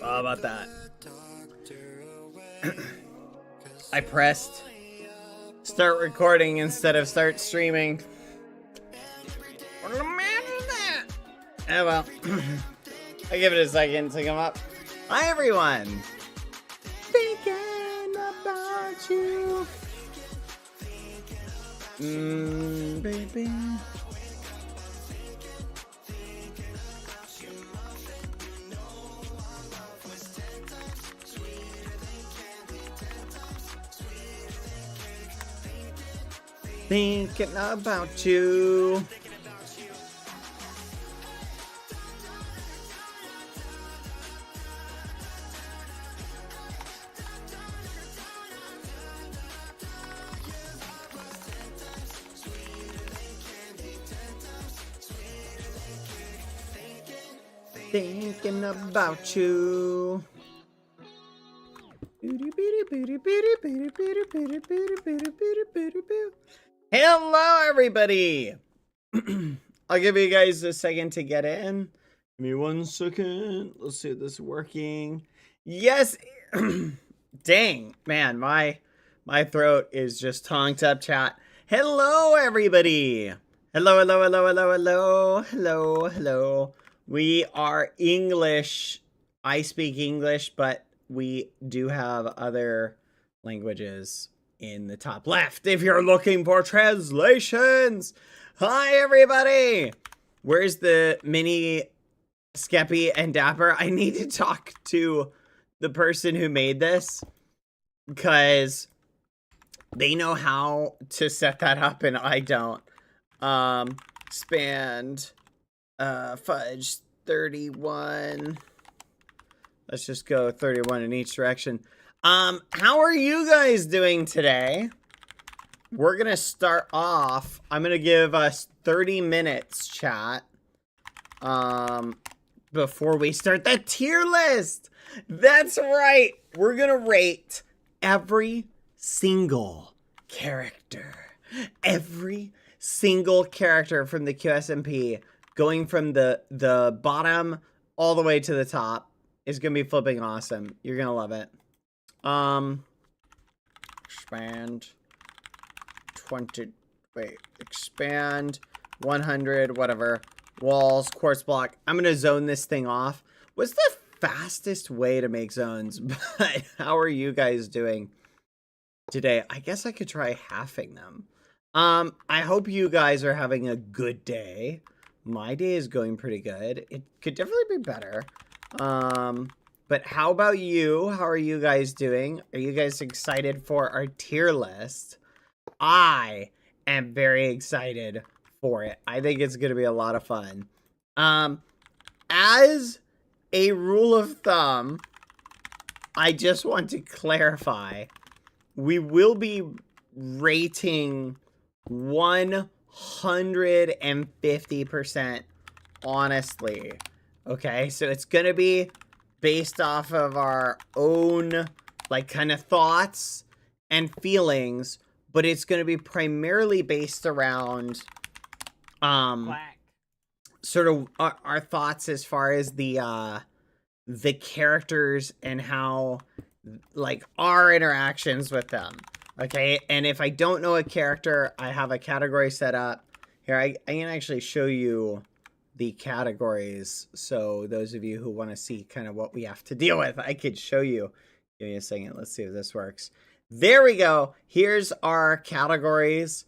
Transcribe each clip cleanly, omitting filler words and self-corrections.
How about that? I pressed start recording instead of start streaming. Oh well. I give it a second to come up. Hi everyone. Thinking about you. Baby. Thinking about you. Thinking about you. Hello, everybody. I'll give you guys a second to get in. Give me 1 second. Let's see if this is working. Yes. Dang, man, my throat is just honked up, chat. Hello, everybody. Hello, hello, hello, hello, hello, hello, hello. We are English. I speak English, but we do have other languages in the top left if you're looking for translations. Hi, everybody. Where's the mini Skeppy and Dapper? I need to talk to the person who made this because they know how to set that up and I don't. Spanned fudge 31. Let's just go 31 in each direction. How are you guys doing today? We're gonna start off. I'm gonna give us 30 minutes, chat. Before we start the tier list. That's right. We're gonna rate every single character. Every single character from the QSMP, going from the bottom all the way to the top, is gonna be flipping awesome. You're gonna love it. Expand 20. Wait, expand 100. Whatever. Walls, quartz block. I'm gonna zone this thing off. What's the fastest way to make zones? But how are you guys doing today? I guess I could try halving them. I hope you guys are having a good day. My day is going pretty good. It could definitely be better. But how about you? How are you guys doing? Are you guys excited for our tier list? I am very excited for it. I think it's going to be a lot of fun. As a rule of thumb, I just want to clarify, we will be rating 150% honestly. Okay, so it's going to be based off of our own, like, kind of thoughts and feelings, but it's going to be primarily based around, sort of our thoughts as far as the characters and how, like, our interactions with them. Okay, and if I don't know a character, I have a category set up. Here, I can actually show you the categories, so those of you who want to see kind of what we have to deal with, I could show you. Give me a second. Let's see if this works. There we go. Here's our categories.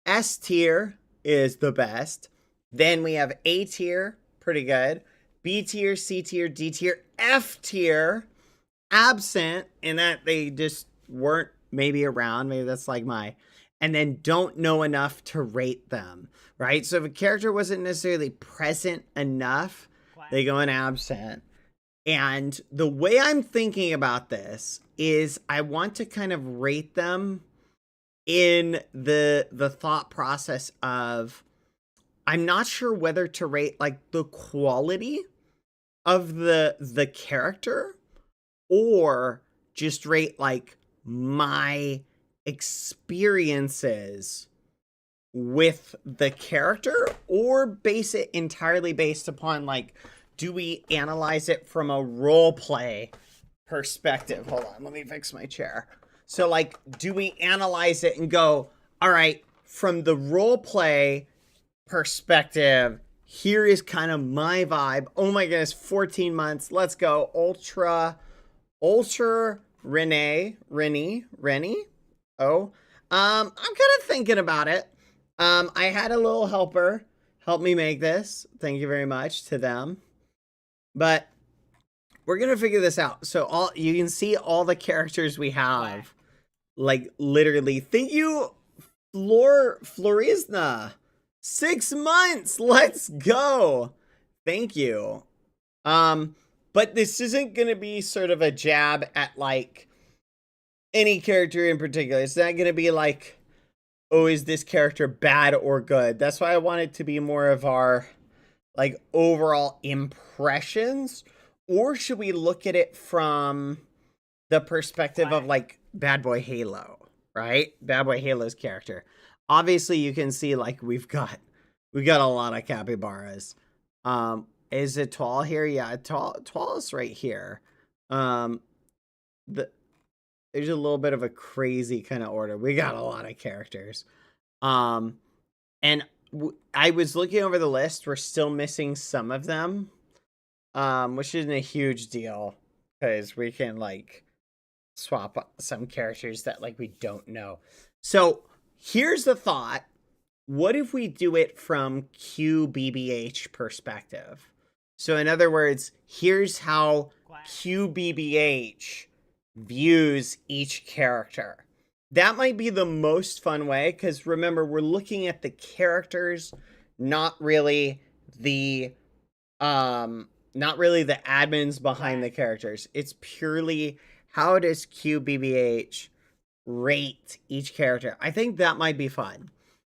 S tier is the best. Then we have A tier, pretty good. B tier, C tier, D tier, F tier, absent, and that they just weren't maybe around. Maybe that's like and then don't know enough to rate them, right? So if a character wasn't necessarily present enough, they go in absent. And the way I'm thinking about this is I want to kind of rate them in the thought process of, I'm not sure whether to rate like the quality of the character or just rate like my experiences with the character, or base it entirely based upon like do we analyze it from a role play perspective? Hold on, let me fix my chair. So like, do we analyze it and go, all right, from the role play perspective, here is kind of my vibe. Oh my goodness, 14 months. Let's go. Ultra Rennie. Oh, I'm kind of thinking about it. I had a little helper help me make this. Thank you very much to them. But we're going to figure this out. So you can see all the characters we have. Like literally. Thank you, Florizna. 6 months. Let's go. Thank you. But this isn't going to be sort of a jab at like any character in particular. It's not going to be like, oh, is this character bad or good? That's why I want it to be more of our like overall impressions. Or should we look at it from the perspective of like BadBoyHalo, right? BadBoyHalo's character. Obviously, you can see like we've got a lot of capybaras. Is it tall here? Yeah, tall is right here. There's a little bit of a crazy kind of order. We got a lot of characters. And I was looking over the list. We're still missing some of them, which isn't a huge deal because we can like swap some characters that like we don't know. So here's the thought. What if we do it from QBBH perspective? So in other words, here's how QBBH views each character. That might be the most fun way, because remember, we're looking at the characters, not really the admins behind the characters. It's purely how does QBBH rate each character. I think that might be fun.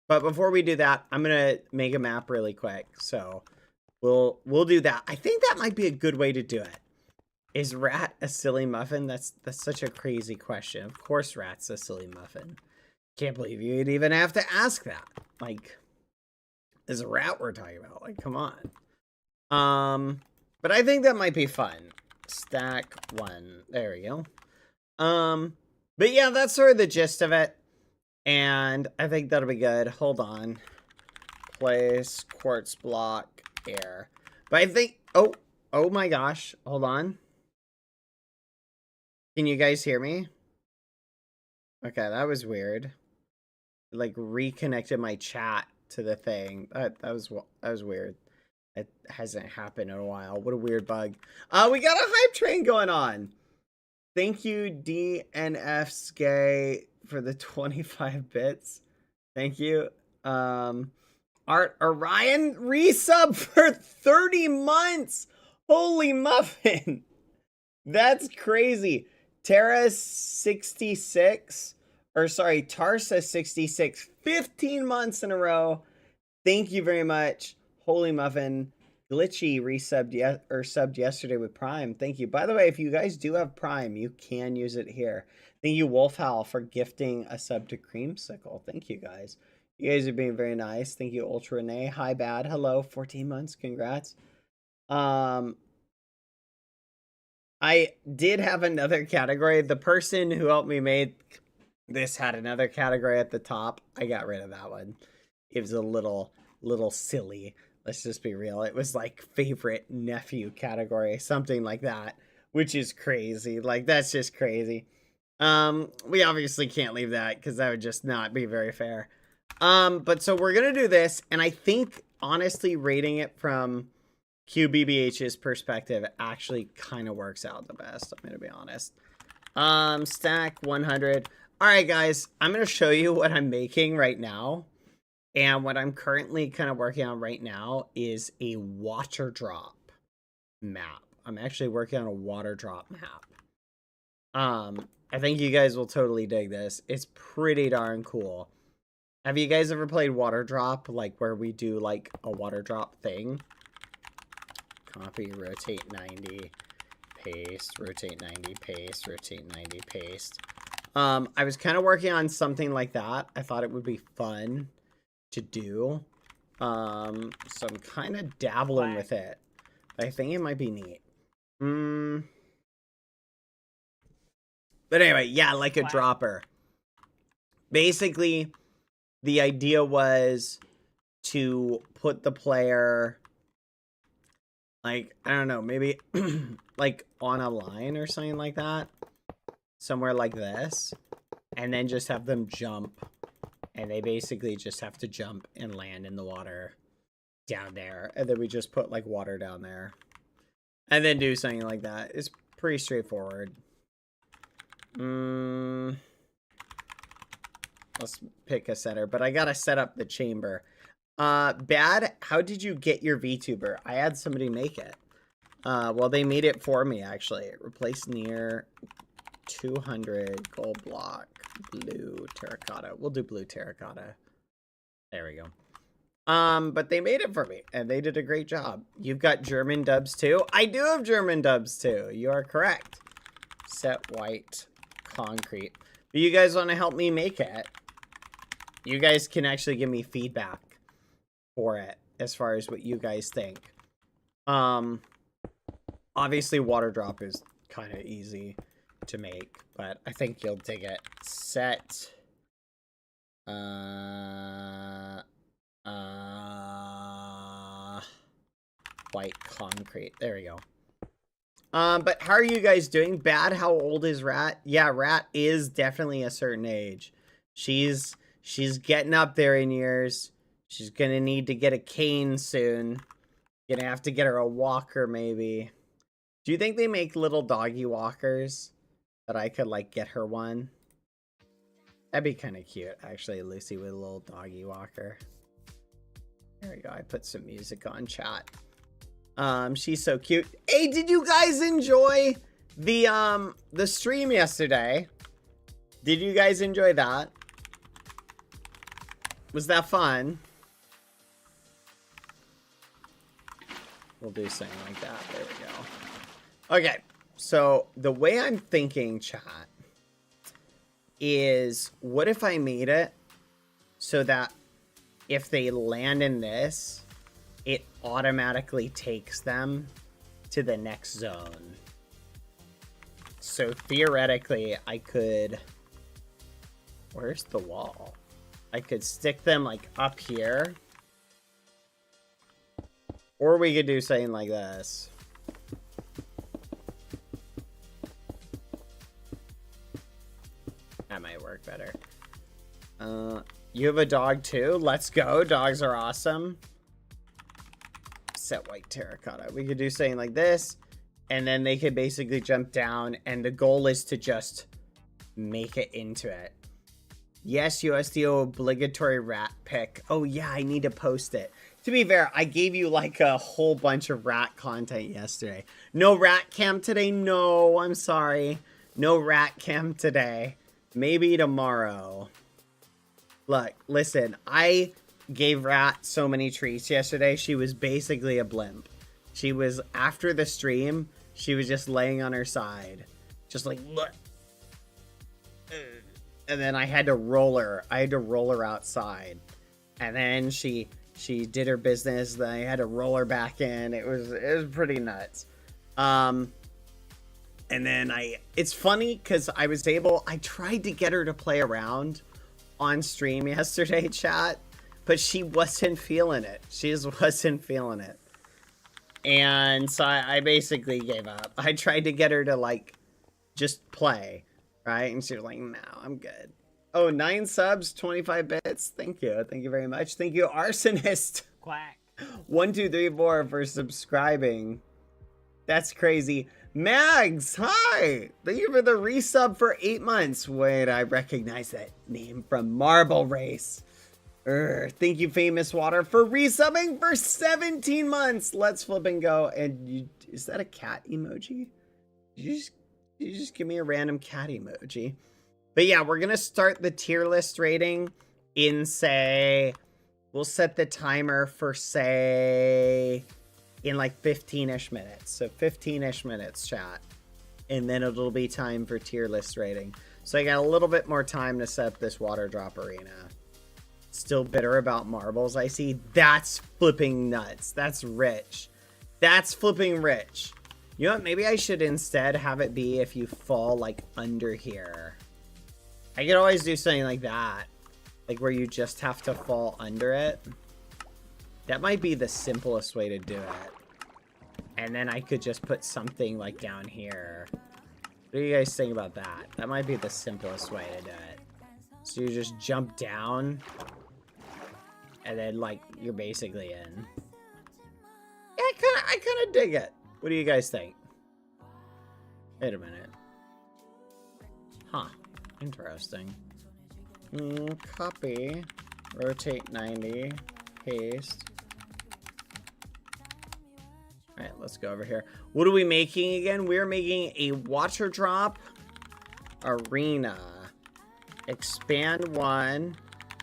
But before we do that, I'm gonna make a map really quick. So we'll do that. I think that might be a good way to do it. Is rat a silly muffin? That's such a crazy question. Of course rat's a silly muffin. Can't believe you'd even have to ask that. Like, is a rat we're talking about? Like, come on. But I think that might be fun. Stack 1. There we go. But yeah, that's sort of the gist of it. And I think that'll be good. Hold on. Place, quartz block, air. But I think, oh my gosh. Hold on. Can you guys hear me? Okay, that was weird. Like reconnected my chat to the thing. That was weird. It hasn't happened in a while. What a weird bug. We got a hype train going on. Thank you, DNF Skay, for the 25 bits. Thank you. Art Orion resub for 30 months. Holy muffin. That's crazy. Tarsa66, 15 months in a row. Thank you very much. Holy muffin. Glitchy resubbed subbed yesterday with Prime. Thank you. By the way, if you guys do have Prime, you can use it here. Thank you, Wolfhowl, for gifting a sub to Creamsicle. Thank you, guys. You guys are being very nice. Thank you, Ultra Renee. Hi, Bad. Hello. 14 months. Congrats. I did have another category. The person who helped me make this had another category at the top. I got rid of that one. It was a little silly. Let's just be real. It was like favorite nephew category, something like that, which is crazy. Like, that's just crazy. We obviously can't leave that because that would just not be very fair. But so we're going to do this. And I think, honestly, rating it from QBBH's perspective actually kind of works out the best. I'm going to be honest. Stack 100. All right, guys, I'm going to show you what I'm making right now. And what I'm currently kind of working on right now is a water drop map. I'm actually working on a water drop map. I think you guys will totally dig this. It's pretty darn cool. Have you guys ever played water drop, like where we do like a water drop thing? Copy, rotate 90, paste, rotate 90, paste, rotate 90, paste. I was kind of working on something like that. I thought it would be fun to do. So I'm kind of dabbling with it. I think it might be neat. But anyway, yeah, like a dropper. Basically, the idea was to put the player, like, I don't know, maybe like on a line or something like that. Somewhere like this. And then just have them jump. And they basically just have to jump and land in the water down there. And then we just put like water down there. And then do something like that. It's pretty straightforward. Let's pick a setter. But I gotta set up the chamber. Bad, how did you get your VTuber? I had somebody make it. Well, they made it for me, actually. Replace near 200 gold block. Blue terracotta. We'll do blue terracotta. There we go. But they made it for me, and they did a great job. You've got German dubs too? I do have German dubs too. You are correct. Set white concrete. But you guys want to help me make it? You guys can actually give me feedback for it as far as what you guys think. Obviously water drop is kind of easy to make, but I think you'll dig it. Set white concrete. There we go. But how are you guys doing? Bad, how old is Rat? Yeah, Rat is definitely a certain age. She's getting up there in years. She's gonna need to get a cane soon. Gonna have to get her a walker, maybe. Do you think they make little doggy walkers that I could, like, get her one? That'd be kind of cute, actually, Lucy with a little doggy walker. There we go. I put some music on chat. She's so cute. Hey, did you guys enjoy the stream yesterday? Did you guys enjoy that? Was that fun? We'll do something like that. There we go. Okay, so the way I'm thinking, chat, is what if I made it so that if they land in this, it automatically takes them to the next zone. So theoretically, I could... Where's the wall? I could stick them like up here. Or we could do something like this. That might work better. You have a dog too? Let's go. Dogs are awesome. Set white terracotta. We could do something like this. And then they could basically jump down. And the goal is to just make it into it. Yes, USDO obligatory rat pick. Oh yeah, I need to post it. To be fair, I gave you like a whole bunch of rat content yesterday. No rat cam today? No, I'm sorry. No rat cam today. Maybe tomorrow. Look, listen, I gave Rat so many treats yesterday. She was basically a blimp. She was, after the stream, she was just laying on her side. Just like, look. And then I had to roll her. I had to roll her outside. And then she did her business. Then I had to roll her back in. It was pretty nuts. And then it's funny because I tried to get her to play around on stream yesterday, chat, but she wasn't feeling it. She just wasn't feeling it. And so I basically gave up. I tried to get her to like just play, right? And she was like, no, I'm good. Oh, 9 subs, 25 bits. Thank you. Thank you very much. Thank you, Arsonist. Quack. 1, 2, 3, 4 for subscribing. That's crazy. Mags, hi! Thank you for the resub for 8 months. Wait, I recognize that name from Marble Race. Thank you, Famous Water, for resubbing for 17 months. Let's flip and go. And is that a cat emoji? Did you just give me a random cat emoji? But yeah, we're gonna start the tier list rating in, say, we'll set the timer for, say, in like 15-ish minutes. So 15-ish minutes, chat. And then it'll be time for tier list rating. So I got a little bit more time to set up this water drop arena. Still bitter about marbles, I see. That's flipping nuts. That's rich. That's flipping rich. You know what? Maybe I should instead have it be if you fall like under here. I could always do something like that. Like where you just have to fall under it. That might be the simplest way to do it. And then I could just put something like down here. What do you guys think about that? That might be the simplest way to do it. So you just jump down. And then like you're basically in. Yeah, I kind of dig it. What do you guys think? Wait a minute. Huh. Interesting. Copy. Rotate 90. Paste. Alright, let's go over here. What are we making again? We're making a water drop arena. Expand 1.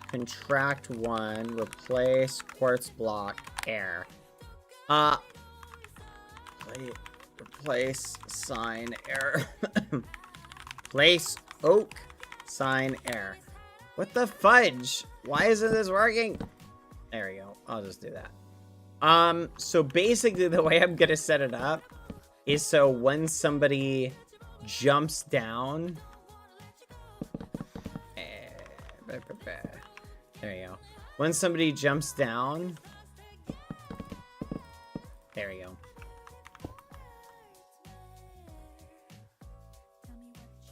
Contract 1. Replace quartz block air. Replace sign air. Place oak sign air. What the fudge? Why isn't this working? There we go. I'll just do that. So basically the way I'm gonna set it up is so when somebody jumps down. There you go. When somebody jumps down. There we go.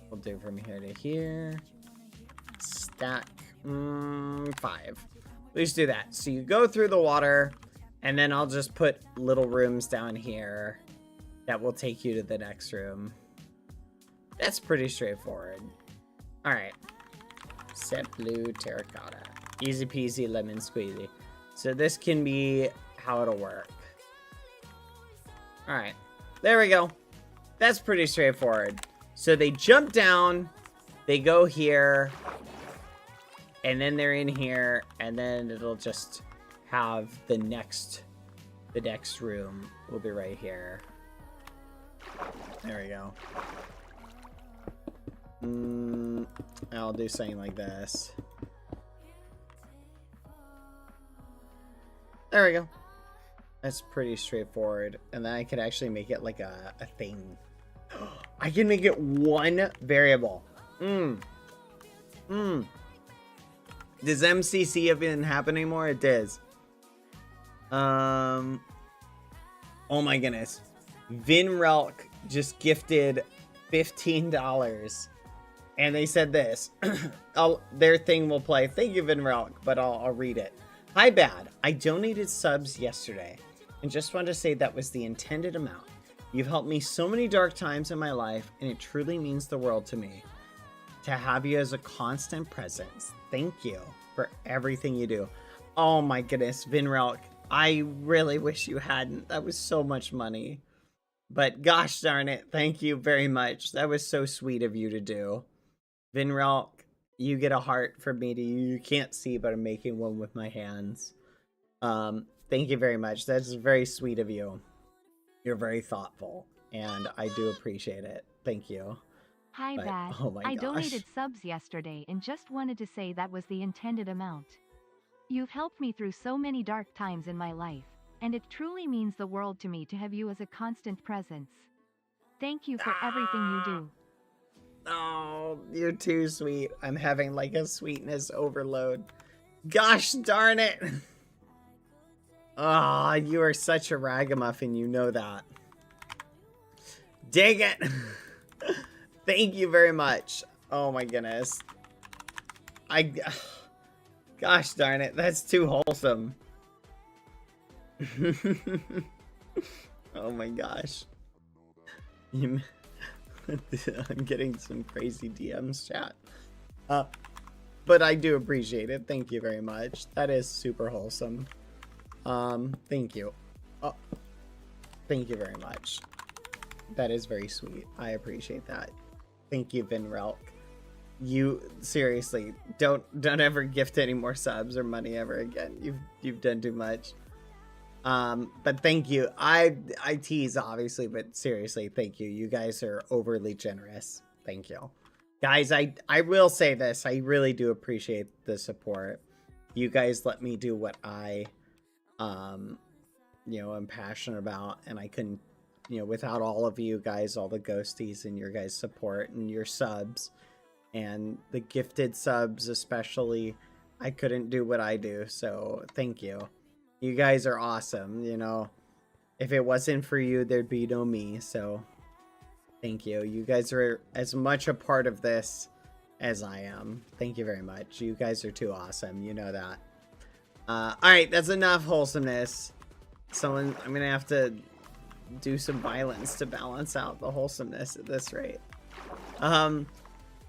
We'll do from here to here. Stack 5. Let's do that. So you go through the water, and then I'll just put little rooms down here that will take you to the next room. That's pretty straightforward. All right. Set blue terracotta. Easy peasy lemon squeezy. So this can be how it'll work. All right. There we go. That's pretty straightforward. So they jump down, they go here, and then they're in here, and then it'll just have the next room will be right here. There we go. I'll do something like this. There we go. That's pretty straightforward. And then I could actually make it like a thing. I can make it one variable. Does MCC even happen anymore? It does. Oh my goodness. Vinrelk just gifted $15. And they said this. Their thing will play. Thank you, Vinrelk, but I'll read it. Hi, Bad. I donated subs yesterday and just wanted to say that was the intended amount. You've helped me so many dark times in my life, and it truly means the world to me to have you as a constant presence. Thank you for everything you do. Oh my goodness, Vinrelk. I really wish you hadn't. That was so much money. But gosh darn it, thank you very much. That was so sweet of you to do. Vinrelk, you get a heart from me to you. You can't see, but I'm making one with my hands. Thank you very much. That's very sweet of you. You're very thoughtful, and I do appreciate it. Thank you. Hi, Bad. Oh my I gosh. donated subs yesterday and just wanted to say that was the intended amount. You've helped me through so many dark times in my life, and it truly means the world to me to have you as a constant presence. Thank you for everything you do. Oh, you're too sweet. I'm having like a sweetness overload. Gosh darn it. Ah, oh, you are such a ragamuffin, you know that. Dang it. Thank you very much. Oh my goodness. Gosh darn it, that's too wholesome. Oh my gosh. I'm getting some crazy DMs, chat. But I do appreciate it. Thank you very much. That is super wholesome. Thank you. Oh, thank you very much. That is very sweet. I appreciate that. Thank you, Vinrelk. You seriously don't ever gift any more subs or money ever again. You've done too much. But thank you. I tease obviously, but seriously, thank you. You guys are overly generous. Thank you. Guys, I will say this. I really do appreciate the support. You guys let me do what I you know, am passionate about, and I couldn't, you know, without all of you guys, all the ghosties and your guys' support and your subs and the gifted subs especially, I couldn't do what I do. So thank you. You guys are awesome. You know, if it wasn't for you, there'd be no me. So thank you. You guys are as much a part of this as I am. Thank you very much. You guys are too awesome. You know that. All right, that's enough wholesomeness. I'm gonna have to do some violence to balance out the wholesomeness at this rate.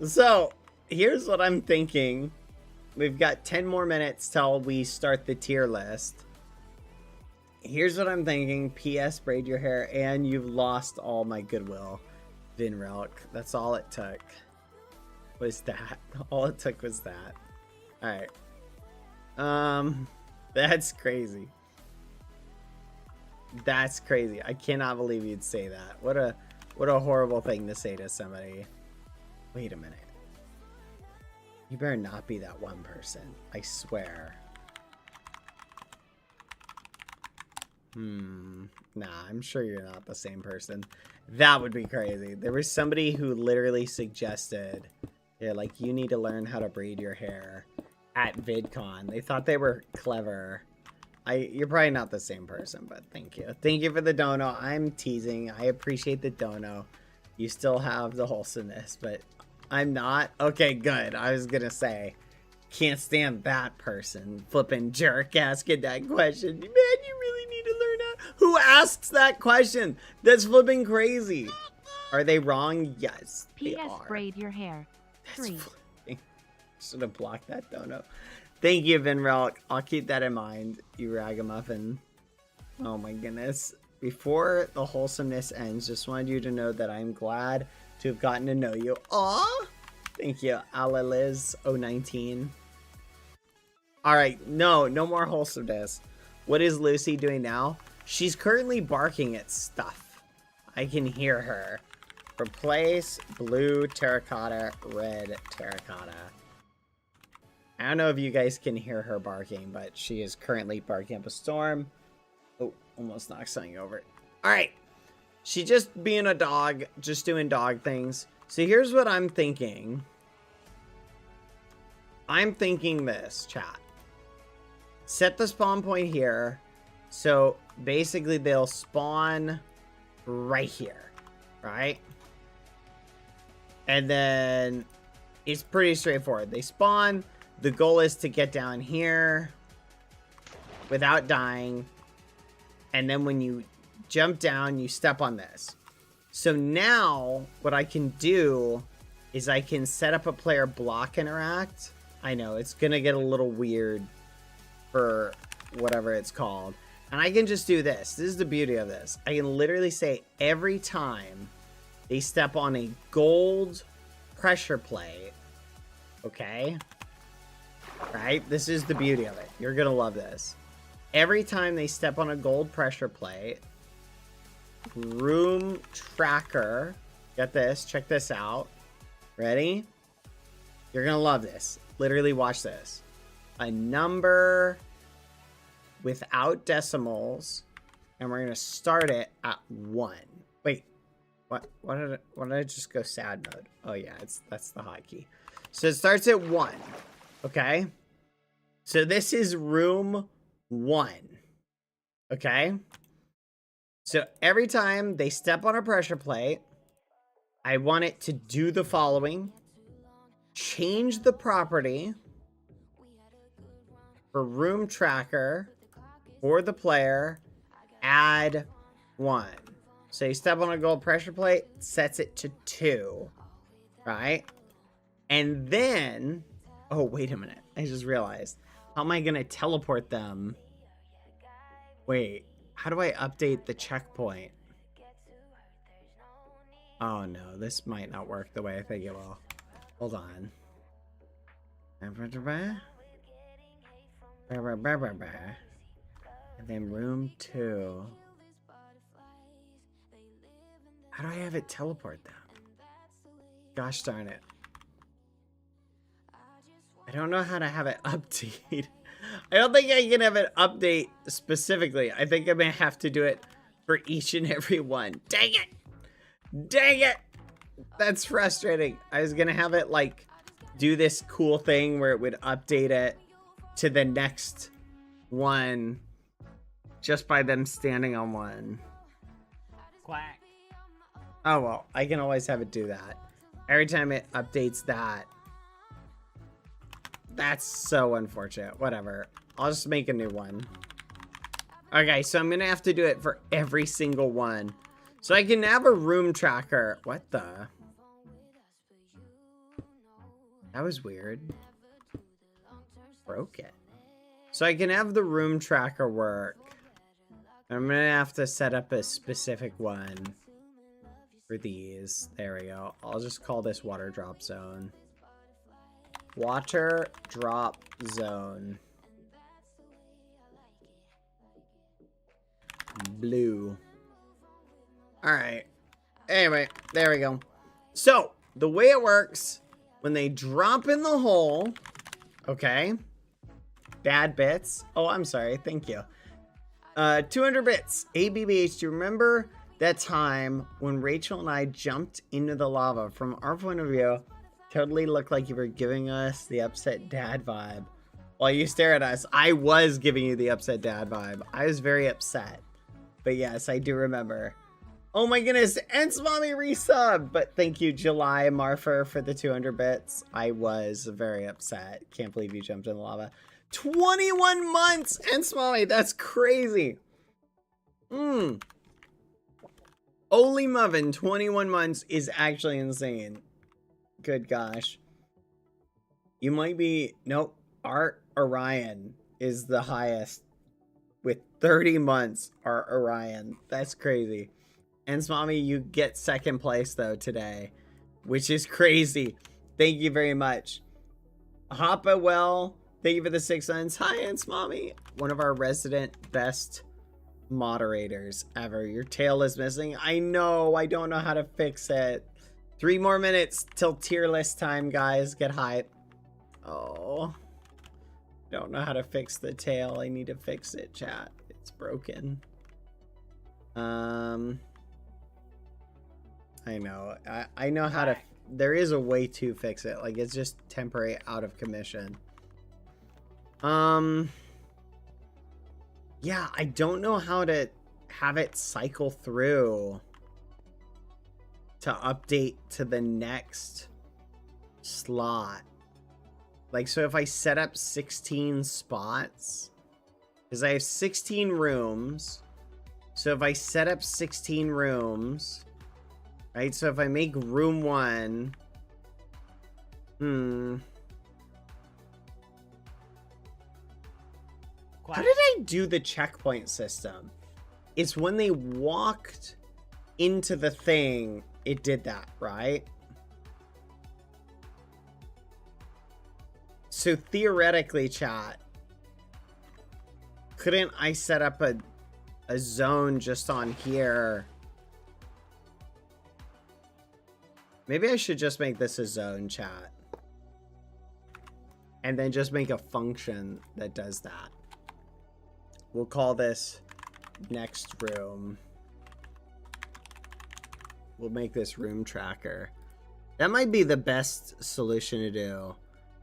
So here's what I'm thinking. We've got 10 more minutes till we start the tier list. Here's what I'm thinking. PS, braid your hair, and you've lost all my goodwill. Vinrelk. That's all it took. Was that. All it took was that. Alright. That's crazy. That's crazy. I cannot believe you'd say that. What a horrible thing to say to somebody. Wait a minute. You better not be that one person. I swear. Nah, I'm sure you're not the same person. That would be crazy. There was somebody who literally suggested, yeah, like, you need to learn how to braid your hair at VidCon. They thought they were clever. You're probably not the same person, but thank you. Thank you for the dono. I'm teasing. I appreciate the dono. You still have the wholesomeness, but I'm not. Okay, good. I was gonna say, can't stand that person. Flipping jerk asking that question. Man, you really need to learn how. Who asks that question? That's flipping crazy. Are they wrong? Yes, they PS are. braid your hair. 3. Should have blocked that dono. Thank you, Vinrelk. I'll keep that in mind, you ragamuffin. Oh my goodness. Before the wholesomeness ends, just wanted you to know that I'm glad to have gotten to know you. Aw! Thank you, Alaliz019. Alright, no more wholesomeness. What is Lucy doing now? She's currently barking at stuff. I can hear her. Replace blue terracotta, red terracotta. I don't know if you guys can hear her barking, but she is currently barking up a storm. Oh, almost knocked something over. All right. She just being a dog, just doing dog things. So here's what I'm thinking. I'm thinking this, chat. Set the spawn point here. So basically they'll spawn right here, right? And then it's pretty straightforward. They spawn. The goal is to get down here without dying. And then when you jump down, you step on this. So now what I can do is I can set up a player block interact. I know it's going to get a little weird for whatever it's called. And I can just do this. This is the beauty of this. I can literally say every time they step on a gold pressure plate. Okay. Right? This is the beauty of it. You're going to love this. Every time they step on a gold pressure plate, room tracker, get this, check this out. Ready? You're going to love this. Literally watch this. A number without decimals, and we're going to start it at 1. Wait, what did I just go sad mode? Oh yeah, that's the hotkey. So it starts at 1. Okay, so this is room 1. Okay, so every time they step on a pressure plate, I want it to do the following. Change the property for room tracker for the player, add 1. So you step on a gold pressure plate, sets it to 2, right? And then, oh, wait a minute. I just realized. How am I going to teleport them? Wait, how do I update the checkpoint? Oh no, this might not work the way I think it will. Hold on. And then room 2. How do I have it teleport them? Gosh darn it. I don't know how to have it update. I don't think I can have an update specifically. I think I may have to do it for each and every one. Dang it! Dang it! That's frustrating. I was gonna have it like do this cool thing where it would update it to the next one just by them standing on one. Quack. Oh well, I can always have it do that. Every time it updates that. That's so unfortunate. Whatever. I'll just make a new one. Okay, so I'm gonna have to do it for every single one. So I can have a room tracker. What the? That was weird. Broke it. So I can have the room tracker work. I'm gonna have to set up a specific one for these. There we go. I'll just call this water drop zone. Water drop zone. Blue. Alright. Anyway, there we go. So, the way it works, when they drop in the hole, okay, bad bits. Oh, I'm sorry. Thank you. 200 bits. ABBH, do you remember that time when Rachel and I jumped into the lava? From our point of view, totally looked like you were giving us the upset dad vibe. While you stare at us, I was giving you the upset dad vibe. I was very upset. But yes, I do remember. Oh my goodness, Ents Mommy resub! But thank you, July Marfer, for the 200 bits. I was very upset. Can't believe you jumped in the lava. 21 months, Ents Mommy, that's crazy. Holy Muffin, 21 months is actually insane. Good gosh. You might be... Nope. Art Orion is the highest. With 30 months, Art Orion. That's crazy. And Mommy, you get second place, though, today. Which is crazy. Thank you very much. Hoppa Well, thank you for the 6 months. Hi, Ants Mommy. One of our resident best moderators ever. Your tail is missing. I know. I don't know how to fix it. 3 more minutes till tier list time, guys. Get hype. Oh. Don't know how to fix the tail. I need to fix it, chat. It's broken. I know. I know how to... There is a way to fix it. Like, it's just temporary out of commission. Yeah, I don't know how to have it cycle through to update to the next slot. Like, so if I set up 16 spots, because I have 16 rooms, so if I set up 16 rooms, right, so if I make room 1, how did I do the checkpoint system? It's when they walked into the thing, it did that, right? So theoretically, chat, couldn't I set up a zone just on here? Maybe I should just make this a zone, chat. And then just make a function that does that. We'll call this next room. We'll make this room tracker. That might be the best solution to do.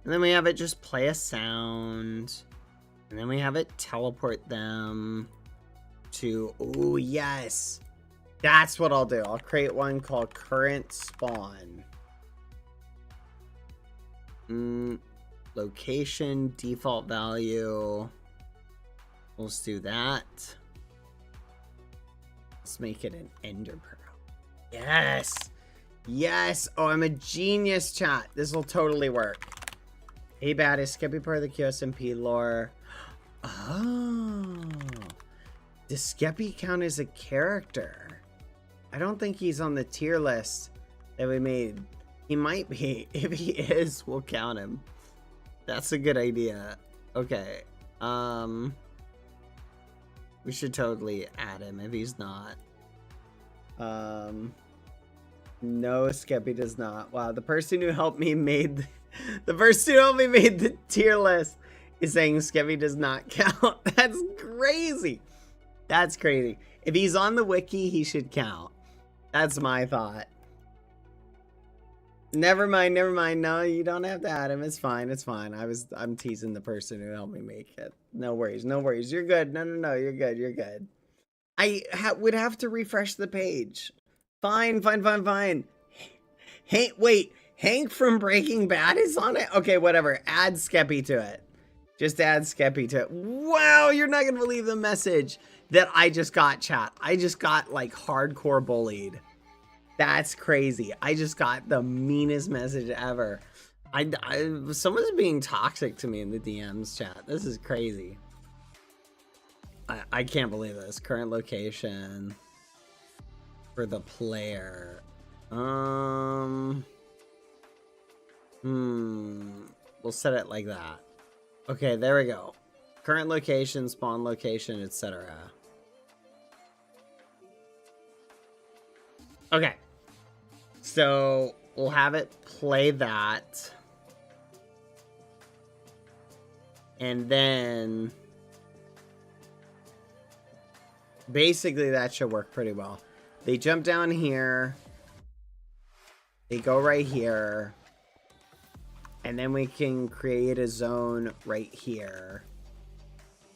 And then we have it just play a sound. And then we have it teleport them to... Oh, yes. That's what I'll do. I'll create one called current spawn. Location, default value. Let's do that. Let's make it an ender pearl. Yes. Yes. Oh, I'm a genius, chat. This will totally work. Hey, Bad, is Skeppy part of the QSMP lore? Oh. Does Skeppy count as a character? I don't think he's on the tier list that we made. He might be. If he is, we'll count him. That's a good idea. Okay. We should totally add him if he's not. No, Skeppy does not. Wow, the person who helped me made the person who helped me made the tier list is saying Skippy does not count. That's crazy. That's crazy. If he's on the wiki, he should count. That's my thought. Never mind, never mind. No, you don't have to add him. It's fine. It's fine. I'm teasing the person who helped me make it. No worries. No worries. You're good. No. You're good. You're good. I would have to refresh the page. Fine. Hey, wait. Hank from Breaking Bad is on it? Okay, whatever. Add Skeppy to it. Just add Skeppy to it. Wow, you're not going to believe the message that I just got, chat. I just got, like, hardcore bullied. That's crazy. I just got the meanest message ever. Someone's being toxic to me in the DMs, chat. This is crazy. I can't believe this. Current location for the player. We'll set it like that. Okay, there we go. Current location, spawn location, etc. Okay. So we'll have it play that. And then basically that should work pretty well. They jump down here. They go right here. And then we can create a zone right here.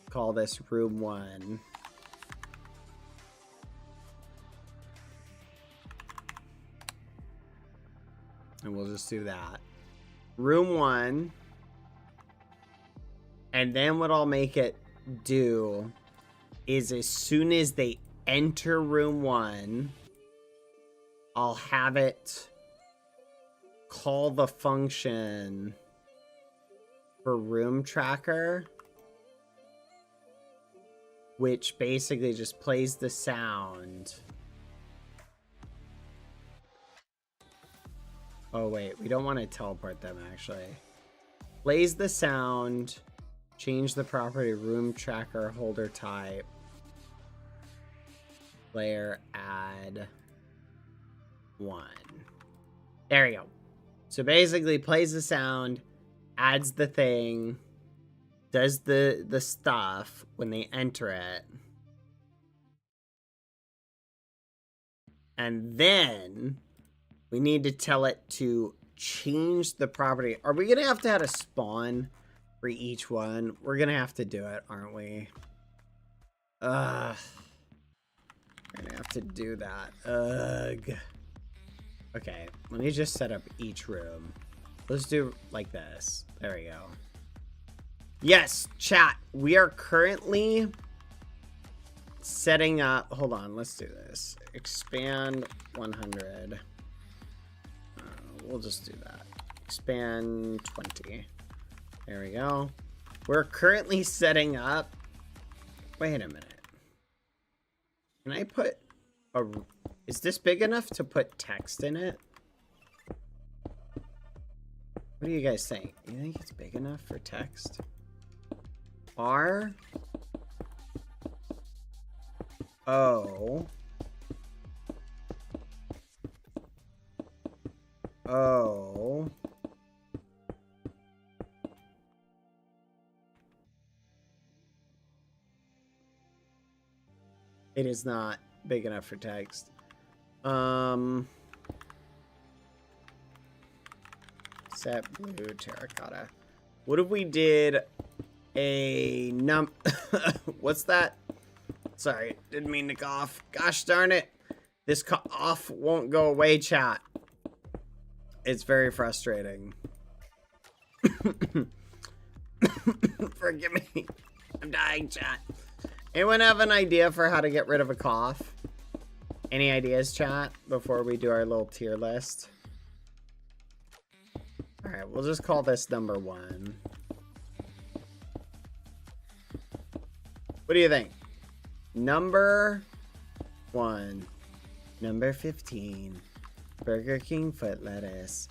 Call this room 1. And we'll just do that. Room 1. And then what I'll make it do is as soon as they enter room 1, I'll have it call the function for room tracker, which basically just plays the sound. Oh wait, we don't want to teleport them actually. Plays the sound, change the property room tracker holder type, player add 1. There we go. So basically plays the sound, adds the thing, does the stuff when they enter it. And then we need to tell it to change the property. Are we going to have to add a spawn for each one? We're going to have to do it, aren't we? We're going to have to do that. Ugh. Okay, let me just set up each room. Let's do like this. There we go. Yes, chat. We are currently setting up. Hold on, let's do this. Expand 100. We'll just do that. Expand 20. There we go. We're currently setting up. Wait a minute. Can I put a... Is this big enough to put text in it? What do you guys think? You think it's big enough for text? R O O It is not big enough for text. Set blue terracotta. What if we did a what's that? Sorry, didn't mean to cough. Gosh darn it. This cough won't go away, chat. It's very frustrating. Forgive me. I'm dying, chat. Anyone have an idea for how to get rid of a cough? Any ideas, chat, before we do our little tier list? Alright, we'll just call this number 1. What do you think? Number 1. Number 15. Burger King foot lettuce.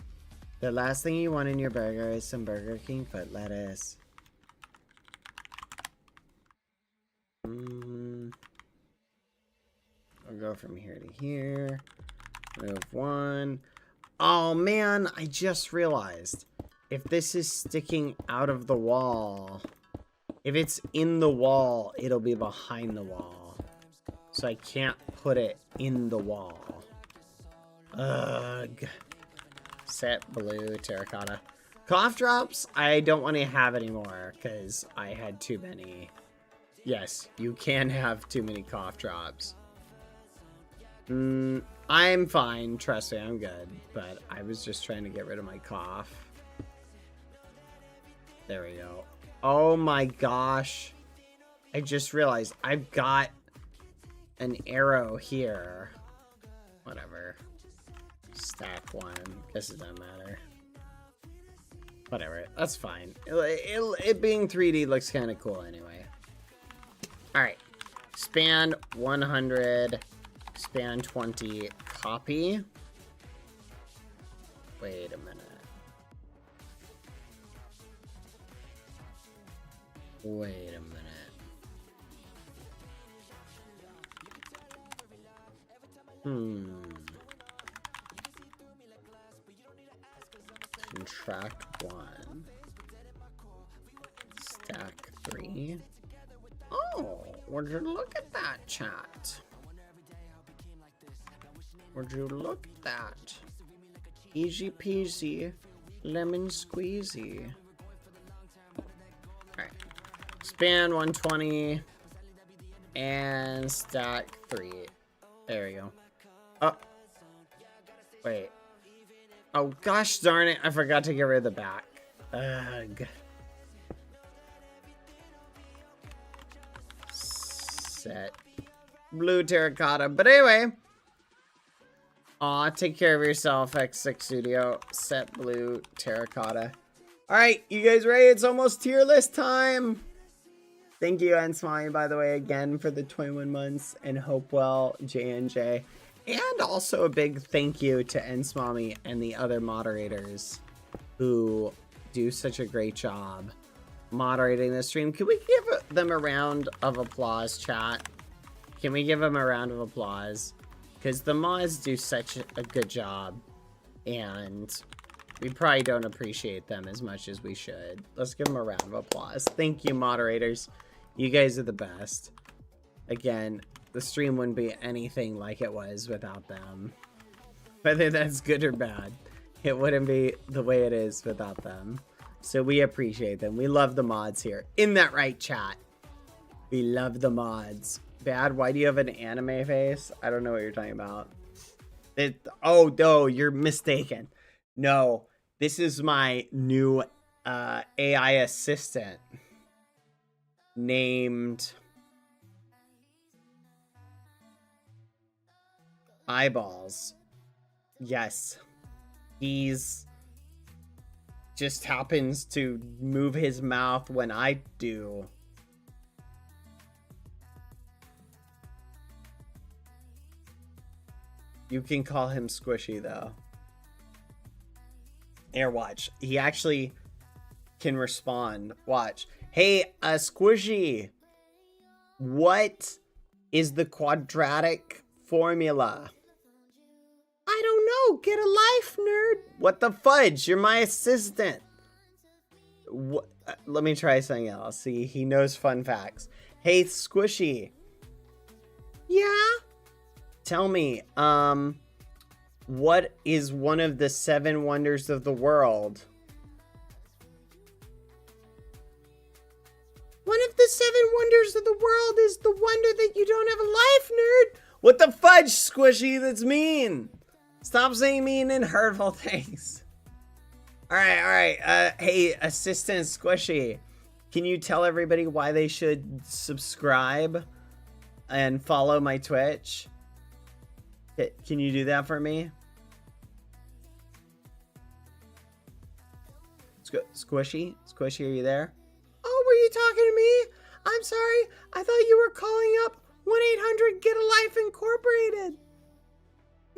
The last thing you want in your burger is some Burger King foot lettuce. I'll go from here to here. Move 1. Oh man, I just realized if this is sticking out of the wall, If it's in the wall, it'll be behind the wall. So I can't put it in the wall. Ugh. Set blue terracotta. Cough drops, I don't want to have anymore because I had too many. Yes, you can have too many cough drops. I'm fine. Trust me, I'm good. But I was just trying to get rid of my cough. There we go. Oh my gosh. I just realized I've got an arrow here. Whatever. Stack one. Guess it doesn't matter. Whatever. That's fine. It being 3D looks kind of cool anyway. Alright. Span 100. Span 20. Copy. Wait a minute. Wait a minute. Contract 1. Stack 3. Oh, would you look at that, chat? Would you look at that? Easy peasy, lemon squeezy. Alright. Span 120. And stack 3. There we go. Oh. Wait. Oh, gosh darn it. I forgot to get rid of the back. Ugh. Set. Blue terracotta. But anyway. Aw, take care of yourself, X6 Studio. Set blue terracotta. Alright, you guys ready? It's almost tier list time. Thank you, Ensmami, by the way, again for the 21 months. And Hopewell, J&J. And also a big thank you to Ensmami and the other moderators who do such a great job moderating the stream. Can we give them a round of applause, chat? Can we give them a round of applause? Because the mods do such a good job. And we probably don't appreciate them as much as we should. Let's give them a round of applause. Thank you, moderators. You guys are the best. Again, the stream wouldn't be anything like it was without them. Whether that's good or bad, it wouldn't be the way it is without them. So we appreciate them. We love the mods here. In that right, chat? We love the mods. Bad, why do you have an anime face? I don't know what you're talking about. Oh, no, you're mistaken. No, this is my new AI assistant named Eyeballs. Yes. He's just happens to move his mouth when I do. You can call him Squishy, though. Here, watch. He actually can respond. Watch. Hey, Squishy. What is the quadratic formula? I don't know. Get a life, nerd. What the fudge? You're my assistant. What? Let me try something else. See, he knows fun facts. Hey, Squishy. Yeah? Tell me, what is one of the 7 wonders of the world? One of the 7 wonders of the world is the wonder that you don't have a life, nerd. What the fudge, Squishy? That's mean. Stop saying mean and hurtful things. All right. Hey, Assistant Squishy, can you tell everybody why they should subscribe and follow my Twitch? Can you do that for me? Squishy? Squishy, are you there? Oh, were you talking to me? I'm sorry. I thought you were calling up 1-800-GET-A-LIFE Incorporated.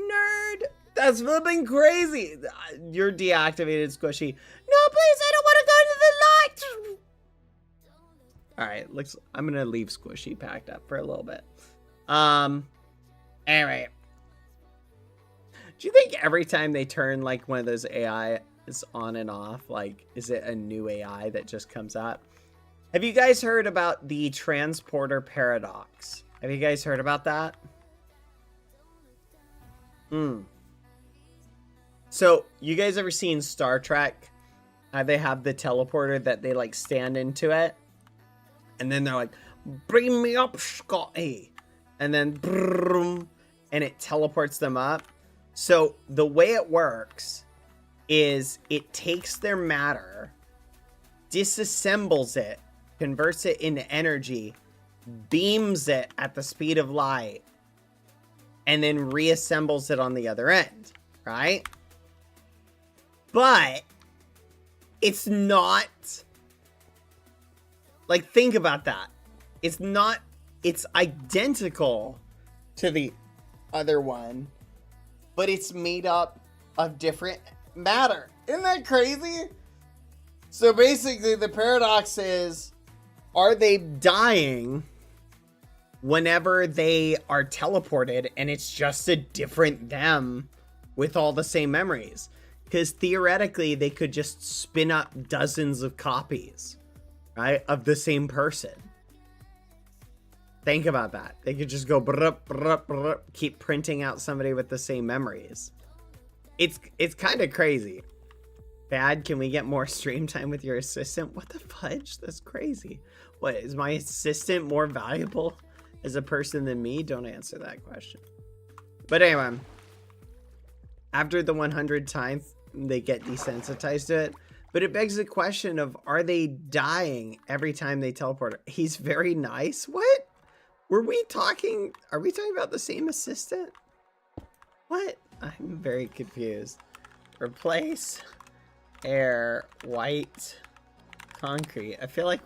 Nerd. That's flipping crazy. You're deactivated, Squishy. No, please, I don't want to go to the light. All right, I'm going to leave Squishy packed up for a little bit. Anyway. Do you think every time they turn like one of those AI is on and off, like, is it a new AI that just comes out? Have you guys heard about the transporter paradox? Have you guys heard about that? So, you guys ever seen Star Trek? How they have the teleporter that they like stand into it? And then they're like, bring me up, Scotty. And then, brum, and it teleports them up. So, the way it works is it takes their matter, disassembles it, converts it into energy, beams it at the speed of light, and then reassembles it on the other end, right? But it's not, like, think about that. It's not, it's identical to the other one, but it's made up of different matter. Isn't that crazy? So basically the paradox is, are they dying whenever they are teleported and it's just a different them with all the same memories? Because theoretically they could just spin up dozens of copies, right, of the same person. Think about that. They could just go brup, brup, brup, keep printing out somebody with the same memories. It's kind of crazy. Bad, can we get more stream time with your assistant? What the fudge? That's crazy. What, is my assistant more valuable as a person than me? Don't answer that question. But anyway, after the 100 times, they get desensitized to it. But it begs the question of, are they dying every time they teleport? He's very nice. What? Are we talking about the same assistant? What? I'm very confused. Replace air, white, concrete. I feel like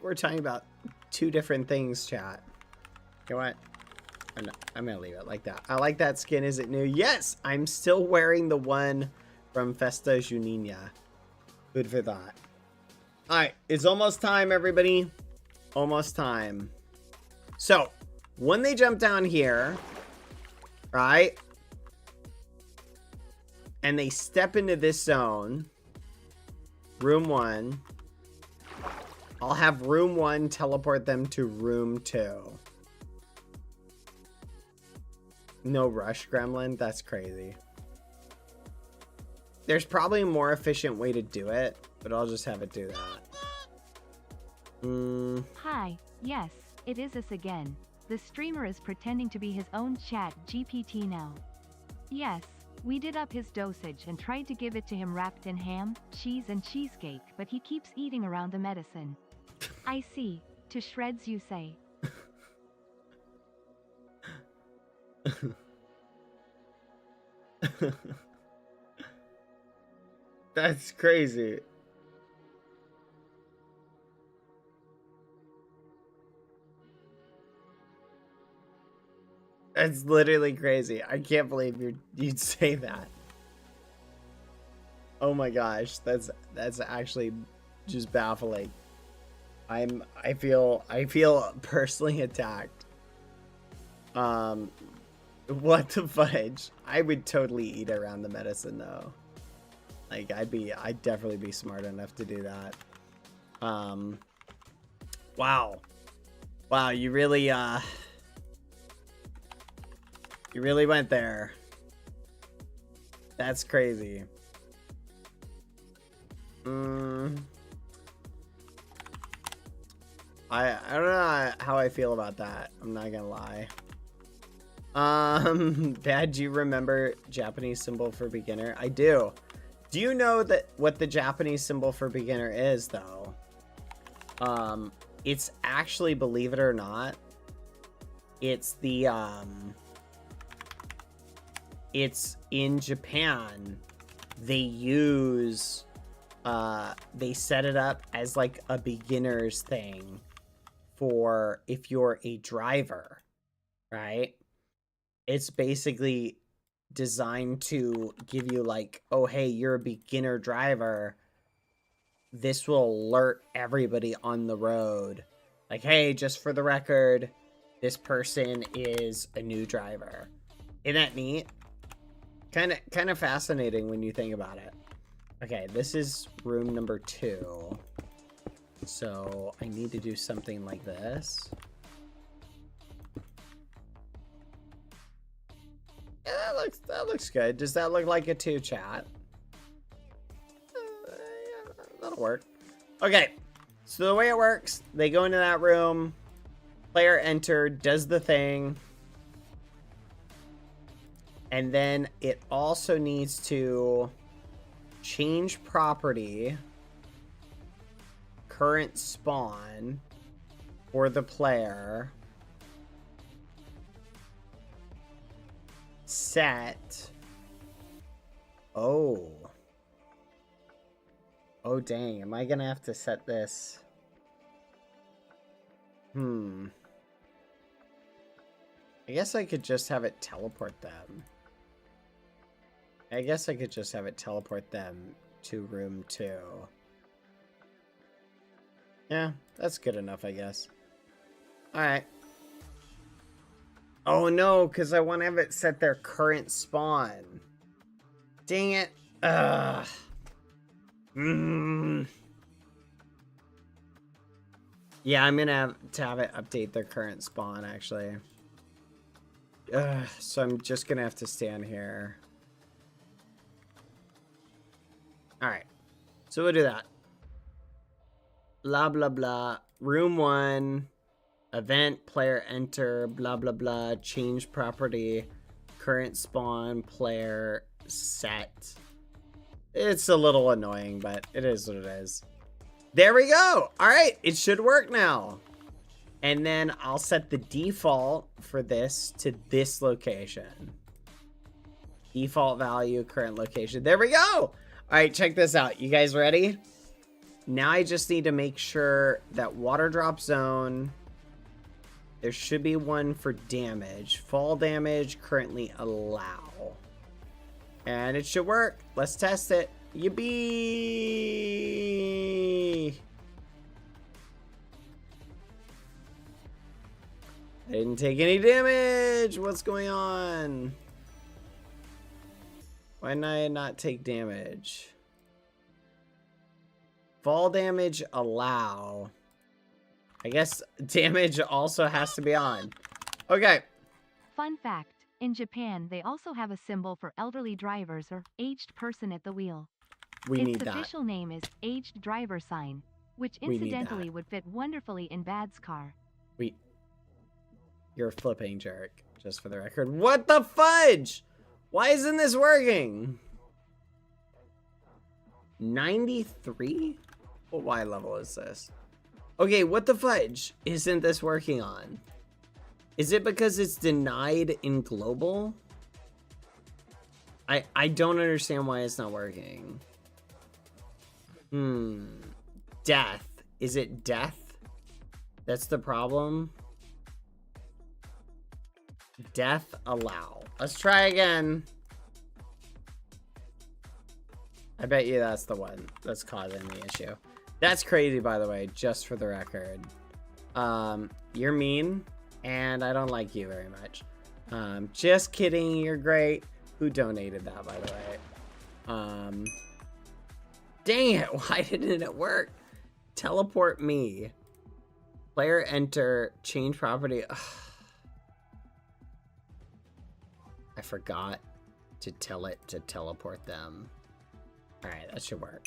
we're talking about two different things, chat. You know what? I'm gonna leave it like that. I like that skin. Is it new? Yes! I'm still wearing the one from Festa Junina. Good for that. Alright, it's almost time, everybody. Almost time. So, when they jump down here, right, and they step into this zone, room 1, I'll have room 1 teleport them to room 2. No rush, Gremlin? That's crazy. There's probably a more efficient way to do it, but I'll just have it do that. Hi, yes, it is us again. The streamer is pretending to be his own chat GPT now. Yes, we did up his dosage and tried to give it to him wrapped in ham, cheese and cheesecake, but he keeps eating around the medicine. I see. To shreds you say. That's crazy. That's literally crazy. I can't believe you'd say that. Oh my gosh, that's actually just baffling. I feel personally attacked. What the fudge? I would totally eat around the medicine though. Like I'd definitely be smart enough to do that. Wow. Wow, you really went there. That's crazy. I don't know how I feel about that. I'm not gonna lie. Dad, do you remember Japanese symbol for beginner? I do. Do you know what the Japanese symbol for beginner is though? It's actually, believe it or not, it's the it's in Japan. They use they set it up as like a beginner's thing for if you're a driver, right? It's basically designed to give you like, oh hey, you're a beginner driver. This will alert everybody on the road. Like, hey, just for the record, this person is a new driver. Isn't that neat? Kind of fascinating when you think about it. Okay, this is room number 2. So I need to do something like this. Yeah, that looks good. Does that look like a 2 chat? Yeah, that'll work. Okay, so the way it works, they go into that room, player enter, does the thing, and then it also needs to change property, current spawn for the player, set. Oh dang, am I gonna have to set this? I guess I could just have it teleport them. I guess I could just have it teleport them to room 2. Yeah, that's good enough, I guess. Alright. Oh no, because I want to have it set their current spawn. Dang it. Ugh. Yeah, I'm gonna have to have it update their current spawn, actually. So I'm just gonna have to stand here. Alright. So we'll do that. Blah, blah, blah. Room 1. Event, player enter, blah, blah, blah. Change property. Current spawn, player, set. It's a little annoying, but it is what it is. There we go. All right, it should work now. And then I'll set the default for this to this location. Default value, current location. There we go. All right, check this out. You guys ready? Now I just need to make sure that water drop zone, there should be one for damage. Fall damage, currently allow. And it should work. Let's test it. Yippee! I didn't take any damage. What's going on? Why did I not take damage? Fall damage, allow. I guess damage also has to be on. Okay. Fun fact, in Japan they also have a symbol for elderly drivers or aged person at the wheel. Its official name is aged driver sign, which incidentally would fit wonderfully in Bad's car. You're a flipping jerk, just for the record. What the fudge? Why isn't this working? 93? What Y level is this? Okay, what the fudge isn't this working on? Is it because it's denied in global? I don't understand why it's not working. Death. Is it death? That's the problem. Death allow. Let's try again. I bet you that's the one that's causing the issue. That's crazy, by the way, just for the record. You're mean, and I don't like you very much. Just kidding, you're great. Who donated that, by the way? Dang it, why didn't it work? Teleport me. Player enter, change property. Ugh. I forgot to tell it to teleport them. Alright, that should work.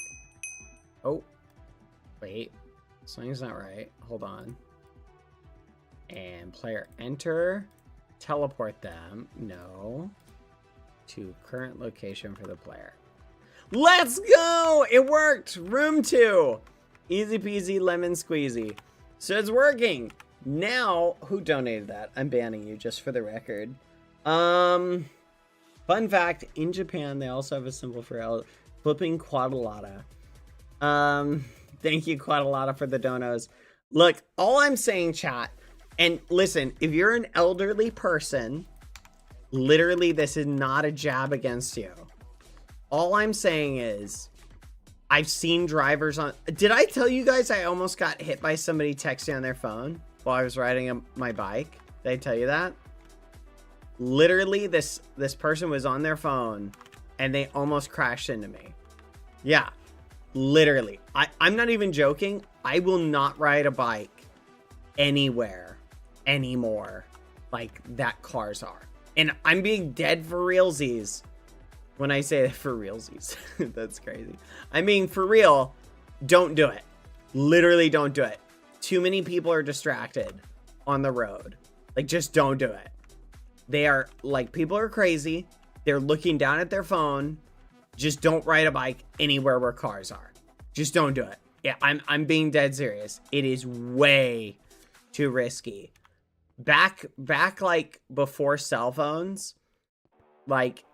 Oh. Wait. Something's not right. Hold on. And player enter. Teleport them. No. To current location for the player. Let's go! It worked! Room 2. Easy peasy lemon squeezy. So it's working. Now, who donated that? I'm banning you just for the record. Fun fact, in Japan, they also have a symbol for flipping quadalata. Thank you, quadalata, for the donos. Look, all I'm saying, chat, and listen, if you're an elderly person, literally, this is not a jab against you. All I'm saying is, I've seen drivers on... Did I tell you guys I almost got hit by somebody texting on their phone while I was riding my bike? Did I tell you that? Literally, this person was on their phone and they almost crashed into me. Yeah, literally. I'm not even joking. I will not ride a bike anywhere anymore like that cars are. And I'm being dead for realsies when I say for realsies. That's crazy. I mean, for real, don't do it. Literally don't do it. Too many people are distracted on the road. Like, just don't do it. They are, like, people are crazy. They're looking down at their phone. Just don't ride a bike anywhere where cars are. Just don't do it. Yeah, I'm being dead serious. It is way too risky. Back like before cell phones, like,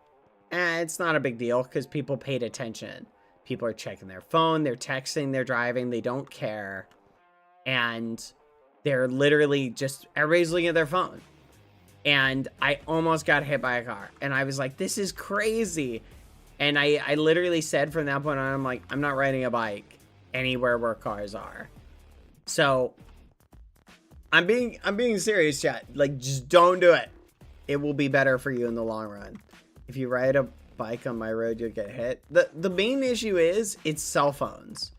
it's not a big deal because people paid attention. People are checking their phone, they're texting, they're driving, they don't care. And they're literally just, everybody's looking at their phone. And I almost got hit by a car. And I was like, this is crazy. And I literally said from that point on, I'm like, I'm not riding a bike anywhere where cars are. So I'm being serious, chat. Like, just don't do it. It will be better for you in the long run. If you ride a bike on my road, you'll get hit. The main issue is it's cell phones.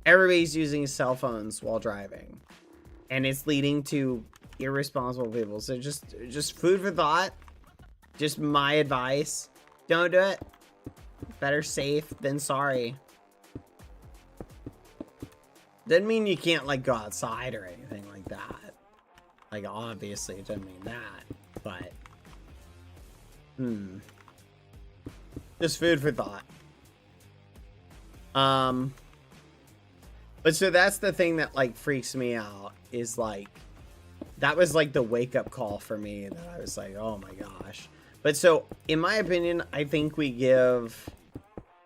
Everybody's using cell phones while driving. And it's leading to irresponsible people. So just food for thought. Just my advice. Don't do it. Better safe than sorry. Doesn't mean you can't, like, go outside or anything like that. Like, obviously, it doesn't mean that. But, just food for thought. But so that's the thing that, like, freaks me out. Is, like, that was, like, the wake-up call for me. That I was like, oh my gosh. But so, in my opinion, I think we give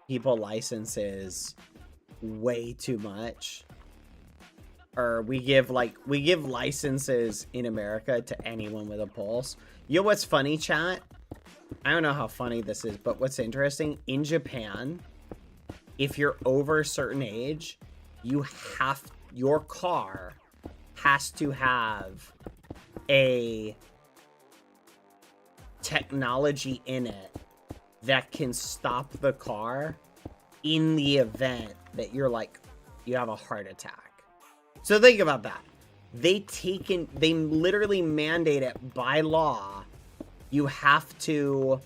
people licenses way too much. Or we give licenses in America to anyone with a pulse. You know what's funny, chat? I don't know how funny this is, but what's interesting, in Japan, if you're over a certain age, your car has to have a technology in it that can stop the car in the event that you have a heart attack. So think about that. They literally mandate it by law. You have to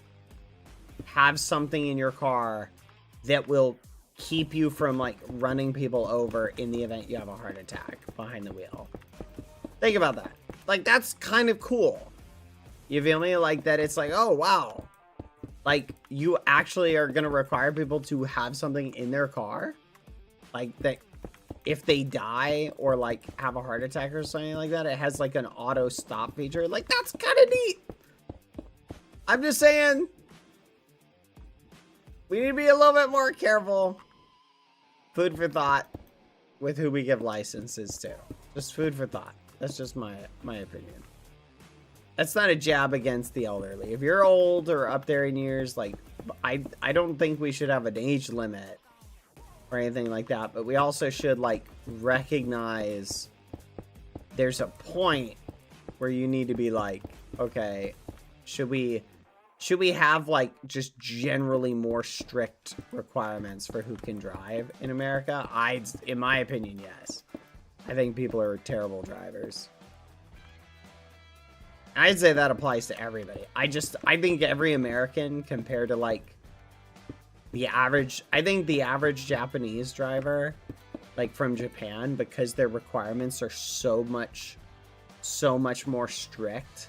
have something in your car that will keep you from, like, running people over in the event you have a heart attack behind the wheel. Think about that. Like, that's kind of cool. You feel me? Like, that it's like, oh, wow. Like, you actually are going to require people to have something in their car? Like, that if they die or, like, have a heart attack or something like that, it has, like, an auto stop feature. Like, that's kind of neat. I'm just saying, we need to be a little bit more careful. Food for thought with who we give licenses to. Just food for thought. That's just my opinion. That's not a jab against the elderly. If you're old or up there in years, like, I don't think we should have an age limit or anything like that. But we also should, like, recognize there's a point where you need to be like, okay, should we have, like, just generally more strict requirements for who can drive in America? In my opinion, yes. I think people are terrible drivers. I'd say that applies to everybody. I think every American compared to, like, I think the average Japanese driver, like, from Japan, because their requirements are so much more strict,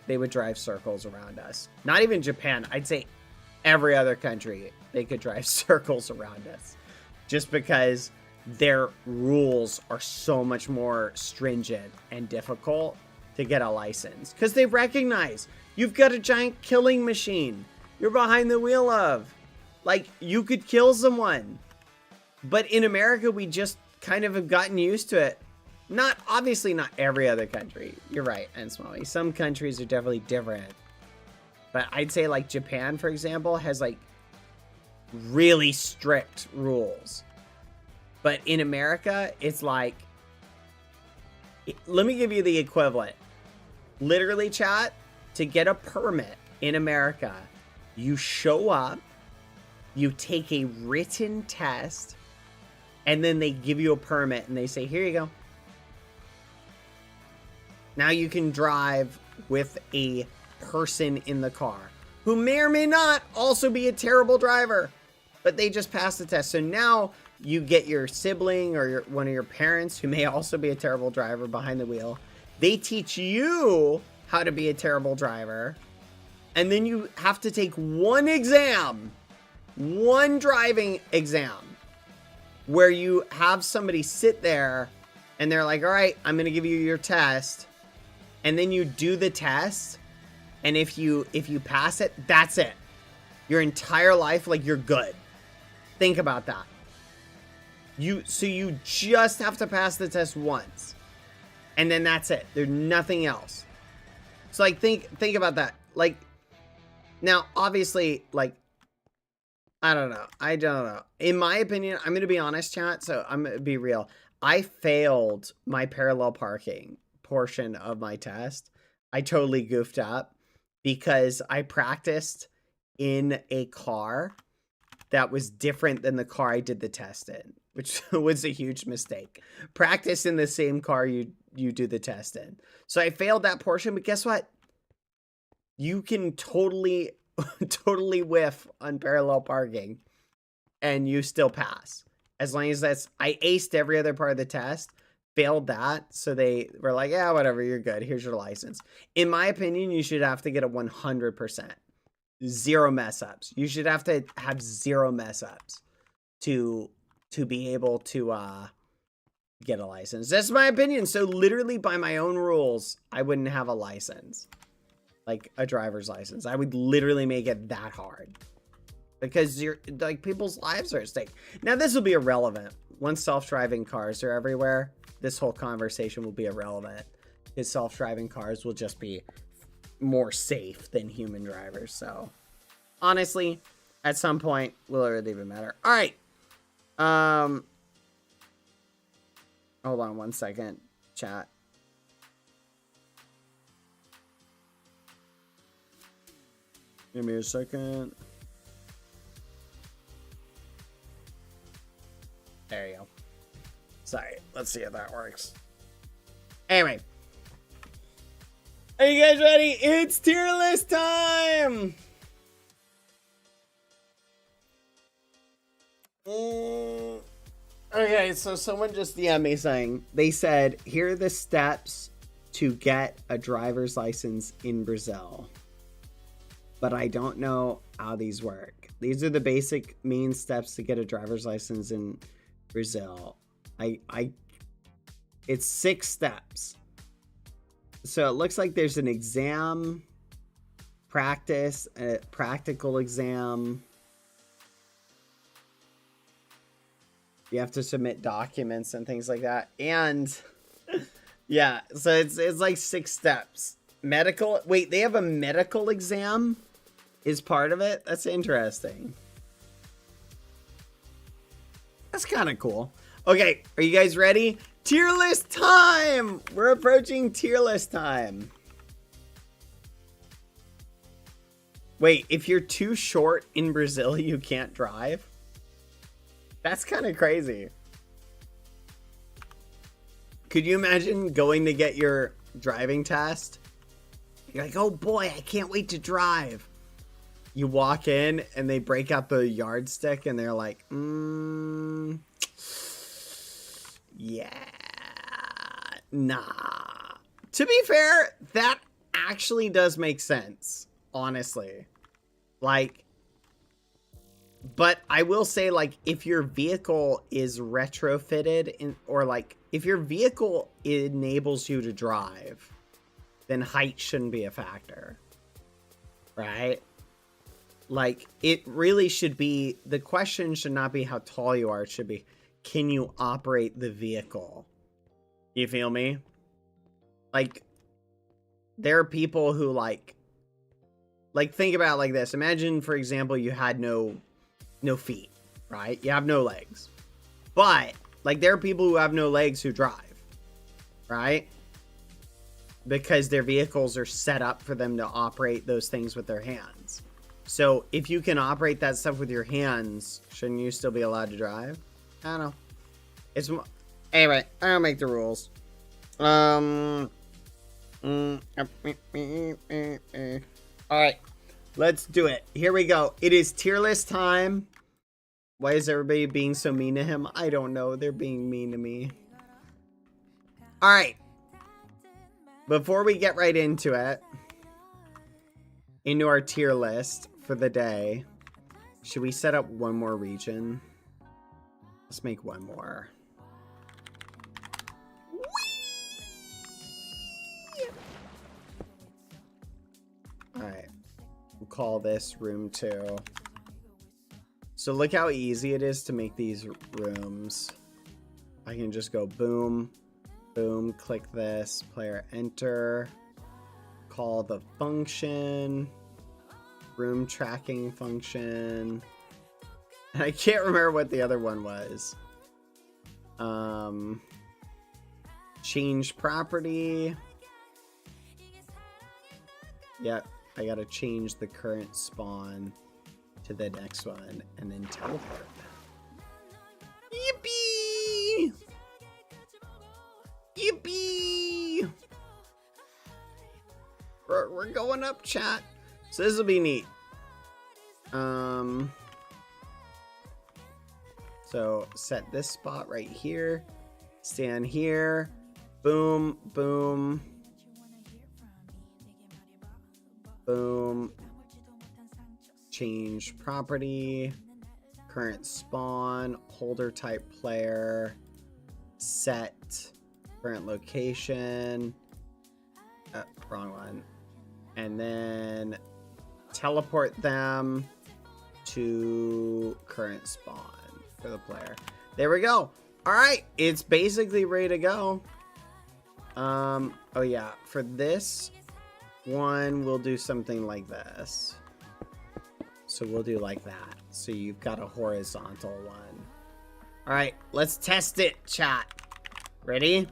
they would drive circles around us. Not even Japan. I'd say every other country, they could drive circles around us. Just because their rules are so much more stringent and difficult to get a license. Because they recognize you've got a giant killing machine you're behind the wheel of. Like, you could kill someone. But in America, we just kind of have gotten used to it. Obviously not every other country. You're right, and Smalley. Some countries are definitely different. But I'd say, like, Japan, for example, has, like, really strict rules. But in America, it's like, let me give you the equivalent. Literally, chat, to get a permit in America, you show up, you take a written test, And then they give you a permit and they say, here you go. Now you can drive with a person in the car who may or may not also be a terrible driver, but they just passed the test. So now you get your sibling or one of your parents who may also be a terrible driver behind the wheel. They teach you how to be a terrible driver. And then you have to take one exam, one driving exam, where you have somebody sit there and they're like, all right, I'm going to give you your test. And then you do the test. And if you pass it, that's it. Your entire life, like, you're good. Think about that. So you just have to pass the test once. And then that's it. There's nothing else. So, like, think about that. Like, now, obviously, like, I don't know. In my opinion, I'm going to be honest, chat, so I'm going to be real. I failed my parallel parking portion of my test. I totally goofed up because I practiced in a car that was different than the car I did the test in, which was a huge mistake. Practice in the same car you do the test in. So I failed that portion, but guess what? You can totally whiff on parallel parking and you still pass. As long as I aced every other part of the test, failed that. So they were like, yeah, whatever, you're good. Here's your license. In my opinion, you should have to get a 100%. Zero mess ups. You should have to have zero mess ups to be able to get a license. That's my opinion. So literally by my own rules, I wouldn't have a license. Like a driver's license. I would literally make it that hard. Because you're like, people's lives are at stake. Now this will be irrelevant. Once self-driving cars are everywhere, this whole conversation will be irrelevant. Because self-driving cars will just be more safe than human drivers. So honestly, at some point, will it really even matter? All right. Hold on one second, chat. Give me a second. There you go. Sorry, let's see if that works. Anyway. Are you guys ready? It's tier list time! Okay, so someone just DM'd me saying, they said, here are the steps to get a driver's license in Brazil. But I don't know how these work. These are the basic main steps to get a driver's license in Brazil. It's 6 steps. So it looks like there's an exam, practice, a practical exam. You have to submit documents and things like that. And yeah, so it's like 6 steps. Medical, wait, they have a medical exam is part of it? That's interesting. That's kind of cool. Okay, are you guys ready? Tier list time! We're approaching tier list time. Wait, if you're too short in Brazil, you can't drive? That's kind of crazy. Could you imagine going to get your driving test? You're like, oh boy, I can't wait to drive. You walk in and they break out the yardstick and they're like, yeah, nah. To be fair, that actually does make sense, honestly. Like, but I will say, like, if your vehicle is retrofitted or like, if your vehicle enables you to drive, then height shouldn't be a factor, right? Like, it really should be, the question should not be how tall you are. It should be, can you operate the vehicle? You feel me? Like, there are people who like think about it like this. Imagine, for example, you had no feet, right? You have no legs. But, like, there are people who have no legs who drive, right? Because their vehicles are set up for them to operate those things with their hands. So if you can operate that stuff with your hands, shouldn't you still be allowed to drive? I don't know. It's anyway. I don't make the rules. All right, let's do it. Here we go. It is tier list time. Why is everybody being so mean to him? I don't know. They're being mean to me. All right. Before we get right into it, into our tier list for the day, should we set up one more region? Let's make one more. Alright. We'll call this room 2. So look how easy it is to make these rooms. I can just go boom, boom, click this, player enter, call the function, room tracking function. And I can't remember what the other one was. Change property. Yep, I gotta change the current spawn to the next one and then teleport. Yippee! Yippee! We're going up, chat. So this will be neat. So set this spot right here. Stand here. Boom, boom. Boom. Change property. Current spawn. Holder type player. Set. Current location. Wrong one. And then teleport them to current spawn for the player. There we go. All right, it's basically ready to go. Oh yeah, for this one, we'll do something like this. So we'll do like that. So you've got a horizontal one. All right, let's test it, chat. Ready?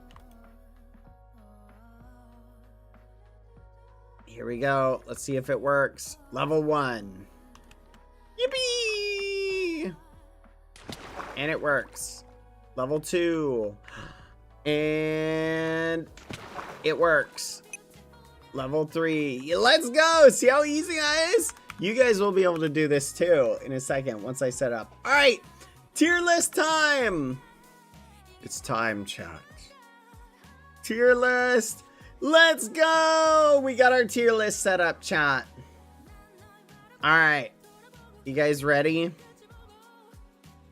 Here we go. Let's see if it works. Level 1. Yippee! And it works. Level 2. And it works. Level 3. Let's go! See how easy that is? You guys will be able to do this too in a second once I set up. All right, tier list time. It's time, chat. Tier list. Let's go! We got our tier list set up, chat. All right. You guys ready?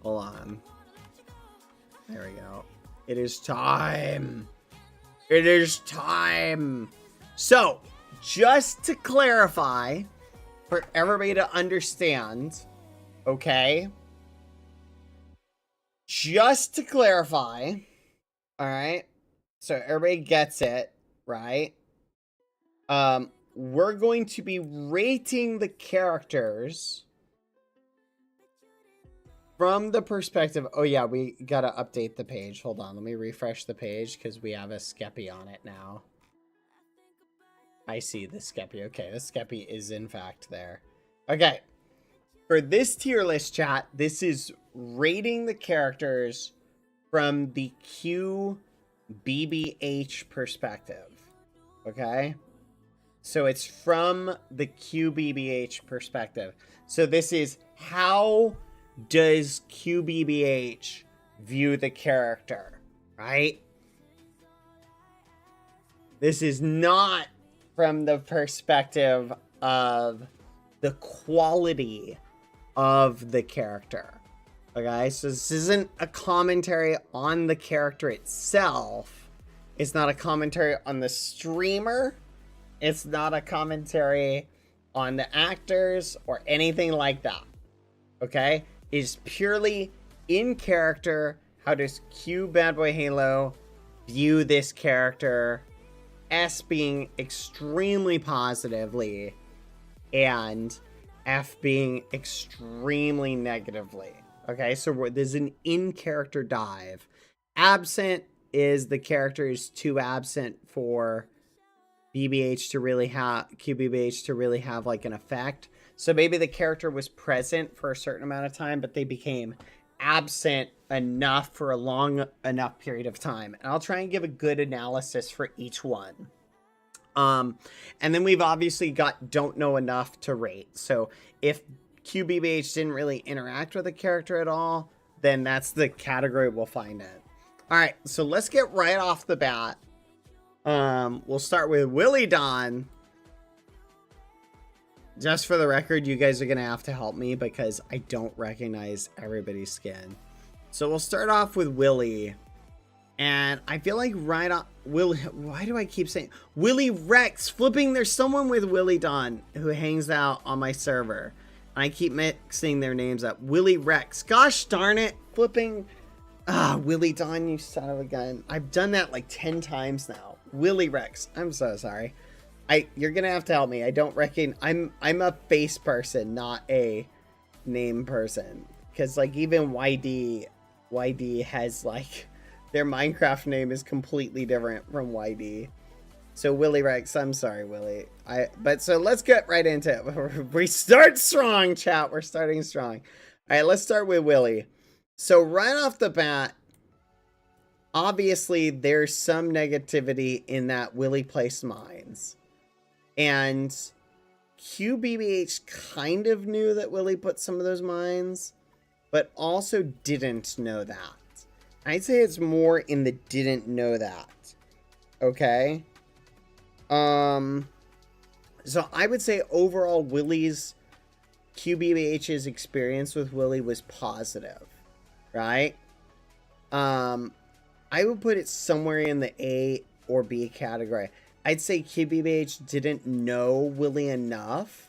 Hold on. There we go. It is time. It is time. So, just to clarify, for everybody to understand, okay? Just to clarify, all right? So everybody gets it. Right? We're going to be rating the characters from the perspective. Oh yeah, we gotta update the page. Hold on, let me refresh the page because we have a Skeppy on it now. I see the Skeppy. Okay, the Skeppy is in fact there. Okay, for this tier list, chat, this is rating the characters from the QBBH perspective. Okay, so it's from the QBBH perspective. So this is how does QBBH view the character, right? This is not from the perspective of the quality of the character. Okay, so this isn't a commentary on the character itself. It's not a commentary on the streamer. It's not a commentary on the actors or anything like that. Okay? It's purely in character. How does BadBoyHalo view this character? S being extremely positively and F being extremely negatively. Okay? So there's an in-character dive. Absent is the character is too absent for BBH to really have QBBH to really have like an effect. So maybe the character was present for a certain amount of time, but they became absent enough for a long enough period of time. And I'll try and give a good analysis for each one. And then we've obviously got don't know enough to rate. So if QBBH didn't really interact with a character at all, then that's the category we'll find in. All right, so let's get right off the bat. We'll start with Willie Don. Just for the record, you guys are going to have to help me because I don't recognize everybody's skin. So we'll start off with Willie. And I feel like right on Willie, why do I keep saying Willie Rex? Flipping, there's someone with Willie Don who hangs out on my server. I keep mixing their names up. Willie Rex. Gosh darn it. Flipping. Willie Don, you son of a gun. I've done that like 10 times now. Willie Rex. I'm so sorry. You're gonna have to help me. I don't reckon I'm a face person, not a name person. Cause like even YD has like their Minecraft name is completely different from YD. So Willie Rex, I'm sorry, Willie. But so let's get right into it. We start strong, chat. We're starting strong. All right, let's start with Willie. So right off the bat, obviously there's some negativity in that Willie placed mines. And QBBH kind of knew that Willie put some of those mines, but also didn't know that. I'd say it's more in the didn't know that. Okay? So I would say overall QBBH's experience with Willie was positive. Right? I would put it somewhere in the A or B category. I'd say QBBH didn't know Willie enough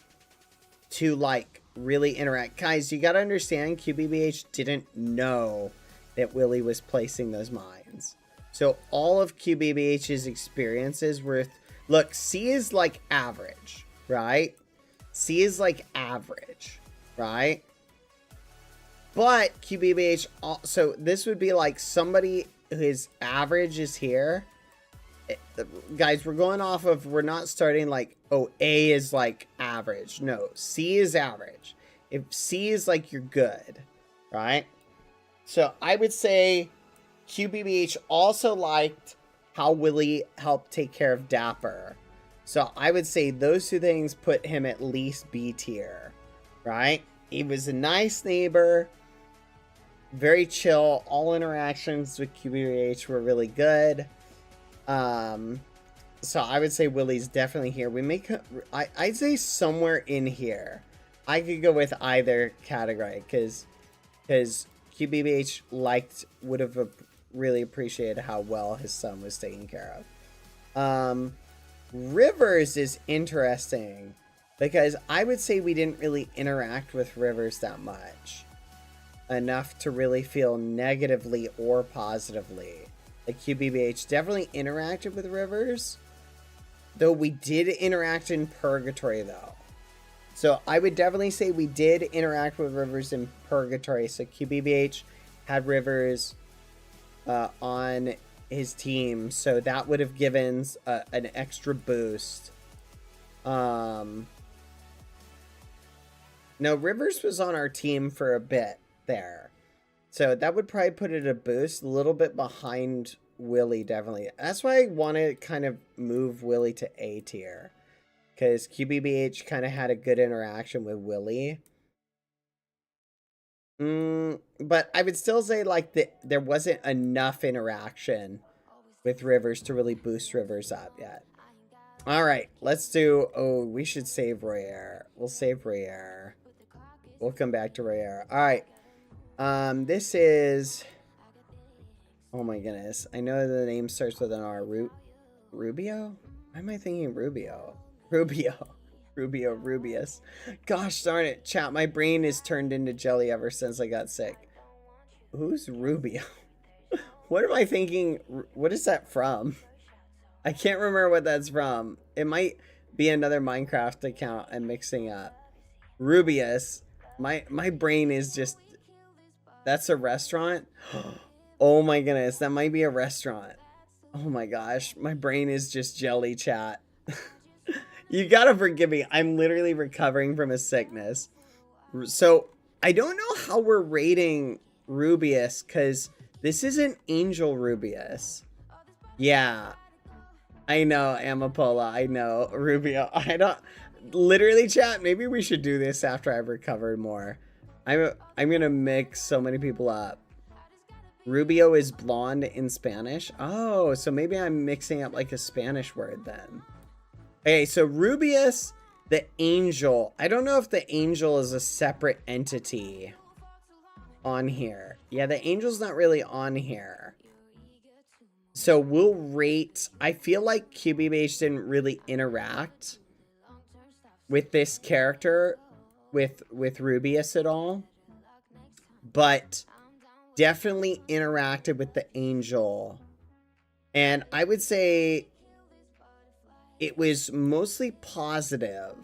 to like really interact. Guys, you gotta understand QBBH didn't know that Willie was placing those mines. So all of QBBH's experiences were, look, C is like average, right? C is like average, right? But QBBH, so this would be like somebody whose average is here. Guys, we're going off of, we're not starting like, oh, A is like average. No, C is average. If C is like you're good, right? So I would say QBBH also liked how Willie helped take care of Dapper. So I would say those two things put him at least B tier, right? He was a nice neighbor, very chill. All interactions with QBBH were really good. So I would say Willie's definitely here. I'd say somewhere in here. I could go with either category because QBBH would have really appreciated how well his son was taken care of. Rivers is interesting because I would say we didn't really interact with Rivers that much. Enough to really feel negatively or positively. Like QBBH definitely interacted with Rivers. Though we did interact in Purgatory though. So I would definitely say we did interact with Rivers in Purgatory. So QBBH had Rivers on his team. So that would have given an extra boost. No, Rivers was on our team for a bit there. So that would probably put it a boost, a little bit behind Willie, definitely. That's why I want to kind of move Willie to A tier. Because QBBH kind of had a good interaction with Willie. But I would still say like there wasn't enough interaction with Rivers to really boost Rivers up yet. Alright, let's do... Oh, we should save Royer. We'll save Royer. We'll come back to Royer. Alright. This is... Oh my goodness. I know the name starts with an R. Rubio? Why am I thinking Rubio? Rubius. Gosh darn it. Chat, my brain is turned into jelly ever since I got sick. Who's Rubio? What am I thinking? What is that from? I can't remember what that's from. It might be another Minecraft account I'm mixing up. Rubius. My brain is just... That's a restaurant? Oh my goodness, that might be a restaurant. Oh my gosh, my brain is just jelly, chat. You gotta forgive me. I'm literally recovering from a sickness. So, I don't know how we're rating Rubius, because this isn't Angel Rubius. Yeah, I know, Amapola. I know, Rubio. I don't... Literally, chat, maybe we should do this after I've recovered more. I'm gonna mix so many people up. Rubio is blonde in Spanish. Oh, so maybe I'm mixing up like a Spanish word then. Okay, so Rubius, the angel. I don't know if the angel is a separate entity on here. Yeah, the angel's not really on here. So we'll rate. I feel like QBH didn't really interact with this character, with Rubius at all, but definitely interacted with the angel. And I would say it was mostly positive,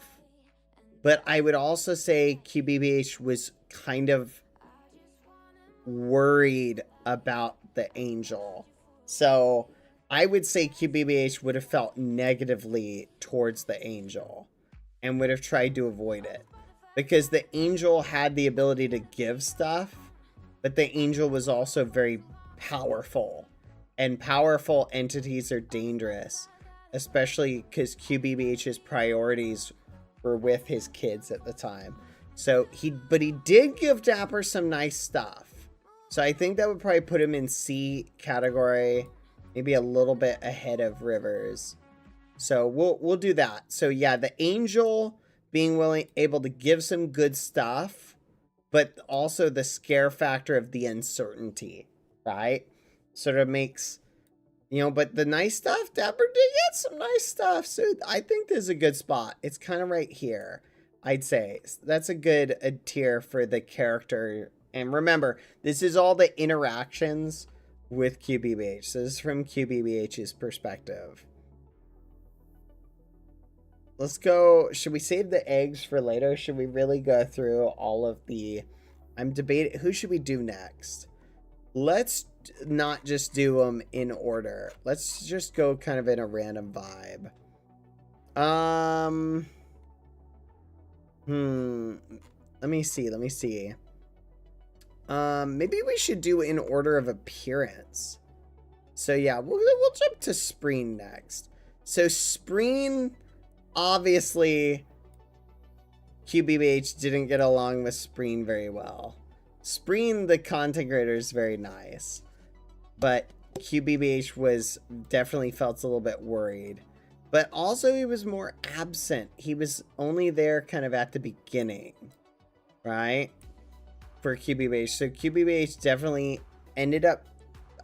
but I would also say QBH was kind of worried about the angel. So I would say QBH would have felt negatively towards the angel and would have tried to avoid it, because the angel had the ability to give stuff, but the angel was also very powerful, and powerful entities are dangerous, especially because QBH's priorities were with his kids at the time. So but he did give Dapper some nice stuff. So I think that would probably put him in C category, maybe a little bit ahead of Rivers. So we'll do that. So yeah, the angel being able to give some good stuff, but also the scare factor of the uncertainty, right? Sort of makes, you know, but the nice stuff, Dapper did get some nice stuff. So I think this is a good spot. It's kind of right here, I'd say. That's a good tier for the character. And remember, this is all the interactions with QBH. So this is from QBH's perspective. Let's go. Should we save the eggs for later? Should we really go through all of the... I'm debating. Who should we do next? Let's not just do them in order. Let's just go kind of in a random vibe. Let me see. Maybe we should do in order of appearance. So yeah, we'll jump to Spreen next. So Spreen... Obviously, QBH didn't get along with Spreen very well. Spreen, the content creator, is very nice, but QBH was definitely felt a little bit worried. But also, he was more absent. He was only there kind of at the beginning, right? For QBH. So QBH definitely ended up,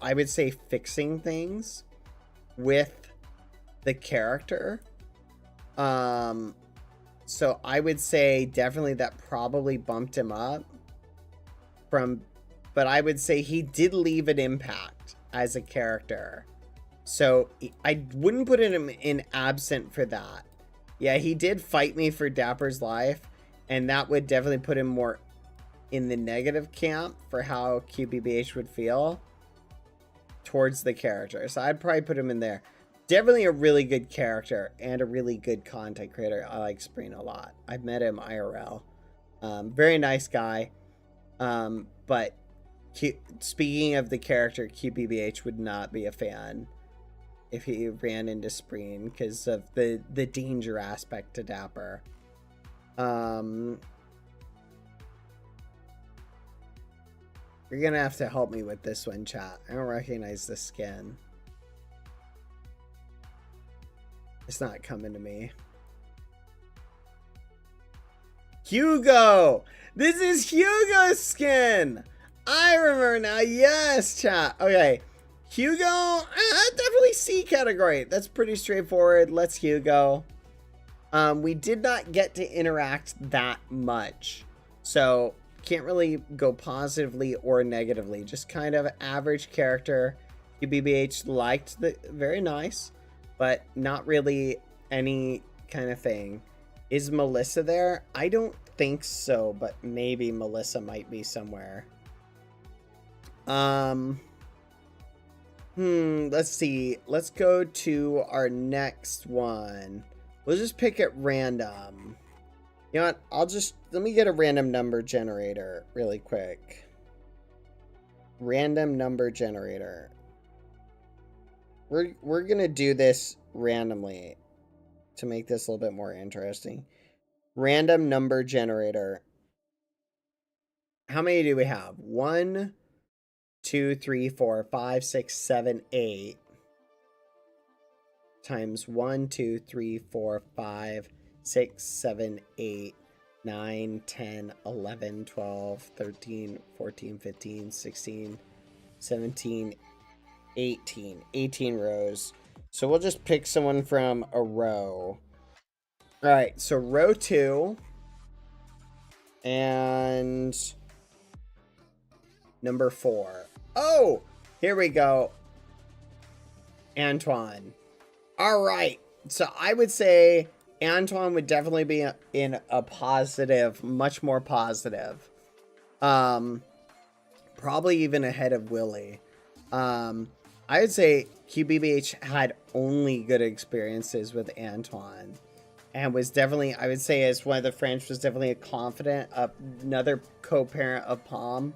I would say, fixing things with the character. So I would say definitely that probably bumped him up from, but I would say he did leave an impact as a character. So I wouldn't put him in absent for that. Yeah, he did fight me for Dapper's life, and that would definitely put him more in the negative camp for how QBH would feel towards the character. So I'd probably put him in there. Definitely a really good character and a really good content creator. I like Spreen a lot. I've met him IRL. Very nice guy. But speaking of the character, QBH would not be a fan if he ran into Spreen because of the danger aspect to Dapper. You're gonna have to help me with this one, chat. I don't recognize the skin. It's not coming to me. Hugo! This is Hugo's skin! I remember now. Yes, chat. Okay. Hugo, definitely C category. That's pretty straightforward. Let's Hugo. We did not get to interact that much. So, can't really go positively or negatively. Just kind of average character. QBH liked the... Very nice. But not really any kind of thing. Is Melissa there? I don't think so, but maybe Melissa might be somewhere. Let's see. Let's go to our next one. We'll just pick at random. You know what? Let me get a random number generator really quick. random number generator. We're gonna do this randomly to make this a little bit more interesting. Random number generator. How many do we have? 1, 2, 3, 4, 5, 6, 7, 8. Times 1, 2, 3, 4, 5, 6, 7, 8, 9, 10, 11, 12, 13, 14, 15, 16, 17, 18. 18 rows. So we'll just pick someone from a row. All right, so row 2 and number 4. Oh, here we go. Antoine. All right, so I would say Antoine would definitely be in a positive, much more positive. Probably even ahead of Willie. I would say QBBH had only good experiences with Antoine. And was definitely, I would say, as one of the French, was definitely a confident, another co-parent of Palm.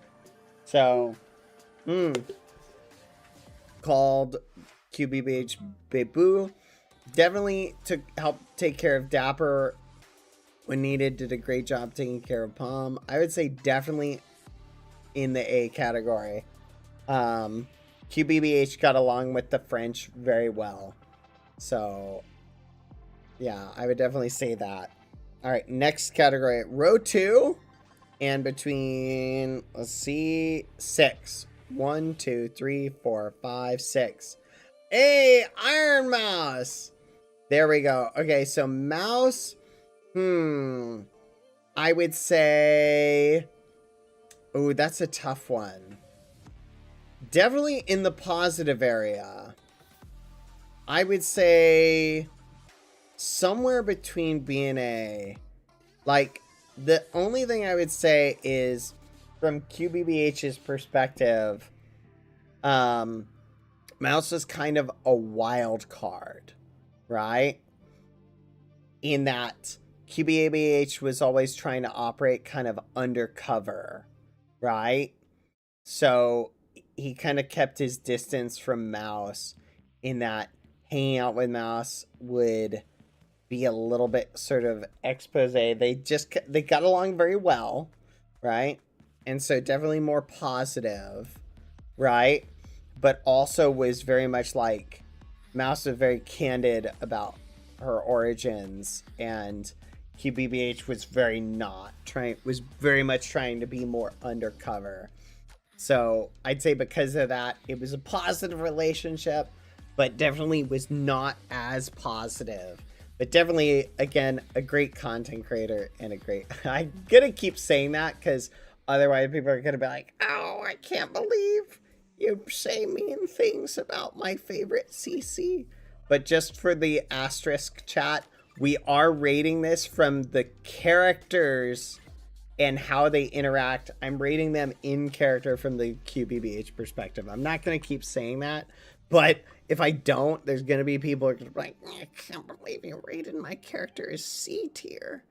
So, called QBBH Bebu. Definitely to help take care of Dapper when needed. Did a great job taking care of Palm. I would say definitely in the A category. QBBH got along with the French very well. So, yeah, I would definitely say that. All right, next category. Row 2 and between, let's see, 6. 1, 2, 3, 4, 5, 6. Hey, Iron Mouse. There we go. Okay, so Mouse, I would say, oh, that's a tough one. Definitely in the positive area. I would say somewhere between B and A. Like, the only thing I would say is from QBBH's perspective, Mouse was kind of a wild card, right? In that QBBH was always trying to operate kind of undercover, right? So he kind of kept his distance from Mouse, in that hanging out with Mouse would be a little bit sort of expose. They got along very well, right? And so definitely more positive, right? But also was very much like, Mouse was very candid about her origins, and QBBH was very much trying to be more undercover. So I'd say because of that, it was a positive relationship, but definitely was not as positive. But definitely, again, a great content creator and a great... I'm going to keep saying that because otherwise people are going to be like, oh, I can't believe you say mean things about my favorite CC. But just for the asterisk chat, we are rating this from the characters and how they interact. I'm rating them in character from the QBBH perspective. I'm not going to keep saying that, but if I don't, there's going to be people who are gonna be like, I can't believe you rated my character as C tier.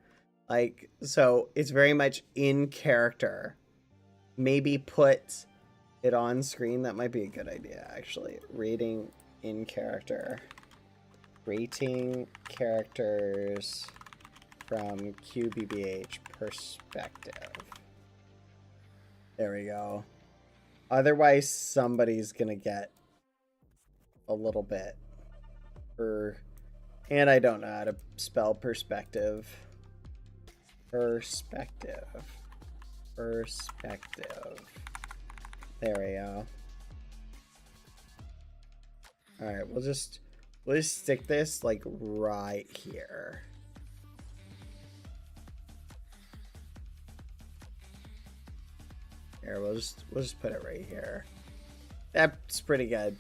Like, so it's very much in character. Maybe put it on screen. That might be a good idea, actually. Rating in character. Rating characters from QBBH perspective. There we go. Otherwise, somebody's gonna get a little bit. And I don't know how to spell perspective. Perspective. There we go. Alright, we'll just stick this like right here. Here, we'll just put it right here. That's pretty good.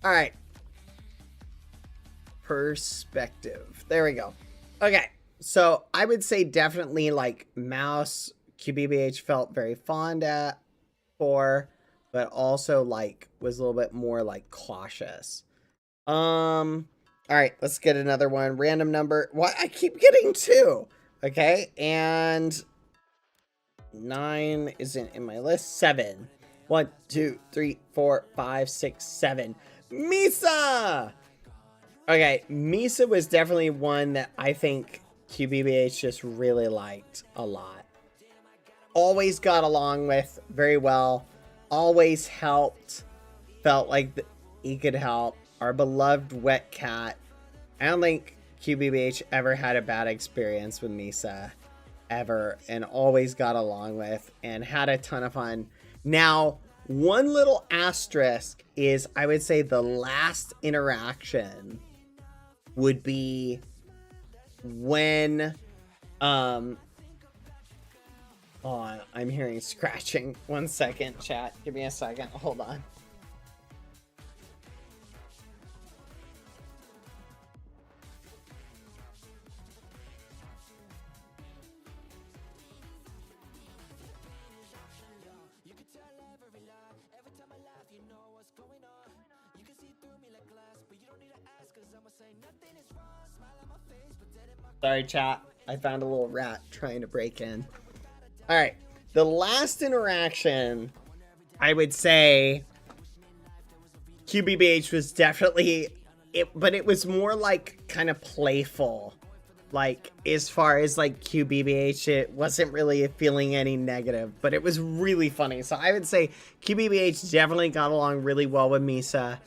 All right. Perspective. There we go. Okay. So I would say definitely like Mouse, QBBH felt very fond for, but also like was a little bit more like cautious. All right, let's get another one. Random number. What? I keep getting 2. Okay. And 9 isn't in my list. 7. 1, 2, 3, 4, 5, 6, 7. Misa! Okay, Misa was definitely one that I think QBBH just really liked a lot. Always got along with very well. Always helped. Felt like he could help. Our beloved wet cat. I don't think QBBH ever had a bad experience with Misa. Ever. And always got along with. And had a ton of fun. Now, one little asterisk is, I would say the last interaction would be when, oh, I'm hearing scratching. 1 second, chat. Give me a second. Hold on. Sorry, chat. I found a little rat trying to break in. All right. The last interaction, I would say QBBH was definitely it, but it was more like kind of playful. Like, as far as like QBBH, it wasn't really feeling any negative, but it was really funny. So I would say QBBH definitely got along really well with Misa,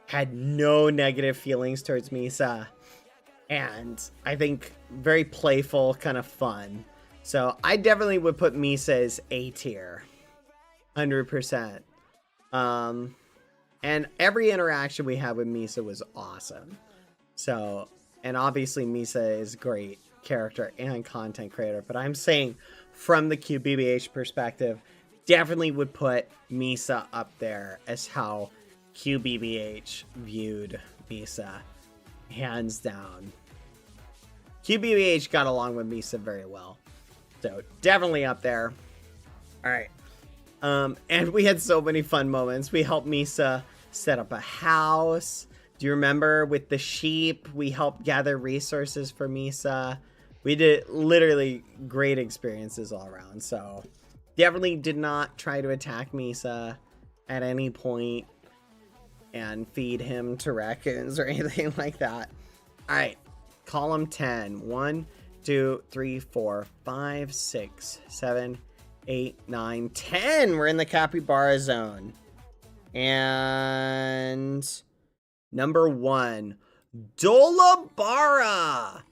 had no negative feelings towards Misa, and I think very playful, kind of fun. So I definitely would put Misa as A tier, 100%. And every interaction we had with Misa was awesome. So, and obviously Misa is a great character and content creator, but I'm saying from the QBBH perspective, definitely would put Misa up there as how QBBH viewed Misa, hands down. QBBH got along with Misa very well. So definitely up there. All right. And we had so many fun moments. We helped Misa set up a house. Do you remember with the sheep? We helped gather resources for Misa. We did literally great experiences all around. So definitely did not try to attack Misa at any point and feed him to raccoons or anything like that. All right. Column 10. 1, 2, 3, 4, 5, 6, 7, 8, 9, 10. We're in the capybara zone. And number 1, Dolabara.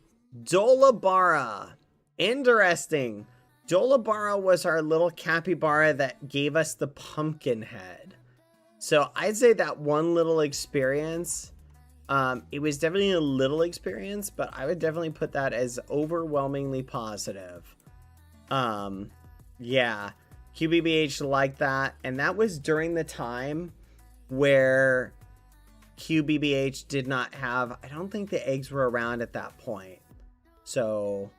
Dolabara. Interesting. Dolabara was our little capybara that gave us the pumpkin head. So I'd say that one little experience, it was definitely a little experience, but I would definitely put that as overwhelmingly positive. Yeah, QBBH liked that, and that was during the time where QBBH did not have, I don't think the eggs were around at that point. So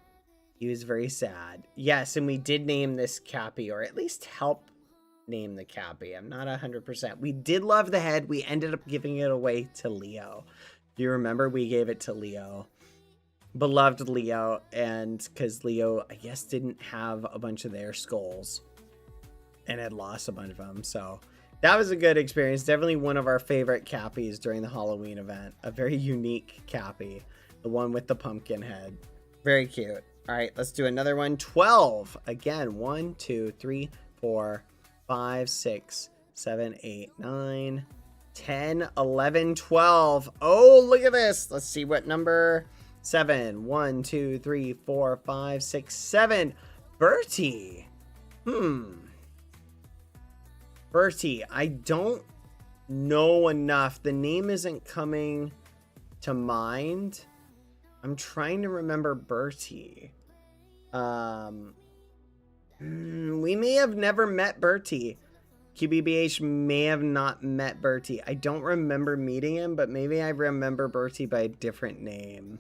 he was very sad. Yes, and we did name this Cappy, or at least help name the Cappy. I'm not 100%. We did love the head. We ended up giving it away to Leo. Do you remember? We gave it to Leo. Beloved Leo, and because Leo, I guess, didn't have a bunch of their skulls and had lost a bunch of them. So that was a good experience. Definitely one of our favorite Cappies during the Halloween event. A very unique Cappy. The one with the pumpkin head. Very cute. All right, let's do another one. 12. Again, 1, 2, 3, 4, 5, 6, 7, 8, 9, 10, 11, 12. Oh, look at this. Let's see what number. 7. 1, 2, 3, 4, 5, 6, 7. Bertie. Bertie. I don't know enough. The name isn't coming to mind. I'm trying to remember Bertie. We may have never met Bertie. QBBH may have not met Bertie. I don't remember meeting him, but maybe I remember Bertie by a different name.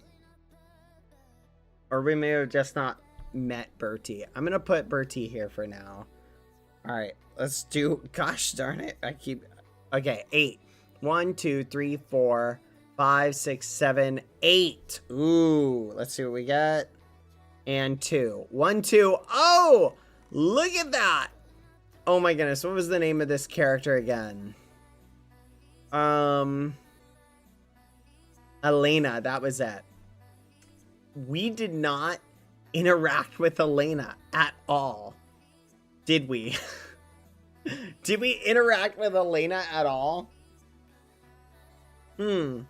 Or we may have just not met Bertie. I'm going to put Bertie here for now. All right, let's do, gosh darn it. Okay, 8. 1, 2, 3, 4, 5, 6, 7, 8. Ooh, let's see what we got. And 2. 1, 2. Oh, look at that. Oh my goodness, what was the name of this character again? Elena, that was it. We did not interact with Elena at all. Did we? Did we interact with Elena at all? I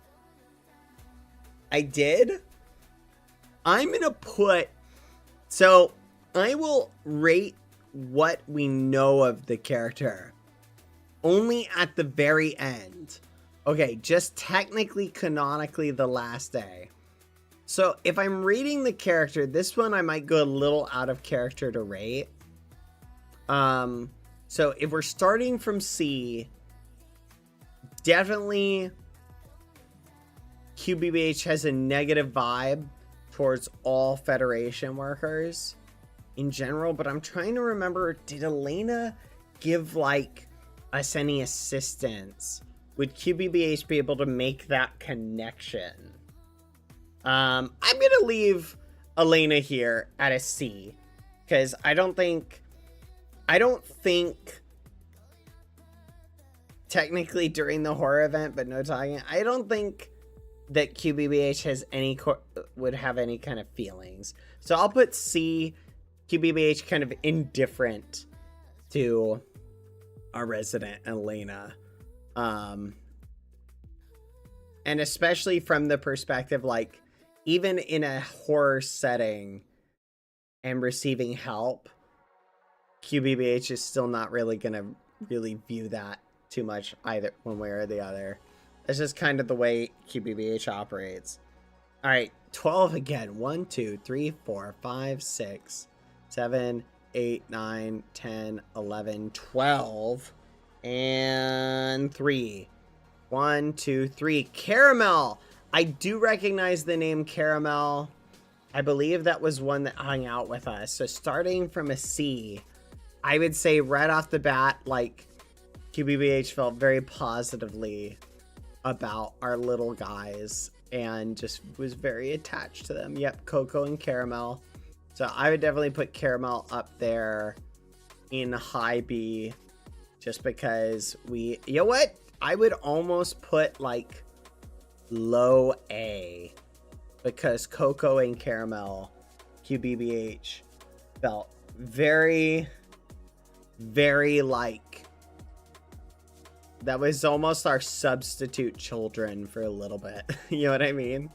did? I'm gonna put... So, I will rate what we know of the character only at the very end. Okay, just technically, canonically, the last day. So, if I'm rating the character, this one I might go a little out of character to rate. So, if we're starting from C, definitely QBBH has a negative vibe towards all Federation workers in general, but I'm trying to remember, did Elena give, like, us any assistance? Would QBBH be able to make that connection? I'm gonna leave Elena here at a C, because I don't think technically during the horror event, but no talking, I don't think that QBBH has would have any kind of feelings. So I'll put C, QBBH kind of indifferent to our resident Elena. And especially from the perspective, like, even in a horror setting and receiving help, QBBH is still not really gonna really view that too much either one way or the other. It's just kind of the way QBBH operates. All right, 12 again. 1, 2, 3, 4, 5, 6, 7, 8, 9, 10, 11, 12, and 3. 1, 2, 3. Caramel. I do recognize the name Caramel. I believe that was one that hung out with us. So starting from a C, I would say right off the bat, like, QBBH felt very positively about our little guys and just was very attached to them. Yep, Coco and Caramel. So I would definitely put Caramel up there in high B, just because you know what? I would almost put, like, low A, because Coco and Caramel, QBBH felt very, very, like, that was almost our substitute children for a little bit. You know what I mean?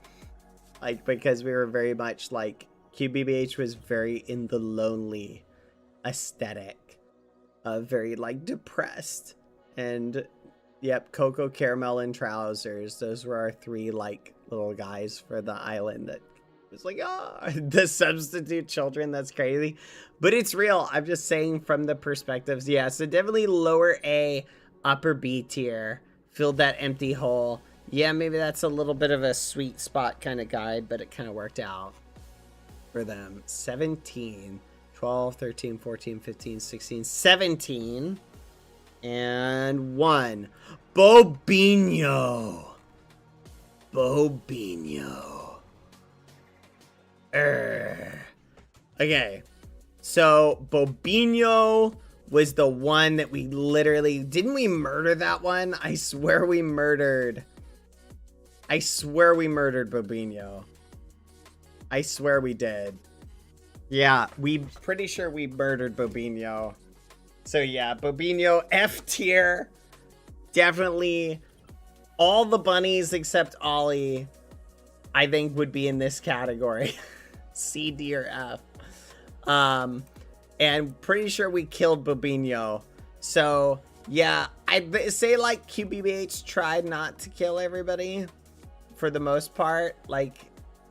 Like, because we were very much like, QBBH was very in the lonely aesthetic, very, like, depressed. And yep, Coco, Caramel, and Trousers, those were our 3, like, little guys for the island that was like, the substitute children. That's crazy, but it's real. I'm just saying from the perspectives. Yeah, so definitely lower A, upper B tier, filled that empty hole. Yeah, maybe that's a little bit of a sweet spot kind of guide, but it kind of worked out for them. 17, 12, 13, 14, 15, 16, 17, and 1. Bobinho. Okay, so Bobinho was the one that we literally... Didn't we murder that one? I swear we murdered Bobinho. I swear we did. Yeah, pretty sure we murdered Bobinho. So yeah, Bobinho, F tier. Definitely all the bunnies except Ollie, I think, would be in this category. C, D, or F. And pretty sure we killed Bobinho. So yeah, I'd say, like, QBBH tried not to kill everybody for the most part, like,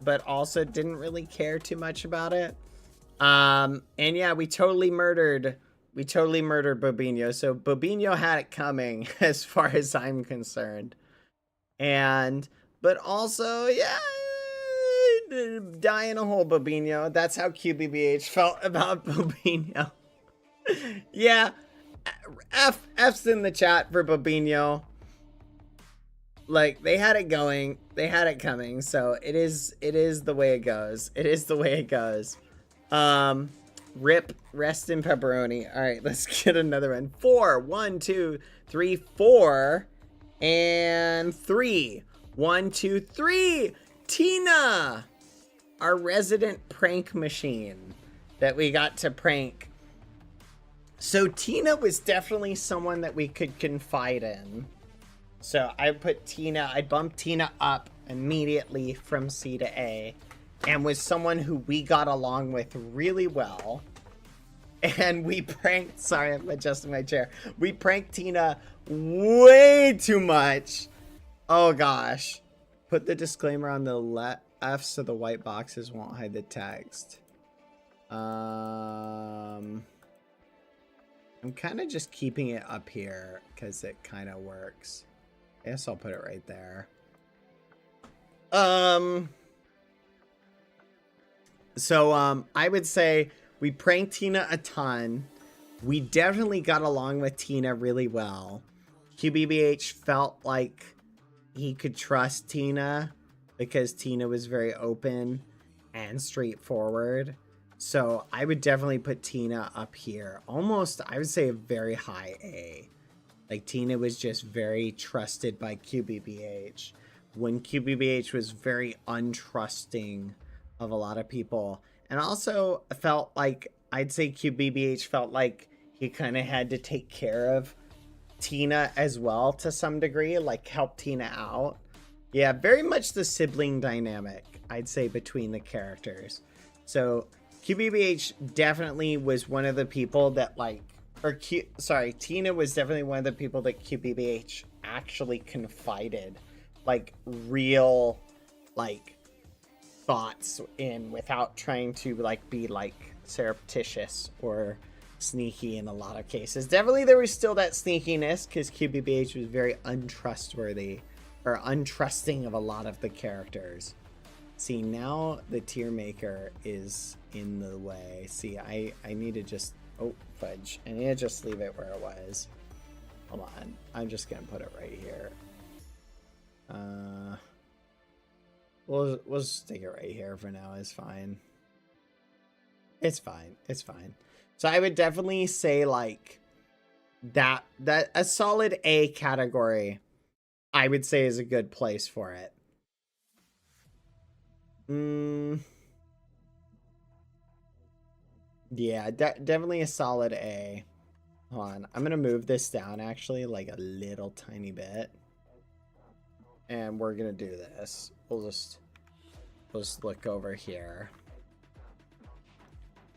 but also didn't really care too much about it. And yeah, we totally murdered Bobinho. So Bobinho had it coming as far as I'm concerned. But also, yeah, die in a hole, Bobinho. That's how QBBH felt about Bobinho. Yeah, F's in the chat for Bobinho. Like, they had it going, they had it coming, so it is the way it goes. It is the way it goes. Rip, rest in pepperoni. All right, let's get another one. 4. 1, 2, 3, 4. And 3. 1, 2, 3. Tina, our resident prank machine that we got to prank. So Tina was definitely someone that we could confide in. So I bumped Tina up immediately from C to A, and was someone who we got along with really well. And we pranked, sorry, I'm adjusting my chair. We pranked Tina way too much. Oh gosh. Put the disclaimer on the left so the white boxes won't hide the text. I'm kind of just keeping it up here because it kind of works. I guess I'll put it right there. So I would say we pranked Tina a ton. We definitely got along with Tina really well. QBBH felt like he could trust Tina because Tina was very open and straightforward. So I would definitely put Tina up here. Almost, I would say a very high A. Like Tina was just very trusted by QBBH when QBBH was very untrusting of a lot of people. And also felt like, I'd say QBBH felt like he kind of had to take care of Tina as well to some degree, like help Tina out. Yeah, very much the sibling dynamic, I'd say, between the characters. So QBBH definitely was one of the people that Tina was definitely one of the people that QBBH actually confided, like, real, like, thoughts in without trying to, like, be, like, surreptitious or sneaky in a lot of cases. Definitely there was still that sneakiness because QBBH was very untrustworthy or untrusting of a lot of the characters. See, now the tier maker is in the way. See, I need to just, oh, fudge. I need to just leave it where it was. Hold on. I'm just going to put it right here. We'll just stick it right here for now. It's fine. It's fine. It's fine. So I would definitely say like that a solid A category, I would say, is a good place for it. Yeah, definitely a solid A. Hold on. I'm going to move this down actually like a little tiny bit. And we're going to do this. We'll just look over here.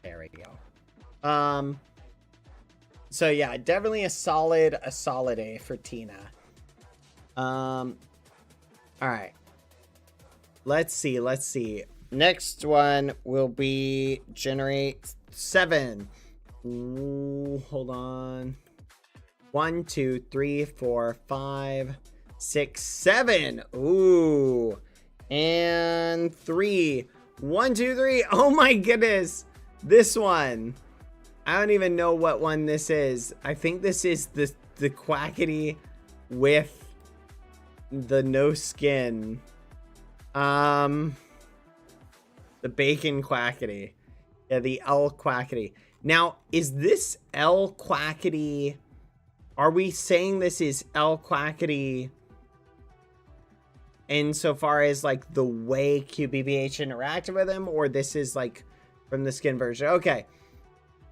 There we go. So yeah, definitely a solid A for Tina. All right. Let's see. Next one will be generate 7. Ooh, hold on. 1, 2, 3, 4, 5, 6, 7. Ooh. And 3. 1, 2, 3. Oh my goodness. This one. I don't even know what one this is. I think this is the Quackity with the no skin. The bacon Quackity. Yeah, the L Quackity. Now, is this L Quackity? Are we saying this is L Quackity insofar as like the way QBBH interacted with him, or this is like from the skin version? Okay.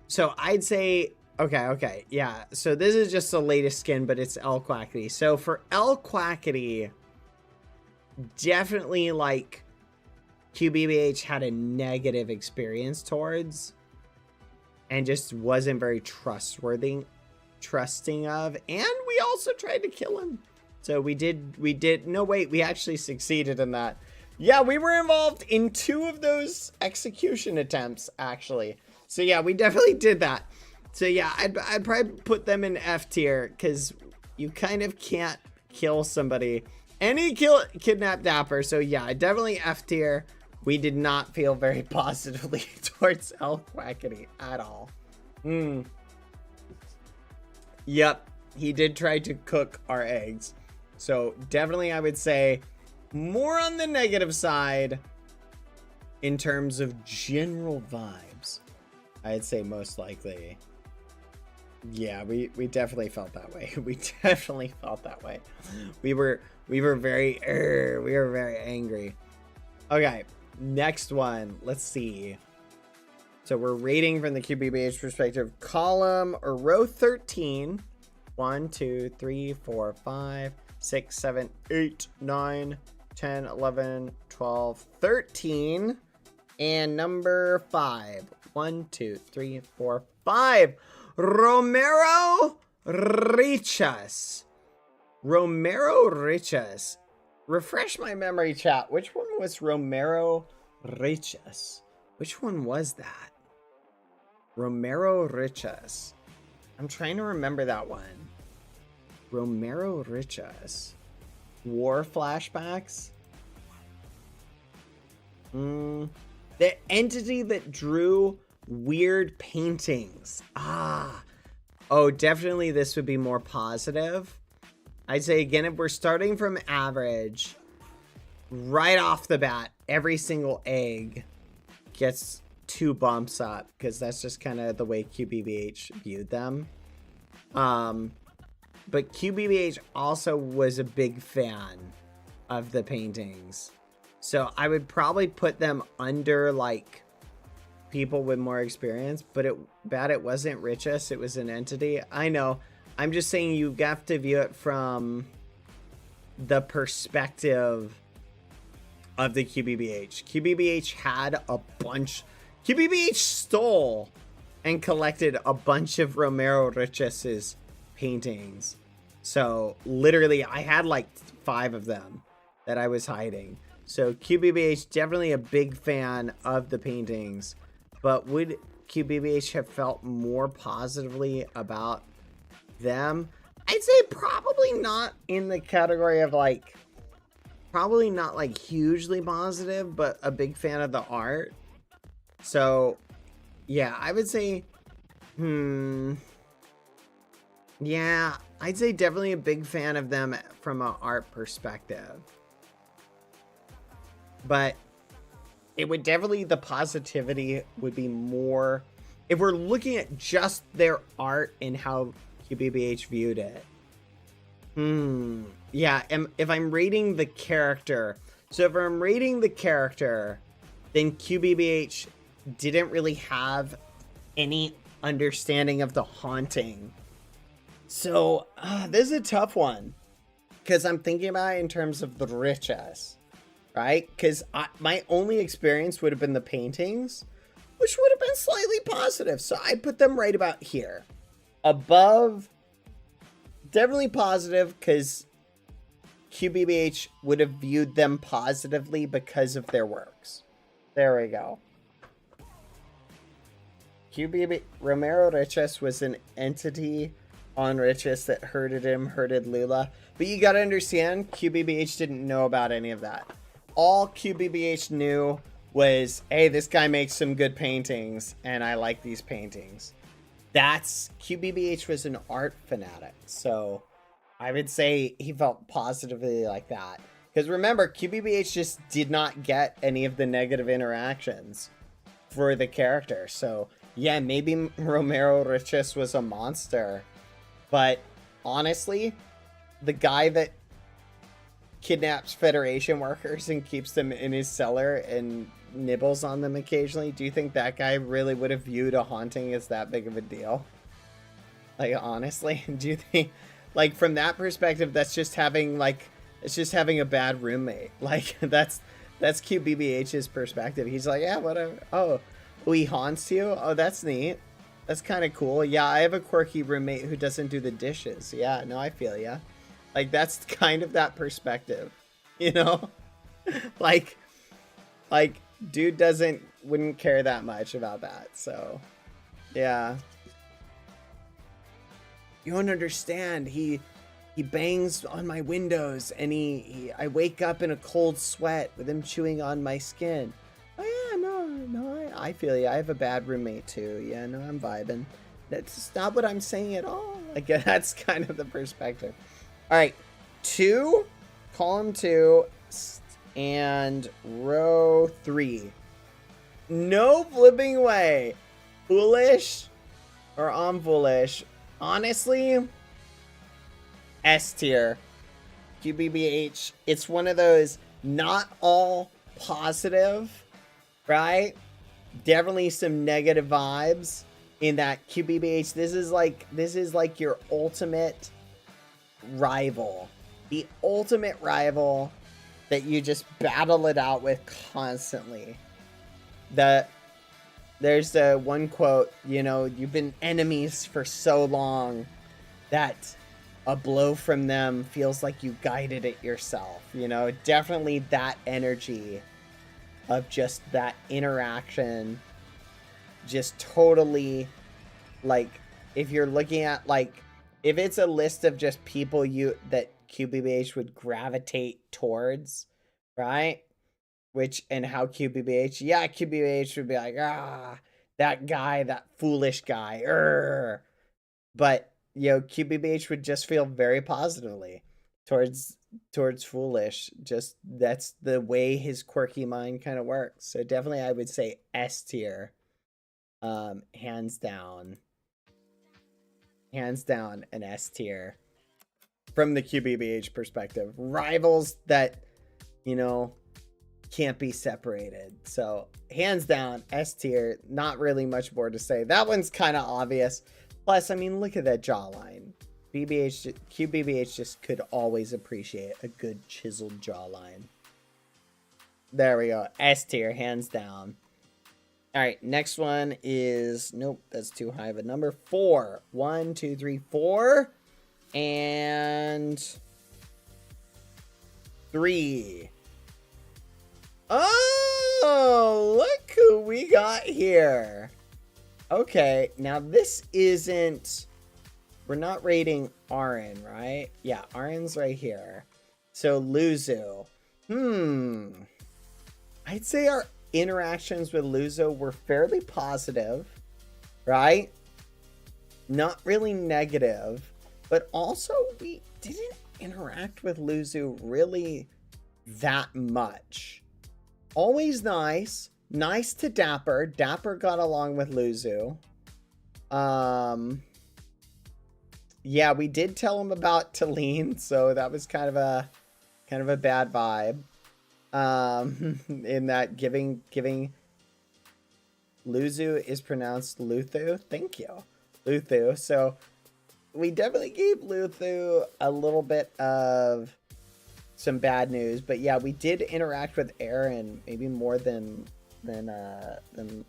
So I'd say, okay, yeah. So this is just the latest skin, but it's L Quackity. So for L Quackity, definitely like QBBH had a negative experience towards, and just wasn't very trusting of, and we also tried to kill him. So we actually succeeded in that. Yeah, we were involved in 2 of those execution attempts, actually. So yeah, we definitely did that. So yeah, I'd probably put them in F tier, because you kind of can't kill somebody. And he kidnapped Dapper. So yeah, definitely F tier. We did not feel very positively towards El Quackity at all. Yep, he did try to cook our eggs. So definitely I would say more on the negative side in terms of general vibes. I'd say most likely. Yeah, we definitely felt that way. We definitely felt that way. We were very angry. Okay, next one. Let's see. So we're rating from the QBBH perspective. Column or row 13. 1, 2, 3, 4, 5, 6, 7, 8, 9, 10, 11, 12, 13. And number 5. 1, 2, 3, 4, 5. Romero Richas. Romero Richas. Refresh my memory, chat. Which one was Romero Richas? Which one was that? Romero Richas. I'm trying to remember that one. Romero Richas. War flashbacks? The entity that drew weird paintings. Oh, definitely this would be more positive. I'd say again, if we're starting from average, right off the bat, every single egg gets 2 bumps up because that's just kind of the way QBBH viewed them. But QBBH also was a big fan of the paintings. So I would probably put them under like people with more experience, but it wasn't Richus, it was an entity. I know. I'm just saying you have to view it from the perspective of the QBBH. QBBH had a bunch. QBBH stole and collected a bunch of Romero Richus's paintings. So literally I had like 5 of them that I was hiding. So QBBH definitely a big fan of the paintings, but would QBBH have felt more positively about them? I'd say probably not in the category of like, probably not like hugely positive, but a big fan of the art. So yeah, I would say, yeah, I'd say definitely a big fan of them from an art perspective. But it would definitely, the positivity would be more, if we're looking at just their art and how QBBH viewed it. Yeah, and if I'm rating the character, so if I'm rating the character, then QBBH didn't really have any understanding of the haunting. So this is a tough one because I'm thinking about it in terms of the Richus, right? Because my only experience would have been the paintings, which would have been slightly positive. So I put them right about here. Above, definitely positive because QBBH would have viewed them positively because of their works. There we go. Romero Richus was an entity on Richus that hurted Lula. But you gotta understand, QBBH didn't know about any of that. All QBBH knew was, hey, this guy makes some good paintings, and I like these paintings. QBBH was an art fanatic, so I would say he felt positively like that. Because remember, QBBH just did not get any of the negative interactions for the character. So yeah, maybe Romero Richus was a monster, but honestly, the guy that kidnaps Federation workers and keeps them in his cellar and nibbles on them occasionally, do you think that guy really would have viewed a haunting as that big of a deal? Like, honestly, do you think, like, from that perspective, that's just having, like, it's just having a bad roommate. Like, that's QBBH's perspective. He's like, yeah, whatever. Oh, he haunts you? Oh, that's neat. That's kind of cool. Yeah, I have a quirky roommate who doesn't do the dishes. Yeah, no, I feel ya. Like, that's kind of that perspective, you know? like, dude wouldn't care that much about that, so, yeah. You don't understand, he bangs on my windows, and I wake up in a cold sweat with him chewing on my skin. Oh yeah, no, I feel you. I have a bad roommate too. Yeah, no, I'm vibing. That's not what I'm saying at all. Like, that's kind of the perspective. All right, 2, column 2, and row 3. No flipping way. Foolish or on foolish? Honestly, S tier. QBBH. It's one of those not all positive, right? Definitely some negative vibes in that QBBH. This is like your ultimate rival. The ultimate rival that you just battle it out with constantly. There's the one quote, you know, you've been enemies for so long that a blow from them feels like you guided it yourself. You know, definitely that energy of just that interaction. Just totally, like, if you're looking at, like, if it's a list of just people that QBBH would gravitate towards, right? And how QBBH, yeah, QBBH would be like, that guy, that foolish guy, but, you know, QBBH would just feel very positively towards foolish. Just, that's the way his quirky mind kind of works. So definitely I would say S tier, hands down an S tier from the QBBH perspective. Rivals that, you know, can't be separated. So hands down S tier. Not really much more to say. That one's kind of obvious. Plus, I mean, look at that jawline. QBBH just could always appreciate a good chiseled jawline. There we go. S tier, hands down. All right, next one is, nope, that's too high of a number. 4. 1, 2, 3, 4. And 3. Oh, look who we got here. Okay, now this isn't, we're not rating Arin, right? Yeah, Arin's right here. So Luzu. I'd say our interactions with Luzu were fairly positive, right? Not really negative, but also we didn't interact with Luzu really that much. Always nice to Dapper. Dapper got along with Luzu. Yeah, we did tell him about Talene, so that was kind of a bad vibe. In that giving Luzu is pronounced Luthu. Thank you, Luthu. So we definitely gave Luthu a little bit of some bad news, but yeah, we did interact with Aaron maybe more than Luthu.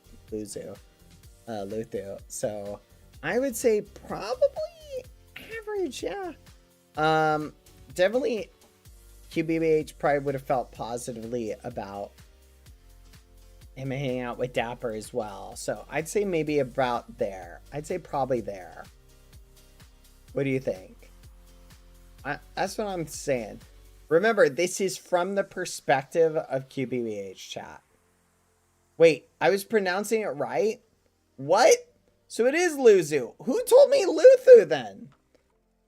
So I would say probably average, yeah. Definitely QBBH probably would have felt positively about him hanging out with Dapper as well. So I'd say maybe about there. I'd say probably there. What do you think? That's what I'm saying. Remember, this is from the perspective of QBBH, chat. Wait, I was pronouncing it right? What? So it is Luzu. Who told me Luthu then?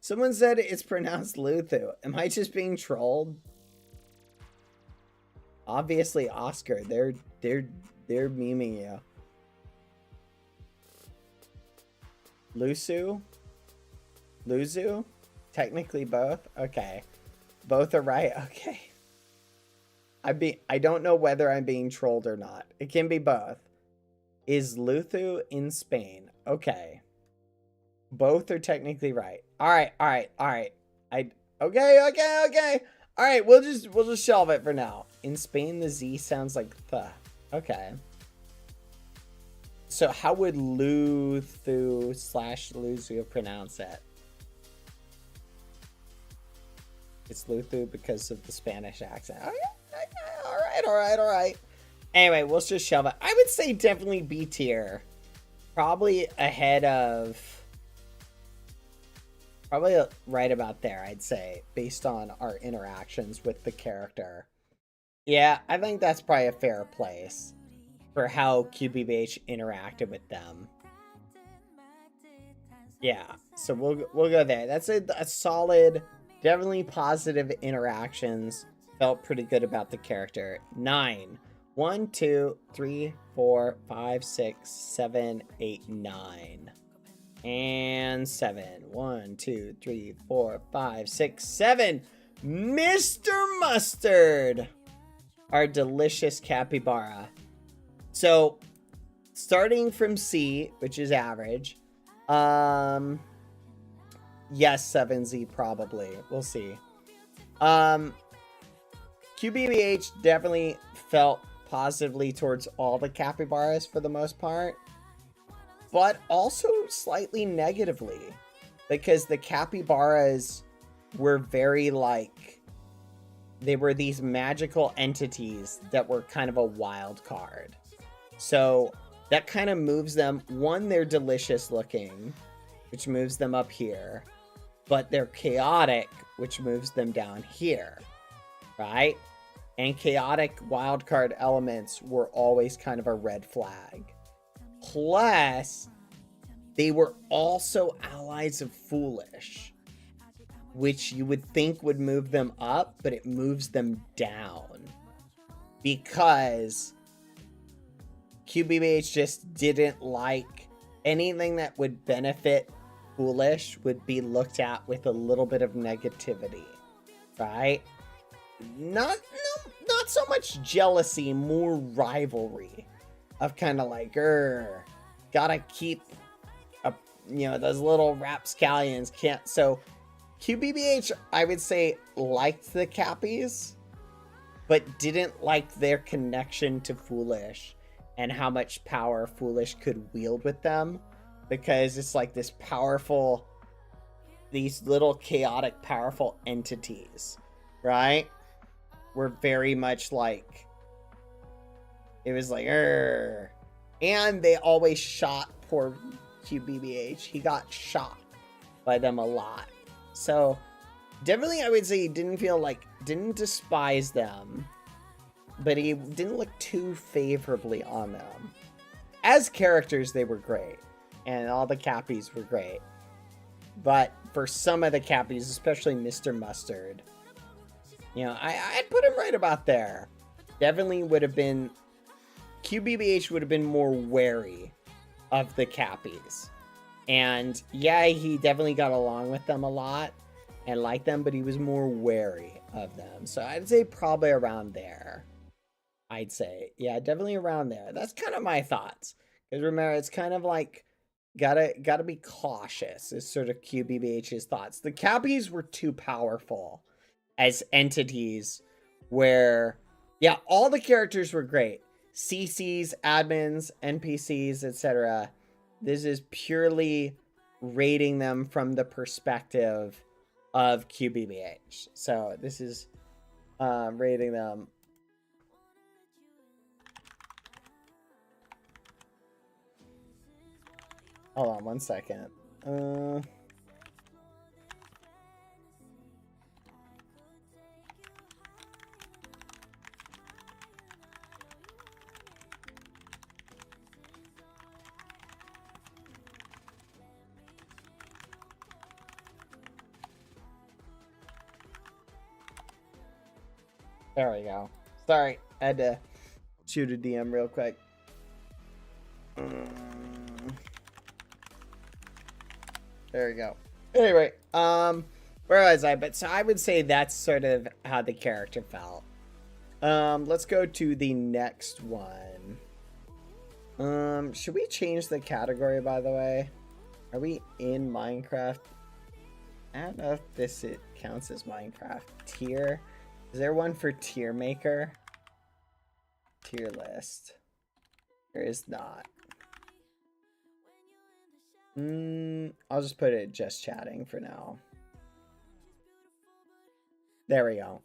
Someone said it's pronounced Luthu. Am I just being trolled? Obviously, Oscar. They're memeing you. Luzu? Technically both? Okay. Both are right? Okay. I don't know whether I'm being trolled or not. It can be both. Is Luthu in Spain? Okay. Both are technically right. All right. Okay. All right, we'll just shelve it for now. In Spain, the Z sounds like the. Okay. So how would Luthu/Luzu pronounce it? It's Luthu because of the Spanish accent. Okay. All right. Anyway, we'll just shelve it. I would say definitely B tier. Probably ahead of... Probably right about there, I'd say, based on our interactions with the character. Yeah, I think that's probably a fair place for how QBBH interacted with them. Yeah, so we'll go there. That's a solid, definitely positive interactions. Felt pretty good about the character. 9. 1, 2, 3, 4, 5, 6, 7, 8, 9. And 7. 1, 2, 3, 4, 5, 6, 7. Mr. Mustard! Our delicious capybara. So, starting from C, which is average. Yes, 7Z probably. We'll see. QBBH definitely felt positively towards all the capybaras for the most part, but also slightly negatively, because the capybaras were very like, they were these magical entities that were kind of a wild card. So that kind of moves them. One, they're delicious looking, which moves them up here, but they're chaotic, which moves them down here, right? And chaotic wildcard elements were always kind of a red flag. Plus, they were also allies of Foolish, which you would think would move them up, but it moves them down. Because QBBH just didn't like anything that would benefit Foolish would be looked at with a little bit of negativity, right? Not so much jealousy, more rivalry of kind of like, gotta keep those little rapscallions can't. So QBBH, I would say, liked the Cappies, but didn't like their connection to Foolish and how much power Foolish could wield with them, because it's like this powerful, these little chaotic powerful entities, right? Were very much like, it was like, and they always shot poor QBBH. He got shot by them a lot. So definitely I would say he didn't despise them, but he didn't look too favorably on them. As characters, they were great, and all the Cappies were great. But for some of the Cappies, especially Mr. Mustard, I'd put him right about there. Definitely would have been, QBBH would have been more wary of the Cappies. And yeah, he definitely got along with them a lot and liked them, but he was more wary of them. So I'd say probably around there. I'd say, yeah, definitely around there. That's kind of my thoughts. Because remember, it's kind of like, gotta be cautious is sort of QBBH's thoughts. The Cappies were too powerful as entities where, yeah, all the characters were great. CCs, admins, NPCs, etc. This is purely rating them from the perspective of QBBH. So this is rating them. Hold on one second. There we go. Sorry, I had to shoot a DM real quick. There we go. Anyway, where was I? But so I would say that's sort of how the character felt. Let's go to the next one. Should we change the category, by the way? Are we in Minecraft? I don't know if this counts as Minecraft. Tier. Is there one for tier maker? Tier list. There is not. I'll just put it just chatting for now. There we go.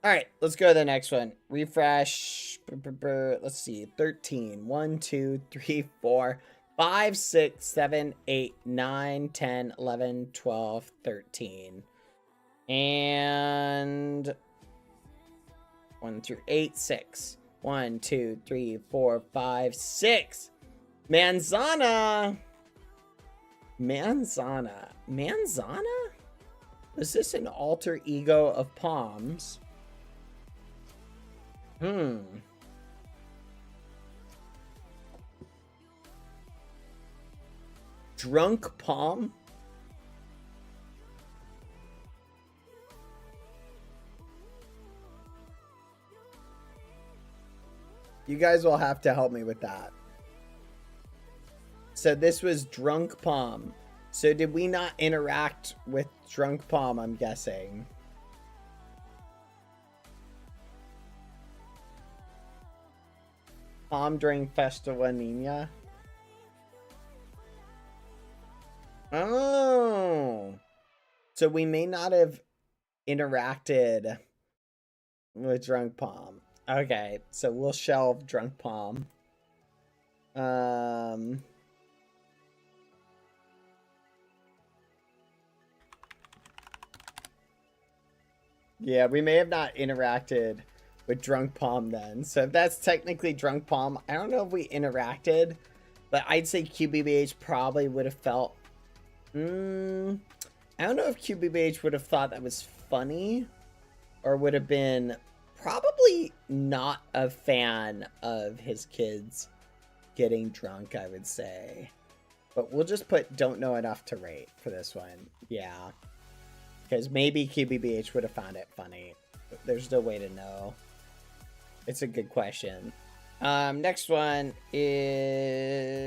Alright, let's go to the next one. Refresh. Let's see. 13. 1, 2, 3, 4, 5, 6, 7, 8, 9, 10, 11, 12, 13. And 1 through 8, 6. 1, 2, 3, 4, 5, 6. Manzana. Was this an alter ego of Palms? Hmm. Drunk Palm? You guys will have to help me with that. So this was Drunk Palm. So did we not interact with Drunk Palm, I'm guessing? Palm during Festival Nina? Oh. So we may not have interacted with Drunk Palm. Okay, so we'll shelve Drunk Palm. Yeah, we may have not interacted with Drunk Palm then. So if that's technically Drunk Palm, I don't know if we interacted, but I'd say QBBH probably would have felt... I don't know if QBBH would have thought that was funny or would have been probably not a fan of his kids getting drunk, I would say. But we'll just put don't know enough to rate for this one. Yeah. Because maybe QBBH would have found it funny. But there's no way to know. It's a good question. Next one is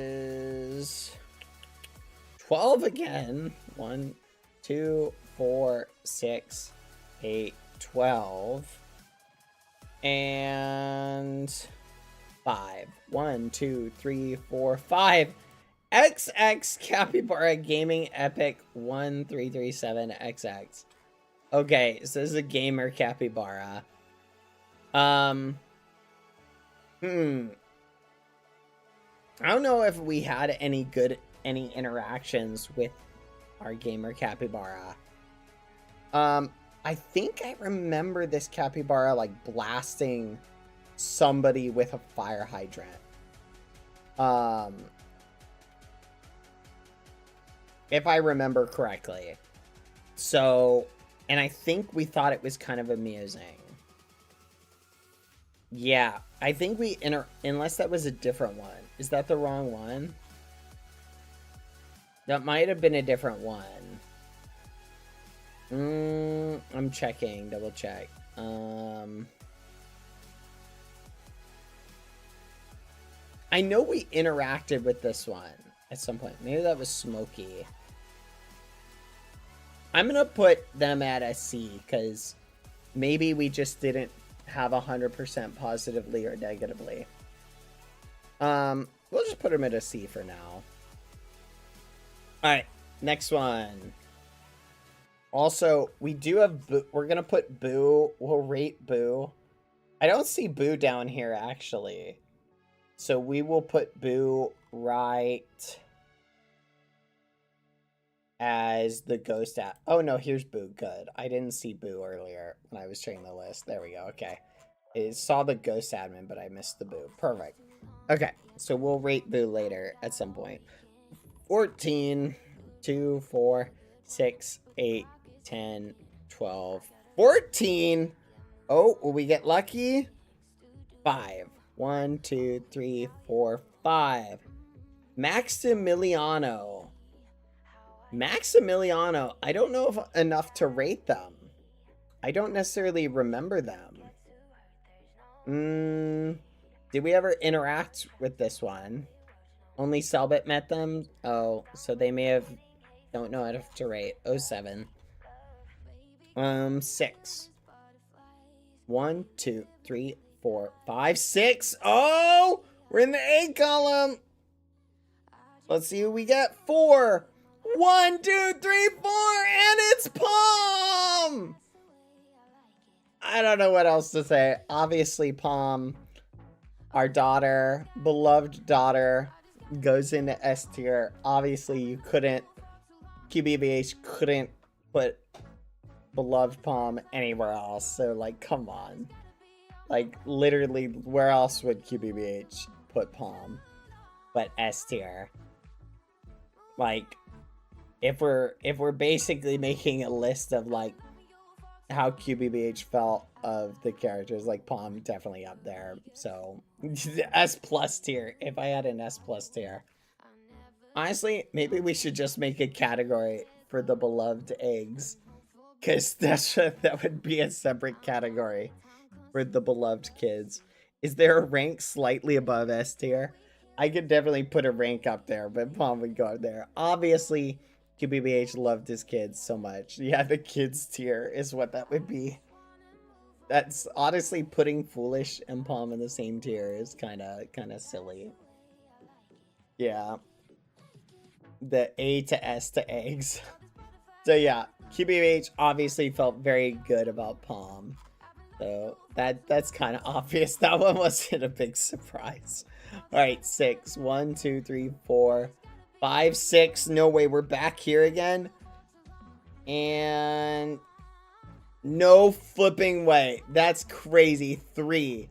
12 again. 1, 2, 4, 6, 8, 12. And 5. 1, 2, 3, 4, 5. XX Capybara Gaming Epic 1337XX. Okay, so this is a gamer capybara. I don't know if we had any interactions with our gamer capybara. I think I remember this capybara like blasting somebody with a fire hydrant. If I remember correctly. So, and I think we thought it was kind of amusing. Yeah, I think we unless that was a different one. Is that the wrong one? That might have been a different one. I'm checking, double check. I know we interacted with this one at some point. Maybe that was Smokey. I'm gonna put them at a C because maybe we just didn't have 100% positively or negatively. We'll just put them at a C for now. All right, next one. Also, we do have Boo. We're gonna put Boo. We'll rate Boo. I don't see Boo down here actually, so we will put Boo right as the ghost at. Oh no, here's Boo. Good. I didn't see Boo earlier when I was checking the list. There we go. Okay. I saw the ghost admin, but I missed the Boo. Perfect. Okay, so we'll rate Boo later at some point. 14, 2, 4, 6, 8, 10, 12, 14. Oh, will we get lucky? 5. 1, 2, 3, 4, 5. Maximiliano. Maximiliano, I don't know if enough to rate them. I don't necessarily remember them. Did we ever interact with this one? Only Selbit met them? Oh, so they may have... Don't know enough to rate. 07. 6. 1, 2, 3, 4, 5, 6. Oh! We're in the A column! Let's see who we get. 4. 1, 2, 3, 4, and it's Palm! I don't know what else to say. Obviously, Palm, our daughter, beloved daughter, goes into S tier. Obviously, you couldn't, QBBH couldn't put beloved Palm anywhere else. So, like, come on. Like, literally, where else would QBBH put Palm but S tier? Like, if we're basically making a list of like how QBBH felt of the characters. Like Palm definitely up there. So S plus tier. If I had an S plus tier. Honestly, maybe we should just make a category for the beloved eggs. Because that would be a separate category for the beloved kids. Is there a rank slightly above S tier? I could definitely put a rank up there, but Palm would go up there. Obviously, QBBH loved his kids so much. Yeah, the kids tier is what that would be. That's honestly putting Foolish and Palm in the same tier is kind of silly. Yeah. The A to S to eggs. So yeah, QBH obviously felt very good about Palm. So that's kind of obvious. That one wasn't a big surprise. All right, 6. 1, 2, 3, 4, 5, 6. No way, we're back here again. And no flipping way. That's crazy. 3.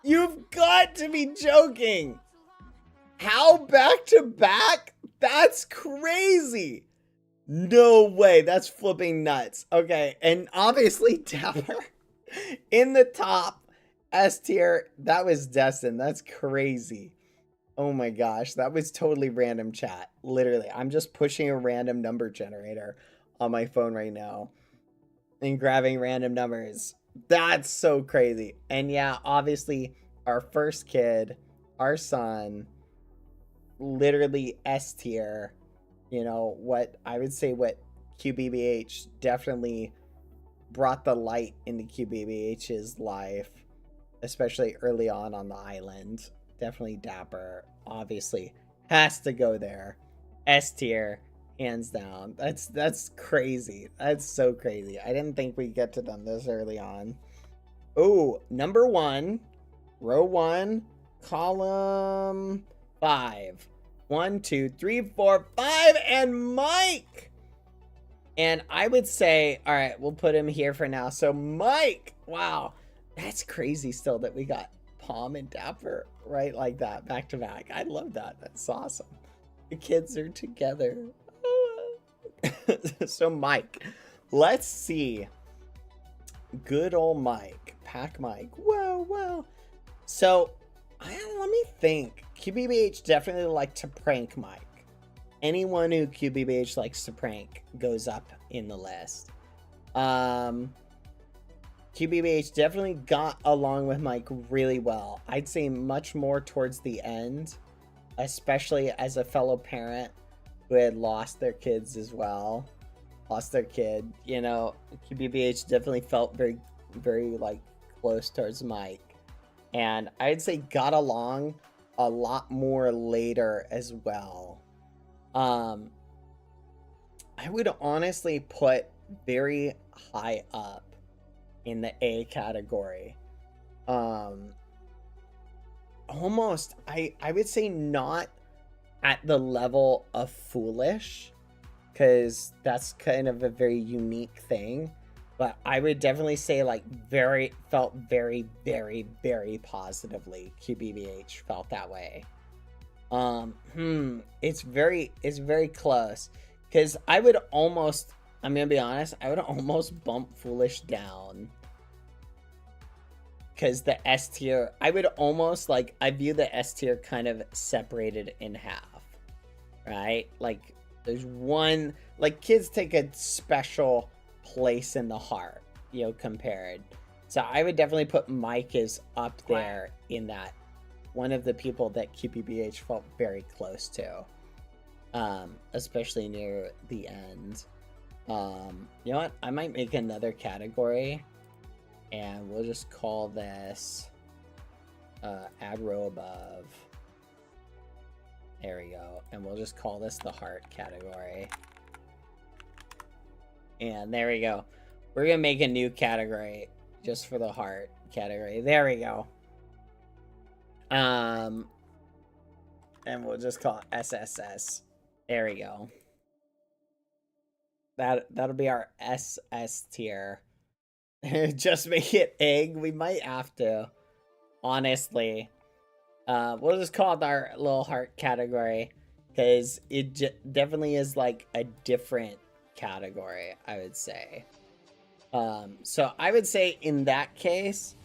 You've got to be joking. How back to back? That's crazy. No way. That's flipping nuts. Okay, and obviously Dapper in the top S tier. That was Destin. That's crazy. Oh my gosh, that was totally random chat. Literally, I'm just pushing a random number generator on my phone right now and grabbing random numbers. That's so crazy. And yeah, obviously our first kid, our son, literally S tier. You know, what I would say what QBBH definitely brought the light into QBBH's life, especially early on the island. Definitely Dapper, obviously, has to go there. S tier, hands down. That's crazy. That's so crazy. I didn't think we'd get to them this early on. Oh, number 1, row 1, column 5. 1, 2, 3, 4, 5, and Mike. And I would say, all right, we'll put him here for now. So Mike, wow, that's crazy still that we got Palm and Dapper right like that, back to back. I love that. That's awesome. The kids are together. So Mike, let's see. Good old Mike, Pack Mike. Wow. So let me think. QBBH definitely liked to prank Mike. Anyone who QBBH likes to prank goes up in the list. QBBH definitely got along with Mike really well. I'd say much more towards the end, especially as a fellow parent who had lost their kids as well. Lost their kid, you know, QBBH definitely felt very, very like close towards Mike. And I'd say got along a lot more later as well. I would honestly put very high up in the A category. Almost, I would say not at the level of Foolish, because that's kind of a very unique thing. But I would definitely say like felt very, very, very positively. QBBH felt that way. It's very close. Because I would almost, I'm gonna be honest, I would almost bump Foolish down. Because the S tier, I would almost like, I view the S tier kind of separated in half. Right? Like, there's one, like kids take a special place in the heart, you know, compared. So I would definitely put Mike is up there in that, one of the people that QBBH felt very close to, especially near the end. You know what, I might make another category and we'll just call this add row above. There we go. And we'll just call this the heart category. And there we go. We're going to make a new category just for the heart category. There we go. And we'll just call it SSS. There we go. That'll be our SS tier. Just make it egg. We might have to. Honestly. We'll just call it our little heart category. Because it definitely is like a different category, I would say. So I would say in that case,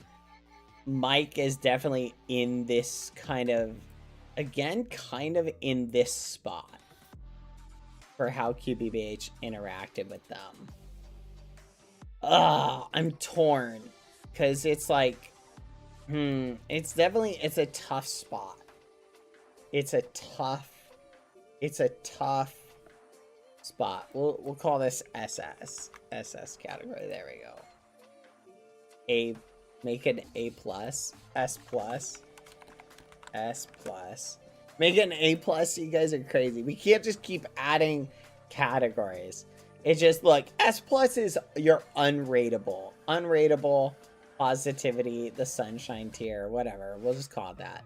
Mike is definitely in this kind of, again, kind of in this spot for how QBBH interacted with them. I'm torn because it's like, it's a tough spot. It's a tough spot. We'll call this SS category. There we go. Make it A plus, S plus, S plus. Make it an A plus. You guys are crazy. We can't just keep adding categories. It's just, look, S plus is your unrateable positivity, the sunshine tier, whatever. We'll just call it that.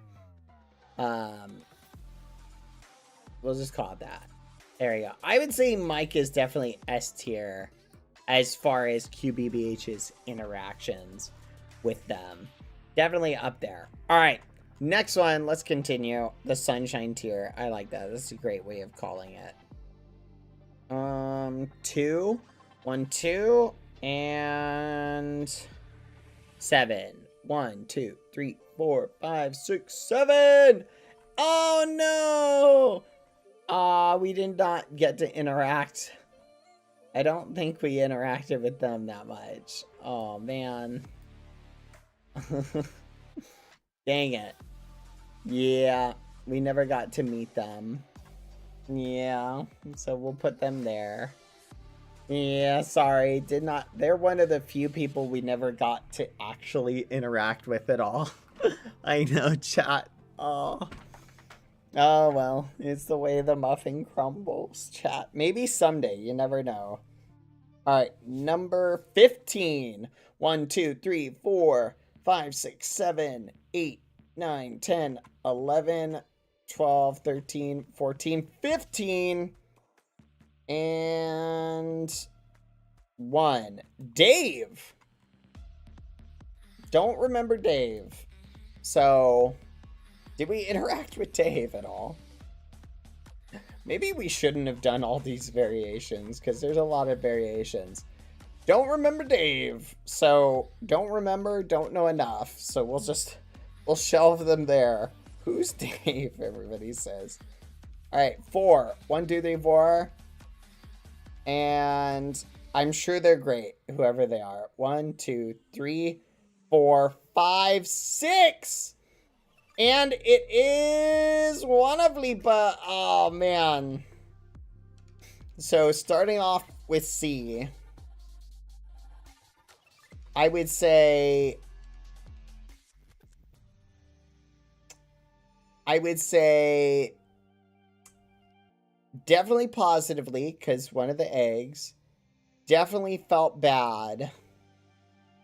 We'll just call it that. There we go. I would say Mike is definitely S tier as far as QBBH's interactions with them. Definitely up there. All right, next one. Let's continue. The sunshine tier. I like that. That's a great way of calling it. 2, 1, 2, and 7. 1, 2, 3, 4, 5, 6, 7. Oh no! We did not get to interact. I don't think we interacted with them that much. Oh man. Dang it. Yeah, we never got to meet them. Yeah, so we'll put them there. Yeah, sorry, they're one of the few people we never got to actually interact with at all. I know, chat. Oh well, it's the way the muffin crumbles, chat. Maybe someday, you never know. Alright, number 15. 1, 2, 3, 4, 5, 6, 7, 8, 9, 10, 11, 12, 13, 14, 15, and 1. Dave. Don't remember Dave. So, did we interact with Dave at all? Maybe we shouldn't have done all these variations because there's a lot of variations. Don't remember Dave. So, don't know enough. So, we'll shelve them there. Who's Dave? Everybody says. All right, 4. 1, 2, 3, 4. And I'm sure they're great, whoever they are. 1, 2, 3, 4, 5, 6. And it is one of Lipa. Oh, man. So, starting off with C, I would say definitely positively, because one of the eggs. Definitely felt bad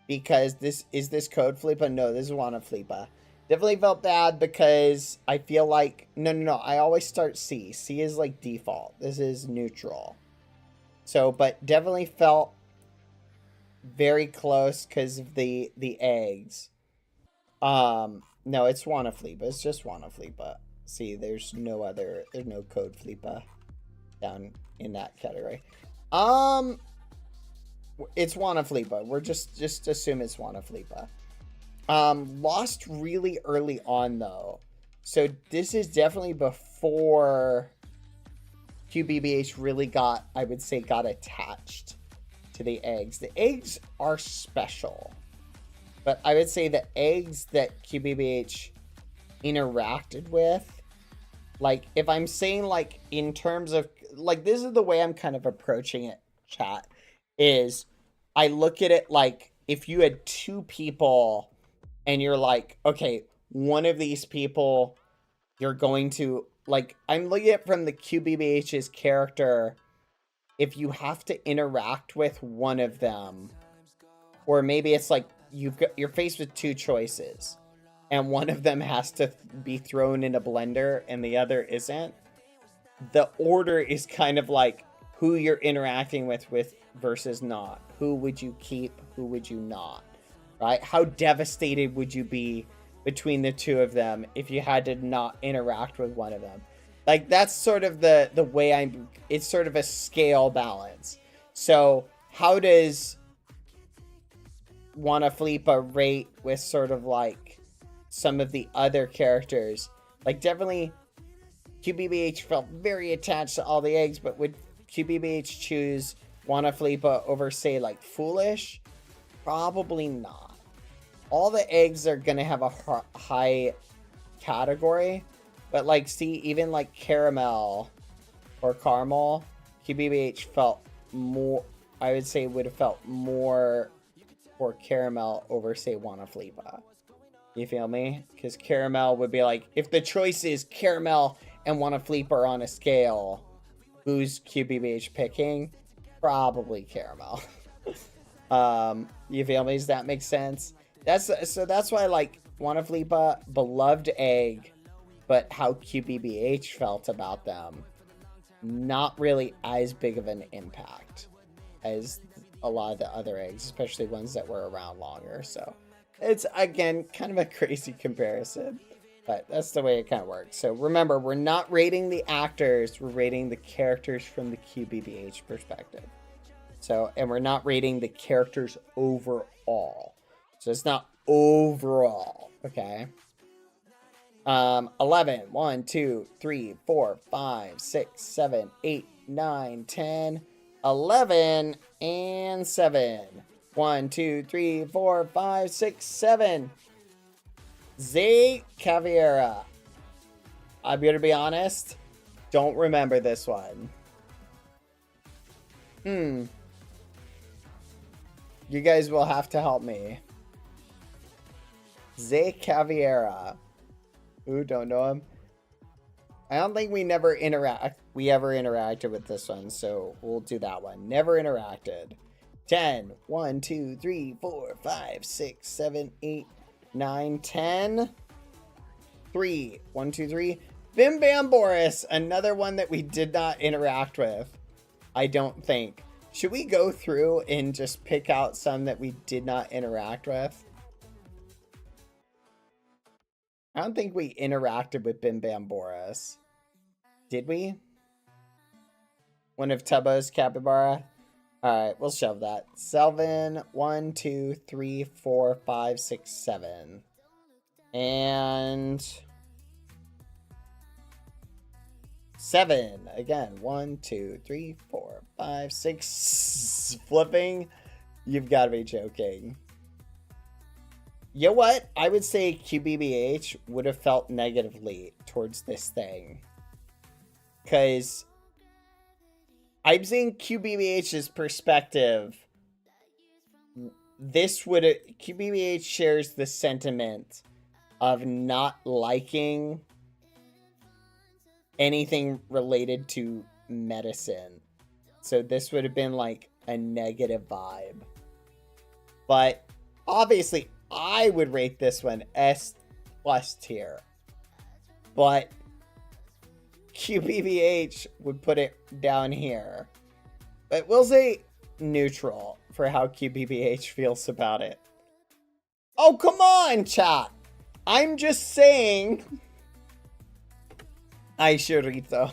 because this code Flipa? No, this is Wanna Flipa. Definitely felt bad because I feel like no. I always start C. C is like default. This is neutral. So, but definitely felt very close because of the eggs. No, it's Wanna Flipa. It's just Wanna Flipa. See, there's no code Flipa down in that category. It's Wanna Flipa. We're just assume it's Wanna Flipa. Lost really early on though. So this is definitely before QBBH really got attached to the eggs. The eggs are special. But I would say the eggs that QBBH interacted with, like if I'm saying like in terms of like this is the way I'm kind of approaching it, chat, is I look at it like if you had 2 people and you're like, okay, one of these people you're going to like, I'm looking at from the QBBH's character, if you have to interact with one of them, or maybe it's like you're faced with 2 choices and one of them has to be thrown in a blender and the other isn't. The order is kind of like who you're interacting with versus not. Who would you keep? Who would you not? Right? How devastated would you be between the 2 of them if you had to not interact with one of them? Like that's sort of the way it's sort of a scale balance. So how does Wanna Flipa rate with sort of like some of the other characters. Like definitely QBBH felt very attached to all the eggs, but would QBBH choose Wanna Flipa over say like Foolish? Probably not. All the eggs are gonna have a high category, but like see, even like Caramel or Caramel, QBBH felt more, I would say would have felt more for Caramel over say Wanna Flipa. You feel me? Because Caramel would be like, if the choice is Caramel and Wanna Flipa are on a scale, who's QBBH picking? Probably Caramel. You feel me? Does that make sense? That's why like Wanna Flipa, beloved egg, but how QBBH felt about them, not really as big of an impact as a lot of the other eggs, especially ones that were around longer. So it's again kind of a crazy comparison, but that's the way it kind of works. So remember, we're not rating the actors, we're rating the characters from the QBBH perspective. So, and we're not rating the characters overall. So it's not overall, okay? 11, 1, 2, 3, 4, 5, 6, 7, 8, 9, 10, 11, and 7. 1, 2, 3, 4, 5, 6, 7. Zay Caviera. I'm going to be honest. Don't remember this one. You guys will have to help me. Zay Caviera. Ooh, don't know him. I don't think we ever interacted with this one, so we'll do that one. Never interacted. 10. 1, 2, 3, 4, 5, 6, 7, 8, 9, 10. 3. 1, 2, 3. Bim Bam Boris. Another one that we did not interact with. I don't think. Should we go through and just pick out some that we did not interact with? I don't think we interacted with Bim Bam Boris. Did we? One of Tubbo's Capybara? Alright, we'll shove that. 7, 1, 2, 3, 4, 5, 6, 7. And 7. Again, 1, 2, 3, 4, 5, 6. Flipping. You've got to be joking. You know what? I would say QBBH would have felt negatively towards this thing. Because I'm seeing QBBH's perspective. QBBH shares the sentiment of not liking anything related to medicine. So this would have been like a negative vibe. But obviously, I would rate this one S+ tier. But QBBH would put it down here. But we'll say neutral for how QBBH feels about it. Oh, come on, chat. I'm just saying. I should read though.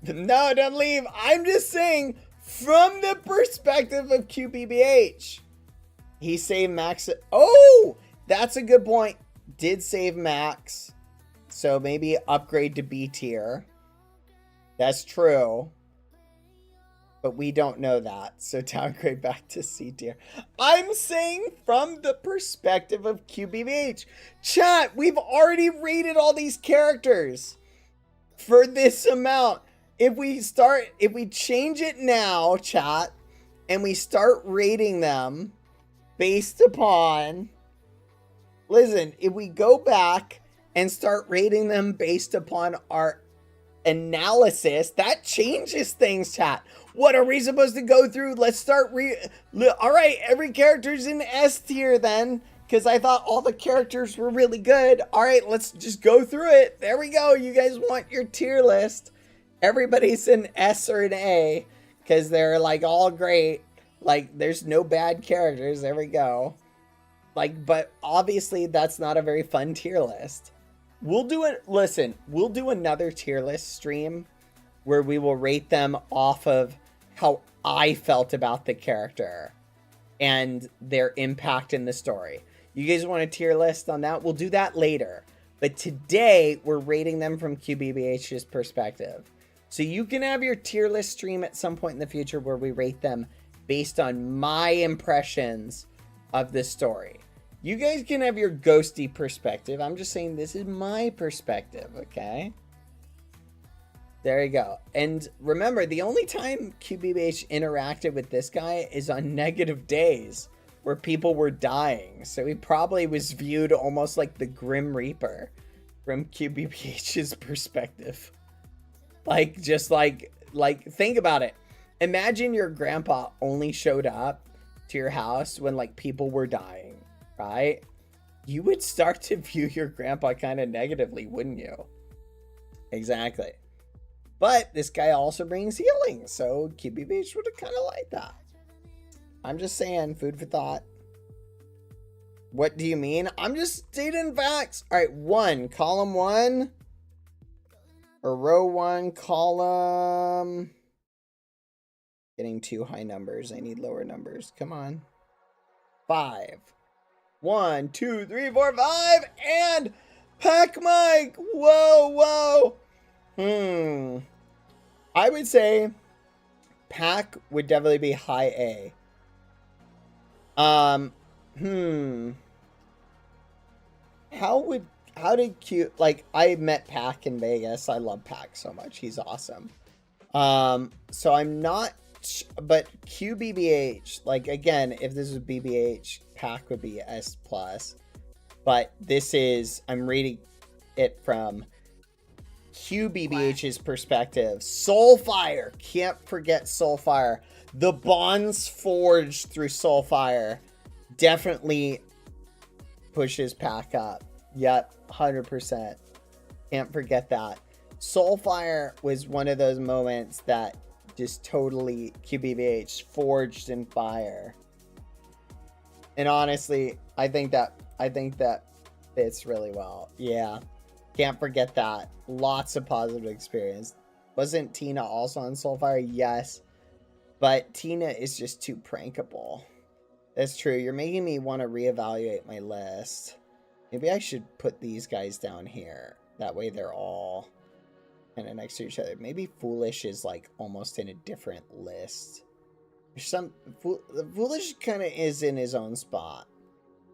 No, don't leave. I'm just saying from the perspective of QBBH. He saved Max. Oh, that's a good point. Did save Max. So maybe upgrade to B tier. That's true. But we don't know that. So downgrade back to C tier. I'm saying from the perspective of QBBH. Chat, we've already rated all these characters for this amount. If we change it now, chat, and we start rating them based upon, listen, if we go back and start rating them based upon our analysis, that changes things, chat. What are we supposed to go through? Let's start all right, every character's in S tier then, because I thought all the characters were really good. All right, let's just go through it. There we go. You guys want your tier list. Everybody's in S or an A because they're like all great. Like there's no bad characters. There we go. Like, but obviously that's not a very fun tier list. We'll do it. Listen, we'll do another tier list stream where we will rate them off of how I felt about the character. and their impact in the story. You guys want a tier list on that? We'll do that later. But today, we're rating them from QBBH's perspective. So you can have your tier list stream at some point in the future where we rate them based on my impressions of the story. You guys can have your ghosty perspective. I'm just saying this is my perspective, okay? There you go. And remember, the only time QBBH interacted with this guy is on negative days where people were dying. So he probably was viewed almost like the Grim Reaper from QBBH's perspective. Like, just like think about it. Imagine your grandpa only showed up to your house when like people were dying, right? You would start to view your grandpa kind of negatively, wouldn't you? Exactly. But this guy also brings healing, so QBBH would have kind of liked that. I'm just saying, food for thought. What do you mean? I'm just stating facts. All right, column 1. Or row 1, column. Getting too high numbers. I need lower numbers. Come on. 5. 1, 2, 3, 4, 5. And Pack Mike. Whoa. I would say Pack would definitely be high A. How did Q, like, I met Pack in Vegas. I love Pack so much. He's awesome. So I'm not, but QBBH, like, again, if this was BBH, Pack would be S+. But this is, I'm reading it from QBBH's perspective. Soulfire. Can't forget Soulfire. The bonds forged through Soulfire definitely pushes Pack up. Yep, 100%. Can't forget that. Soulfire was one of those moments that just totally QBBH forged in fire. And honestly, I think that fits really well. Yeah. Can't forget that. Lots of positive experience. Wasn't Tina also on Soulfire? Yes. But Tina is just too prankable. That's true. You're making me want to reevaluate my list. Maybe I should put these guys down here. That way they're all kind of next to each other. Maybe Foolish is like almost in a different list. Foolish kind of is in his own spot.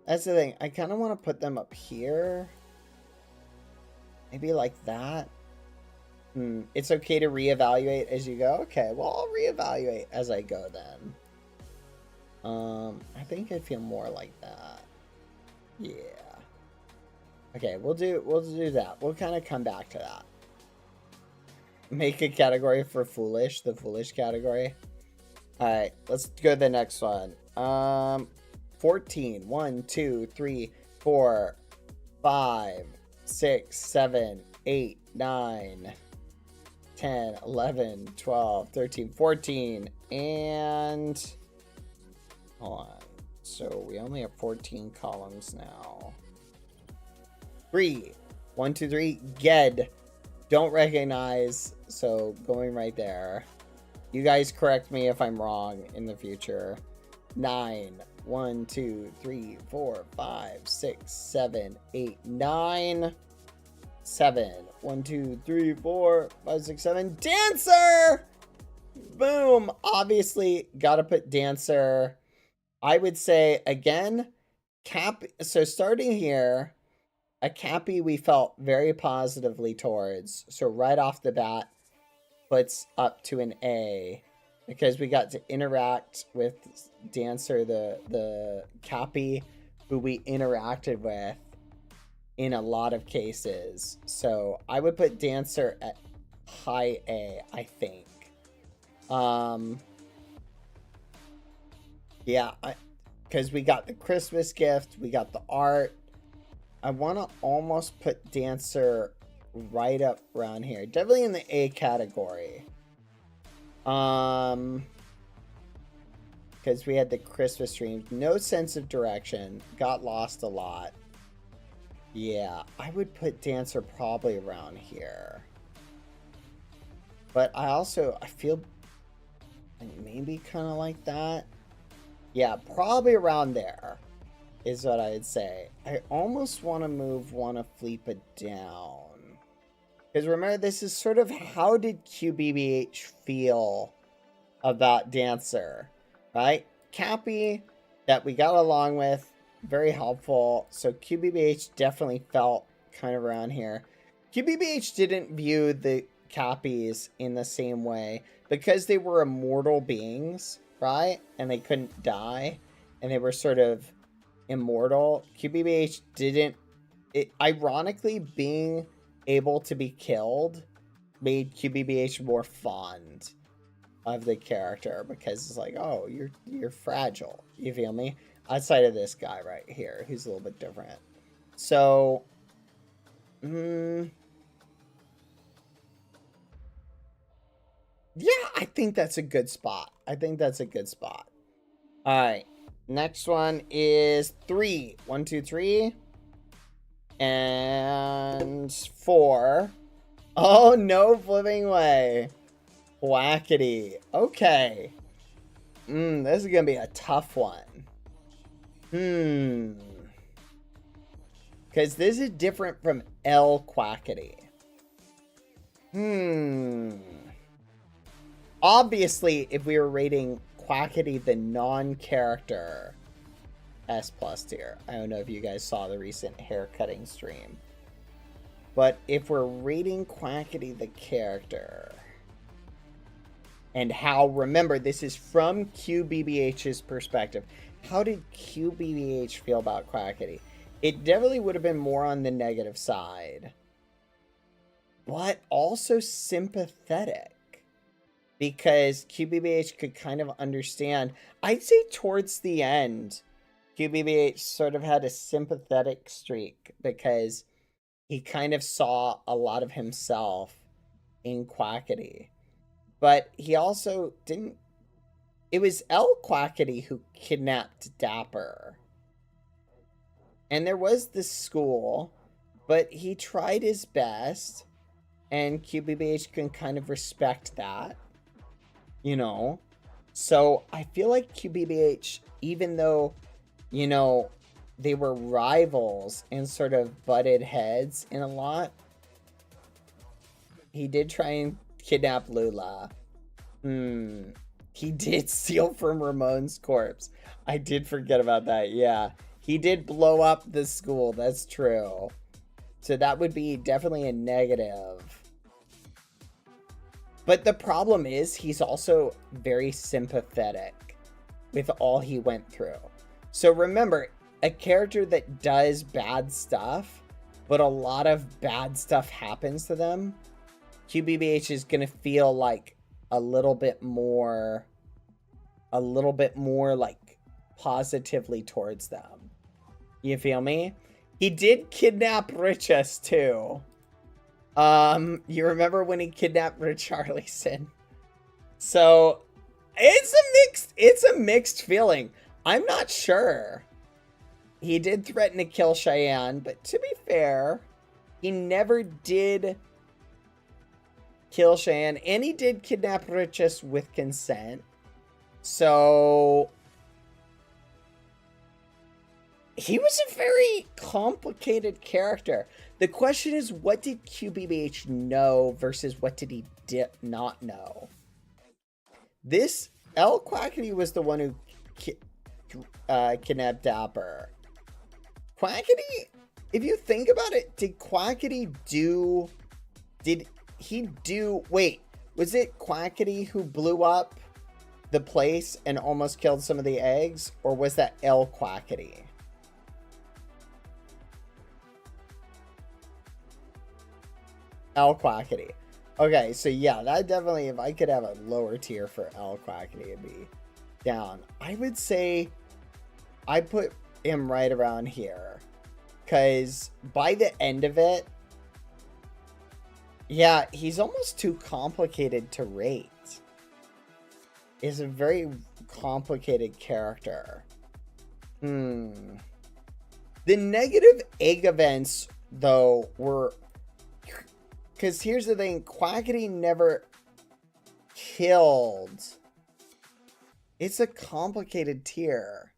That's the thing. I kind of want to put them up here. Maybe like that. It's okay to reevaluate as you go. Okay, well, I'll reevaluate as I go then. I think I feel more like that. Yeah. Okay, we'll do that. We'll kind of come back to that. Make a category for Foolish, the Foolish category. All right, let's go to the next one. 14. 1, 2, 3, 4, 5, 6, 7, 8, 9, 10, 11, 12, 13, 14, and hold on. So we only have 14 columns now. 3. 1, 2, 3. Ged. Don't recognize. So going right there. You guys correct me if I'm wrong in the future. 9. 1, 2, 3, 4, 5, 6, 7, 8, 9. 7. 1, 2, 3, 4, 5, 6, 7. Dancer! Boom! Obviously, gotta put Dancer. I would say, again, so starting here, a Cappy we felt very positively towards. So right off the bat, puts up to an A. Because we got to interact with Dancer, the Cappy who we interacted with in a lot of cases. So I would put Dancer at high A, I think. Yeah, because we got the Christmas gift, we got the art. I want to almost put Dancer right up around here. Definitely in the A category. Because we had the Christmas stream. No sense of direction. Got lost a lot. Yeah, I would put Dancer probably around here. But I feel maybe kind of like that. Yeah, probably around there is what I would say. I almost want to move one of Fleepa down. Because remember, this is sort of how did QBBH feel about Dancer, right? Cappy, that we got along with, very helpful. So QBBH definitely felt kind of around here. QBBH didn't view the Cappies in the same way because they were immortal beings, right? And they couldn't die, and they were sort of immortal. QBBH didn't. Ironically, being able to be killed made QBBH more fond of the character because it's like, oh, you're fragile. You feel me? Outside of this guy right here, who's a little bit different. So, yeah, I think that's a good spot. I think that's a good spot. All right. Next one is 3. 1, 2, 3. And 4. Oh, no flipping way. Whackity. Okay. This is going to be a tough one. Because this is different from L Quackity. Obviously, if we were rating Quackity the non-character, S+ tier. I don't know if you guys saw the recent haircutting stream. But if we're rating Quackity the character, and how, remember, this is from QBBH's perspective. How did QBBH feel about Quackity? It definitely would have been more on the negative side. But also sympathetic. Because QBBH could kind of understand. I'd say towards the end, QBBH sort of had a sympathetic streak. Because he kind of saw a lot of himself in Quackity. But he also didn't... It was L Quackity who kidnapped Dapper. And there was this school, but he tried his best. And QBBH can kind of respect that. You know? So I feel like QBBH, even though, you know, they were rivals and sort of butted heads in a lot, he did try and kidnap Lula. He did steal from Ramon's corpse. I did forget about that. Yeah. He did blow up the school. That's true. So that would be definitely a negative. But the problem is he's also very sympathetic with all he went through. So remember, a character that does bad stuff, but a lot of bad stuff happens to them, QBBH is going to feel like a little bit more like positively towards them. You feel me? He did kidnap Richus too. You remember when he kidnapped Richarlison? So it's a mixed feeling. I'm not sure. He did threaten to kill Cheyenne, but to be fair, he never did kill Cheyenne, and he did kidnap Richus with consent. So he was a very complicated character. The question is, what did QBBH know versus what did he not know? This L Quackity was the one who kidnapped Dapper. Quackity, if you think about it, did Quackity do... Wait, was it Quackity who blew up the place and almost killed some of the eggs? Or was that L Quackity? L Quackity. Okay, so yeah, that definitely, if I could have a lower tier for L Quackity, it'd be down. I would say I put him right around here. Because by the end of it, yeah, he's almost too complicated to rate. He's a very complicated character. The negative egg events, though, were... Because here's the thing, Quackity never killed It's a complicated tier.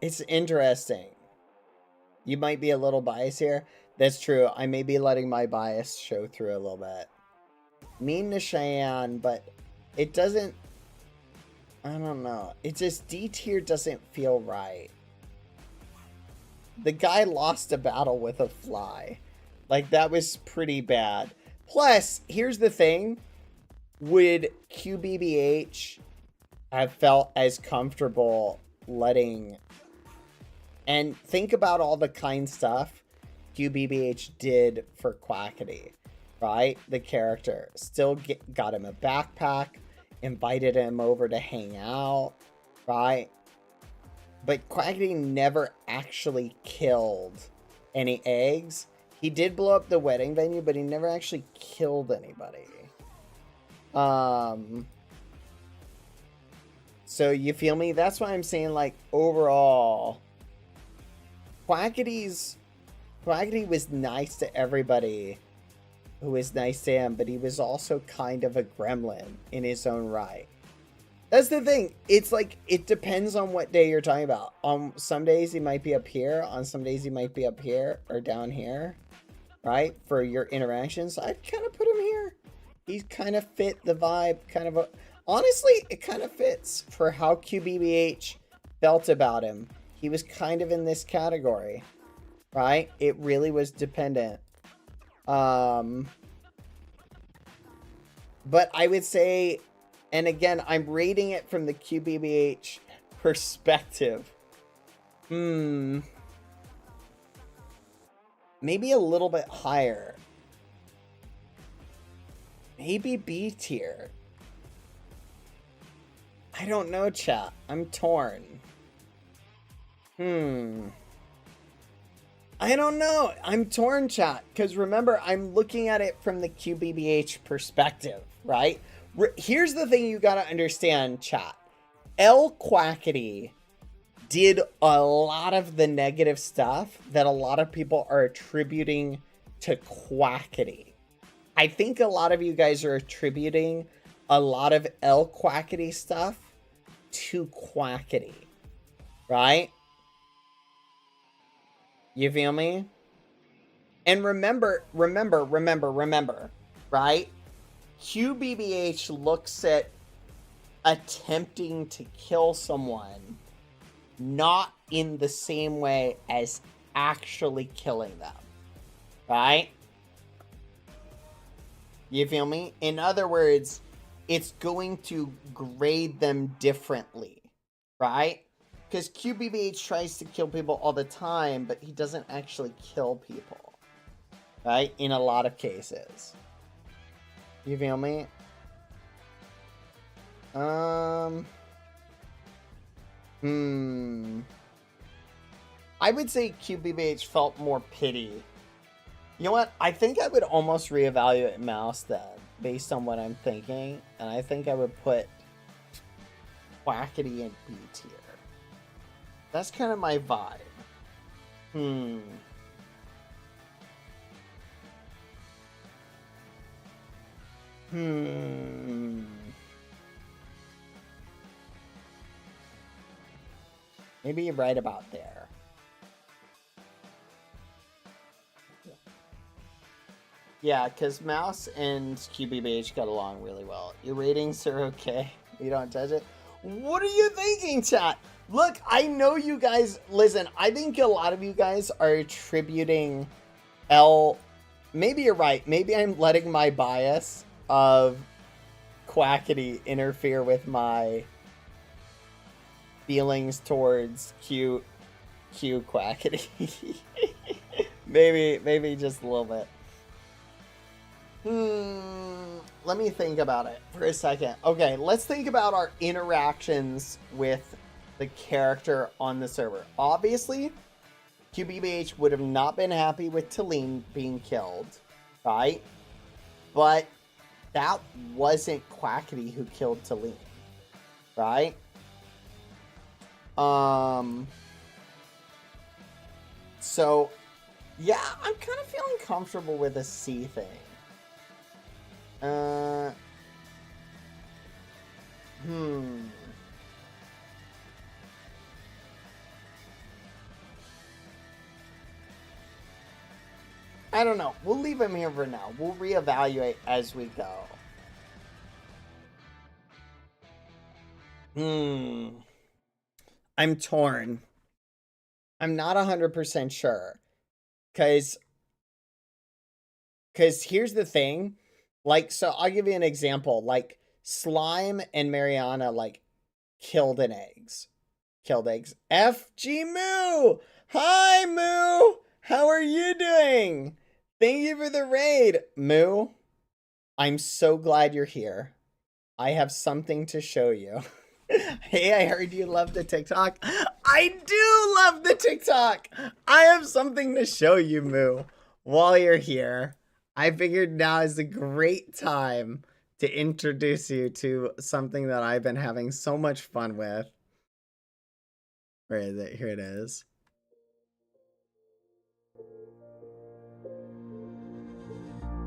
It's interesting. You might be a little biased here. That's true. I may be letting my bias show through a little bit. Mean to Cheyenne, but it doesn't... I don't know. It just D tier doesn't feel right. The guy lost a battle with a fly. Like, that was pretty bad. Plus, here's the thing. Would QBBH have felt as comfortable letting... And think about all the kind stuff QBBH did for Quackity, right? The character. Still got him a backpack, invited him over to hang out, right? But Quackity never actually killed any eggs. He did blow up the wedding venue, but he never actually killed anybody. So you feel me? That's why I'm saying, like, overall... Quackity was nice to everybody who was nice to him, but he was also kind of a gremlin in his own right. That's the thing. It's like, it depends on what day you're talking about. On some days he might be up here. On some days he might be up here or down here, right? For your interactions. I'd kind of put him here. He kind of fit the vibe. Honestly, it kind of fits for how QBBH felt about him. He was kind of in this category, right? It really was dependent. But I would say, and again, I'm rating it from the QBBH perspective. Maybe a little bit higher. Maybe B tier. I don't know, chat. I'm torn. I don't know. I'm torn, chat. Because remember, I'm looking at it from the QBBH perspective, right? Here's the thing you got to understand, chat. L Quackity did a lot of the negative stuff that a lot of people are attributing to Quackity. I think a lot of you guys are attributing a lot of L Quackity stuff to Quackity, right? You feel me? And remember, right? QBBH looks at attempting to kill someone not in the same way as actually killing them, right? You feel me? In other words, it's going to grade them differently, right? Because QBBH tries to kill people all the time, but he doesn't actually kill people, right? In a lot of cases. You feel me? I would say QBBH felt more pity. You know what? I think I would almost reevaluate Mouse then, based on what I'm thinking. And I think I would put Quackity in B tier. That's kind of my vibe. Maybe you're right about there. Yeah, because Mouse and QBBH got along really well. Your ratings are okay. You don't judge it. What are you thinking, chat? Look, I know you guys... Listen, I think a lot of you guys are attributing L... Maybe you're right. Maybe I'm letting my bias of Quackity interfere with my feelings towards Q Quackity. maybe just a little bit. Let me think about it for a second. Okay, let's think about our interactions with the character on the server. Obviously, QBBH would have not been happy with Talene being killed, right? But that wasn't Quackity who killed Talene, right? So, yeah, I'm kind of feeling comfortable with a C thing. Uh, I don't know. We'll leave him here for now. We'll reevaluate as we go. I'm torn. I'm not 100% sure. Because here's the thing. Like, so I'll give you an example. Like, Slime and Mariana, like, killed eggs. FG Moo! Hi, Moo! How are you doing? Thank you for the raid. Moo, I'm so glad you're here. I have something to show you. Hey, I heard you love the TikTok. I do love the TikTok. I have something to show you, Moo, while you're here. I figured now is a great time to introduce you to something that I've been having so much fun with. Where is it? Here it is.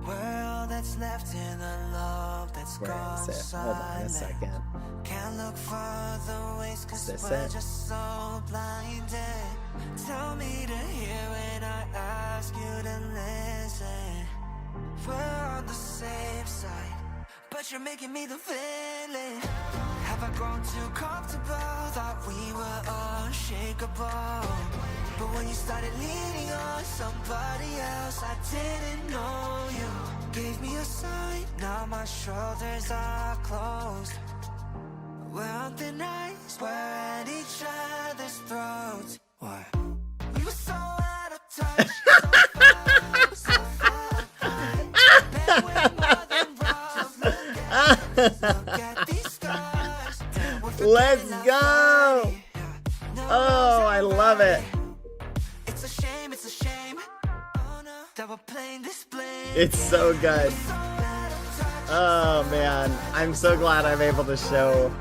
World that's left in the love that's gone Where is it? Hold on a second. Can't look further ways cause we're just so blinded. Tell me to hear when I ask you to listen. We're on the safe side, but you're making me the villain. Have I grown too comfortable? Thought we were unshakable. But when you started leaning on somebody else, I didn't know you. Gave me a sign, now my shoulders are closed. We're on thin ice, we're at each other's throats. What? We were so out of touch, so far apart. Then we're more than rough. Look at these scars. Let's go! Oh, I love it. It's a shame that we're playing this blame. It's so good. Oh man, I'm so glad I'm able to show.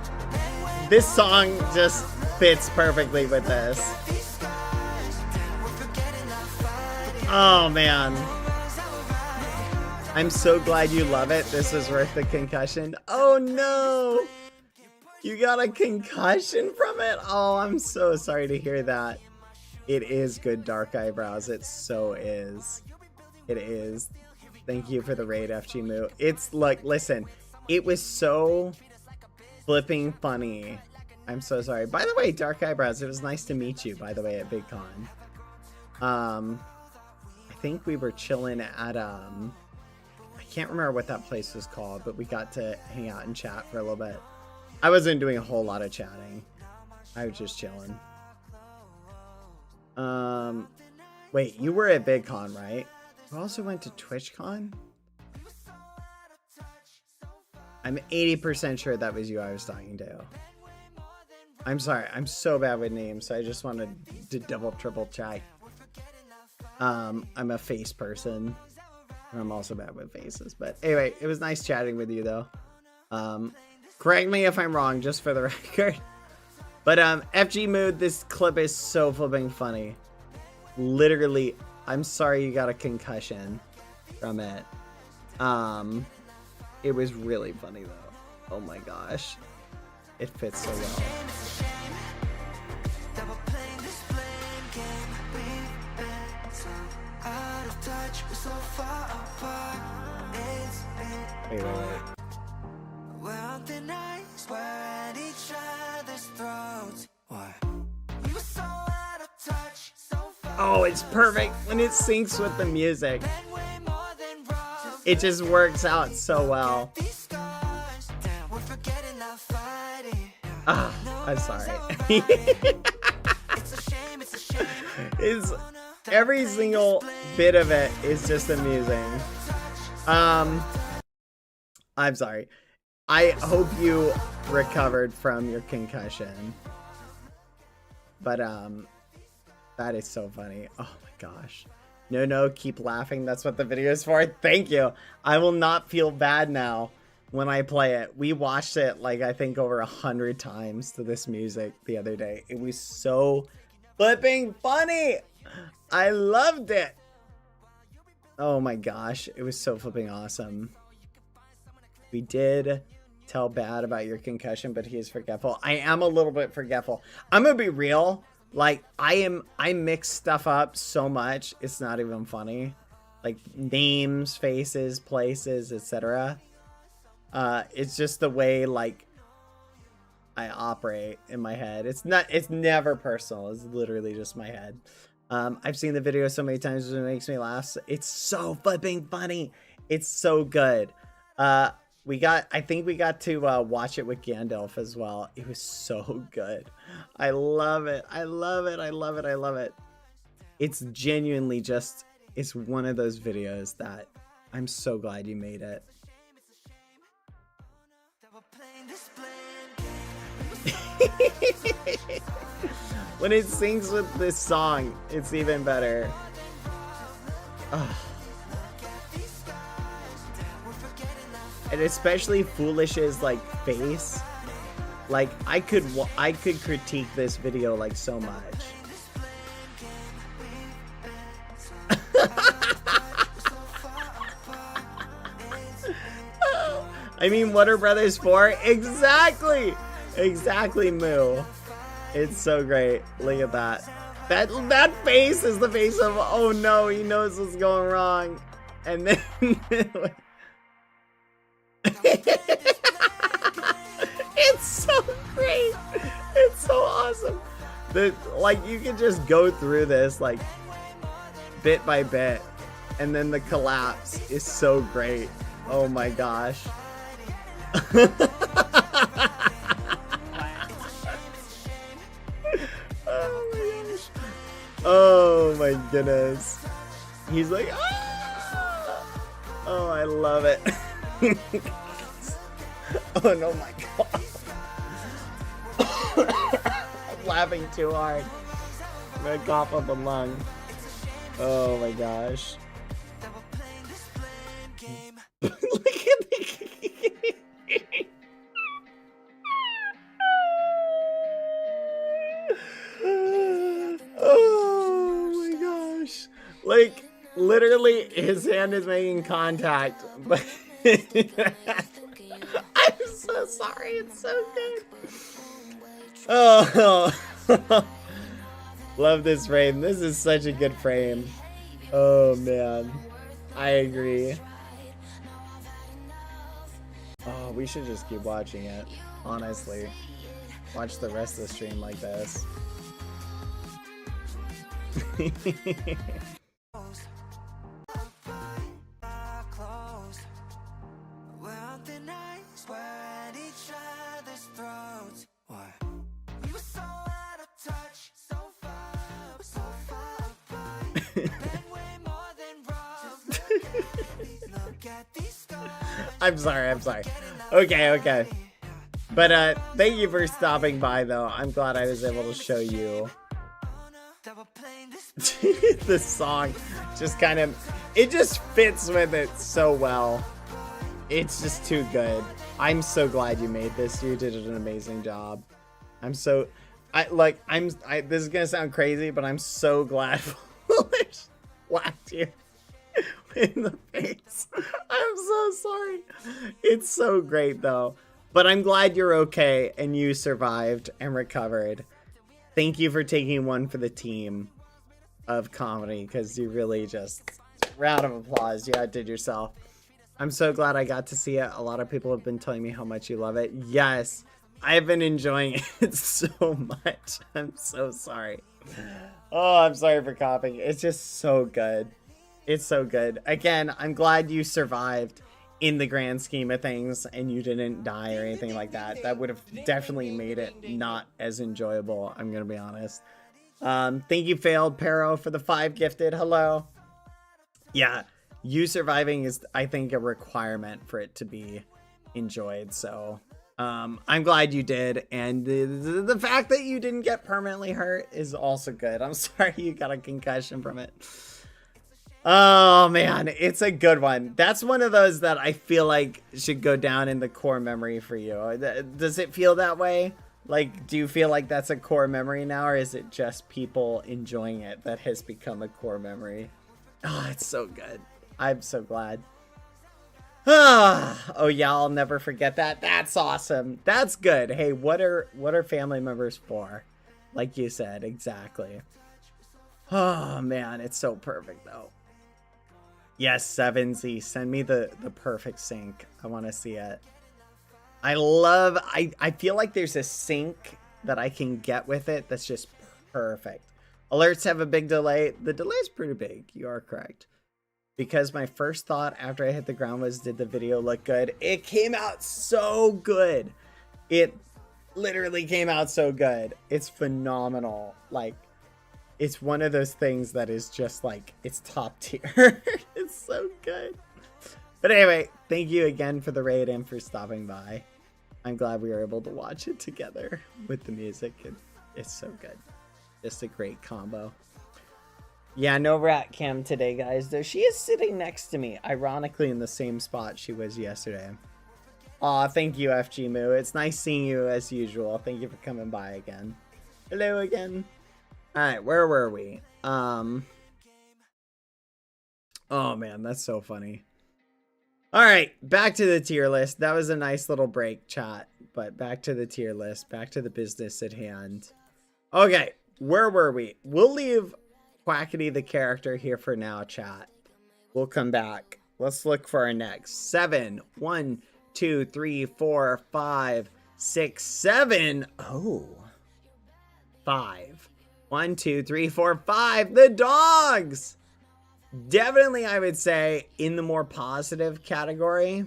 This song just fits perfectly with this. Oh man. I'm so glad you love it. This is worth the concussion. Oh no! You got a concussion from it? Oh, I'm so sorry to hear that. It is good Dark Eyebrows. It so is. It is. Thank you for the raid, FG Moo. It's like, listen, it was so flipping funny. I'm so sorry. By the way, Dark Eyebrows, it was nice to meet you, by the way, at BigCon. I think we were chilling at, I can't remember what that place was called, but we got to hang out and chat for a little bit. I wasn't doing a whole lot of chatting. I was just chilling. Wait, you were at BigCon, right? You also went to TwitchCon? I'm 80% sure that was you I was talking to. I'm sorry, I'm so bad with names, so I just wanted to double, triple check. I'm a face person. I'm also bad with faces, but anyway, it was nice chatting with you though. Correct me if I'm wrong, just for the record. But FG Mood, this clip is so flipping funny. Literally, I'm sorry you got a concussion from it. It was really funny though. Oh my gosh. It fits so well. Wait. We're on thin ice, we're at each other's throats. What? We were so out of touch, so far. Oh, it's perfect when it syncs with the music. It just works out so well. Ah, I'm sorry. It's every single bit of it is just amusing. I'm sorry. I hope you recovered from your concussion. But that is so funny. Oh my gosh. No, keep laughing. That's what the video is for. Thank you. I will not feel bad now when I play it. We watched it like I think over 100 times to this music the other day. It was so flipping funny. I loved it. Oh my gosh. It was so flipping awesome. We did tell Bad about your concussion, but he is forgetful. I am a little bit forgetful. I'm gonna be real. Like, I mix stuff up so much, it's not even funny. Like, names, faces, places, etc. It's just the way, like, I operate in my head. It's never personal. It's literally just my head. I've seen the video so many times, it makes me laugh. It's so flipping funny. It's so good. I think we got to watch it with Gandalf as well. It was so good. I love it. I love it. I love it. I love it. It's genuinely just, it's one of those videos that I'm so glad you made it. When it sings with this song, it's even better. Oh. And especially Foolish's like face. Like I could critique this video like so much. I mean, what are brothers for? Exactly. Exactly, Moo. It's so great. Look at that. That face is the face of, oh no, he knows what's going wrong. And then it's so great. It's so awesome. Like you can just go through this like bit by bit, and then the collapse is so great. Oh my gosh. Oh my goodness. He's like, ah! Oh, I love it. Oh no, my god. I'm laughing too hard. I'm gonna cough up a lung. Oh my gosh. Look at the oh my gosh. Like, literally, his hand is making contact, but I'm so sorry. It's so good. Oh, love this frame. This is such a good frame. Oh man, I agree. Oh, we should just keep watching it. Honestly, watch the rest of the stream like this. I'm sorry. Okay. But thank you for stopping by though. I'm glad I was able to show you. This song just kind of, it just fits with it so well. It's just too good. I'm so glad you made this. You did an amazing job. This is gonna sound crazy, but I'm so glad Foolish whacked you in the face. I'm so sorry. It's so great though. But I'm glad you're okay and you survived and recovered. Thank you for taking one for the team of comedy, because you really just, round of applause. You outdid yourself. I'm so glad I got to see it. A lot of people have been telling me how much you love it. Yes, I've been enjoying it so much. I'm so sorry. Oh, I'm sorry for coughing. It's just so good. It's so good. Again, I'm glad you survived in the grand scheme of things and you didn't die or anything like that. That would have definitely made it not as enjoyable, I'm gonna be honest. Thank you, Failed Pero, for the 5 gifted. Hello. Yeah, you surviving is, I think, a requirement for it to be enjoyed. So I'm glad you did, and the fact that you didn't get permanently hurt is also good. I'm sorry you got a concussion from it. Oh man, it's a good one. That's one of those that I feel like should go down in the core memory for you. Does it feel that way? Like, do you feel like that's a core memory now, or is it just people enjoying it that has become a core memory? Oh, it's so good. I'm so glad. Oh yeah, I'll never forget that. That's awesome. That's good. Hey, what are family members for? Like you said, exactly. Oh man, it's so perfect though. Yes, 7Z, send me the perfect sync. I want to see it. I feel like there's a sync that I can get with it that's just perfect. Alerts have a big delay. The delay is pretty big. You are correct. Because my first thought after I hit the ground was, did the video look good? It came out so good. It literally came out so good. It's phenomenal. Like, it's one of those things that is just like, it's top tier. It's so good. But anyway, thank you again for the raid and for stopping by. I'm glad we were able to watch it together with the music. It's so good. Just a great combo. Yeah, no rat cam today, guys. Though she is sitting next to me, ironically in the same spot she was yesterday. Aw, thank you, FG Moo. It's nice seeing you as usual. Thank you for coming by again. Hello again. Alright, where were we? Oh man, that's so funny. Alright, back to the tier list. That was a nice little break, chat. But back to the tier list. Back to the business at hand. Okay, where were we? We'll leave Quackity the character here for now, chat. We'll come back. Let's look for our next. 7. 1, 2, 3, 4, 5, 6, 7. Oh. 5. 1, 2, 3, 4, 5. The dogs! Definitely, I would say, in the more positive category.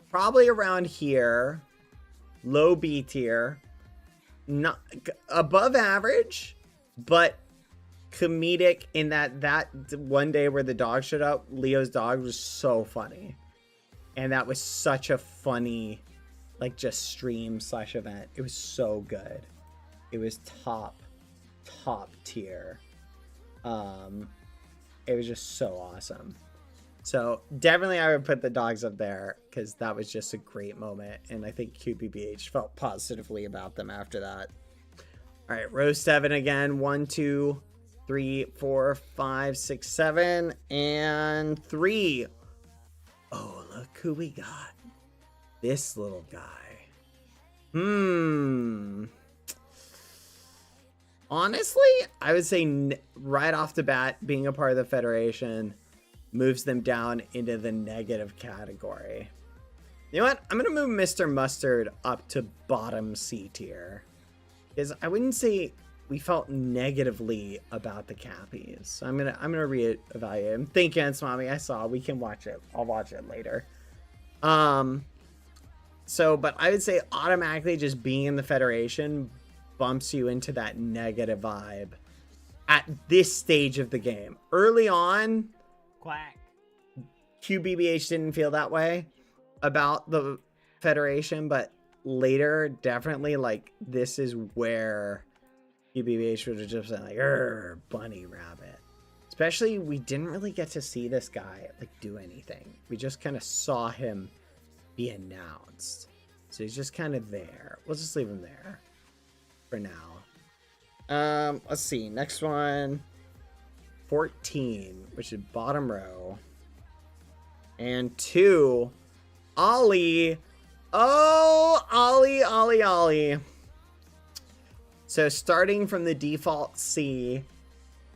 Probably around here. Low B tier. Not above average, but comedic in that one day where the dog showed up, Leo's dog was so funny. And that was such a funny, like, just stream / event. It was so good. It was top tier. It was just so awesome. So definitely I would put the dogs up there because that was just a great moment. And I think QBBH felt positively about them after that. All right, row 7 again. 1, 2, 3, 4, 5, 6, 7, and 3. Oh, look who we got. This little guy. Honestly, I would say right off the bat, being a part of the Federation moves them down into the negative category. You know what? I'm going to move Mr. Mustard up to bottom C tier. Because I wouldn't say we felt negatively about the Cappies. So I'm gonna reevaluate him. Thank you, Mommy. I saw. We can watch it. I'll watch it later. So, but I would say automatically just being in the Federation bumps you into that negative vibe at this stage of the game. Early on, Quack. QBBH didn't feel that way about the Federation, but later, definitely, like, this is where QBBH would have just been like, bunny rabbit. Especially, we didn't really get to see this guy, like, do anything. We just kind of saw him be announced. So he's just kind of there. We'll just leave him there for now. Let's see. Next one. 14, which is bottom row. And 2, Ollie. Oh, Ollie. So starting from the default C,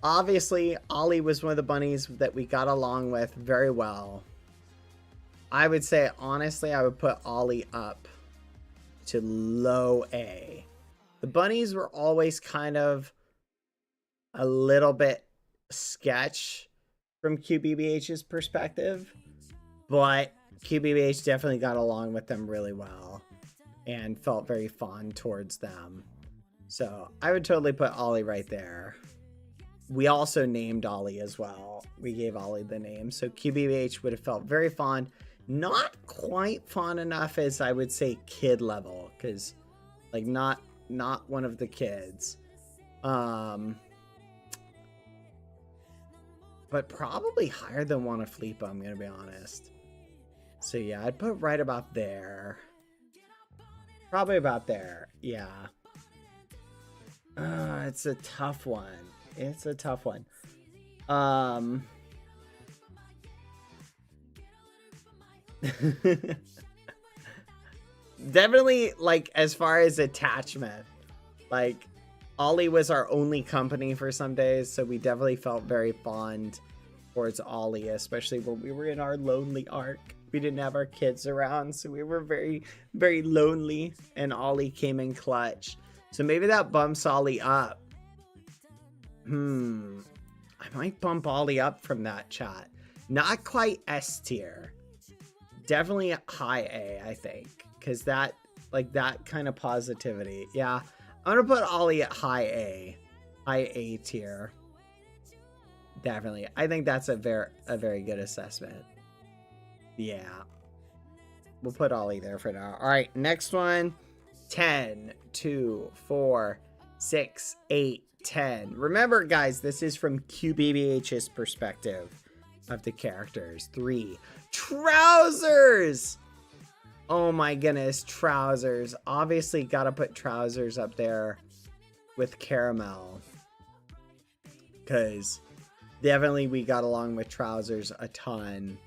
obviously Ollie was one of the bunnies that we got along with very well. I would say, honestly, I would put Ollie up to low A. The bunnies were always kind of a little bit sketch from QBBH's perspective, but QBBH definitely got along with them really well and felt very fond towards them. So I would totally put Ollie right there. We also named Ollie as well. We gave Ollie the name. So QBBH would have felt very fond. Not quite fond enough as I would say kid level, because like not one of the kids. But probably higher than Wanna Fleepa, I'm gonna be honest. So yeah, I'd put right about there. Probably about there, yeah. It's a tough one. It's a tough one. Definitely, like, as far as attachment, like, Ollie was our only company for some days, so we definitely felt very fond towards Ollie, especially when we were in our lonely arc. We didn't have our kids around, so we were very, very lonely, and Ollie came in clutch. So maybe that bumps Ollie up. I might bump Ollie up from that, chat. Not quite S tier. Definitely high A, I think. Because that, like, that kind of positivity. Yeah, I'm going to put Ollie at high A. High A tier. Definitely. I think that's a very good assessment. Yeah. We'll put Ollie there for now. All right, next one. 10, 2, 4, 6, 8, 10. Remember, guys, this is from QBBH's perspective of the characters. 3. Trousers! Oh my goodness, Trousers. Obviously, gotta put Trousers up there with Caramel. Because definitely we got along with Trousers a ton.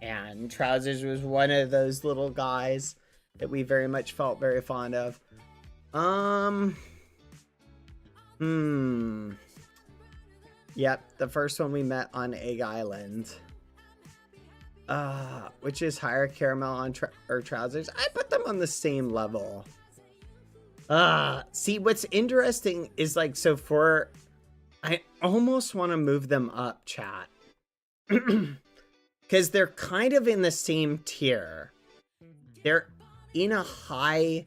And Trousers was one of those little guys that we very much felt very fond of. Yep, the first one we met on Egg Island. Which is higher, Caramel on Trousers? I put them on the same level. See, what's interesting is, like, so for... I almost want to move them up, chat. Because they're kind of in the same tier. They're in a high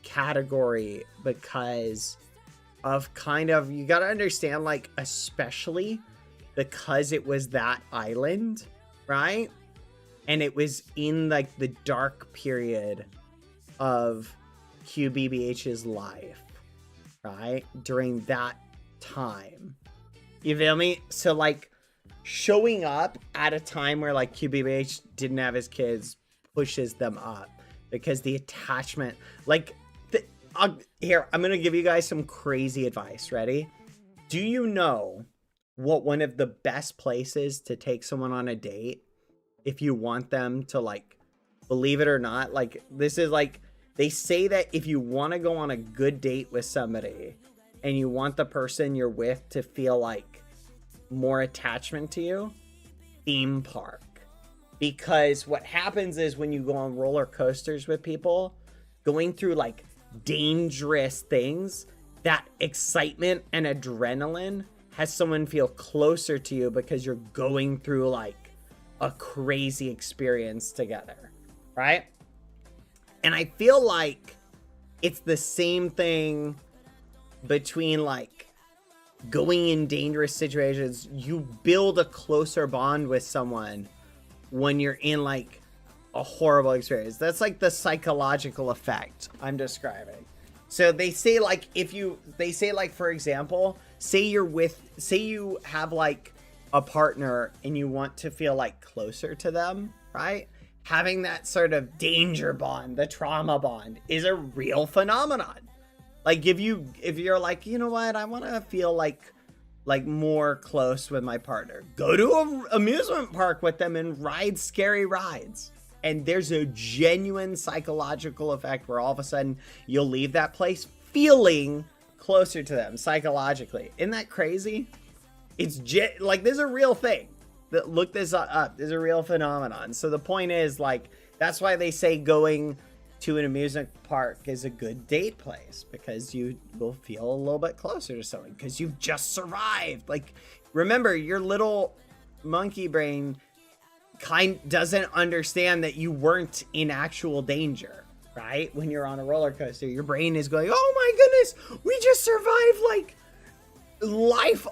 category because of kind of... You gotta understand, like, especially because it was that island, right? And it was in, like, the dark period of QBBH's life, right? During that time. You feel me? So, like, showing up at a time where, like, QBBH didn't have his kids pushes them up. Because the attachment... Like, here, I'm going to give you guys some crazy advice. Ready? Do you know what one of the best places to take someone on a date, if you want them to, like, believe it or not, like, this is like, they say that if you want to go on a good date with somebody and you want the person you're with to feel like more attachment to you, theme park. Because what happens is when you go on roller coasters with people, going through, like, dangerous things, that excitement and adrenaline has someone feel closer to you because you're going through, like, a crazy experience together, right? And I feel like it's the same thing between, like, going in dangerous situations. You build a closer bond with someone when you're in, like, a horrible experience. That's, like, the psychological effect I'm describing. So they say, like, for example, say you have, like, a partner and you want to feel, like, closer to them, right? Having that sort of danger bond, the trauma bond, is a real phenomenon. Like, if you're like, you know what, I want to feel like more close with my partner, go to an amusement park with them and ride scary rides. And there's a genuine psychological effect where all of a sudden you'll leave that place feeling closer to them psychologically. Isn't that crazy? It's like, there's a real thing. Look this up. There's a real phenomenon. So the point is, like, that's why they say going to an amusement park is a good date place, because you will feel a little bit closer to someone because you've just survived. Like, remember, your little monkey brain doesn't understand that you weren't in actual danger, right? When you're on a roller coaster, your brain is going, oh my goodness, we just survived, like, life,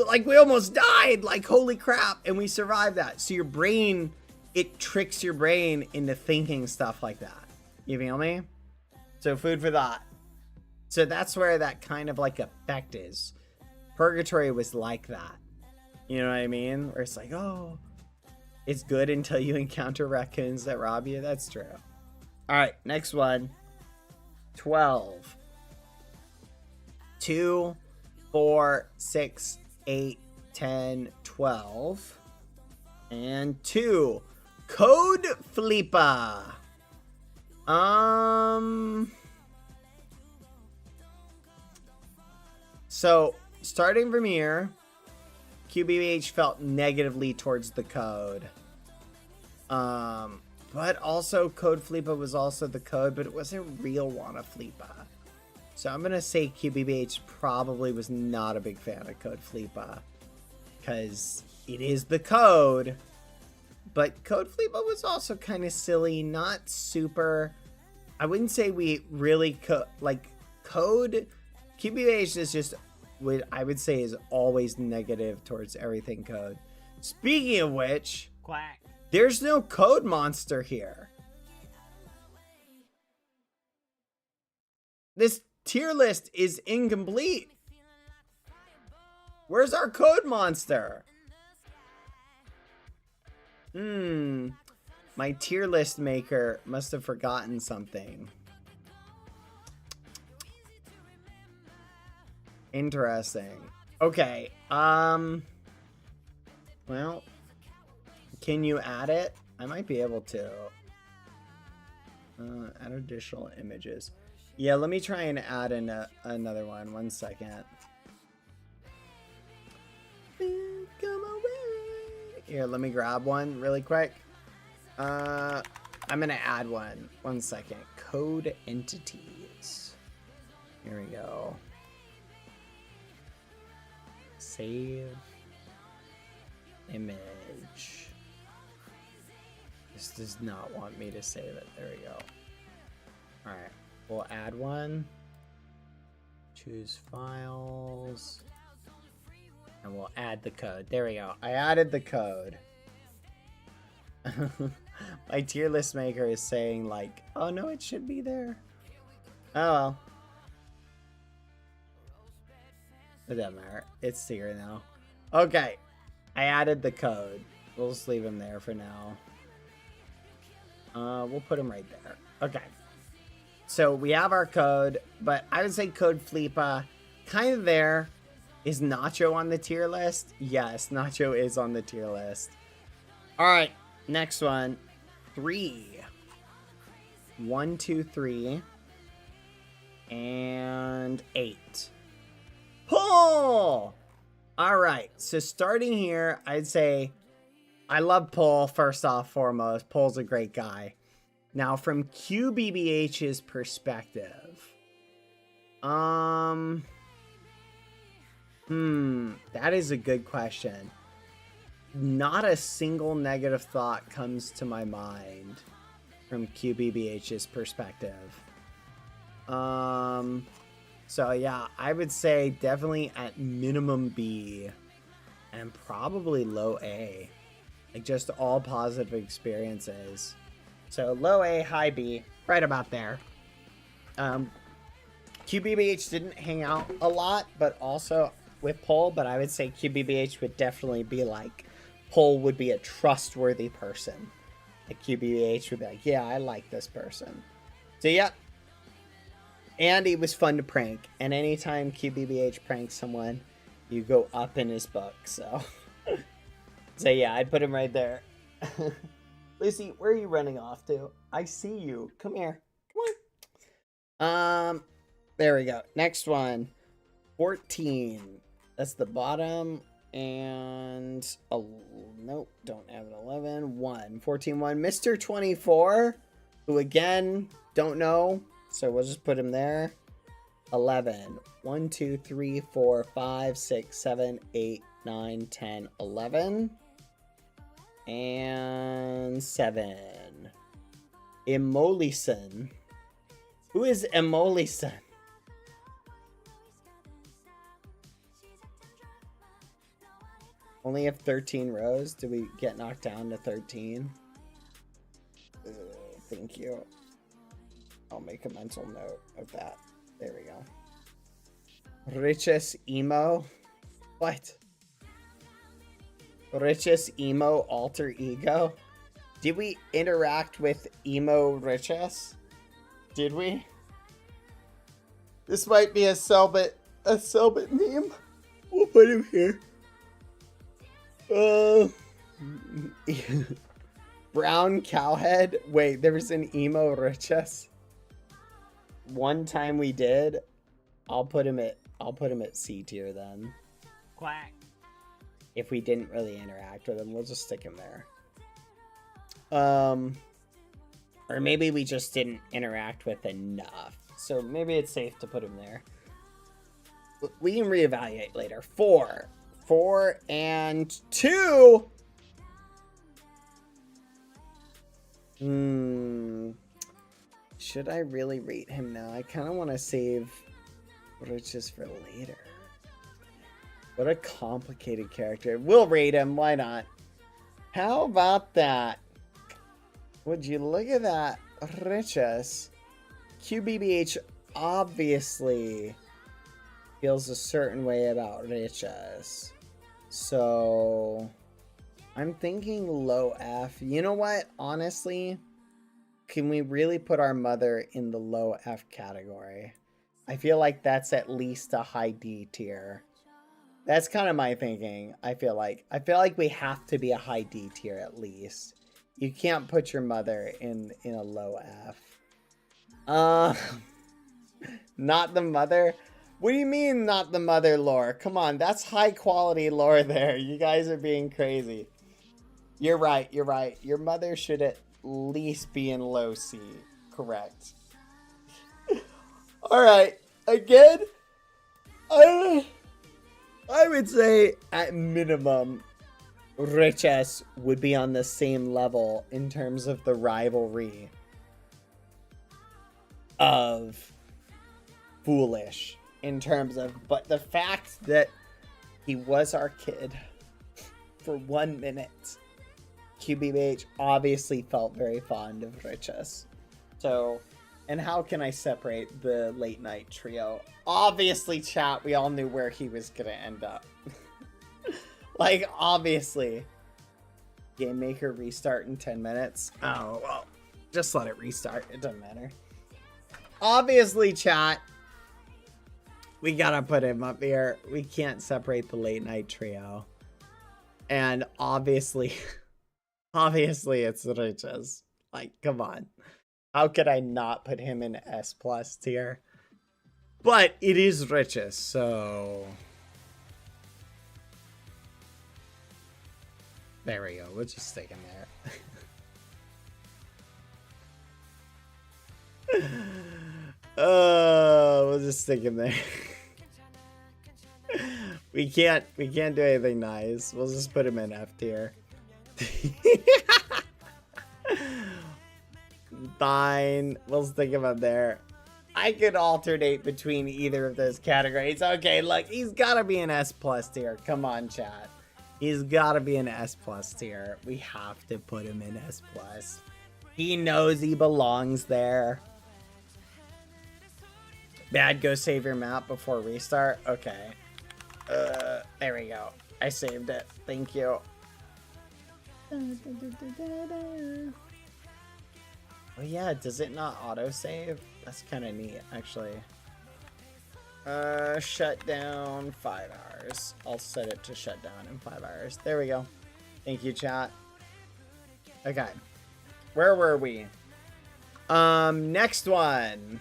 like, we almost died, like, holy crap, and we survived that. So your brain, it tricks your brain into thinking stuff like that. You feel me? So food for thought. So that's where that kind of, like, effect is. Purgatory was like that. You know what I mean? Where it's like, oh, it's good until you encounter raccoons that rob you. That's true. All right, next one. 12. 2, 4, 6, 8, 10, 12. And 2. Code Flipa. So starting from here, QBH felt negatively towards the code. But also Code Flipa was also the code, but it wasn't real Wanna Flipa. So I'm gonna say QBH probably was not a big fan of Code Flipa, because it is the code. But Code Flipa was also kind of silly, not super. I wouldn't say we really code. QBH is just what I would say is always negative towards everything code. Speaking of which, Quack. there's no code monster here. This tier list is incomplete. Where's our code monster? My tier list maker must have forgotten something. Interesting. Okay. Well, can you add it? I might be able to. Add additional images. Yeah, let me try and add in another one. 1 second. Come away. Here, let me grab one really quick. I'm gonna add one. 1 second. Code entities. Here we go. Save image. This does not want me to save it. There we go. All right, we'll add one. Choose files. And we'll add the code. There we go. I added the code. My tier list maker is saying like, oh no, it should be there. Oh well. It doesn't matter. It's here now. Okay. I added the code. We'll just leave him there for now. We'll put him right there. Okay. So we have our code, but I would say Code Flipa kind of there. Is Nacho on the tier list? Yes, Nacho is on the tier list. All right, next one. 3. 1, 2, 3. And 8. Pull! All right, so starting here, I'd say I love Pull first off foremost. Pull's a great guy. Now, from QBBH's perspective, that is a good question. Not a single negative thought comes to my mind from QBBH's perspective. So yeah, I would say definitely at minimum B and probably low A. Like just all positive experiences. So low A, high B, right about there. QBBH didn't hang out a lot, but also with Pull, but I would say QBBH would definitely be like, Pull would be a trustworthy person. Like QBBH would be like, yeah, I like this person. So yeah. And he was fun to prank. And anytime QBBH pranks someone, you go up in his book. So, so yeah, I'd put him right there. Lucy, where are you running off to? I see you. Come here. Come on. There we go. Next one. 14. That's the bottom. And nope, don't have an 11. 1. 14, 1. Mr. 24, who again, don't know. So we'll just put him there. 11. 1, 2, 3, 4, 5, 6, 7, 8, 9, 10, 11. And 7. Emolison. Who is Emolison? Only have 13 rows. Did we get knocked down to 13? Thank you. I'll make a mental note of that. There we go. Richest emo? What? Richest emo alter ego? Did we interact with emo Richest? Did we? This might be a Selbit meme. We'll put him here. Brown cowhead. Wait, there was an emo Riches. One time we did. I'll put him at C tier then. Quack. If we didn't really interact with him, we'll just stick him there. Or maybe we just didn't interact with enough. So maybe it's safe to put him there. We can reevaluate later. 4 and 2. Should I really rate him now? I kind of want to save Riches for later. What a complicated character. We'll rate him. Why not? How about that? Would you look at that? Riches. QBBH obviously feels a certain way about Riches. So I'm thinking low F. You know what? Honestly, can we really put our mother in the low F category? I feel like that's at least a high D tier. That's kind of my thinking. I feel like we have to be a high D tier at least. You can't put your mother in a low F. Not the mother. What do you mean not the mother lore? Come on, that's high quality lore there. You guys are being crazy. You're right. Your mother should at least be in low C. Correct. Alright. Again, I would say at minimum, Riches would be on the same level in terms of the rivalry of Foolish. But the fact that he was our kid for 1 minute, QBH obviously felt very fond of Riches. So, and how can I separate the late night trio? Obviously, chat, we all knew where he was gonna end up. Like, obviously. Game Maker restart in 10 minutes. Oh, well, just let it restart. It doesn't matter. Obviously, chat, we gotta put him up here. We can't separate the late night trio. And obviously, it's Riches. Like, come on. How could I not put him in S+ tier? But it is Riches, so... There we go. We'll just stick him there. We'll just stick him there. We can't do anything nice. We'll just put him in F tier. Fine. We'll stick him up there. I could alternate between either of those categories. Okay, look, he's gotta be an S+ tier. Come on, chat. He's gotta be an S+ tier. We have to put him in S+. He knows he belongs there. Bad, go save your map before restart. Okay. There we go. I saved it. Thank you. Oh yeah, does it not autosave? That's kind of neat, actually. Shut down 5 hours. I'll set it to shut down in 5 hours. There we go. Thank you, chat. Okay. Where were we? Next one.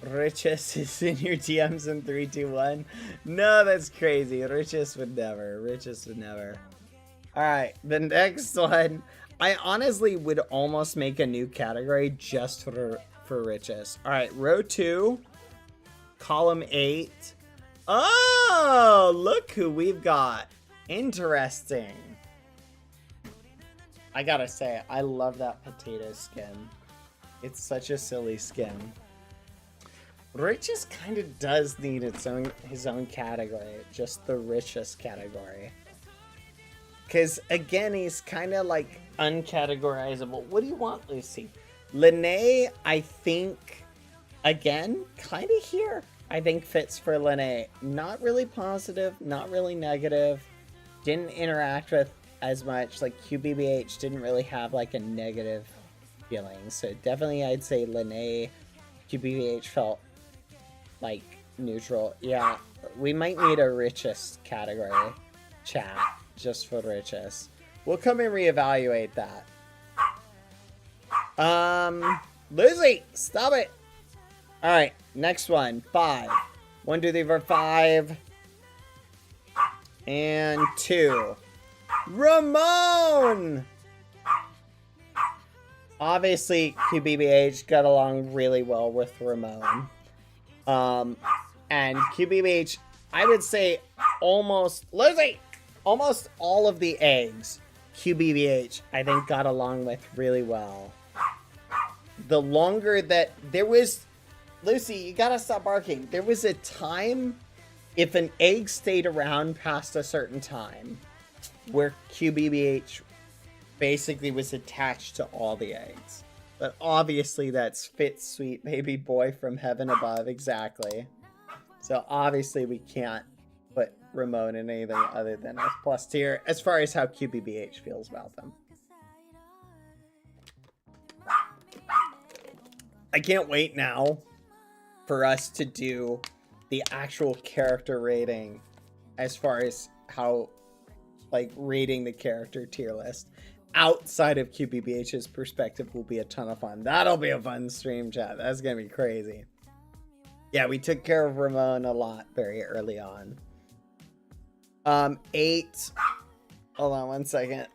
Riches is in your DMs in 3, 2, 1. No, that's crazy. Riches would never. Riches would never. Alright, the next one. I honestly would almost make a new category just for Riches. Alright, row 2. Column 8. Oh, look who we've got. Interesting. I gotta say, I love that potato skin. It's such a silly skin. Riches kind of does need his own category, just the richest category. Because again, he's kind of like uncategorizable. What do you want, Lucy? Lene, I think, again, kind of here. I think fits for Lene. Not really positive, not really negative. Didn't interact with as much. Like QBBH didn't really have like a negative feeling. So definitely I'd say Lene, QBBH felt like neutral. Yeah, we might need a richest category chat just for Riches. We'll come and reevaluate that. Lizzie, stop it. All right, next one. 5. 1, 2, 3, 4, 5. And 2. Ramon! Obviously, QBBH got along really well with Ramon. And QBBH, I would say almost, Lizzie! Almost all of the eggs, QBBH, I think, got along with really well. The longer that there was, Lucy, you gotta stop barking. There was a time, if an egg stayed around past a certain time, where QBBH basically was attached to all the eggs. But obviously that's fit, sweet baby boy from heaven above, exactly. So obviously we can't put Ramon in anything other than S plus tier as far as how QBBH feels about them. I can't wait now for us to do the actual character rating as far as how, like, rating the character tier list outside of QBBH's perspective will be a ton of fun. That'll be a fun stream, chat. That's gonna be crazy. Yeah, we took care of Ramon a lot very early on. 8. Hold on one second.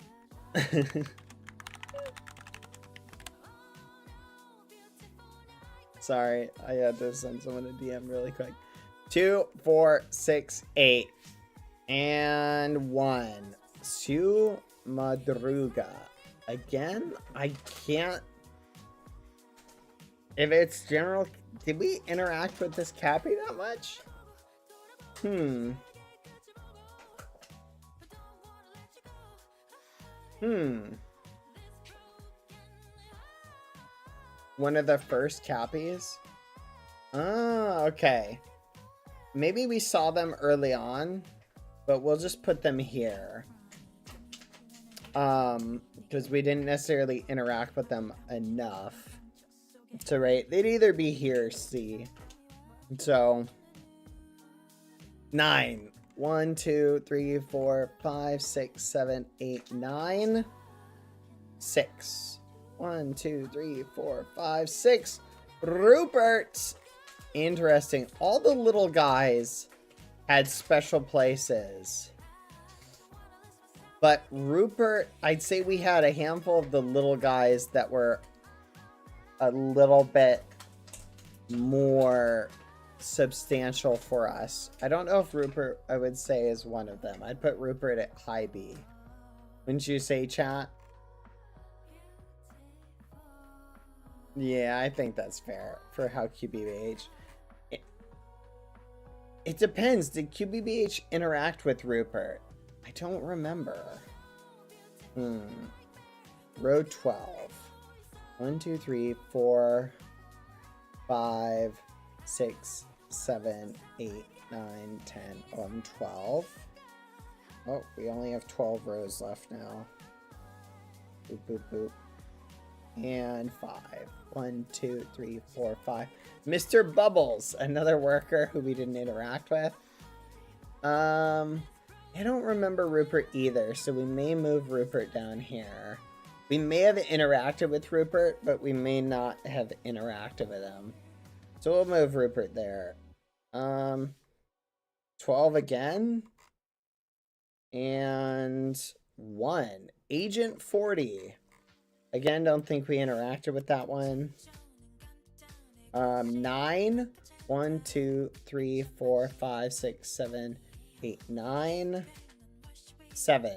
Sorry, I had to send someone a DM really quick. 2, 4, 6, 8. And 1. Su Madruga. Again, I can't. If it's general, did we interact with this Cappy that much? One of the first Cappies? Oh, okay. Maybe we saw them early on, but we'll just put them here. Because we didn't necessarily interact with them enough to rate. They'd either be here or C. So, 9. 1, 2, 3, 4, 5, 6, 7, 8, 9. 6. 1, 2, 3, 4, 5, 6. Rupert! Interesting. All the little guys had special places. But Rupert, I'd say we had a handful of the little guys that were a little bit more substantial for us. I don't know if Rupert, I would say, is one of them. I'd put Rupert at high B. Wouldn't you say, chat? Yeah, I think that's fair for how QBBH. It depends. Did QBBH interact with Rupert? I don't remember. Row 12. 1, 2, 3, 4, 5, 6, 7, 8, 9, 10, 11, 12. Oh, we only have 12 rows left now. Boop, boop, boop. And 5. 1, 2, 3, 4, 5. Mr. Bubbles, another worker who we didn't interact with. I don't remember Rupert either, so we may move Rupert down here. We may have interacted with Rupert, but we may not have interacted with him. So we'll move Rupert there. 12 again. And 1. Agent 40. Again, don't think we interacted with that one. 9. 1, 2, 3, 4, 5, 6, 7, 8, 9. 7.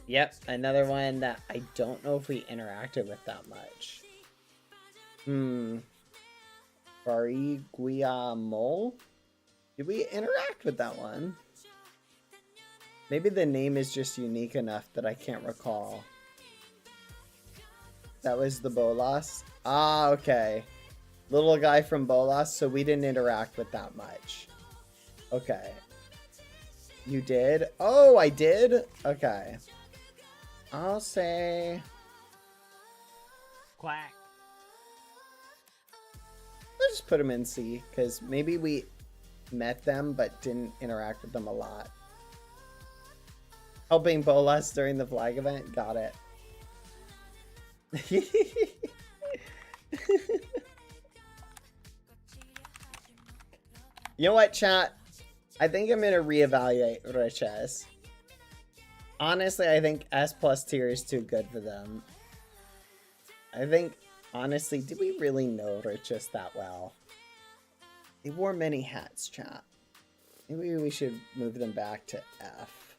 Yep, another one that I don't know if we interacted with that much. Bariguiamol? Did we interact with that one? Maybe the name is just unique enough that I can't recall. That was the Bolas? Ah, okay. Little guy from Bolas, so we didn't interact with that much. Okay. You did? Oh, I did? Okay. I'll say... Quack. Let's just put them in C, because maybe we met them but didn't interact with them a lot. Helping Bolas during the flag event. Got it. You know what, chat? I think I'm gonna reevaluate Riches. Honestly, I think S plus tier is too good for them. I think, honestly, did we really know Riches that well? They wore many hats, chat. Maybe we should move them back to F.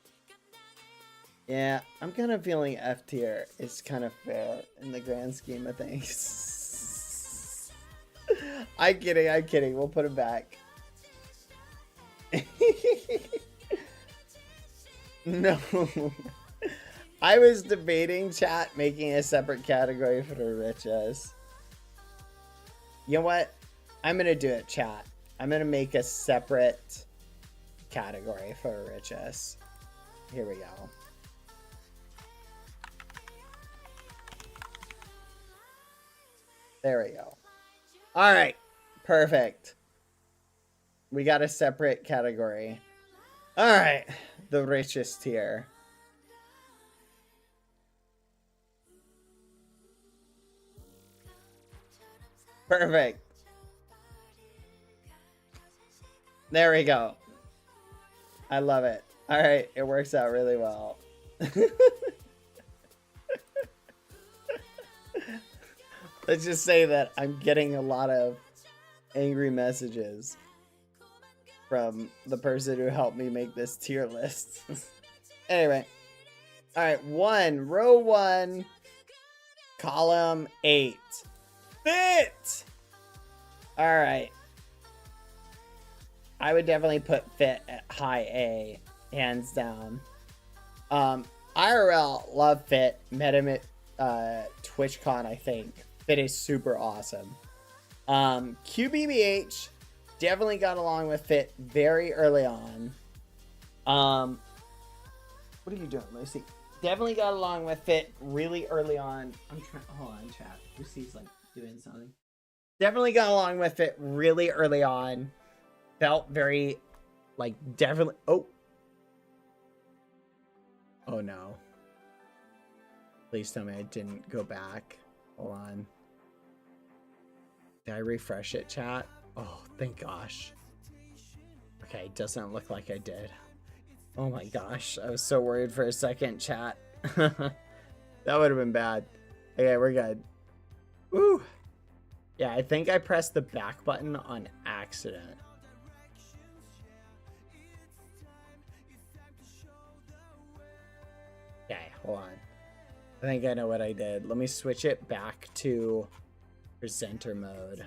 Yeah, I'm kind of feeling F tier is kind of fair in the grand scheme of things. I'm kidding. We'll put them back. No. I was debating, chat, making a separate category for the riches. You know what? I'm gonna do it, chat. I'm gonna make a separate category for the riches. Here we go. There we go. All right. Perfect. We got a separate category. All right. The richest tier. Perfect. There we go. I love it. All right. It works out really well. Let's just say that I'm getting a lot of angry messages from the person who helped me make this tier list. Anyway. All right. Row 1, column 8. Fit! All right. I would definitely put Fit at high A, hands down. IRL, love Fit. Met him at TwitchCon, I think. Fit is super awesome. QBBH, definitely got along with Fit very early on. What are you doing, Lucy? Definitely got along with Fit really early on. I'm trying. Hold on, chat. Lucy's like doing something. Definitely got along with Fit really early on. Felt very, like, definitely. Oh no. Please tell me I didn't go back. Hold on. Did I refresh it, chat? Oh, thank gosh. Okay, doesn't look like I did. Oh my gosh, I was so worried for a second, chat. That would have been bad. Okay, we're good. Woo! Yeah, I think I pressed the back button on accident. Okay, hold on. I think I know what I did. Let me switch it back to presenter mode.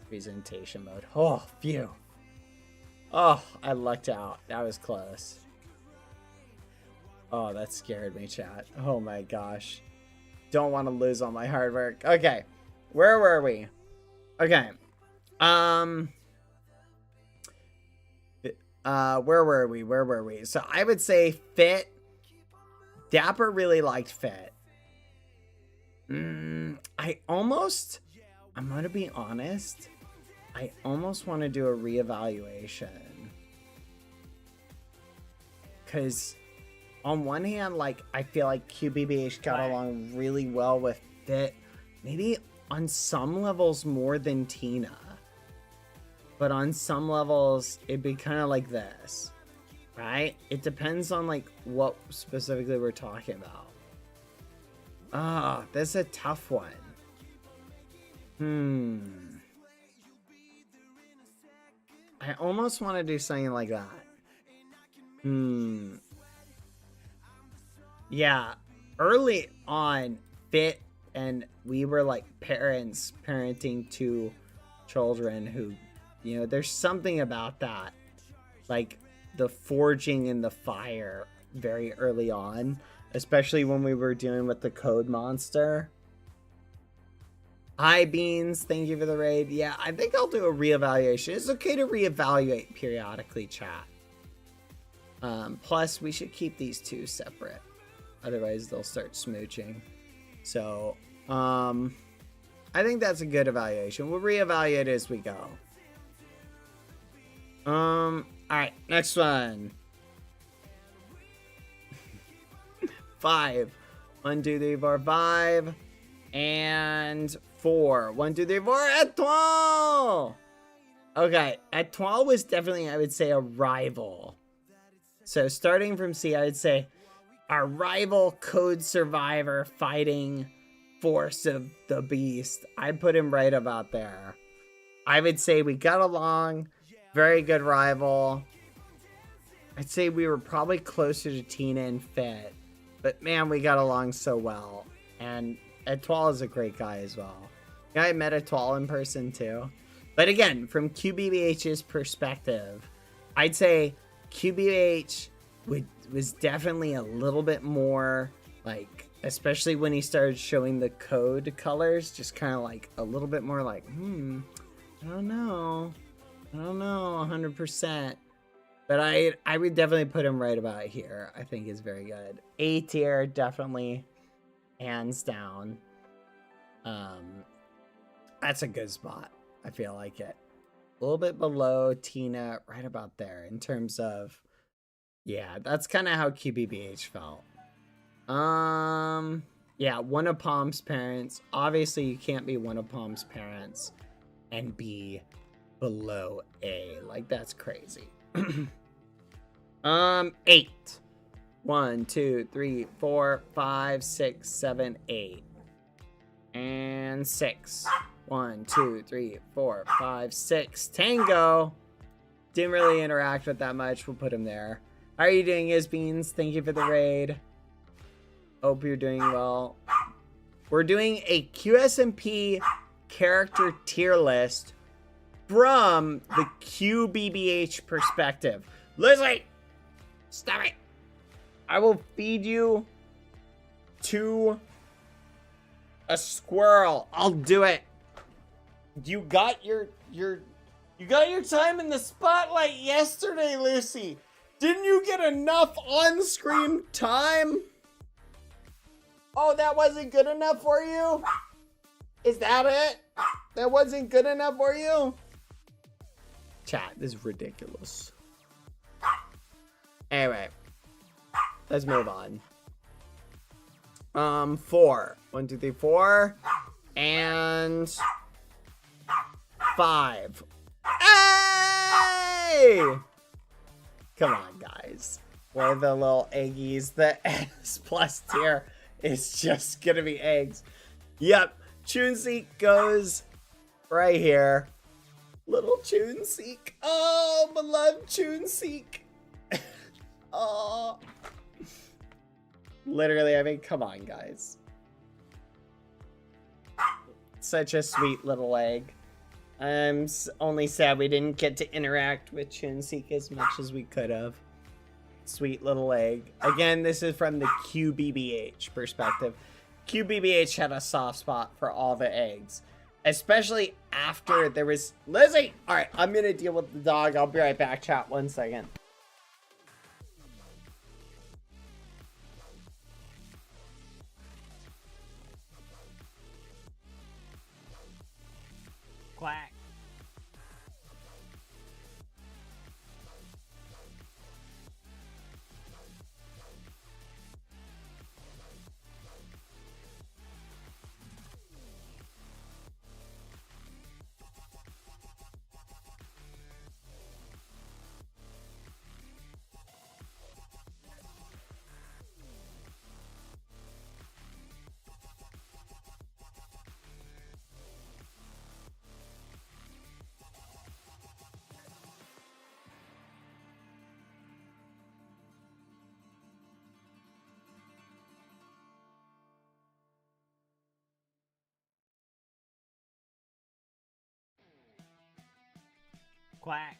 Presentation mode. Oh, phew. Oh, I lucked out. That was close. Oh, that scared me, chat. Oh my gosh. Don't want to lose all my hard work. Okay. Where were we? Okay. Where were we? So I would say Fit. Dapper really liked Fit. I'm gonna be honest. I almost want to do a reevaluation. Because on one hand, like, I feel like QBBH got along really well with Fit. Maybe on some levels more than Tina. But on some levels, it'd be kind of like this. Right? It depends on, like, what specifically we're talking about. Ah, that's a tough one. I almost want to do something like that. Yeah. Early on, Fit and we were like parenting two children who, you know, there's something about that. Like the forging in the fire very early on. Especially when we were dealing with the code monster. Hi, Beans. Thank you for the raid. Yeah, I think I'll do a reevaluation. It's okay to reevaluate periodically, chat. Plus, we should keep these two separate. Otherwise, they'll start smooching. So, I think that's a good evaluation. We'll reevaluate as we go. Alright, next one. 5. 1, 2, 3, 4, 5. And 4. 1, 2, 3, 4. Etoile! Okay, Etoile was definitely, I would say, a rival. So starting from C, I would say our rival code survivor fighting force of the beast. I'd put him right about there. I would say we got along. Very good rival. I'd say we were probably closer to Tina and Fit. But man, we got along so well. And Etoile is a great guy as well. Yeah, I met Etoile in person too. But again, from QBBH's perspective, I'd say QBH was definitely a little bit more like, especially when he started showing the code colors, just kind of like a little bit more like, I don't know 100%. But I would definitely put him right about here. I think is very good. A tier, definitely, hands down. That's a good spot. I feel like it. A little bit below Tina, right about there in terms of, yeah, that's kind of how QBBH felt. Yeah, one of Palm's parents. Obviously, you can't be one of Palm's parents and be below A. Like, that's crazy. 8. 1, 2, 3, 4, 5, 6, 7, 8. And 6. 1, 2, 3, 4, 5, 6. Tango. Didn't really interact with that much. We'll put him there. How are you doing, Isbeans? Thank you for the raid. Hope you're doing well. We're doing a QSMP character tier list from the QBBH perspective. Lizzie! Stop it! I will feed you to a squirrel. I'll do it. You got your time in the spotlight yesterday, Lucy. Didn't you get enough on-screen time? Oh, that wasn't good enough for you? Is that it? That wasn't good enough for you? Chat, this is ridiculous. Anyway, let's move on. 4. 1, 2, 3, 4. And 5. Hey! Come on, guys. One of the little eggies. The S plus tier is just gonna be eggs. Yep. Choonseek goes right here. Little Choonseek. Oh, beloved Choonseek. Oh. Literally, I mean, come on, guys. Such a sweet little egg. I'm only sad we didn't get to interact with Choonseek as much as we could have. Sweet little egg. Again, this is from the QBBH perspective. QBBH had a soft spot for all the eggs. Especially after there was... Lizzie! Alright, I'm gonna deal with the dog. I'll be right back, chat. 1 second. Quack. Quack.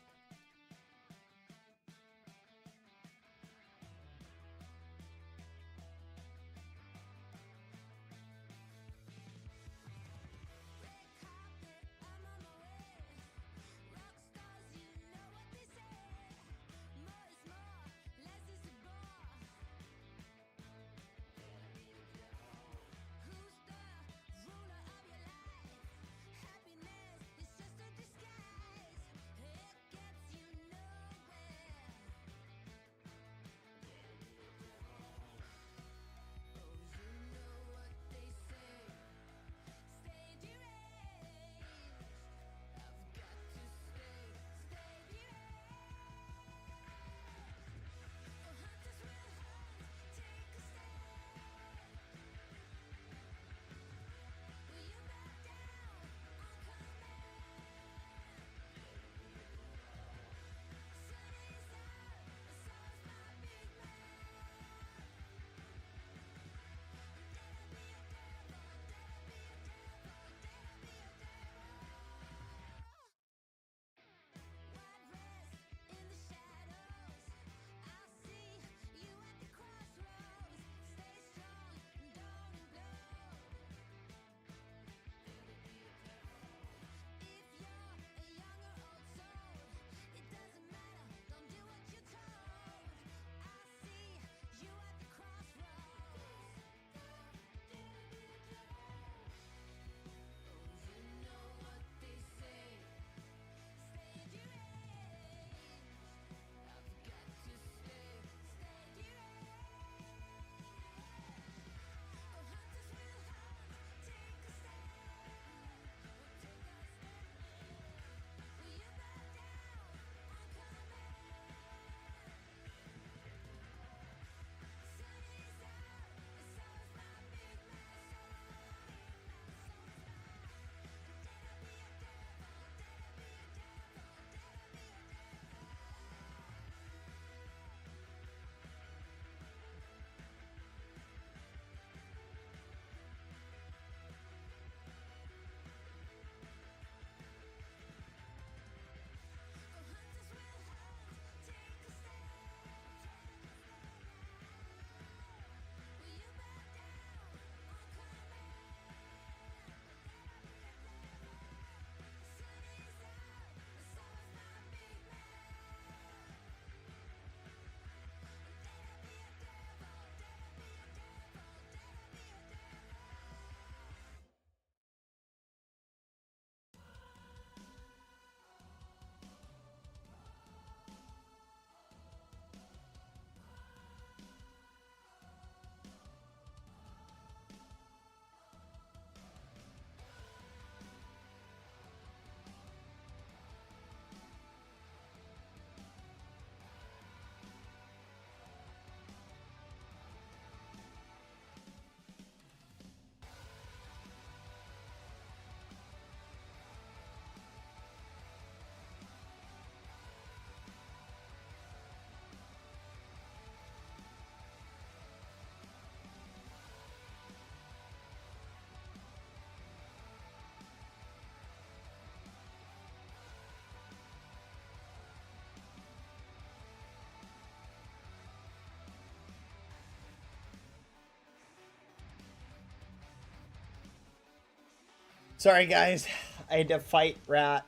Sorry, guys. I had to fight Rat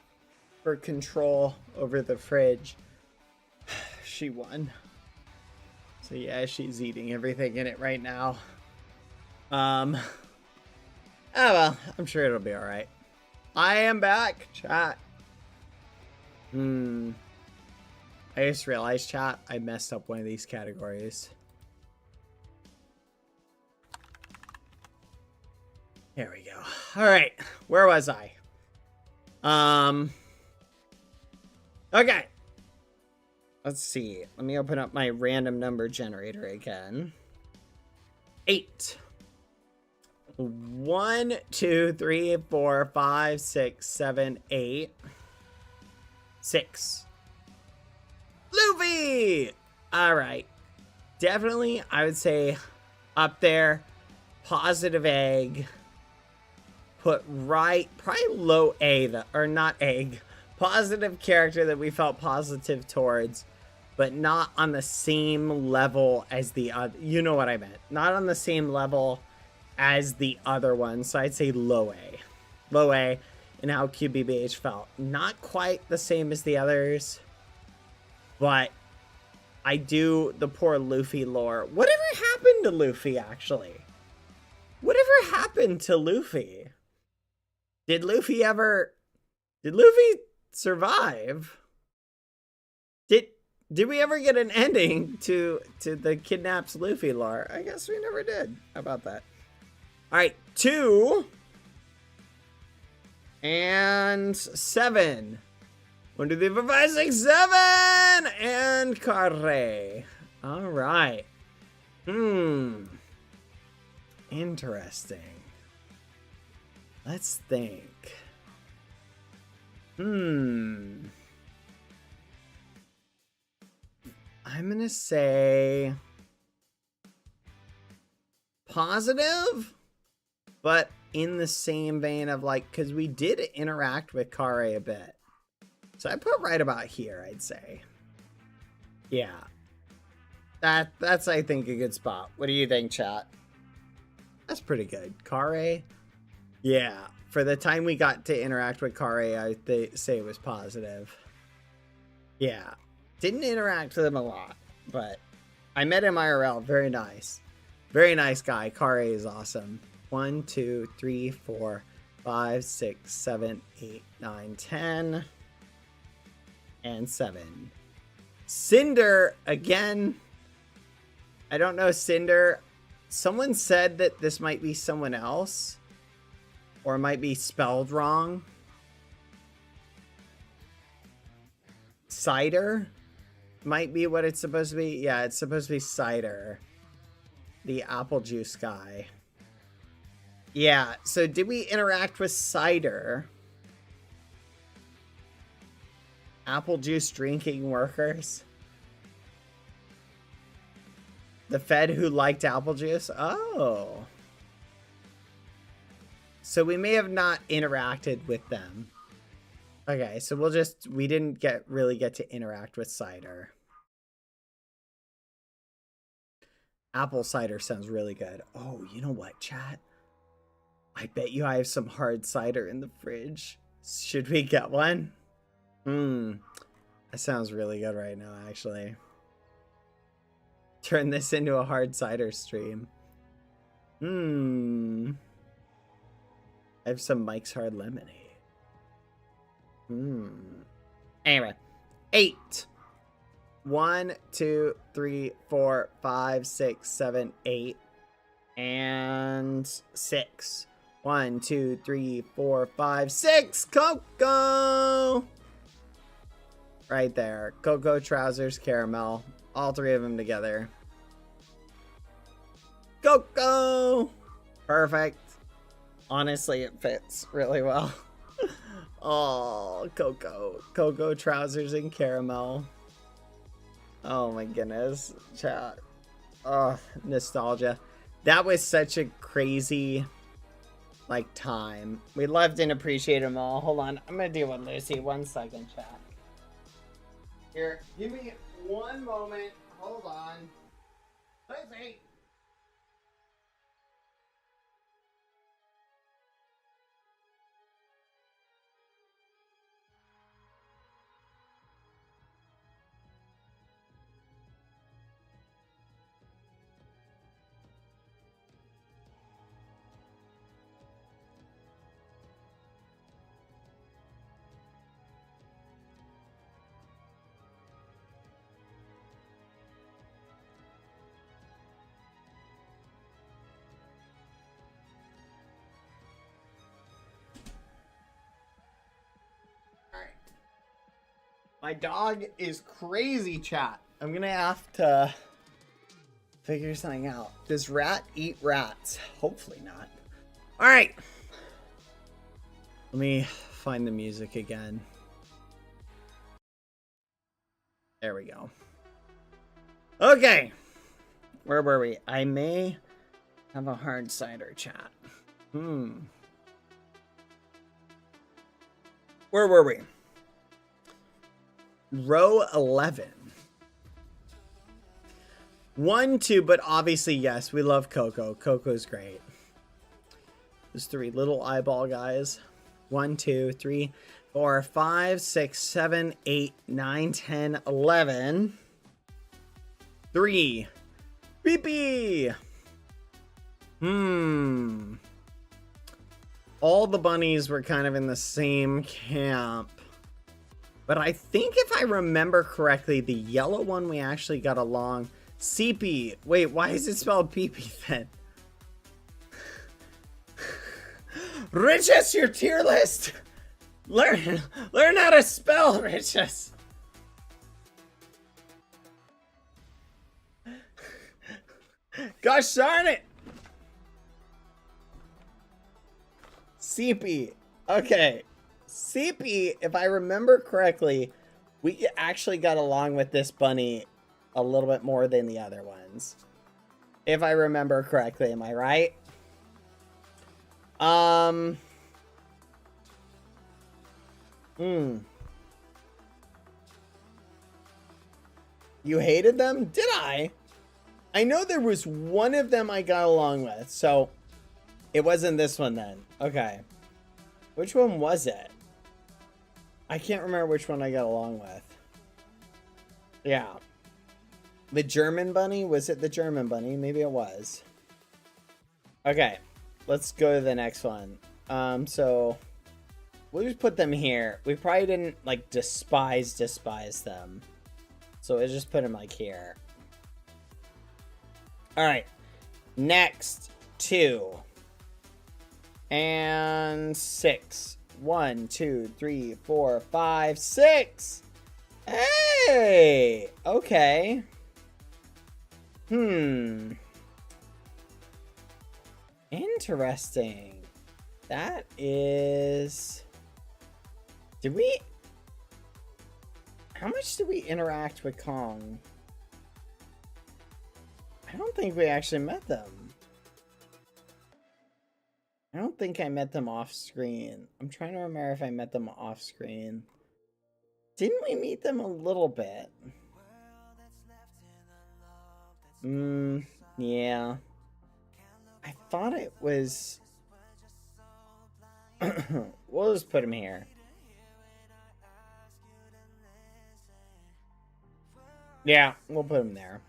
for control over the fridge. She won. So yeah, she's eating everything in it right now. Oh well, I'm sure it'll be alright. I am back, chat. I just realized, chat, I messed up one of these categories. There we go. Alright, where was I? Okay. Let's see. Let me open up my random number generator again. 8. 1, 2, 3, 4, 5, 6, 7, 8. 6. Luffy! Alright. Definitely, I would say up there. Positive egg. Put right, probably low A, or not egg. Positive character that we felt positive towards, but not on the same level as the other. You know what I meant. Not on the same level as the other one. So I'd say low A. Low A in how QBBH felt. Not quite the same as the others, but I do the poor Luffy lore. Whatever happened to Luffy, actually? Whatever happened to Luffy? Did Luffy survive? Did we ever get an ending to the kidnaps Luffy lore? I guess we never did. How about that? All right, 2 and 7. 1, 2, 3, 4, 5, 6, 7 and carre. All right. Interesting. Let's think. I'm gonna say positive, but in the same vein of like, because we did interact with Kare a bit. So I put right about here, I'd say. Yeah. That's I think a good spot. What do you think, chat? That's pretty good. Kare? Yeah. For the time we got to interact with Kare, I say it was positive. Yeah. Didn't interact with him a lot, but I met him IRL. Very nice. Very nice guy. Kare is awesome. 1, 2, 3, 4, 5, 6, 7, 8, 9, 10, and 7. Cinder, again. I don't know Cinder. Someone said that this might be someone else. Or it might be spelled wrong. Cider might be what it's supposed to be. Yeah, it's supposed to be cider. The apple juice guy. Yeah, so did we interact with cider? Apple juice drinking workers? The Fed who liked apple juice? Oh. So we may have not interacted with them. Okay, so we didn't really get to interact with cider. Apple cider sounds really good. Oh, you know what, chat? I bet you I have some hard cider in the fridge. Should we get one? That sounds really good right now, actually. Turn this into a hard cider stream. I have some Mike's Hard Lemonade. Anyway. 8. 1, 2, 3, 4, 5, 6, 7, 8. And 6. 1, 2, 3, 4, 5, 6. Coco! Right there. Coco, trousers, caramel. All 3 of them together. Coco! Perfect. Honestly, it fits really well. Oh, Coco. Coco, trousers, and caramel. Oh my goodness. Chat. Oh, nostalgia. That was such a crazy, like, time. We loved and appreciated them all. Hold on. I'm going to deal with Lucy. 1 second, chat. Here, give me 1 moment. Hold on. Lucy! My dog is crazy, chat. I'm gonna have to figure something out. Does rat eat rats? Hopefully not. All right. Let me find the music again. There we go. Okay. Where were we? I may have a hard cider, chat. Where were we? Row 11. 1, 2, but obviously, yes, we love Coco. Coco's great. Those 3 little eyeball guys. 1, 2, 3, 4, 5, 6, 7, 8, 9, 10, 11. 3. Beepy! All the bunnies were kind of in the same camp. But I think if I remember correctly, the yellow one we actually got along. CP. Wait, why is it spelled PP then? Riches, your tier list. Learn how to spell, Riches. Gosh darn it. CP. Okay. CP, if I remember correctly, we actually got along with this bunny a little bit more than the other ones. If I remember correctly, am I right? You hated them? Did I? I know there was one of them I got along with, so it wasn't this one then. Okay. Which one was it? I can't remember which one I got along with. Yeah. The German bunny? Was it the German bunny? Maybe it was. Okay. Let's go to the next one. So we'll just put them here. We probably didn't like despise them. So we'll just put them like here. All right. Next 2 and 6. 1, 2, 3, 4, 5, 6. Hey. Okay. Interesting. That is... Did we... How much did we interact with Kong? I don't think we actually met them. I don't think I met them off screen. I'm trying to remember if I met them off screen. Didn't we meet them a little bit? Yeah. I thought it was... We'll just put him here. Yeah, we'll put him there.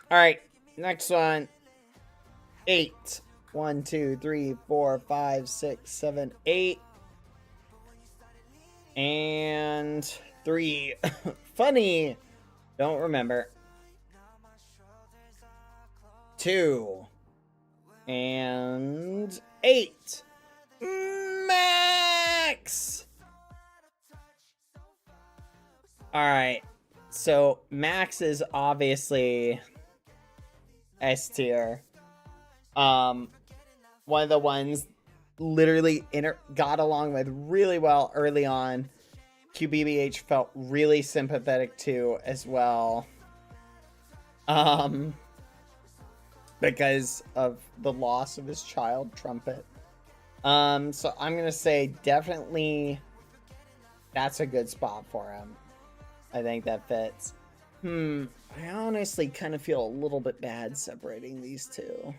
Alright, next one. 8. 1, 2, 3, 4, 5, 6, 7, 8. And 3. Funny. Don't remember. 2. And 8. Max! Alright. So, Max is obviously S tier. One of the ones literally got along with really well early on. QBBH felt really sympathetic to as well. Because of the loss of his child, Trumpet. So I'm gonna say definitely that's a good spot for him. I think that fits. I honestly kind of feel a little bit bad separating these two.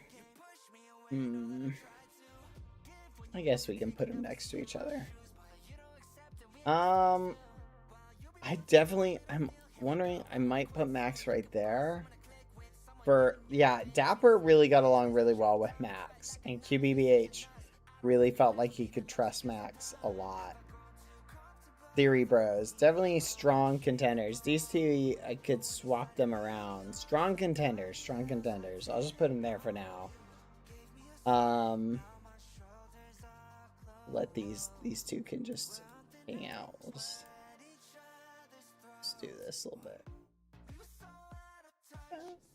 I guess we can put them next to each other. I'm wondering, I might put Max right there. Yeah, Dapper really got along really well with Max, and QBBH really felt like he could trust Max a lot. Theory Bros, definitely strong contenders. These two, I could swap them around. Strong contenders. I'll just put them there for now. Let these two can just hang out. do this a little bit.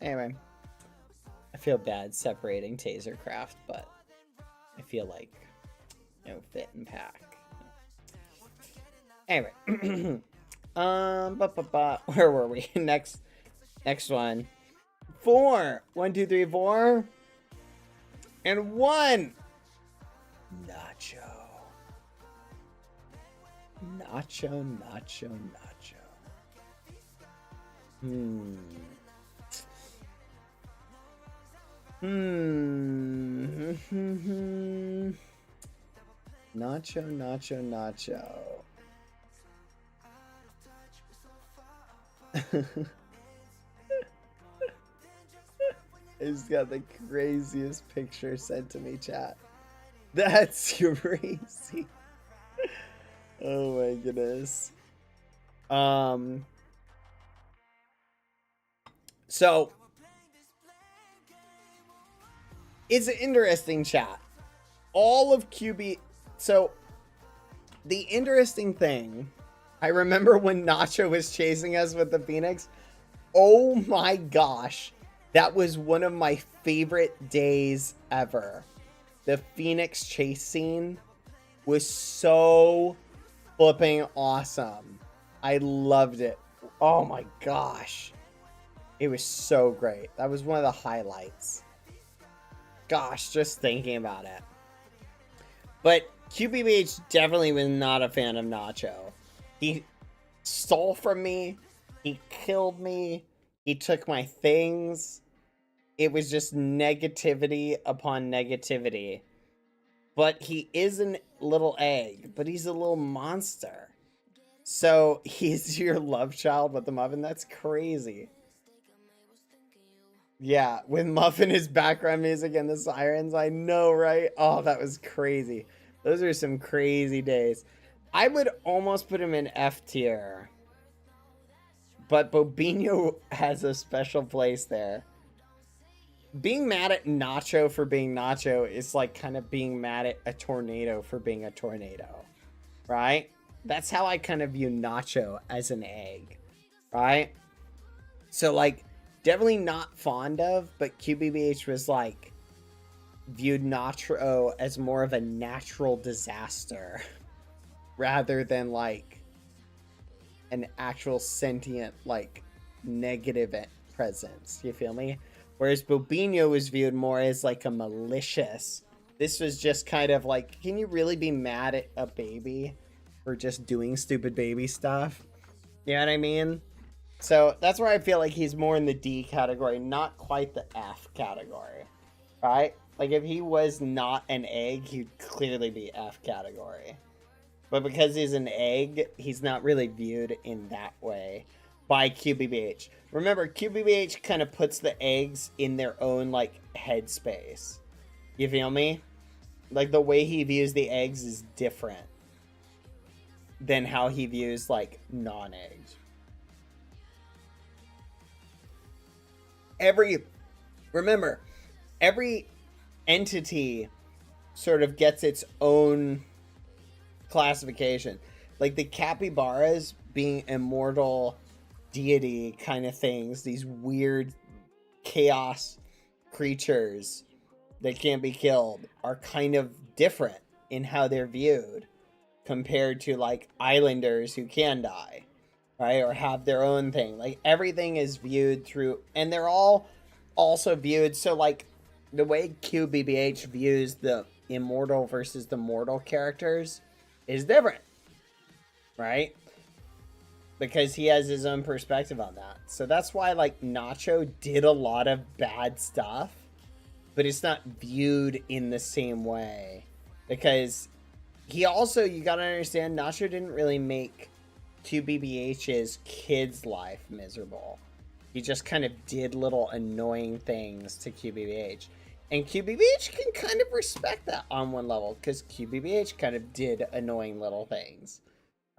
Anyway, I feel bad separating Tasercraft, but I feel like fit and pack. Anyway, where were we? Next one. 4. 1, 2, 3, 4. And 1. Nacho. Nacho. Nacho. He's got the craziest picture sent to me, chat. That's crazy. Oh my goodness. So it's an interesting chat. All of QB. So the interesting thing, I remember when Nacho was chasing us with the Phoenix. Oh my gosh. That was one of my favorite days ever. The Phoenix chase scene was so flipping awesome. I loved it. Oh my gosh. It was so great. That was one of the highlights. Gosh, just thinking about it. But QBBH definitely was not a fan of Nacho. He stole from me. He killed me. He took my things. It was just negativity upon negativity. But he is a little egg, but he's a little monster. So he's your love child with the muffin? That's crazy. Yeah, with Muffin his background music and the sirens. I know, right? Oh, that was crazy. Those are some crazy days. I would almost put him in F tier. But Bobino has a special place there. Being mad at Nacho for being Nacho is like kind of being mad at a tornado for being a tornado. Right? That's how I kind of view Nacho as an egg. Right? So like, definitely not fond of, but QBBH was like, viewed Nacho as more of a natural disaster. Rather than like, an actual sentient, like, negative presence. You feel me? Whereas Bobino was viewed more as like a malicious. This was just kind of like, can you really be mad at a baby for just doing stupid baby stuff? You know what I mean? So that's where I feel like he's more in the D category, not quite the F category. Right? Like if he was not an egg, he'd clearly be F category. But because he's an egg, he's not really viewed in that way by QBBH. Remember, QBBH kind of puts the eggs in their own, like, headspace. You feel me? Like, the way he views the eggs is different than how he views, like, non-eggs. Remember, every entity sort of gets its own classification. Like the capybaras being immortal deity kind of things, these weird chaos creatures that can't be killed, are kind of different in how they're viewed compared to like islanders who can die, right? Or have their own thing. Like everything is viewed through, and they're all also viewed. So like the way QBBH views the immortal versus the mortal characters is different, right? Because he has his own perspective on that. So that's why like Nacho did a lot of bad stuff, but it's not viewed in the same way. Because he also, you gotta understand, Nacho didn't really make QBBH's kid's life miserable. He just kind of did little annoying things to QBBH. And QBBH can kind of respect that on one level, because QBBH kind of did annoying little things,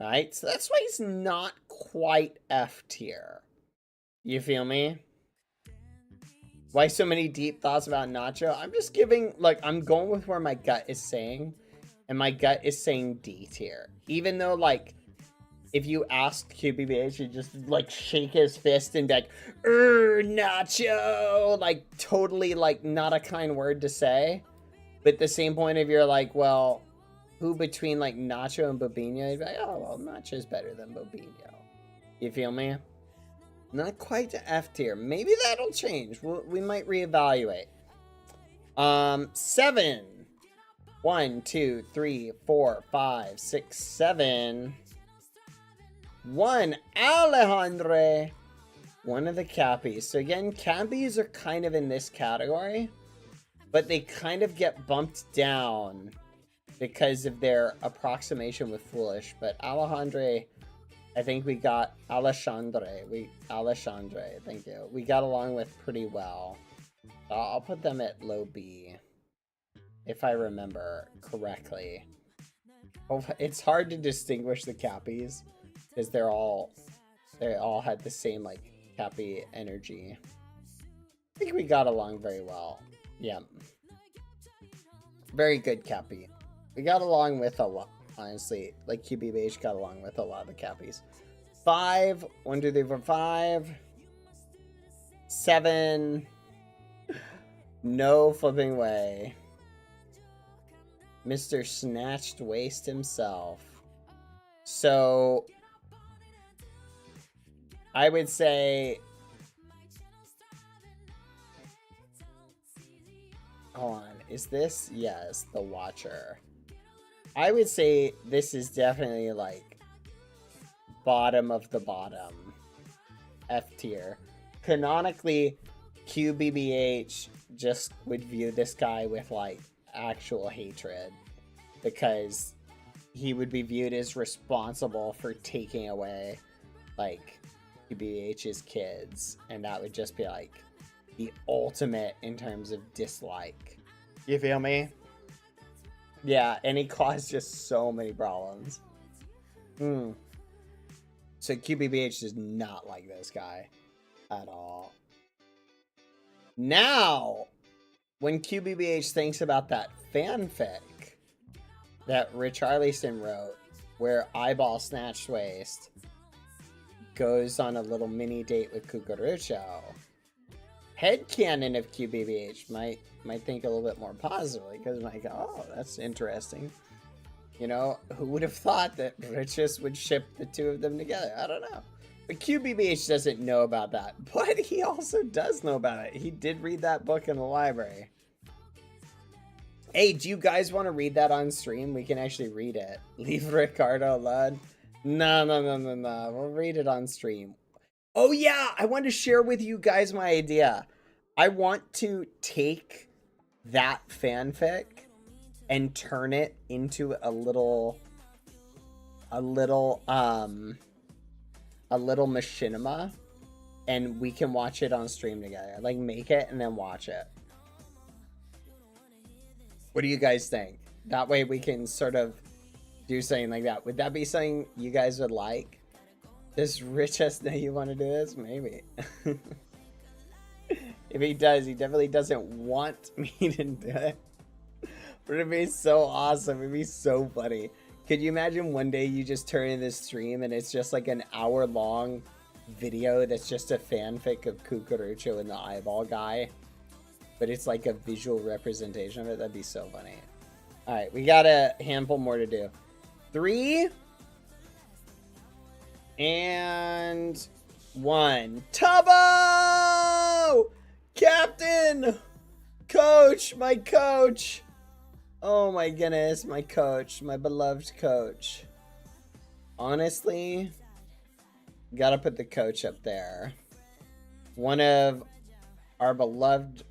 right? So that's why he's not quite F tier. You feel me? Why so many deep thoughts about Nacho? I'm just giving, like, I'm going with where my gut is saying, and my gut is saying D tier. Even though, like, if you asked QBBH, he'd just like shake his fist and be like, Nacho! Like totally like not a kind word to say. But at the same point, if you're like, well, who between like Nacho and Bobinho? You'd be like, oh, well, Nacho's better than Bobinho. You feel me? Not quite to F tier. Maybe that'll change. We might reevaluate. 7. 1, 2, 3, 4, 5, 6, 7. 1, Alejandro. One of the Cappies. So again, Cappies are kind of in this category, but they kind of get bumped down because of their approximation with Foolish. But Alejandro, I think we got Alexandre, thank you. We got along with pretty well. I'll put them at low B, if I remember correctly. It's hard to distinguish the Cappies because they all had the same like Cappy energy. I think we got along very well. Yeah, very good Cappy. We got along with a lot. Honestly, like QBBH got along with a lot of the Cappies. 5, 1, 2, 3, 4, 5, 7. No flipping way. Mr. Snatched Waist himself. So I would say, hold on, is this? Yes, the Watcher. I would say this is definitely like bottom of the bottom. F tier. Canonically, QBBH just would view this guy with like actual hatred because he would be viewed as responsible for taking away like QBBH's kids, and that would just be like the ultimate in terms of dislike. You feel me? Yeah, and he caused just so many problems. So QBBH does not like this guy at all. Now, when QBBH thinks about that fanfic that Rich Arlison wrote, where Eyeball Snatched Waist goes on a little mini date with Cucurucho, headcanon of QBBH might think a little bit more positively, because might go, oh, that's interesting. You know, who would have thought that Richus would ship the two of them together? I don't know. But QBBH doesn't know about that, but he also does know about it. He did read that book in the library. Hey, do you guys want to read that on stream? We can actually read it. Leave Ricardo alone. No. We'll read it on stream. Oh yeah, I want to share with you guys my idea. I want to take that fanfic and turn it into a little machinima, and we can watch it on stream together. Like, make it and then watch it. What do you guys think? That way we can sort of do something like that. Would that be something you guys would like? Does Richest know you want to do this? Maybe. If he does, he definitely doesn't want me to do it. But it'd be so awesome. It'd be so funny. Could you imagine one day you just turn in this stream and it's just like an hour-long video that's just a fanfic of Cucurucho and the eyeball guy? But it's like a visual representation of it. That'd be so funny. Alright, we got a handful more to do. 3 and 1. Tubbo! Captain! Coach! My coach! Oh my goodness, my coach. My beloved coach. Honestly, gotta put the coach up there. One of our beloved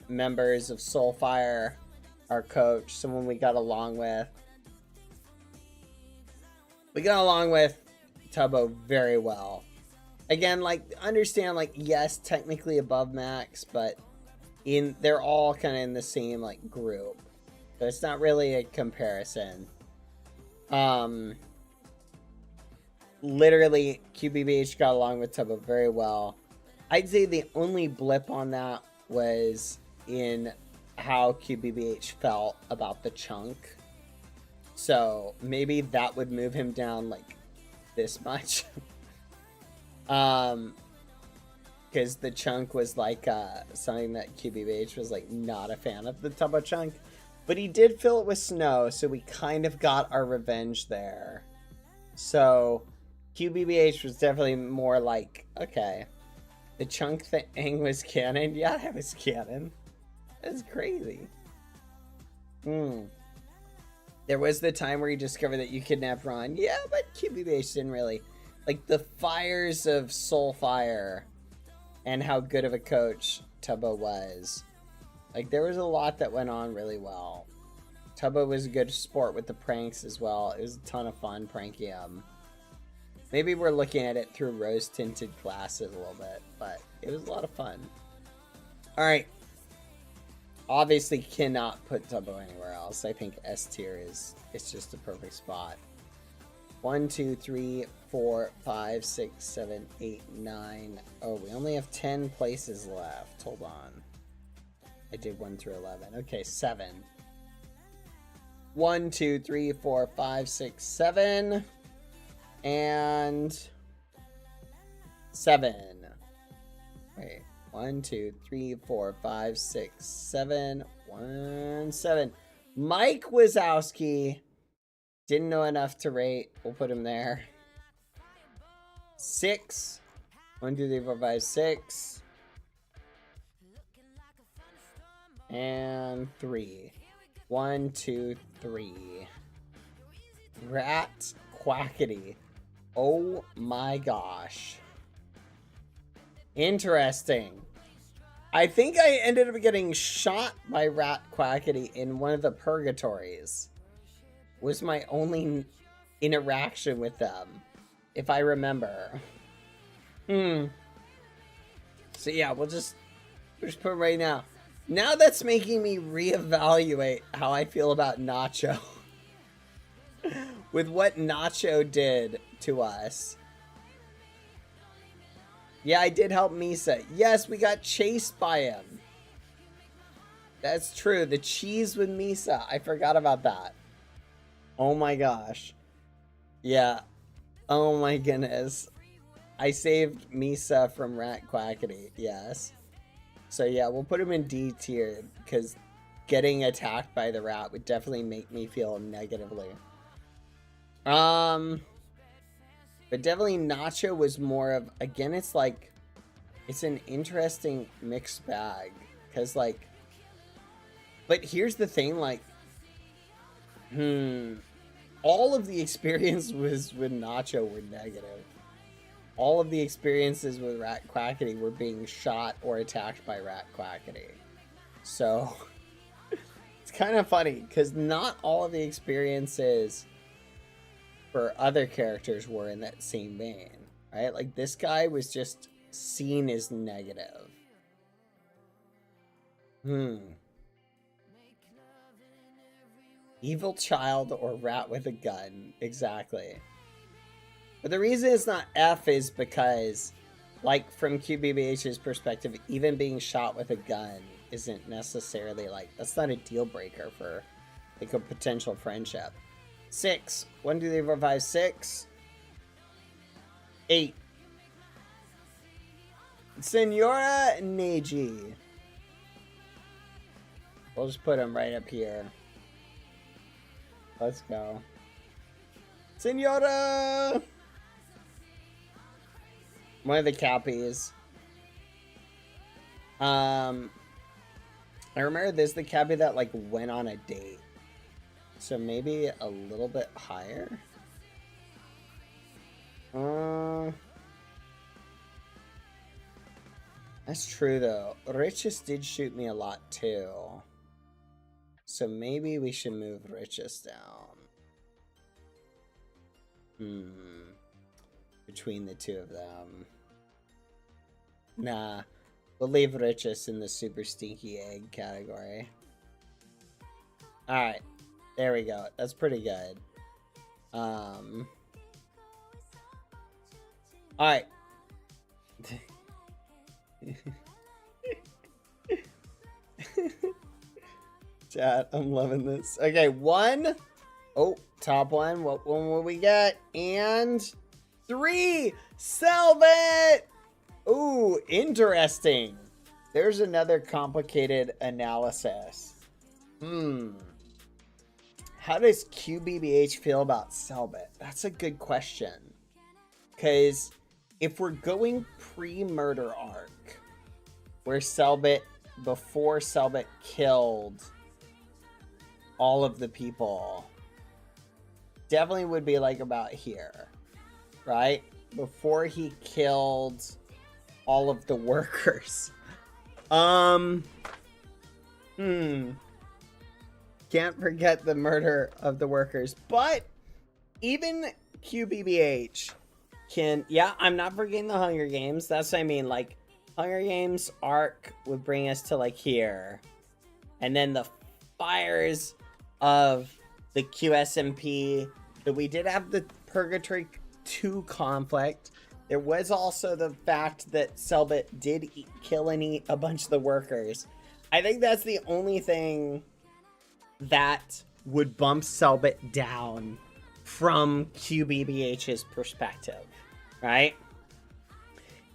members of Soulfire, our coach, someone we got along with. We got along with Tubbo very well. Again, like, understand, like, yes, technically above max, but they're all kind of in the same, like, group. So it's not really a comparison. Literally, QBBH got along with Tubbo very well. I'd say the only blip on that was in how QBBH felt about the chunk. So maybe that would move him down like this much. Because the chunk was like something that QBBH was like not a fan of, the Tubbo chunk. But he did fill it with snow, so we kind of got our revenge there. So QBBH was definitely more like, okay, the chunk thing was canon. Yeah, it was canon. That's crazy. There was the time where he discovered that you kidnapped Ron. Yeah, but QBBH didn't really. Like, the fires of Soulfire and how good of a coach Tubbo was. Like, there was a lot that went on really well. Tubbo was a good sport with the pranks as well. It was a ton of fun pranking him. Maybe we're looking at it through rose-tinted glasses a little bit, but it was a lot of fun. Alright. Obviously cannot put Tubbo anywhere else. I think S tier is just a perfect spot. 1, 2, 3, 4, 5, 6, 7, 8, 9. Oh, we only have 10 places left. Hold on. I did 1 through 11. Okay, 7. 1, 2, 3, 4, 5, 6, 7. And 7. Wait. 1, 2, 3, 4, 5, 6, 7. 1, 7. Mike Wazowski. Didn't know enough to rate. We'll put him there. 6. 1, 2, 3, 4, 5, 6. And 3. 1, 2, 3. Rat Quackity. Oh my gosh. Interesting. I think I ended up getting shot by Rat Quackity in one of the purgatories. Was my only interaction with them, if I remember. So yeah, we'll just put it right now. Now that's making me reevaluate how I feel about Nacho. With what Nacho did to us. Yeah, I did help Misa. Yes, we got chased by him. That's true. The cheese with Misa. I forgot about that. Oh my gosh. Yeah. Oh my goodness. I saved Misa from Rat Quackity. Yes. So yeah, we'll put him in D tier because getting attacked by the rat would definitely make me feel negatively. But definitely Nacho was more of, again, it's like, it's an interesting mixed bag. Because like, but here's the thing, like, all of the experiences with Nacho were negative. All of the experiences with Rat Quackity were being shot or attacked by Rat Quackity. So, it's kind of funny, because not all of the experiences for other characters were in that same vein, right? Like, this guy was just seen as negative. Evil child or rat with a gun. Exactly. But the reason it's not F is because, like, from QBBH's perspective, even being shot with a gun isn't necessarily, like, that's not a deal breaker for, like, a potential friendship. 6. 1, 2, 3, 4, 5, 6. 8. Senora Neji. We'll just put him right up here. Let's go. Senora! One of the Cappies. I remember this is the Cappy that, like, went on a date. So maybe a little bit higher? That's true, though. Richest did shoot me a lot, too. So maybe we should move Richest down. Between the two of them. Nah. We'll leave Richest in the super stinky egg category. Alright. There we go. That's pretty good. Alright. Chat, I'm loving this. Okay, 1. Oh, top 1. What one will we get? And 3, Selbit! Ooh, interesting. There's another complicated analysis. How does QBBH feel about Selbit? That's a good question. Because if we're going pre-murder arc, where Selbit, before Selbit killed all of the people, definitely would be like about here, right? Before he killed all of the workers. Can't forget the murder of the workers. But even QBBH can... Yeah, I'm not forgetting the Hunger Games. That's what I mean. Like, Hunger Games arc would bring us to, like, here. And then the fires of the QSMP. But we did have the Purgatory 2 conflict. There was also the fact that Selbit did kill and eat a bunch of the workers. I think that's the only thing that would bump Selbit down from QBBH's perspective, right?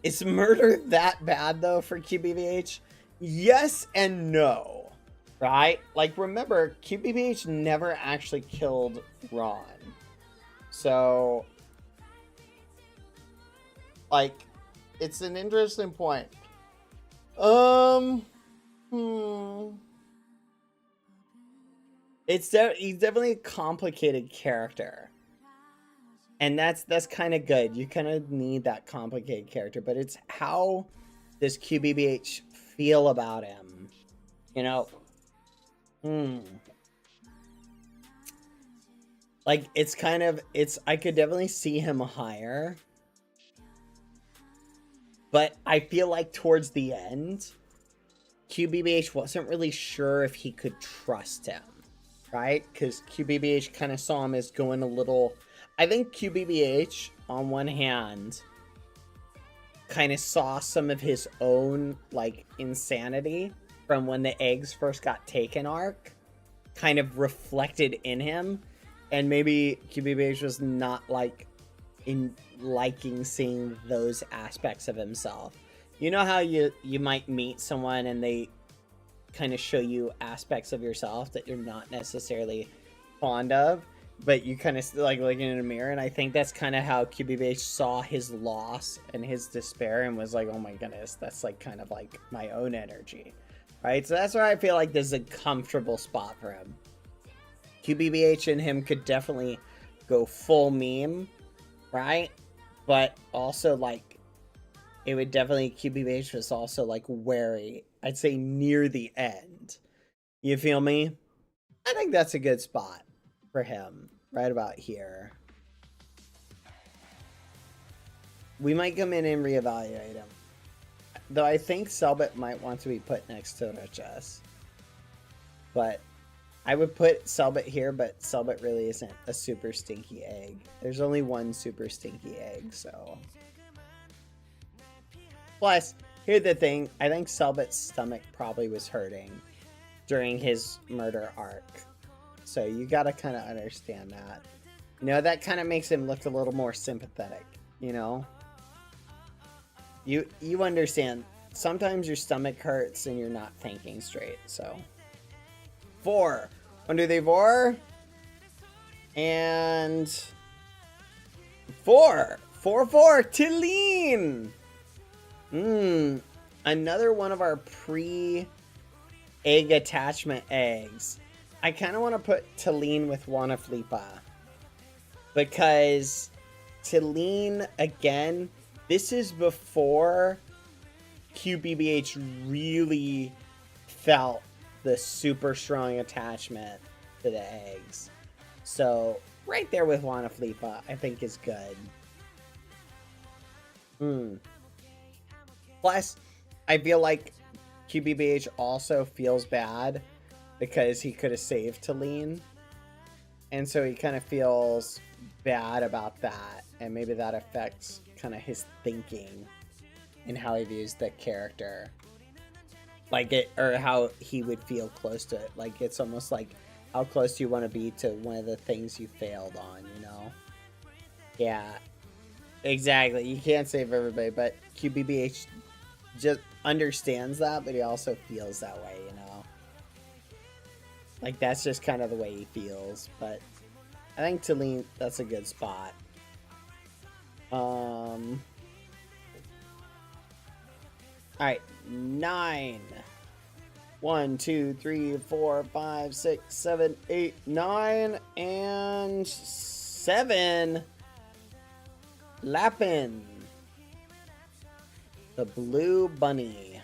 Is murder that bad, though, for QBBH? Yes and no, right? Like, remember, QBBH never actually killed Ron. So, like, it's an interesting point. He's definitely a complicated character. And that's kind of good. You kind of need that complicated character. But it's how does QBBH feel about him? You know? Like, it's kind of... I could definitely see him higher. But I feel like towards the end, QBBH wasn't really sure if he could trust him. Right? Because QBBH kind of saw him as going a little... I think QBBH, on one hand, kind of saw some of his own, like, insanity from when the eggs first got taken arc kind of reflected in him. And maybe QBBH was not, like, liking seeing those aspects of himself. You know how you might meet someone and they kind of show you aspects of yourself that you're not necessarily fond of, but you kind of like looking in a mirror. And I think that's kind of how QBBH saw his loss and his despair and was like, oh my goodness, that's like kind of like my own energy, right? So that's where I feel like this is a comfortable spot for him. QBBH and him could definitely go full meme, right? But also, like, it would definitely... QBBH was also, like, wary. I'd say near the end. You feel me? I think that's a good spot for him. Right about here. We might come in and reevaluate him. Though I think Selbit might want to be put next to Richess. But... I would put Selbit here, but Selbit really isn't a super stinky egg. There's only one super stinky egg, so... Plus, here's the thing. I think Selbit's stomach probably was hurting during his murder arc. So you gotta kind of understand that. You know, that kind of makes him look a little more sympathetic, you know? You understand. Sometimes your stomach hurts and you're not thinking straight, so... 4. Undo the 4. And 4. 4. Tilleen. Another one of our pre-egg attachment eggs. I kind of want to put Tilleen with Wanaflipa. Because Tilleen, again, this is before QBBH really felt the super strong attachment to the eggs. So, right there with Wanaflipa, I think is good. Plus, I feel like QBBH also feels bad because he could have saved Tilleen. And so he kind of feels bad about that. And maybe that affects kind of his thinking and how he views the character. Like it, or how he would feel close to it. Like, it's almost like, how close do you want to be to one of the things you failed on, you know? Yeah. Exactly. You can't save everybody, but QBBH just understands that, but he also feels that way, you know? Like, that's just kind of the way he feels, but I think Talene, that's a good spot. Alright, 9. 1, 2, 3, 4, 5, 6, 7, 8, 9, and 7. Lapin. The blue bunny.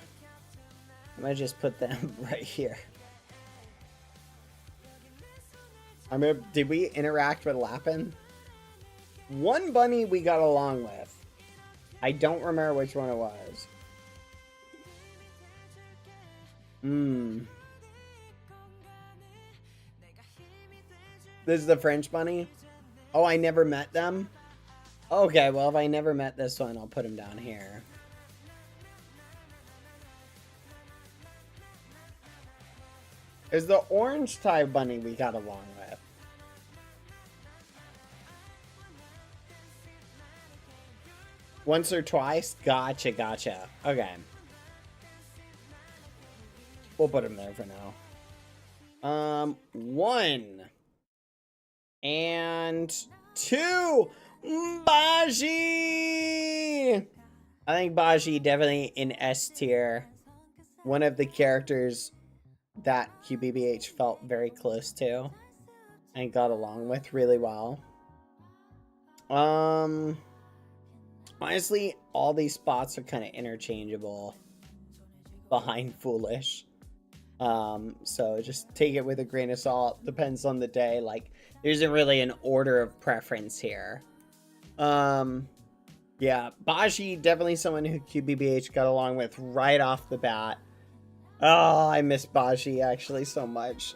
I might just put them right here. I mean, did we interact with Lapin? One bunny we got along with. I don't remember which one it was. This is the French bunny? Oh, I never met them? Okay, well, if I never met this one, I'll put him down here. Is the orange tie bunny we got along with? Once or twice? Gotcha, gotcha. Okay. We'll put him there for now. 1. And 2. Baji! I think Baji definitely in S tier. One of the characters that QBBH felt very close to and got along with really well. Honestly, all these spots are kind of interchangeable behind Foolish. So just take it with a grain of salt. Depends on the day. Like, there isn't really an order of preference here. Yeah, Baji, definitely someone who QBBH got along with right off the bat. Oh, I miss Baji actually so much.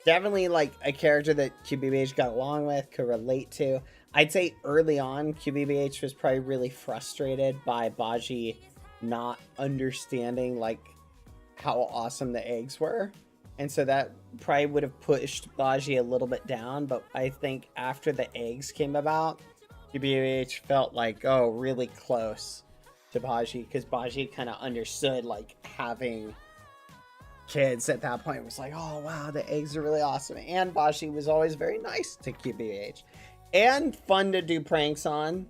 Definitely like a character that QBBH got along with, could relate to. I'd say early on, QBBH was probably really frustrated by Baji not understanding like how awesome the eggs were. And so that probably would have pushed Baji a little bit down. But I think after the eggs came about, QBBH felt like, oh, really close to Baji. Because Baji kind of understood like having kids at that point. It was like, oh, wow, the eggs are really awesome. And Baji was always very nice to QBBH. And fun to do pranks on.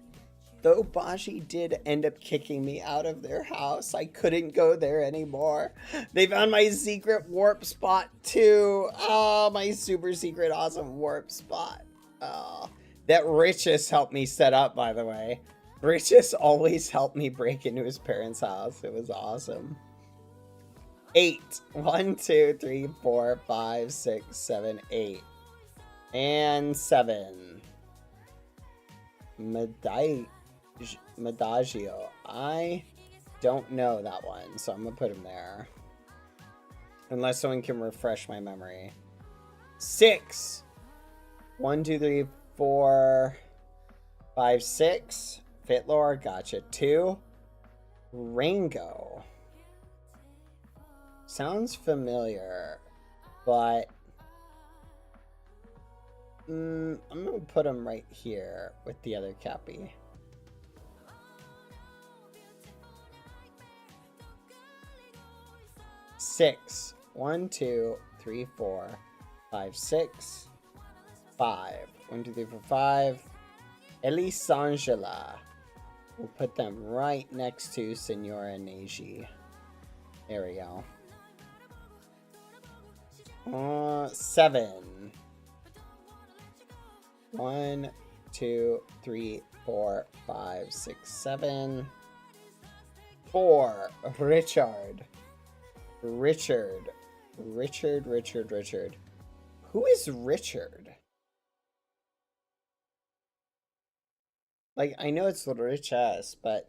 Though Baji did end up kicking me out of their house. I couldn't go there anymore. They found my secret warp spot too. Oh, my super secret awesome warp spot. Oh, that Richus helped me set up, by the way. Richus always helped me break into his parents' house. It was awesome. 8. 1, 2, 3, 4, 5, 6, 7, 8. And 7. Medagio. I don't know that one, so I'm gonna put him there. Unless someone can refresh my memory. 6. 1, 2, 3, 4, 5, 6. Fitlore, gotcha. 2. Rango. Sounds familiar, but I'm gonna put him right here with the other Cappy. 6. 1, 2, 3, 4, 5, 6, 5. 1, 2, 3, 4, 5. Elisangela. We'll put them right next to Senora Neji. There we go. 7. 1, 2, 3, 4, 5, 6, 7. 4. Richard. Richard. Who is Richard? Like, I know it's Richess, but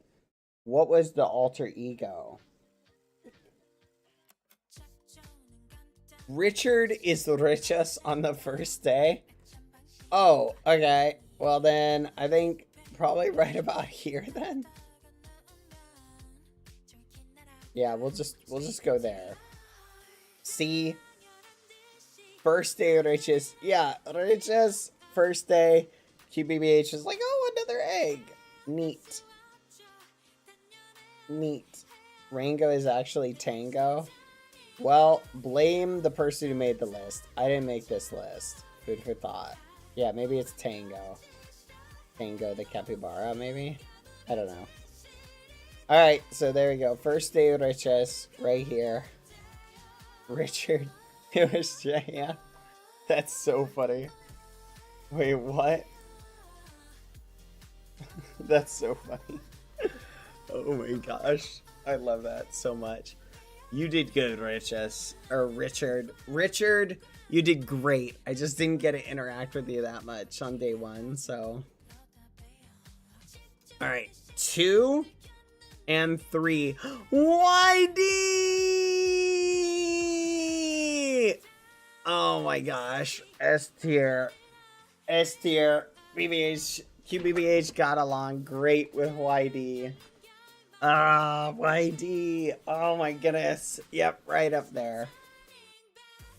what was the alter ego? Richard is Richess on the first day? Oh, okay. Well then, I think probably right about here then. Yeah, we'll just go there. C. First day Riches. Yeah, Riches, first day. QBBH is like, oh, another egg. Neat. Neat. Rango is actually Tango. Well, blame the person who made the list. I didn't make this list. Food for thought. Yeah, maybe it's Tango. Tango the capybara, maybe? I don't know. Alright, so there we go. First day with Riches, right here. Richard. It was, yeah. That's so funny. Wait, what? That's so funny. Oh my gosh. I love that so much. You did good, Riches. Or Richard. Richard, you did great. I just didn't get to interact with you that much on day 1, so. Alright, 2 and 3. YD! Oh my gosh. S tier. S tier. BBH. QBBH got along great with YD. YD. Oh my goodness. Yep, right up there.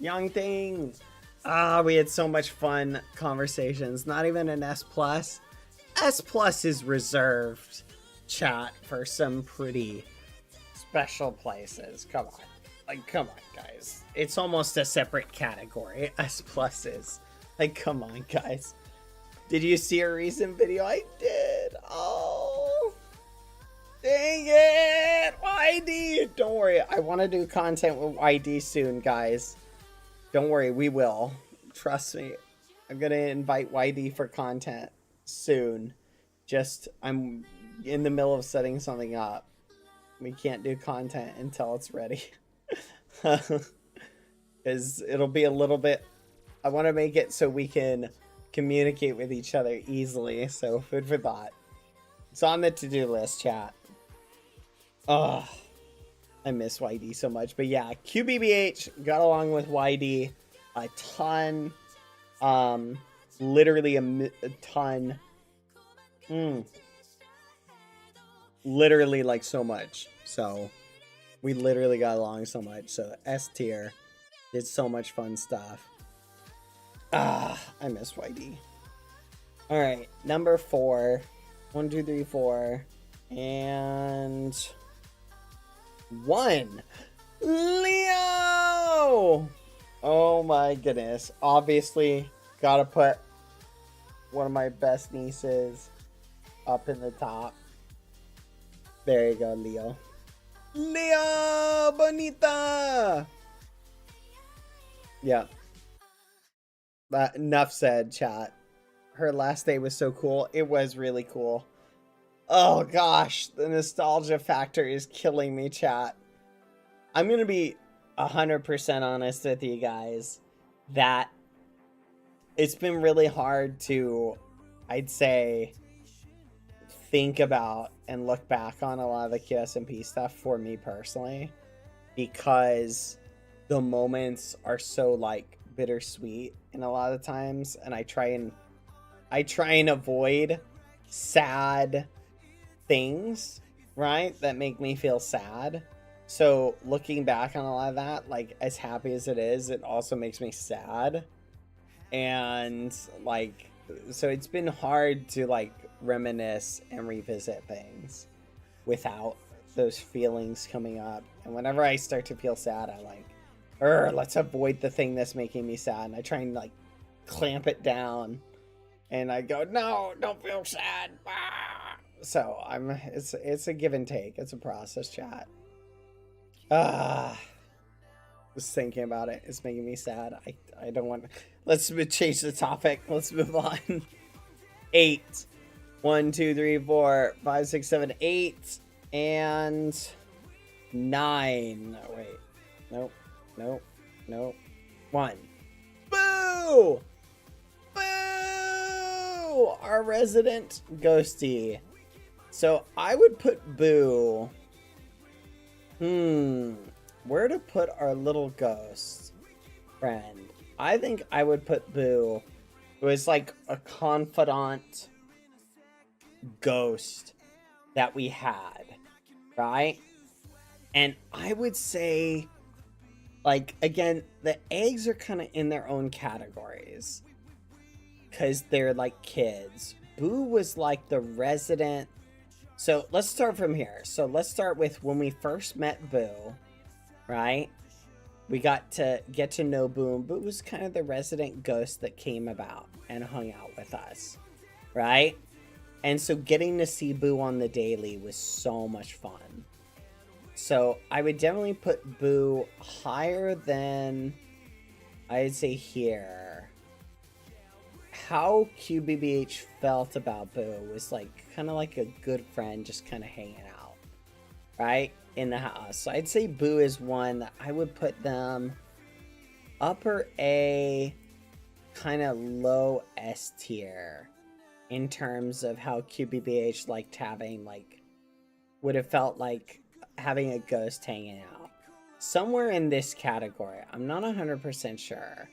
Young Thing. We had so much fun conversations. Not even an S+. S+ is reserved, chat, for some pretty special places. Come on. Like, come on, guys. It's almost a separate category. S+ is. Like, come on, guys. Did you see a recent video? I did. Oh. Dang it. YD. Don't worry. I want to do content with YD soon, guys. Don't worry. We will. Trust me. I'm going to invite YD for content soon. Just, I'm in the middle of setting something up. We can't do content until it's ready. Because it'll be a little bit... I want to make it so we can communicate with each other easily. So, food for thought. It's on the to-do list, chat. Oh, I miss YD so much. But yeah, QBBH got along with YD a ton. Literally a ton. Literally like so much. So we literally got along so much. So S tier did so much fun stuff. I miss YD. All right, number 4. 1, 2, 3, 4, and 1. Leo. Oh my goodness. Obviously, gotta put one of my best nieces up in the top. There you go, Leo. Leo Bonita. Yeah. That enough said, chat. Her last day was so cool. It was really cool. Oh gosh, the nostalgia factor is killing me, chat. I'm gonna be 100% honest with you guys that it's been really hard to, I'd say, think about and look back on a lot of the QSMP stuff for me personally, because the moments are so like bittersweet in a lot of times, and I try and avoid sad things, right, that make me feel sad. So looking back on a lot of that, like, as happy as it is, it also makes me sad. And like, so it's been hard to like reminisce and revisit things without those feelings coming up. And whenever I start to feel sad, I like, let's avoid the thing that's making me sad. And I try and like clamp it down. And I go, no, don't feel sad. So it's a give and take. It's a process, chat. Just thinking about it, it's making me sad. I don't want. Let's change the topic. Let's move on. 8. 1, 2, 3, 4, 5, 6, 7, 8, and 9. Oh, wait. Nope. Nope. Nope. 1. Boo! Boo! Our resident ghosty. So I would put Boo. Where to put our little ghost friend? I think I would put Boo, who is like a confidant ghost that we had, right? And I would say, like, again, the eggs are kind of in their own categories, because they're like kids. Boo was like the resident. So let's start from here. So let's start with when we first met Boo, right? We got to get to know Boo, and Boo was kind of the resident ghost that came about and hung out with us, right? And so getting to see Boo on the daily was so much fun. So I would definitely put Boo higher than, I'd say here. How QBBH felt about Boo was like kind of like a good friend just kind of hanging out, right? In the house. So I'd say Boo is one that I would put them upper A, kind of low S tier in terms of how QBBH liked having, like, would have felt like having a ghost hanging out. Somewhere in this category. I'm not 100% sure.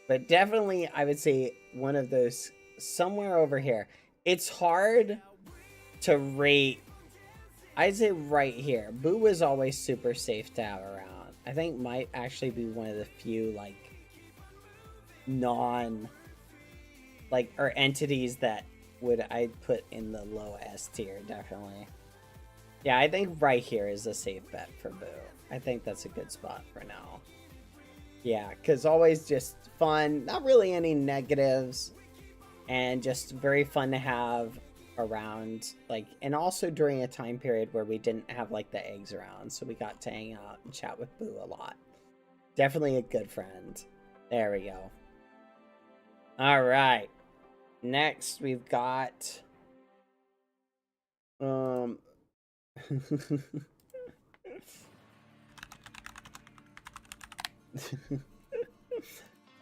But definitely I would say one of those somewhere over here. It's hard to rate. I'd say right here. Boo was always super safe to have around. I think might actually be one of the few, like, or entities that I'd put in the low S tier, definitely. Yeah, I think right here is a safe bet for Boo. I think that's a good spot for now. Yeah, because always just fun. Not really any negatives. And just very fun to have around, like, and also during a time period where we didn't have like the eggs around, so we got to hang out and chat with Boo a lot. Definitely a good friend. There we go. All right, next we've got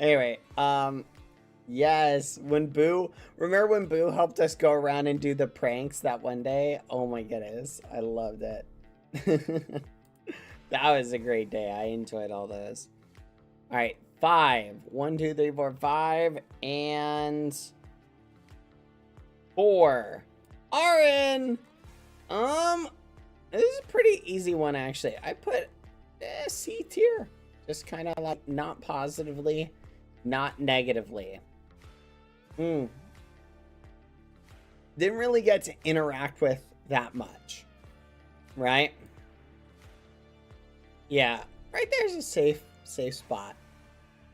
anyway, yes, remember when Boo helped us go around and do the pranks that one day? Oh my goodness, I loved it. That was a great day. I enjoyed all those. All right, 5. 1, 2, 3, 4, 5, and 4. RN. This is a pretty easy one actually. I put C tier. Just kind of like not positively, not negatively. Didn't really get to interact with that much, right? Yeah, right there's a safe spot.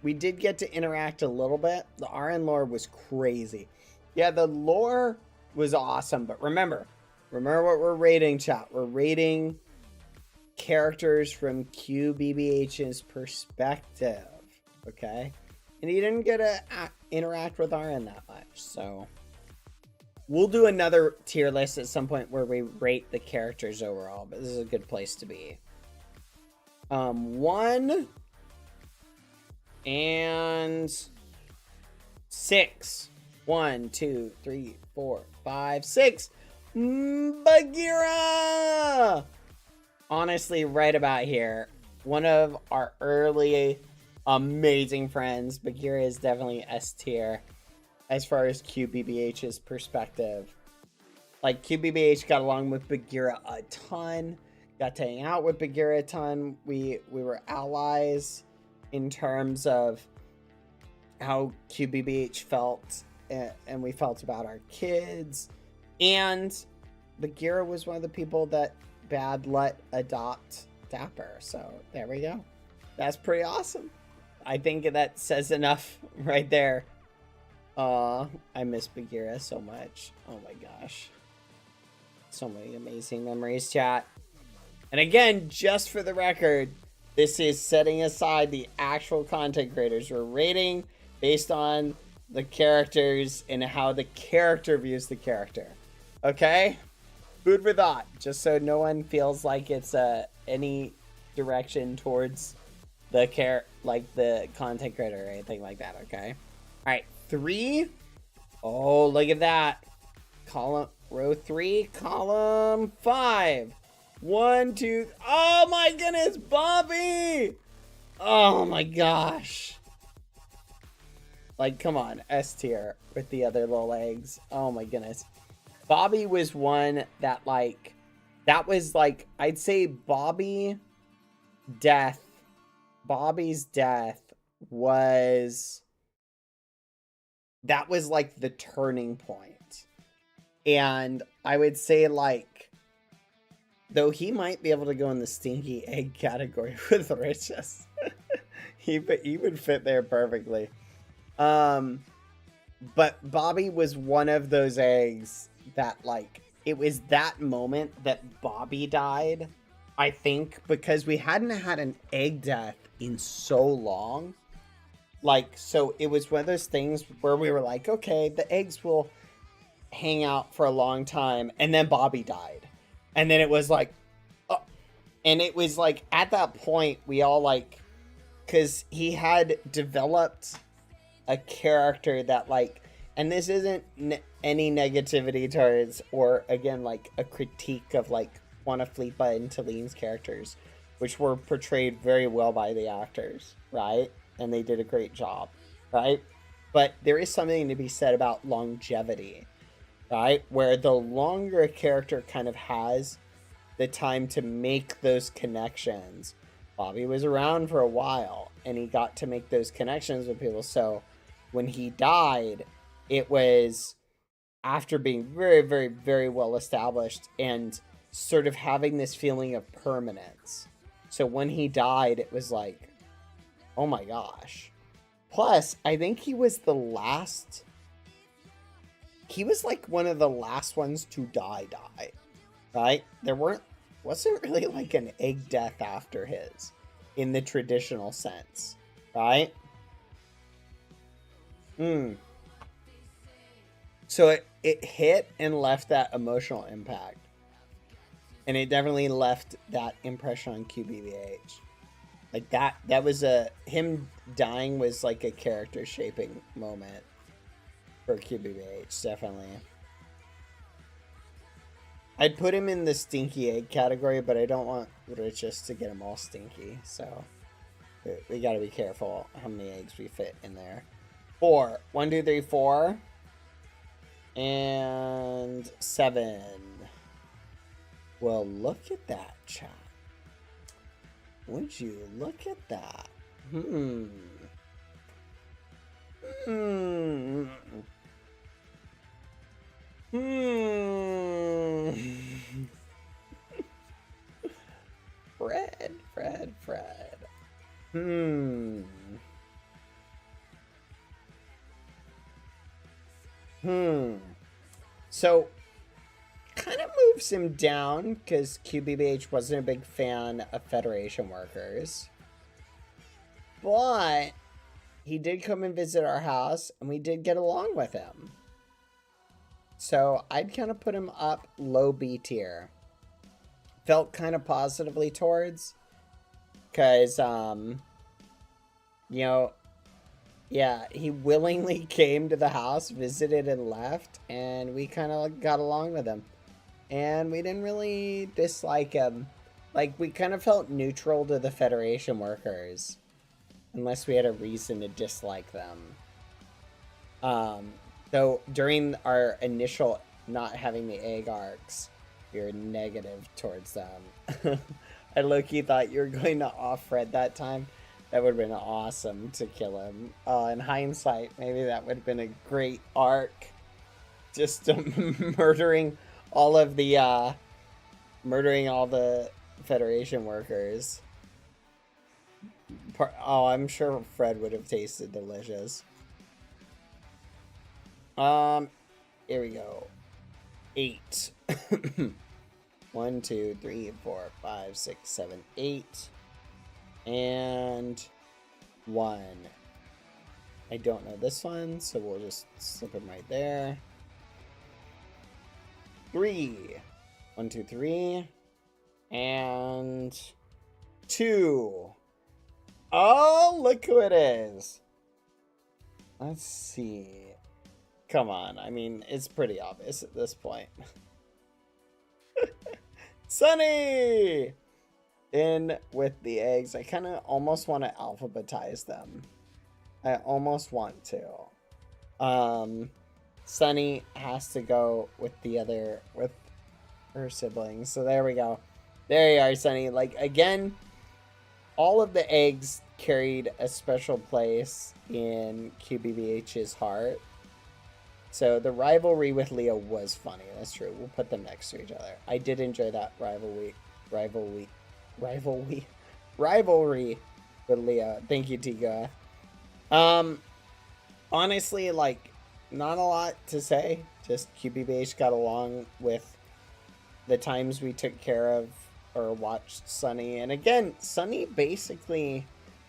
We did get to interact a little bit. The RN lore was crazy. Yeah, the lore was awesome, but remember what we're rating, chat. We're rating characters from QBBH's perspective, okay? And he didn't get to interact with RN that much, so we'll do another tier list at some point where we rate the characters overall, but this is a good place to be. 1 and 6. 1, 2, 3, 4, 5, 6. Bagheera! Honestly, right about here. One of our early amazing friends. Bagheera is definitely S tier as far as QBBH's perspective. Like, QBBH got along with Bagheera a ton. Got to hang out with Bagheera a ton. We were allies in terms of how QBBH felt, and we felt about our kids. And Bagheera was one of the people that Bad let adopt Dapper. So there we go. That's pretty awesome. I think that says enough right there. I miss Bagheera so much. Oh my gosh. So many amazing memories, chat. And again, just for the record, this is setting aside the actual content creators. We're rating based on the characters and how the character views the character. Okay? Food for thought. Just so no one feels like it's any direction towards the the content creator or anything like that, okay? Alright, 3. Oh, look at that. Row 3, column 5. 1, 2. Oh my goodness, Bobby! Oh my gosh. Like, come on, S tier with the other little eggs. Oh my goodness. Bobby was one that, like, that was like, I'd say Bobby's death was that was like the turning point. And I would say, like, though he might be able to go in the stinky egg category with Riches. he would fit there perfectly. But Bobby was one of those eggs that, like, it was that moment that Bobby died, I think, because we hadn't had an egg death in so long. Like, so it was one of those things where we were like, okay, the eggs will hang out for a long time, and then Bobby died. And then it was like, oh. And it was like, at that point, we all, like, because he had developed a character that, like, and this isn't any negativity towards, or again, like, a critique of, like, Juana Flipa and Taleem's characters, which were portrayed very well by the actors, right? And they did a great job, right? But there is something to be said about longevity, right? Where the longer a character kind of has the time to make those connections. Bobby was around for a while, and he got to make those connections with people. So when he died, it was after being very, very, very well established and sort of having this feeling of permanence. So when he died, it was like, oh my gosh. Plus, I think he was the last... He was like one of the last ones to die, right? There wasn't really like an egg death after his in the traditional sense, right? So it hit and left that emotional impact. And it definitely left that impression on QBBH. Like that was him dying was like a character shaping moment for QBBH, definitely. I'd put him in the stinky egg category, but I don't want Riches to get him all stinky, so we gotta be careful how many eggs we fit in there. 4. 1, 2, 3, 4. And 7. Well, look at that, chat. Would you look at that? Fred. So, kind of moves him down because QBBH wasn't a big fan of Federation workers. But he did come and visit our house, and we did get along with him. So I'd kind of put him up low B tier. Felt kind of positively towards, because, you know, yeah, he willingly came to the house, visited and left, and we kind of got along with him. And we didn't really dislike him. Like, we kind of felt neutral to the Federation workers, unless we had a reason to dislike them. Though during our initial not having the egg arcs, we were negative towards them. I low-key thought you were going to off Fred that time. That would have been awesome to kill him. In hindsight, maybe that would have been a great arc. Just murdering all the Federation workers. Oh, I'm sure Fred would have tasted delicious. Here we go. 8. 1, 2, 3, 4, 5, 6, 7, 8. And 1. I don't know this one, so we'll just slip him right there. 3. 1, 2, 3. And 2. Oh, look who it is. Let's see. Come on. I mean, it's pretty obvious at this point. Sunny! In with the eggs. I kind of almost want to alphabetize them. I almost want to. Sunny has to go with with her siblings. So there we go. There you are, Sunny. Like, again, all of the eggs carried a special place in QBBH's heart. So the rivalry with Leo was funny. That's true. We'll put them next to each other. I did enjoy that rivalry with Leo. Thank you, Tiga. Honestly, like, not a lot to say. Just QBBH got along with the times we took care of or watched Sunny. And again, Sunny basically,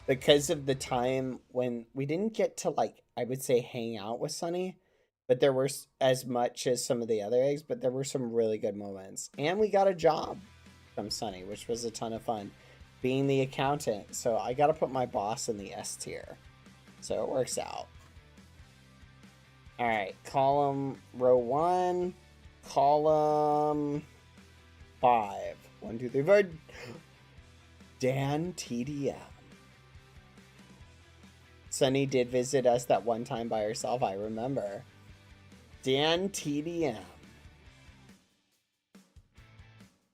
because of the time when we didn't get to, like, I would say hang out with Sunny, but there were as much as some of the other eggs, but there were some really good moments. And we got a job from Sunny, which was a ton of fun, being the accountant. So I got to put my boss in the S tier. So it works out. All right, column row 1, column 5. 1, 2, 3, 4. Dan TDM. Sunny did visit us that one time by herself, I remember. Dan TDM.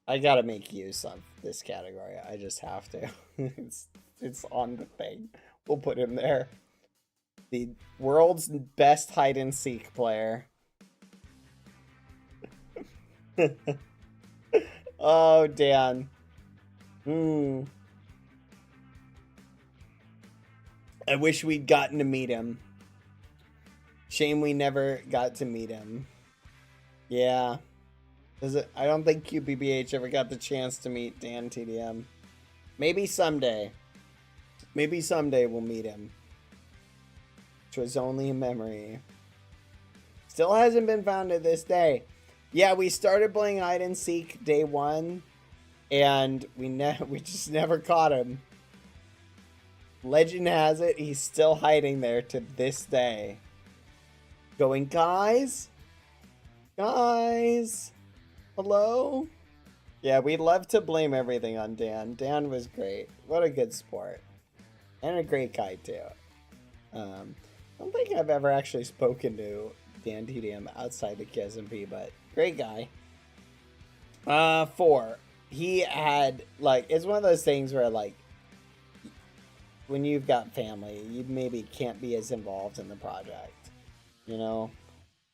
I gotta make use of this category. I just have to. It's on the thing. We'll put him there. The world's best hide and seek player. Oh, Dan. I wish we'd gotten to meet him. Shame we never got to meet him. Yeah. I don't think QBBH ever got the chance to meet Dan TDM. Maybe someday. Maybe someday we'll meet him. Which was only a memory. Still hasn't been found to this day. Yeah, we started playing hide and seek day 1. And we just never caught him. Legend has it, he's still hiding there to this day. Going, guys? Guys? Hello? Yeah, we'd love to blame everything on Dan. Dan was great. What a good sport. And a great guy, too. I don't think I've ever actually spoken to Dan TDM outside the QSMP, but great guy. 4. He had, like, it's one of those things where, like, when you've got family, you maybe can't be as involved in the project, you know?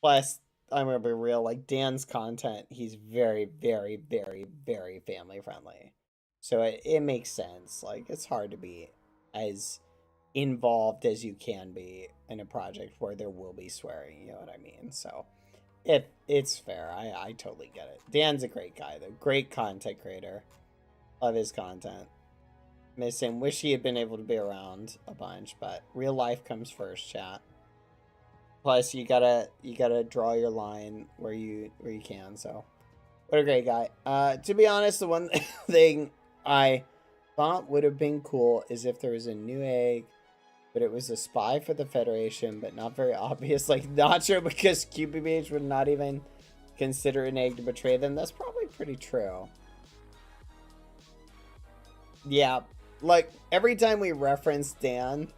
Plus, I'm gonna be real, like, Dan's content, he's very, very, very, very family friendly. So it makes sense. Like, it's hard to be as involved as you can be in a project where there will be swearing, you know what I mean? So it's fair. I totally get it. Dan's a great guy, though. Great content creator. Love his content. Miss him. Wish he had been able to be around a bunch, but real life comes first, chat. Plus, you gotta draw your line where you can. So, what a great guy. To be honest, the one thing I thought would have been cool is if there was a new egg, but it was a spy for the Federation, but not very obvious, like Nacho, because QBBH would not even consider an egg to betray them. That's probably pretty true. Yeah. Like, every time we referenced Dan,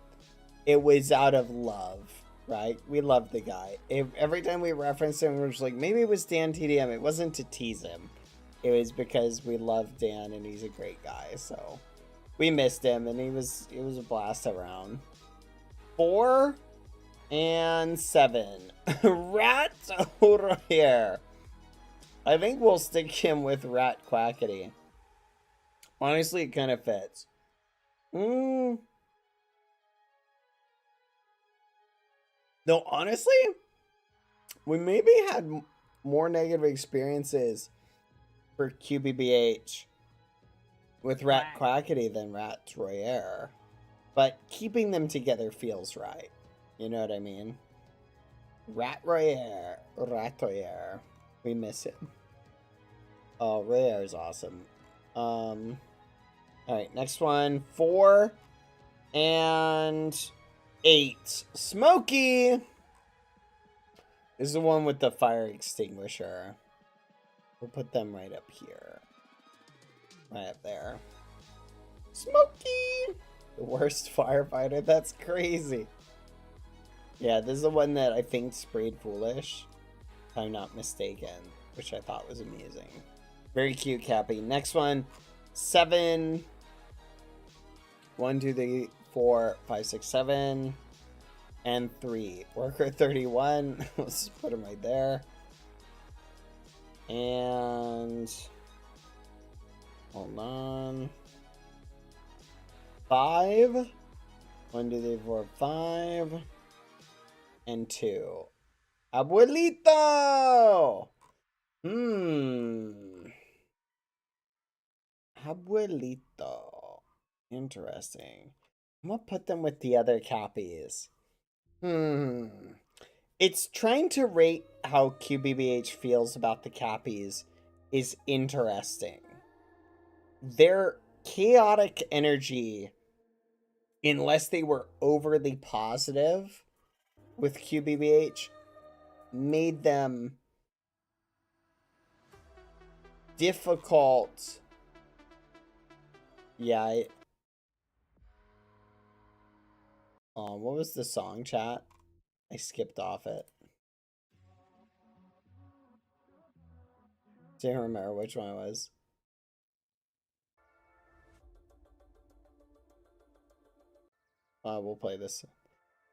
it was out of love, right? We loved the guy. Every time we referenced him, we were just like, maybe it was Dan TDM. It wasn't to tease him. It was because we love Dan, and he's a great guy. So, we missed him, and it was a blast around. 4 and 7. Rat over here. I think we'll stick him with Rat Quackity. Honestly, it kind of fits. No, honestly, we maybe had more negative experiences for QBBH with Rat Quackity than Rat Troyer. But keeping them together feels right. You know what I mean? Rat Royer. We miss him. Oh, Royer is awesome. Alright, next one. 4 and 8. Smokey! This is the one with the fire extinguisher. We'll put them right up here. Right up there. Smokey! The worst firefighter? That's crazy. Yeah, this is the one that I think sprayed Foolish, if I'm not mistaken, which I thought was amusing. Very cute, Cappy. Next one. 7. 1, 2, 3, 4, 5, 6, 7. and 3. Worker 31. Let's put him right there. And hold on. 5. 1, 2, 3, 4, 5. And 2. Abuelito! Abuelito. Interesting. I'm gonna put them with the other Cappies. It's trying to rate how QBBH feels about the Cappies is interesting. Their chaotic energy, unless they were overly positive with QBBH, made them difficult. Yeah, what was the song, chat? I skipped off it. Do you remember which one it was? We'll play this.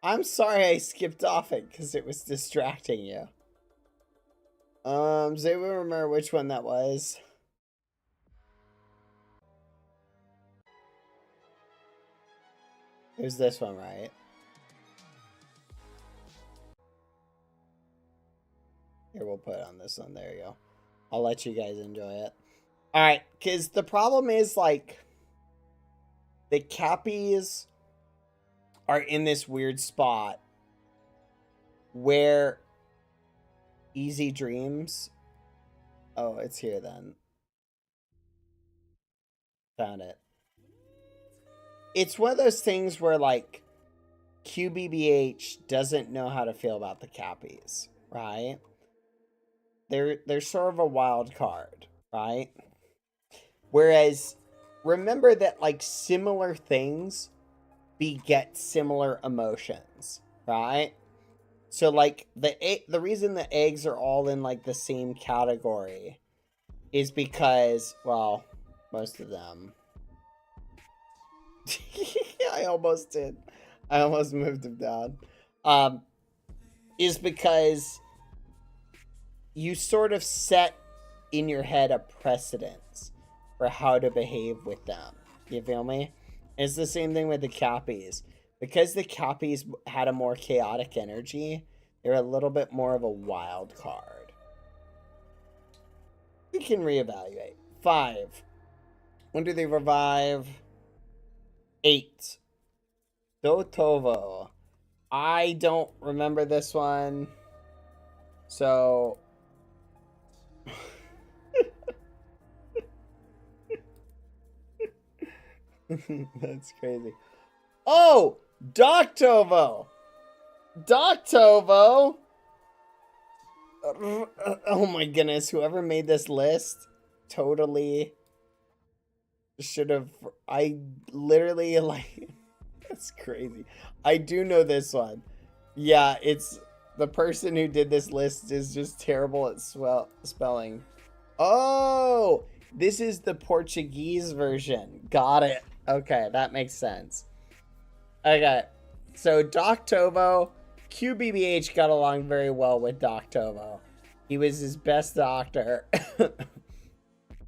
I'm sorry I skipped off it because it was distracting you. Does anyone remember which one that was? It was this one, right? Here, we'll put it on this one. There you go. I'll let you guys enjoy it. Alright, because the problem is, like, the Cappies are in this weird spot where Easy Dreams... Oh, it's here then. Found it. It's one of those things where, like, QBBH doesn't know how to feel about the Cappies, right? They're sort of a wild card, right? Whereas, remember that, like, similar things beget similar emotions, right? So, like, the reason the eggs are all in, like, the same category is because, well, most of them. I almost did. I almost moved him down. Is because you sort of set in your head a precedence for how to behave with them. You feel me? It's the same thing with the Cappies. Because the Cappies had a more chaotic energy, they're a little bit more of a wild card. We can reevaluate. 5. 1, 2, 3, 4, 5. 8. Dotovo. I don't remember this one. So... That's crazy. Oh! Doctovo! Doctovo! Oh my goodness, whoever made this list totally should have... I literally, like... That's crazy. I do know this one. Yeah, it's... The person who did this list is just terrible at spelling. Oh! This is the Portuguese version. Got it. Okay, that makes sense. Okay, so Doctovo, QBBH got along very well with Doctovo. He was his best doctor.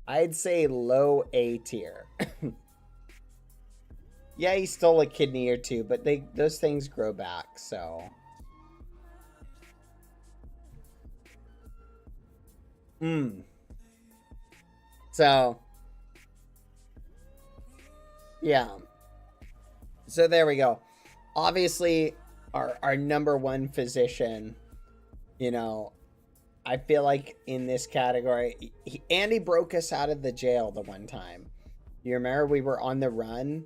I'd say low A tier. Yeah, he stole a kidney or two, but those things grow back, so... So... Yeah. So there we go. Obviously, our number one physician, you know, I feel like in this category, Andy broke us out of the jail the one time. You remember we were on the run?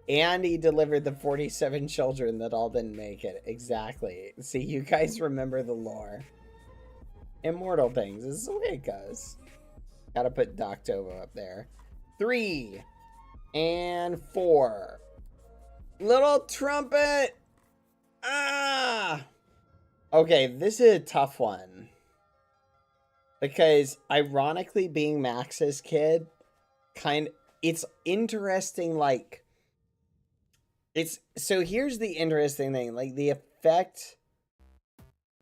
And he delivered the 47 children that all didn't make it. Exactly. See, you guys remember the lore. Immortal things. This is the way it goes. Gotta put Doctovo up there. 3 and 4. Little trumpet. Ah. Okay, this is a tough one. Because ironically, being Max's kid, it's interesting, like, It's so here's the interesting thing, like the effect.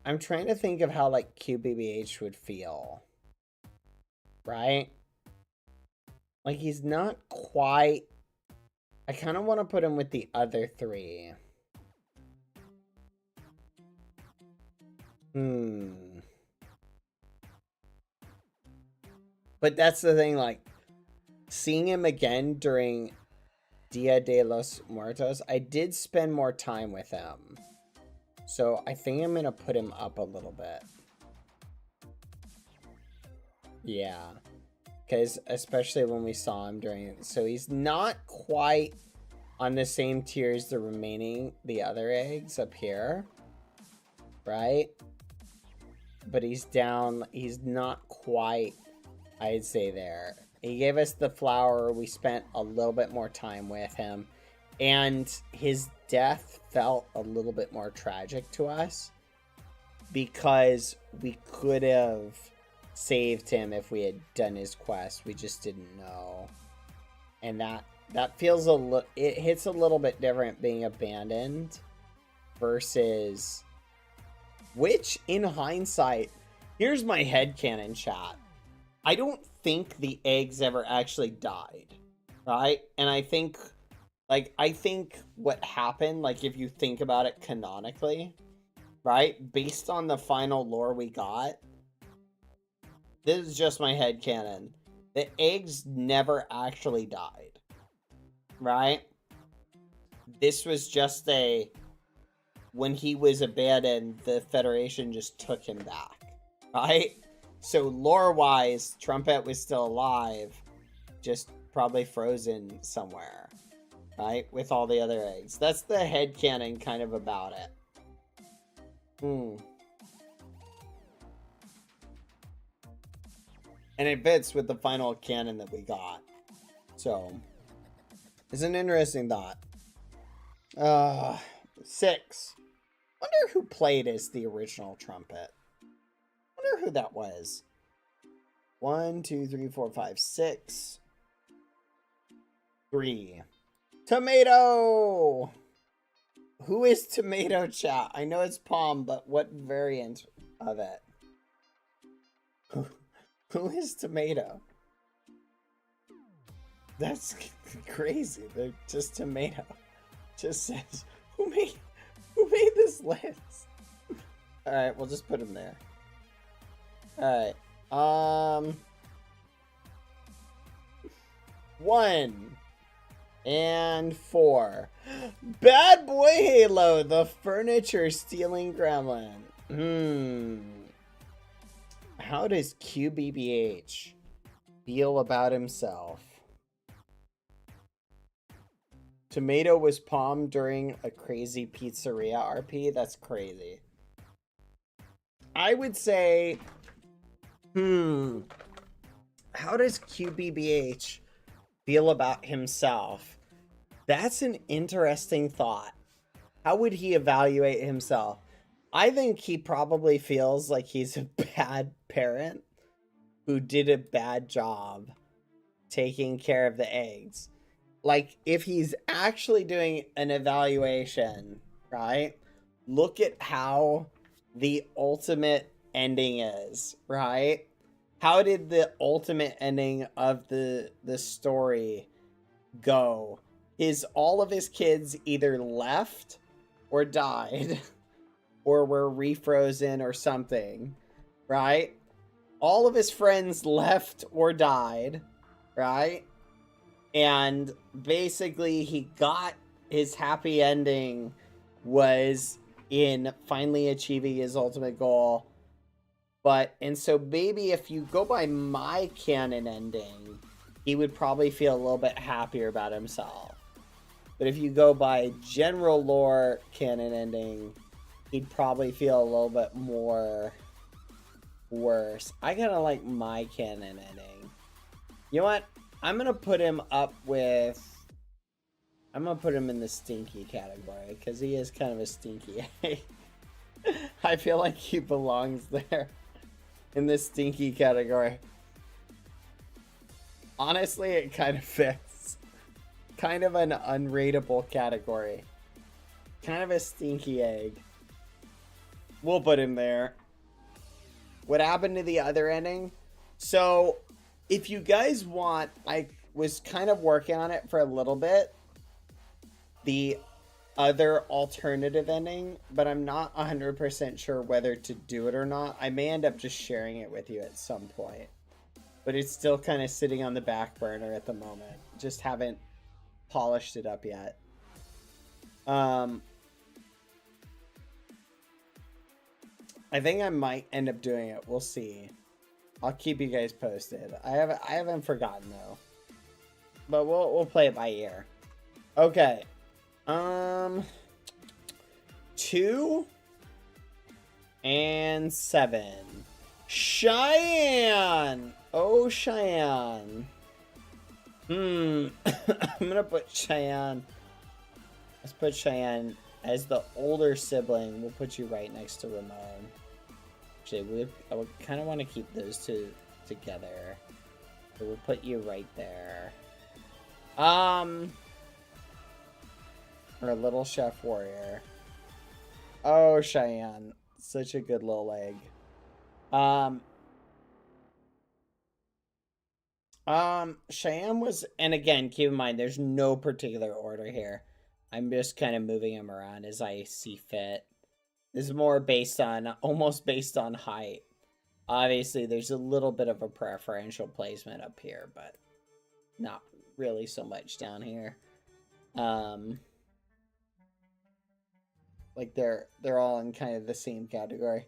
I'm trying to think of how like QBBH would feel, right? Like he's not quite. I kind of want to put him with the other three. But that's the thing, like seeing him again during Dia de los Muertos, I did spend more time with him. So I think I'm going to put him up a little bit. Yeah. Because especially when we saw him during... So he's not quite on the same tier as the other eggs up here. Right? But he's down... He's not quite, I'd say, there. He gave us the flower. We spent a little bit more time with him. And his death felt a little bit more tragic to us. Because we could have saved him if we had done his quest. We just didn't know. And that feels a little... It hits a little bit different being abandoned. Versus... Which, in hindsight... Here's my headcanon, chat. I don't think the eggs ever actually died, right? And I think what happened, like if you think about it canonically, right? Based on the final lore we got, this is just my headcanon. The eggs never actually died, right? This was just when he was abandoned, the Federation just took him back, right? So lore-wise, Trumpet was still alive, just probably frozen somewhere, right? With all the other eggs. That's the headcanon kind of about it. And it fits with the final canon that we got. So, it's an interesting thought. 6. Wonder who played as the original Trumpet. Wonder who that was. 1, 2, 3, 4, 5, 6. 3. Tomato! Who is Tomato, chat? I know it's Palm, but what variant of it? Who is Tomato? That's crazy. They're just Tomato. Just says, who made this list? Alright, we'll just put him there. Alright. 1 and 4. Bad Boy Halo, the furniture stealing gremlin. How does QBBH feel about himself? Tomato was palmed during a crazy pizzeria RP? That's crazy. I would say... How does QBBH feel about himself? That's an interesting thought. How would he evaluate himself? I think he probably feels like he's a bad parent who did a bad job taking care of the eggs. Like, if he's actually doing an evaluation, right? Look at how the ultimate ending is, right? How did the ultimate ending of the story go? All of his kids either left or died or were refrozen or something, right? All of his friends left or died, right? And basically he got his happy ending was in finally achieving his ultimate goal. And so maybe if you go by my canon ending, he would probably feel a little bit happier about himself. But if you go by general lore canon ending, he'd probably feel a little bit more worse. I kind of like my canon ending. You know what? I'm going to put him up with... I'm going to put him in the stinky category, because he is kind of a stinky egg. I feel like he belongs there. In the stinky category. Honestly, it kind of fits. kind of an unrateable category. Kind of a stinky egg. We'll put him there. What happened to the other ending? So, if you guys want, I was kind of working on it for a little bit. The other alternative ending, but I'm not 100% sure whether to do it or not. I may end up just sharing it with you at some point. But it's still kind of sitting on the back burner at the moment. Just haven't polished it up yet. I think I might end up doing it. We'll see. I'll keep you guys posted. I haven't forgotten though. But we'll play it by ear. Okay. 2 and 7. Cheyenne. Oh, Cheyenne. I'm gonna put Cheyenne. Let's put Cheyenne as the older sibling. We'll put you right next to Ramon. Actually, I would kind of want to keep those two together. So we'll put you right there. Or Little Chef Warrior. Oh, Cheyenne. Such a good little leg. Cheyenne was, and again, keep in mind, there's no particular order here. I'm just kind of moving him around as I see fit. This is more based on, almost based on height. Obviously, there's a little bit of a preferential placement up here, but not really so much down here. Like they're all in kind of the same category.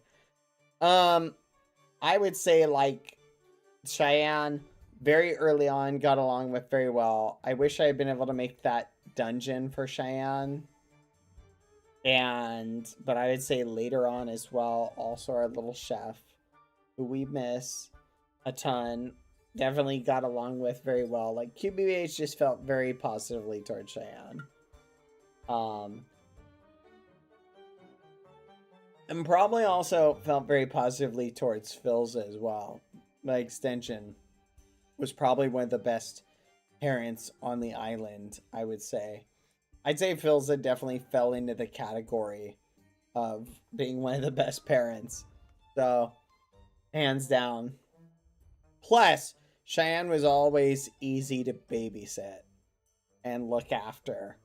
I would say like Cheyenne very early on got along with very well. I wish I had been able to make that dungeon for Cheyenne. But I would say later on as well, also our little chef, who we miss a ton, definitely got along with very well. Like QBH just felt very positively towards Cheyenne. And probably also felt very positively towards Phil's as well. By extension, was probably one of the best parents on the island, I would say. I'd say Philza definitely fell into the category of being one of the best parents. So, hands down. Plus, Cheyenne was always easy to babysit and look after.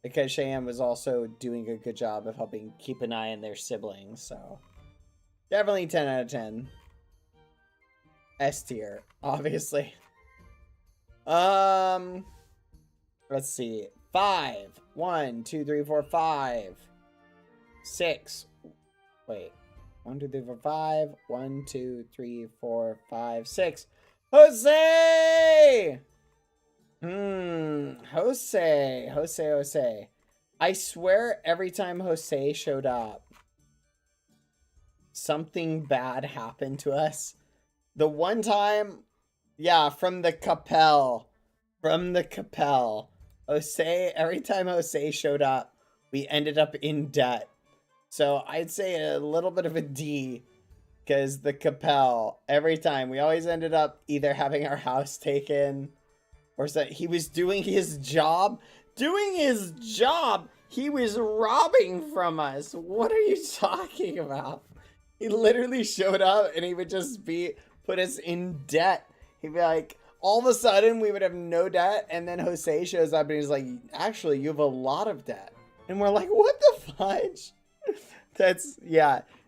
Because Cheyenne was also doing a good job of helping keep an eye on their siblings. So, definitely 10 out of 10. S tier, obviously. Let's see. 5. 1, 2, 3, 4, 5. 6. Wait. 1, 2, 3, 4, 5. 1, 2, 3, 4, 5, 6. Jose! Jose. I swear every time Jose showed up, something bad happened to us. The one time, yeah, from the Capel. Jose, every time Jose showed up, we ended up in debt. So I'd say a little bit of a D, because the Capel, every time, we always ended up either having our house taken, or so he was doing his job. He was robbing from us. What are you talking about? He literally showed up and he would just put us in debt. He'd be like, all of a sudden we would have no debt, and then Jose shows up and he's like, actually, you have a lot of debt. And we're like, what the fudge?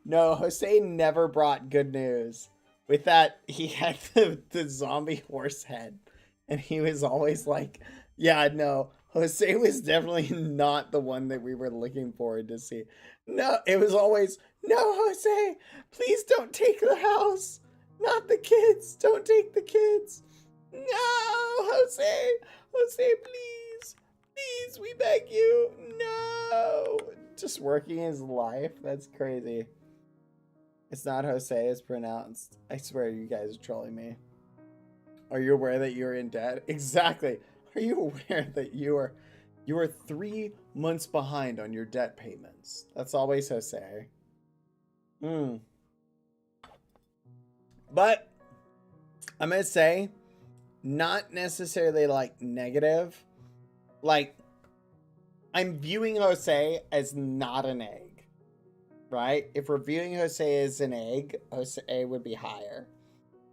No, Jose never brought good news. With that, he had the zombie horse head. And he was always like, yeah, no, Jose was definitely not the one that we were looking forward to see. No, it was always, no, Jose, please don't take the house. Not the kids. Don't take the kids. No, Jose, please, we beg you. No. Just working his life. That's crazy. It's not Jose, it's pronounced. I swear you guys are trolling me. Are you aware that you're in debt? Exactly. Are you aware that you are 3 months behind on your debt payments? That's always Jose. But I'm gonna say, not necessarily like negative, like, I'm viewing Jose as not an egg, right? If we're viewing Jose as an egg, Jose would be higher.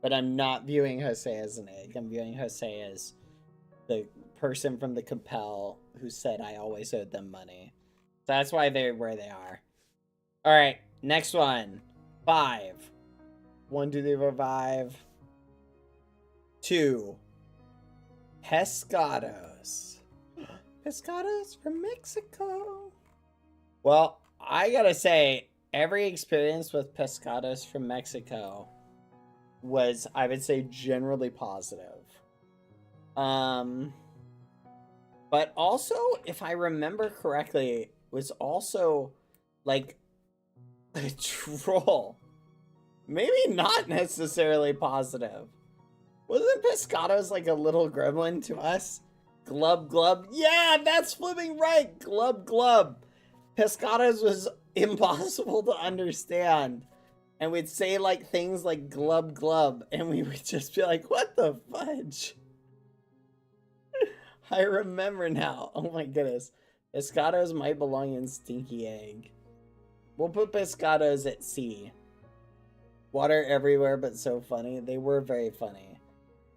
But I'm not viewing Jose as an egg. I'm viewing Jose as the person from the Compel who said I always owed them money. So that's why they're where they are. All right, next one. 5. 1, 2, 3, 4, 5. 2. Pescados. Pescados from Mexico. Well, I gotta say, every experience with pescados from Mexico was, I would say, generally positive. But also, if I remember correctly, was also like a troll. Maybe not necessarily positive. Wasn't Pescados like a little gremlin to us? Glub glub. Yeah, that's flipping right. Glub glub. Pescados was impossible to understand. And we'd say like things like glub glub. And we would just be like, what the fudge? I remember now. Oh my goodness. Pescados might belong in Stinky Egg. We'll put Pescados at C. Water everywhere, but so funny. They were very funny.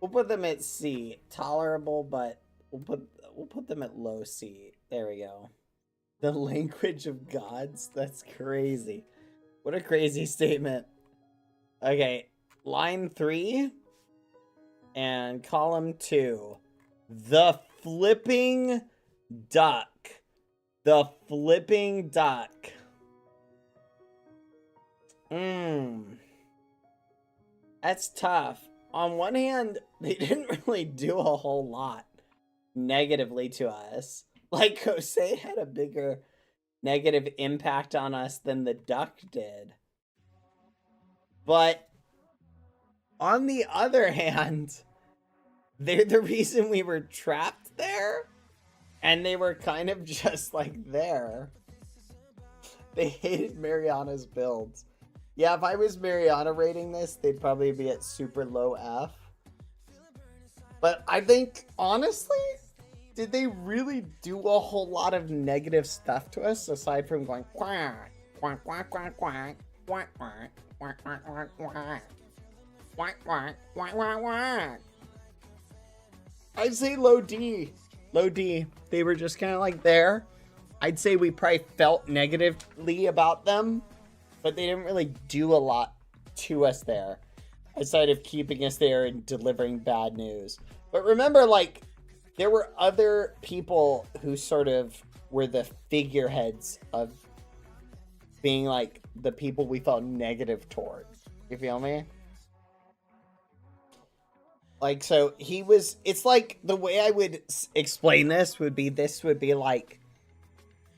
We'll put them at C. Tolerable, but we'll put them at low C. There we go. The language of gods? That's crazy. What a crazy statement. Okay, line 3 and column 2. The flipping duck. The flipping duck. That's tough. On one hand, they didn't really do a whole lot negatively to us. Like, Jose had a bigger negative impact on us than the duck did. But on the other hand, they're the reason we were trapped there. And they were kind of just like there. They hated Mariana's builds. Yeah, if I was Mariana rating this, they'd probably be at super low F. But I think, honestly, did they really do a whole lot of negative stuff to us aside from going quack, quack, quack, quack, quack, quack, quack, quack, quack, quack, quack, quack, quack, quack, quack, quack? I'd say low D. Low D. They were just kind of like there. I'd say we probably felt negatively about them, but they didn't really do a lot to us there, aside of keeping us there and delivering bad news. But remember, like, there were other people who sort of were the figureheads of being, like, the people we felt negative towards. You feel me? Like, so he was, it's like, the way I would explain this would be like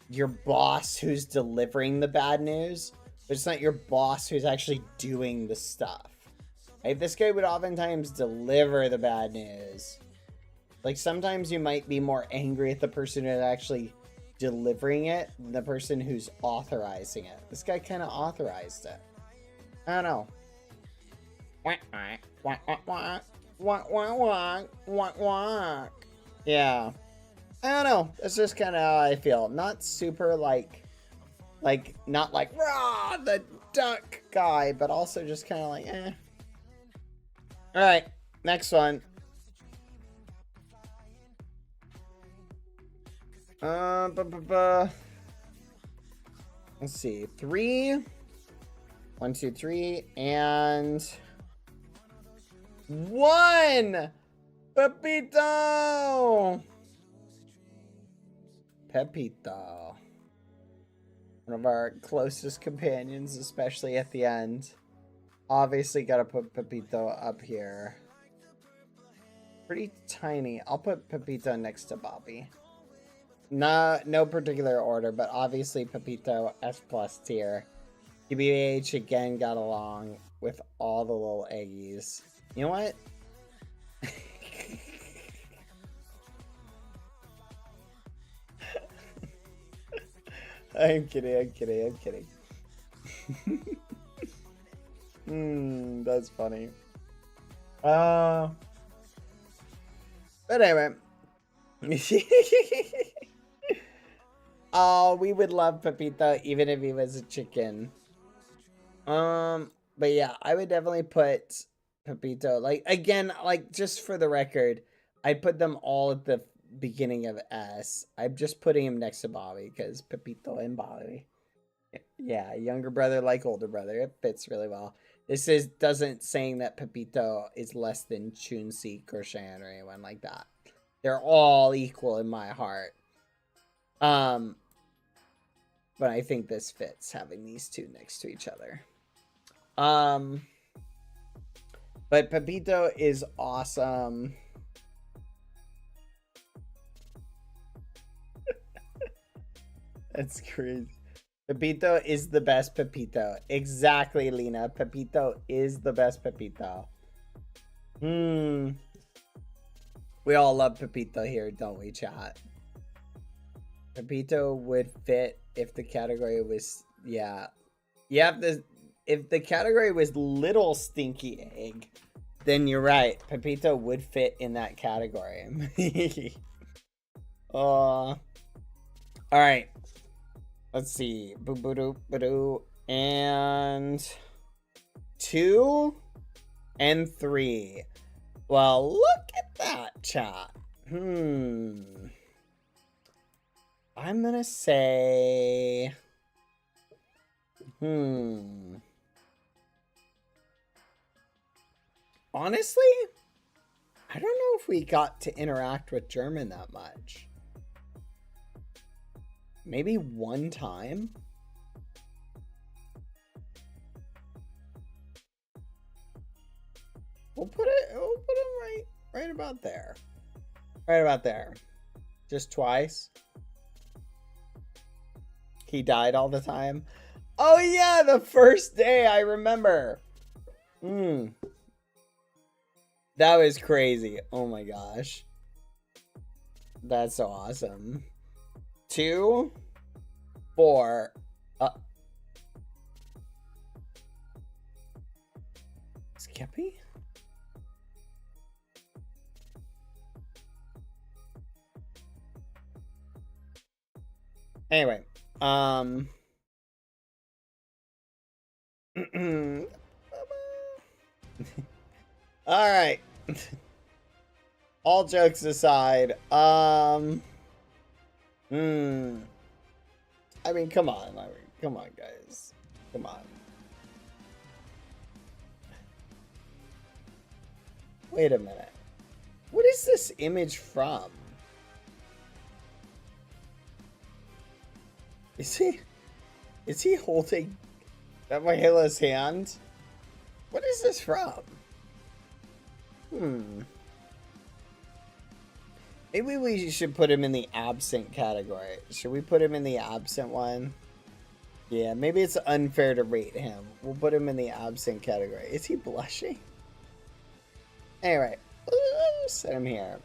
your boss who's delivering the bad news, but it's not your boss who's actually doing the stuff. Like, this guy would oftentimes deliver the bad news. Like, sometimes you might be more angry at the person who's actually delivering it than the person who's authorizing it. This guy kind of authorized it. I don't know. Yeah. I don't know. That's just kind of how I feel. Not super like not like rah the duck guy, but also just kind of like eh. All right, next one. Let's see, 3. 1, 2, 3, and 1. Pepito. Pepito. One of our closest companions, especially at the end. Obviously gotta put Pepito up here. Pretty tiny. I'll put Pepito next to Bobby. No particular order, but obviously Pepito S+ tier. QBH again got along with all the little eggies. You know what? I'm kidding. That's funny. But anyway, Oh, we would love Pepito even if he was a chicken. But yeah, I would definitely put Pepito, like, again, like, just for the record, I'd put them all at the beginning of S. I'm just putting him next to Bobby because Pepito and Bobby. Yeah, younger brother like older brother. It fits really well. This doesn't saying that Pepito is less than Chunseek or Shan or anyone like that. They're all equal in my heart. But I think this fits having these two next to each other. But Pepito is awesome. That's crazy. Pepito is the best Pepito. Exactly, Lena. Pepito is the best Pepito. We all love Pepito here, don't we, chat? Pepito would fit if the category was, yeah. If the category was little stinky egg, then you're right. Pepito would fit in that category. All right. Let's see. Boo-boo-doo-boo-doo. And 2 and 3. Well, look at that, chat. I'm gonna say... Honestly, I don't know if we got to interact with German that much. Maybe one time? We'll put him right about there. Right about there. Just twice. He died all the time. Oh yeah, the first day, I remember. That was crazy. Oh my gosh. That's so awesome. 2, 4. Skippy? Anyway, all right. All jokes aside, I mean, come on, guys. Come on. Wait a minute. What is this image from? Is he holding BadBoyHalo's hand? What is this from? Maybe we should put him in the absent category. Should we put him in the absent one? Yeah, maybe it's unfair to rate him. We'll put him in the absent category. Is he blushing? Anyway, let's set him here.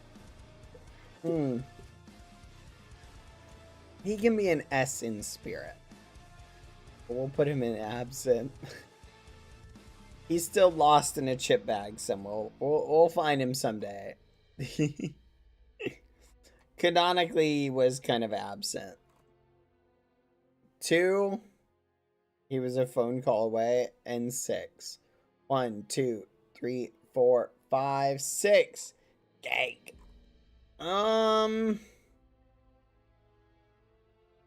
He can be an S in spirit. We'll put him in absent. He's still lost in a chip bag somewhere. We'll find him someday. Canonically, he was kind of absent. 2, he was a phone call away. And 6. 1, 2, 3, 4, 5, 6. Gag.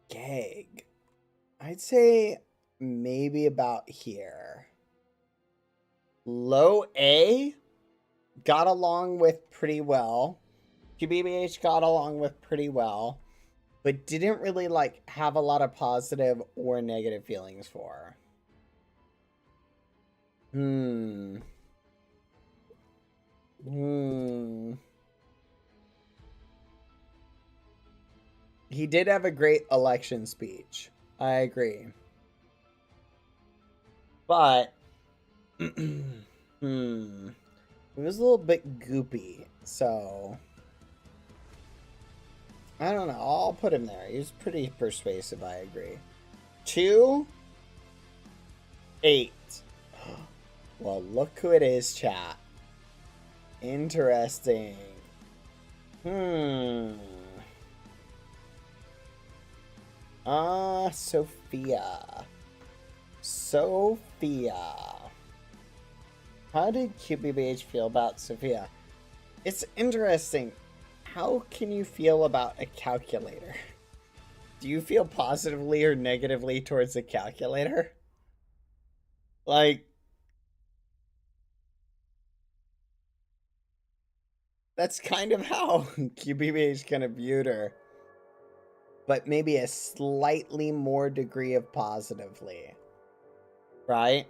Gag. I'd say maybe about here. Low A got along with pretty well. QBBH got along with pretty well, but didn't really like have a lot of positive or negative feelings for. He did have a great election speech. I agree. But it was a little bit goopy, so I don't know. I'll put him there. He was pretty persuasive, I agree. 2, 8. Well, look who it is, chat. Interesting. Sophia. Sophia. How did QBBH feel about Sophia? It's interesting. How can you feel about a calculator? Do you feel positively or negatively towards a calculator? Like, that's kind of how QBBH kind of viewed her. But maybe a slightly more degree of positively. Right?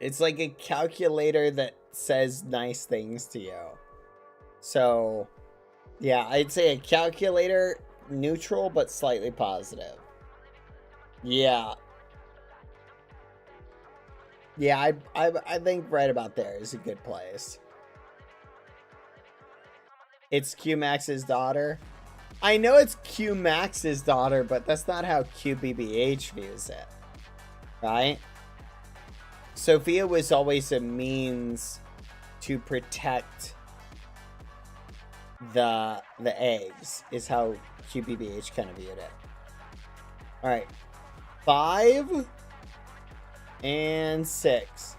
It's like a calculator that says nice things to you. So, yeah, I'd say a calculator, neutral, but slightly positive. Yeah. Yeah, I think right about there is a good place. It's Q-Max's daughter. I know it's Q-Max's daughter, but that's not how QBBH views it. Right? Sophia was always a means to protect the eggs, is how QBBH kind of viewed it. Alright. 5 and 6.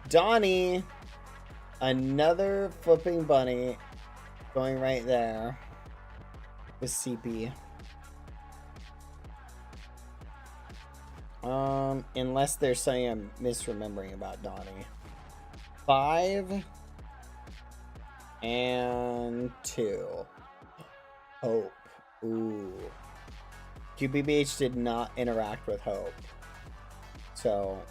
Donnie. Another flipping bunny. Going right there. With CP. Unless there's something I'm misremembering about Donnie. 5 and 2. Hope. Ooh. QBBH did not interact with Hope. So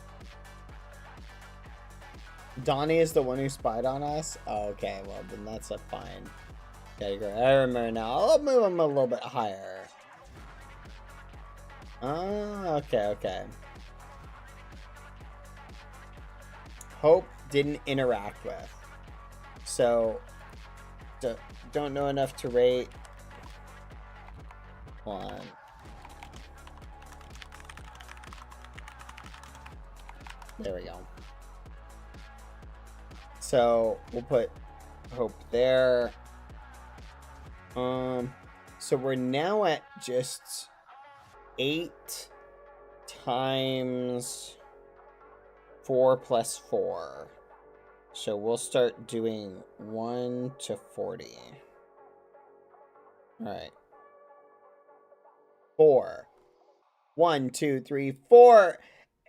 Donnie is the one who spied on us? Oh, okay, well then that's a fine category. I remember now. I'll move him a little bit higher. Okay. Hope didn't interact with. So, don't know enough to rate. Hold on. There we go. So, we'll put Hope there. So we're now at just 8 times 4 plus 4. So we'll start doing 1 to 40. Alright. 4. 1, 2, 3, 4.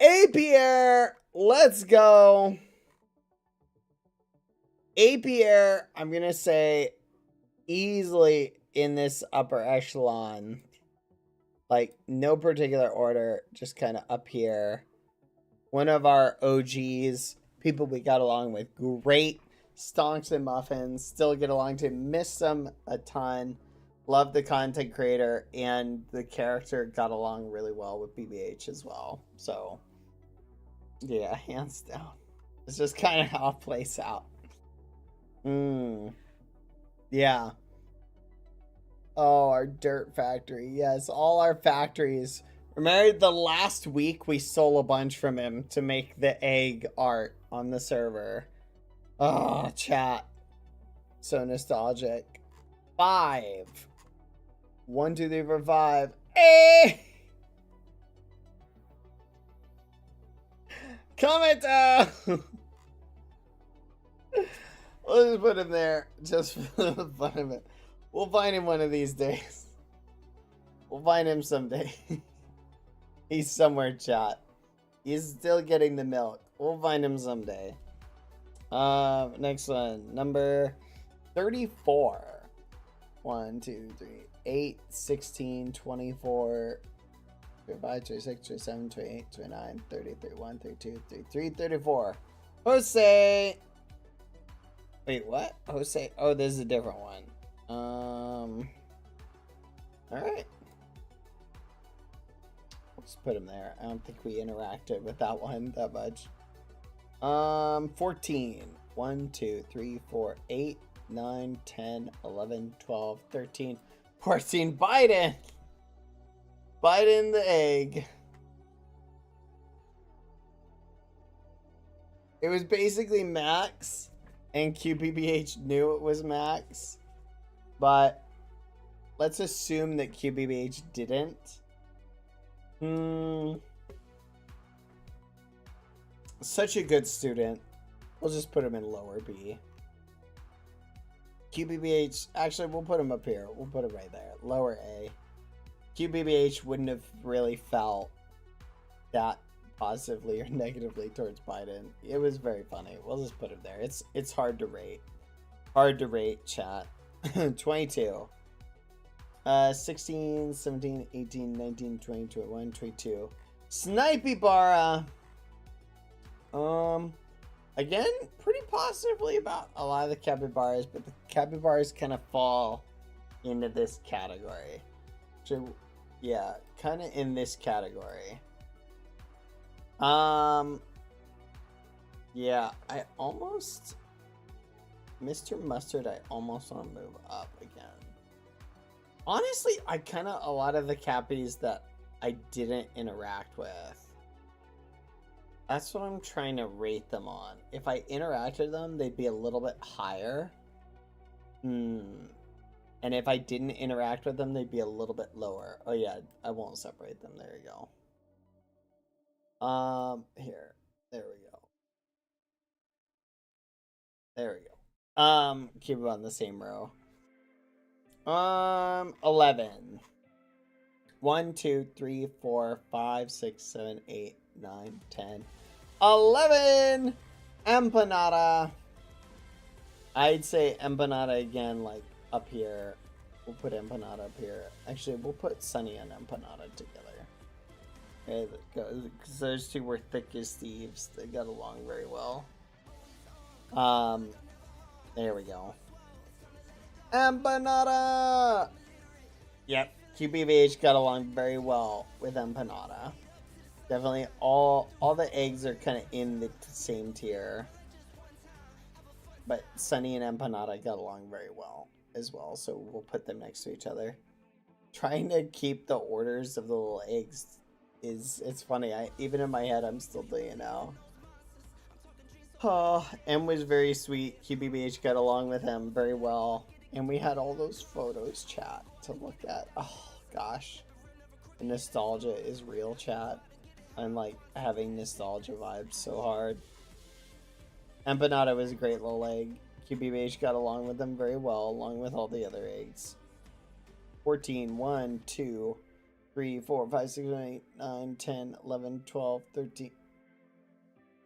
Apier! Let's go! Apier, I'm gonna say, easily in this upper echelon. Like, no particular order, just kind of up here. One of our OGs, people we got along with great. Stonks and Muffins, still get along to. Miss them a ton. Love the content creator, and the character got along really well with BBH as well. So, yeah, hands down. It's just kind of how it plays out. Yeah. Oh, our dirt factory. Yes, all our factories. Remember the last week we stole a bunch from him to make the egg art on the server. Oh, chat. So nostalgic. 5. 1, 2, 3, 4, 5. Eh! Comment down! We'll just put him there, just for the fun of it. We'll find him one of these days. We'll find him someday. He's somewhere, chat. He's still getting the milk. We'll find him someday. Next one. Number 34. 1, 2, 3, 8, 16, 24, 25, 26, 27, 28, 29, 30, 31, 32, 33, 34. Jose! Wait, what? Jose? Oh, this is a different one. Alright. Let's put him there. I don't think we interacted with that one that much. 14. 1, 2, 3, 4, 8, 9, 10, 11, 12, 13, 14. Biden! Biden the egg. It was basically Max, and QBBH knew it was Max, but let's assume that QBBH didn't. Such a good student. We'll just put him in lower B. QBBH, actually, we'll put him up here. We'll put him right there. Lower A. QBBH wouldn't have really felt that positively or negatively towards Biden. It was very funny. We'll just put him there. It's hard to rate. Hard to rate, chat. 22. 16, 17, 18, 19, 20, 21, 22. Snipey Bara. Again, pretty positively about a lot of the capybaras, but the capybaras kind of fall into this category. So, yeah, kind of in this category. Yeah, I almost... Mr. Mustard, I almost want to move up again. Honestly, a lot of the cappies that I didn't interact with, that's what I'm trying to rate them on. If I interacted with them, they'd be a little bit higher. And if I didn't interact with them, they'd be a little bit lower. Oh yeah, I won't separate them. There you go. Here. There we go. There we go. Keep it on the same row. 11. 1, 2, 3, 4, 5, 6, 7, 8, 9, 10. 11 Empanada. I'd say Empanada again, like up here. We'll put Empanada up here. Actually, we'll put Sunny and Empanada together. Okay, because those two were thick as thieves. They got along very well. There we go. Empanada. Yep, QBVH got along very well with Empanada. Definitely all the eggs are kind of in the same tier. But Sunny and Empanada got along very well as well, so we'll put them next to each other. Trying to keep the orders of the little eggs it's funny. Even in my head I'm still doing it now. Oh, M was very sweet. QBBH got along with him very well. And we had all those photos, chat, to look at. Oh gosh. The nostalgia is real, chat. I'm like having nostalgia vibes so hard. Empanada was a great little egg. QBBH got along with them very well, along with all the other eggs. 14, 1, 2, 3, 4, 5, 6, 7, 8, 9, 10, 11, 12, 13.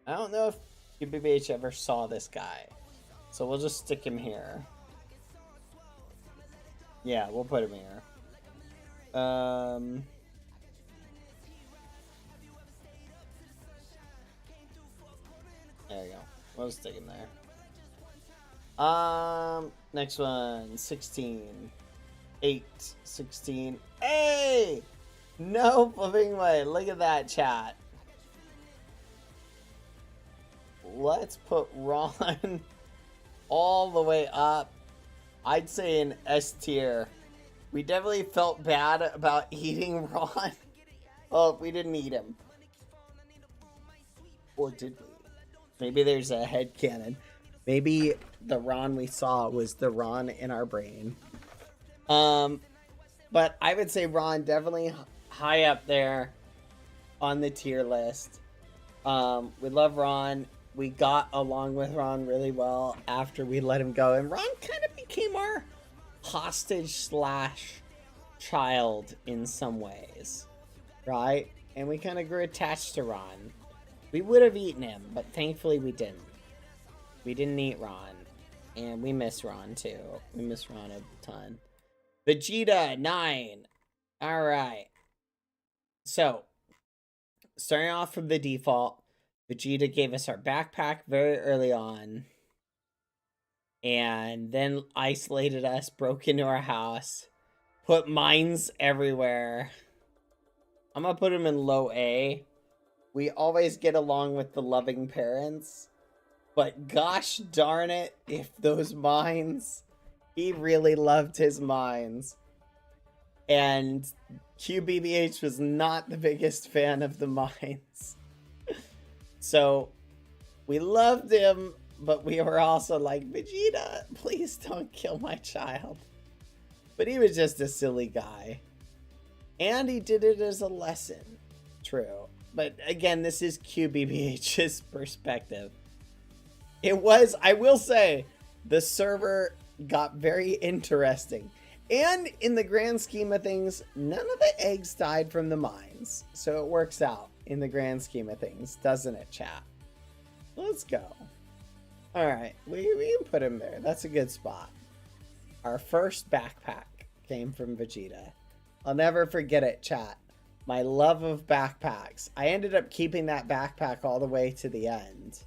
I don't know if QBBH ever saw this guy. So we'll just stick him here. Yeah, we'll put him here. There we go. We'll stick him there. Next one. 16. 8. 16. Hey! No flipping way. Look at that, chat. Let's put Ron all the way up. I'd say an S tier. We definitely felt bad about eating Ron. Well, we didn't eat him. Or did we? Maybe there's a headcanon. Maybe the Ron we saw was the Ron in our brain. But I would say Ron definitely high up there on the tier list. We love Ron. We got along with Ron really well after we let him go. And Ron kind of became our hostage / child in some ways. Right? And we kind of grew attached to Ron. We would have eaten him, but thankfully we didn't. We didn't eat Ron. And we miss Ron too. We miss Ron a ton. Vegeta, 9. Alright. So, starting off from the default, Vegeta gave us our backpack very early on. And then isolated us, broke into our house, put mines everywhere. I'm gonna put him in low A. We always get along with the loving parents. But gosh darn it, if those mines... He really loved his mines. And QBBH was not the biggest fan of the mines. So, we loved him, but we were also like, Vegeta, please don't kill my child. But he was just a silly guy. And he did it as a lesson. true. But again, this is QBBH's perspective. It was, I will say, the server got very interesting. And in the grand scheme of things, none of the eggs died from the mines. So it works out in the grand scheme of things, doesn't it, chat? Let's go. All right, we can put him there. That's a good spot. Our first backpack came from Vegeta. I'll never forget it, chat. My love of backpacks. I ended up keeping that backpack all the way to the end.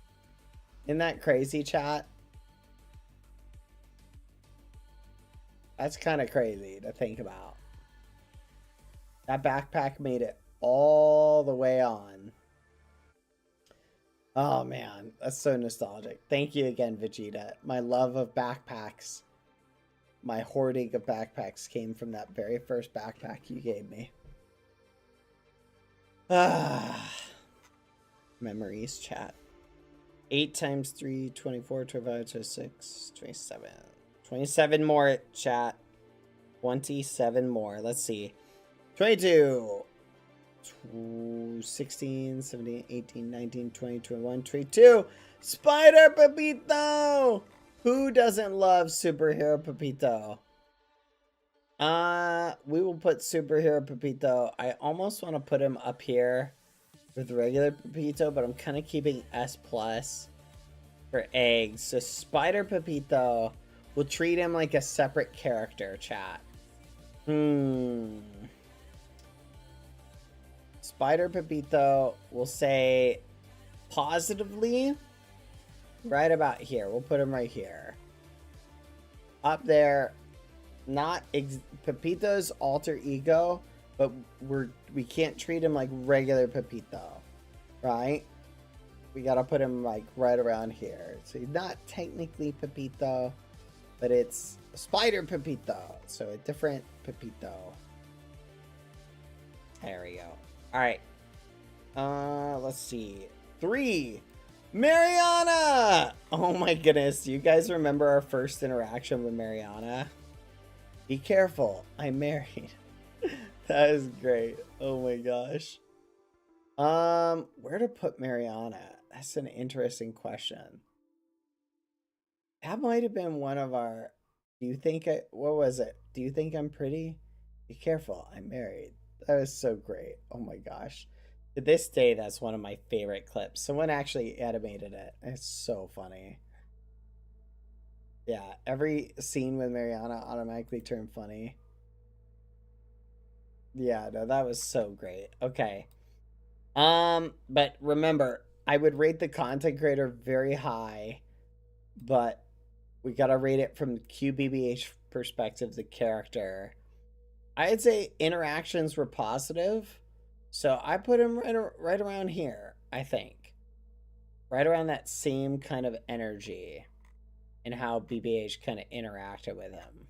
Isn't that crazy, chat? That's kind of crazy to think about. That backpack made it all the way on. Oh man, that's so nostalgic. Thank you again, Vegeta. My love of backpacks, my hoarding of backpacks came from that very first backpack you gave me. Memories, chat. 8 times 3, 24, 25, 26, 27. 27 more, chat. 27 more. Let's see. 22. 16, 17, 18, 19, 20, 21, 22. Spider Pepito! Who doesn't love Superhero Pepito? We will put Superhero Pepito. I almost want to put him up here with regular Pepito, but I'm kind of keeping S+ for eggs. So Spider Pepito, we'll treat him like a separate character, chat. Spider Pepito, we'll say positively right about here. We'll put him right here. Up there, not Pepito's alter ego, but we can't treat him like regular Pepito, right? We gotta put him like right around here. So he's not technically Pepito, but it's Spider Pepito. So a different Pepito. There we go. Alright. Let's see. 3. Mariana! Oh my goodness. Do you guys remember our first interaction with Mariana? Be careful. I'm married. That is great. Oh my gosh. Where to put Mariana? That's an interesting question. That might have been one of our... what was it? Do you think I'm pretty? Be careful. I'm married. That was so great. Oh my gosh. To this day, that's one of my favorite clips. Someone actually animated it. It's so funny. Yeah, every scene with Mariana automatically turned funny. Yeah, no, that was so great. Okay. But remember, I would rate the content creator very high, but we gotta rate it from the QBBH perspective, the character. I'd say interactions were positive, so I put him right around here, I think. Right around that same kind of energy and how BBH kind of interacted with him.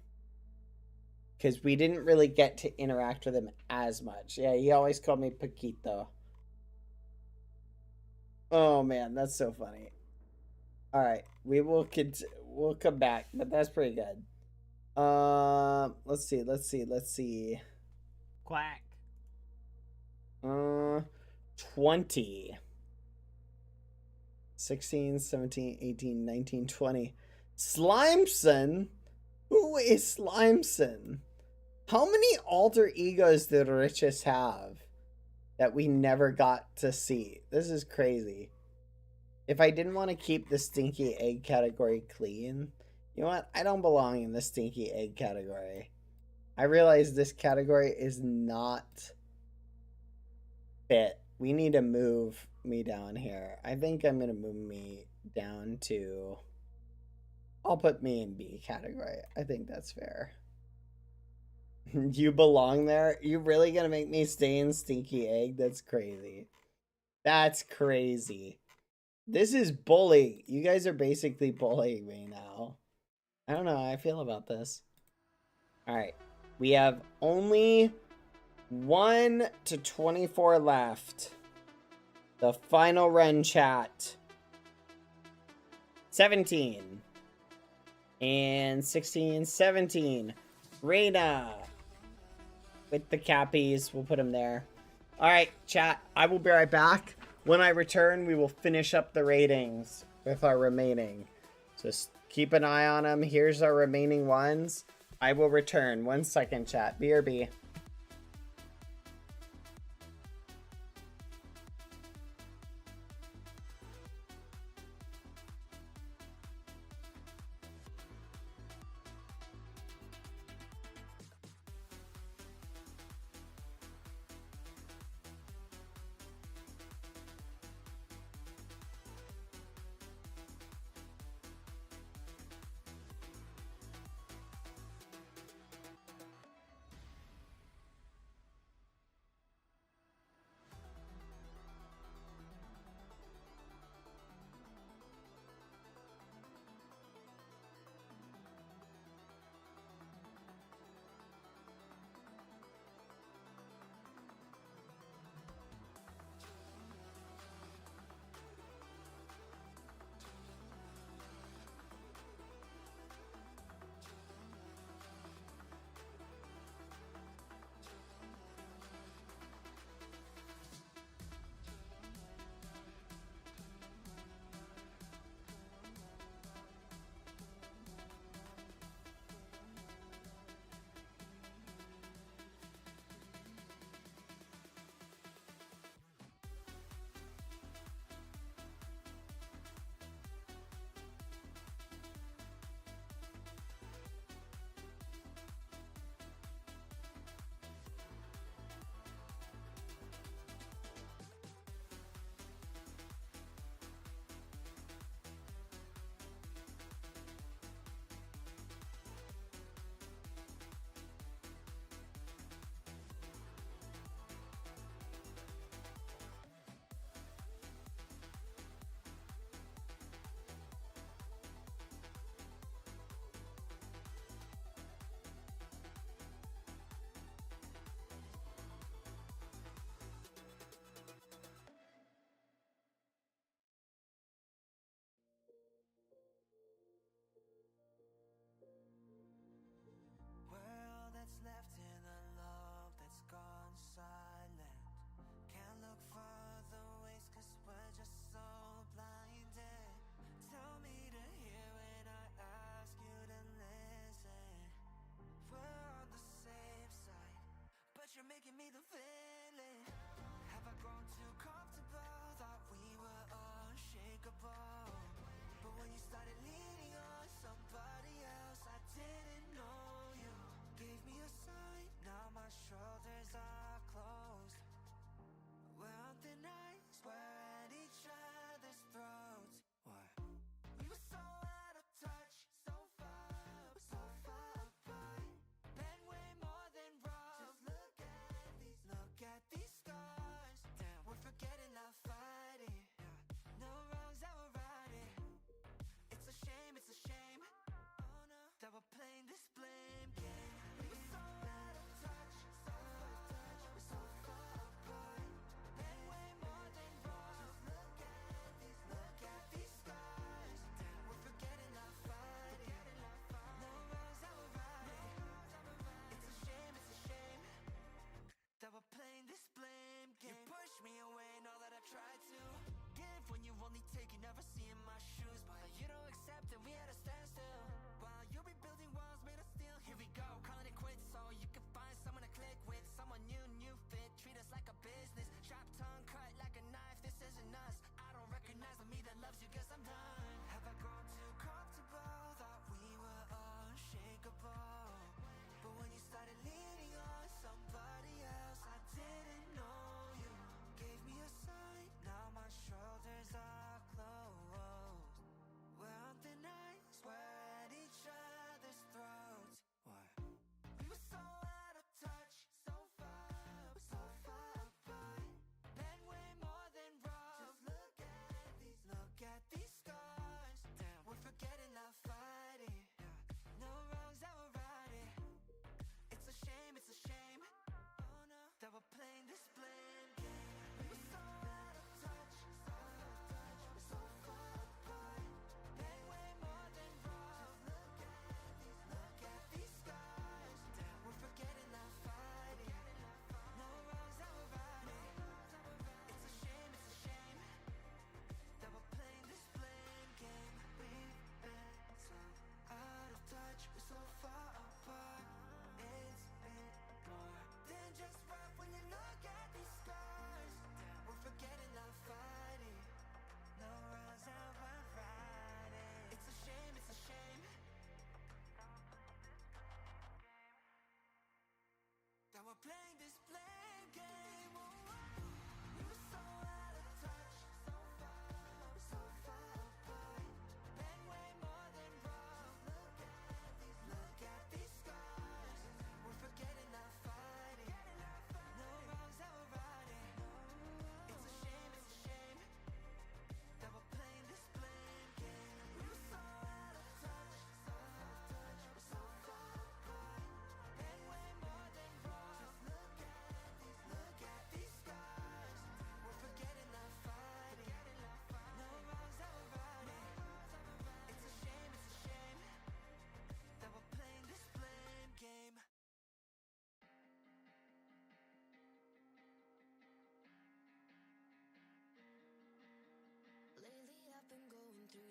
Because we didn't really get to interact with him as much. Yeah, he always called me Paquito. Oh man, that's so funny. Alright, we'll come back, but that's pretty good. Let's see. Quack. 20. 16, 17, 18, 19, 20. Slimeson? Who is Slimeson? How many alter egos did Riches have that we never got to see? This is crazy. If I didn't want to keep the stinky egg category clean, you know what? I don't belong in the stinky egg category. I realize this category is not fit. We need to move me down here. I think I'm going to move me down to... I'll put me in B category. I think that's fair. You belong there? You really going to make me stay in stinky egg? That's crazy. That's crazy. This is bullying. You guys are basically bullying me now. I don't know how I feel about this. Alright. We have only 1 to 24 left. The final run, chat. 17. And 16, 17. Reina. With the cappies. We'll put him there. All right, chat. I will be right back. When I return, we will finish up the ratings with our remaining. Just keep an eye on them. Here's our remaining ones. I will return. 1 second, chat. BRB.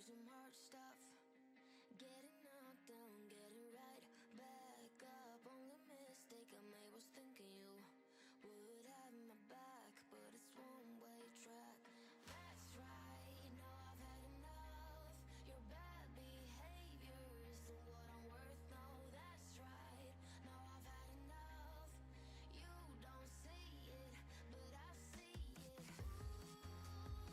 some hard stuff. Getting knocked down, getting right back up. Only mistake I made was thinking you would have my back, but it's one-way track. That's right, no, I've had enough. Your bad behavior isn't what I'm worth. No, that's right, no, I've had enough. You don't see it, but I see it. Ooh,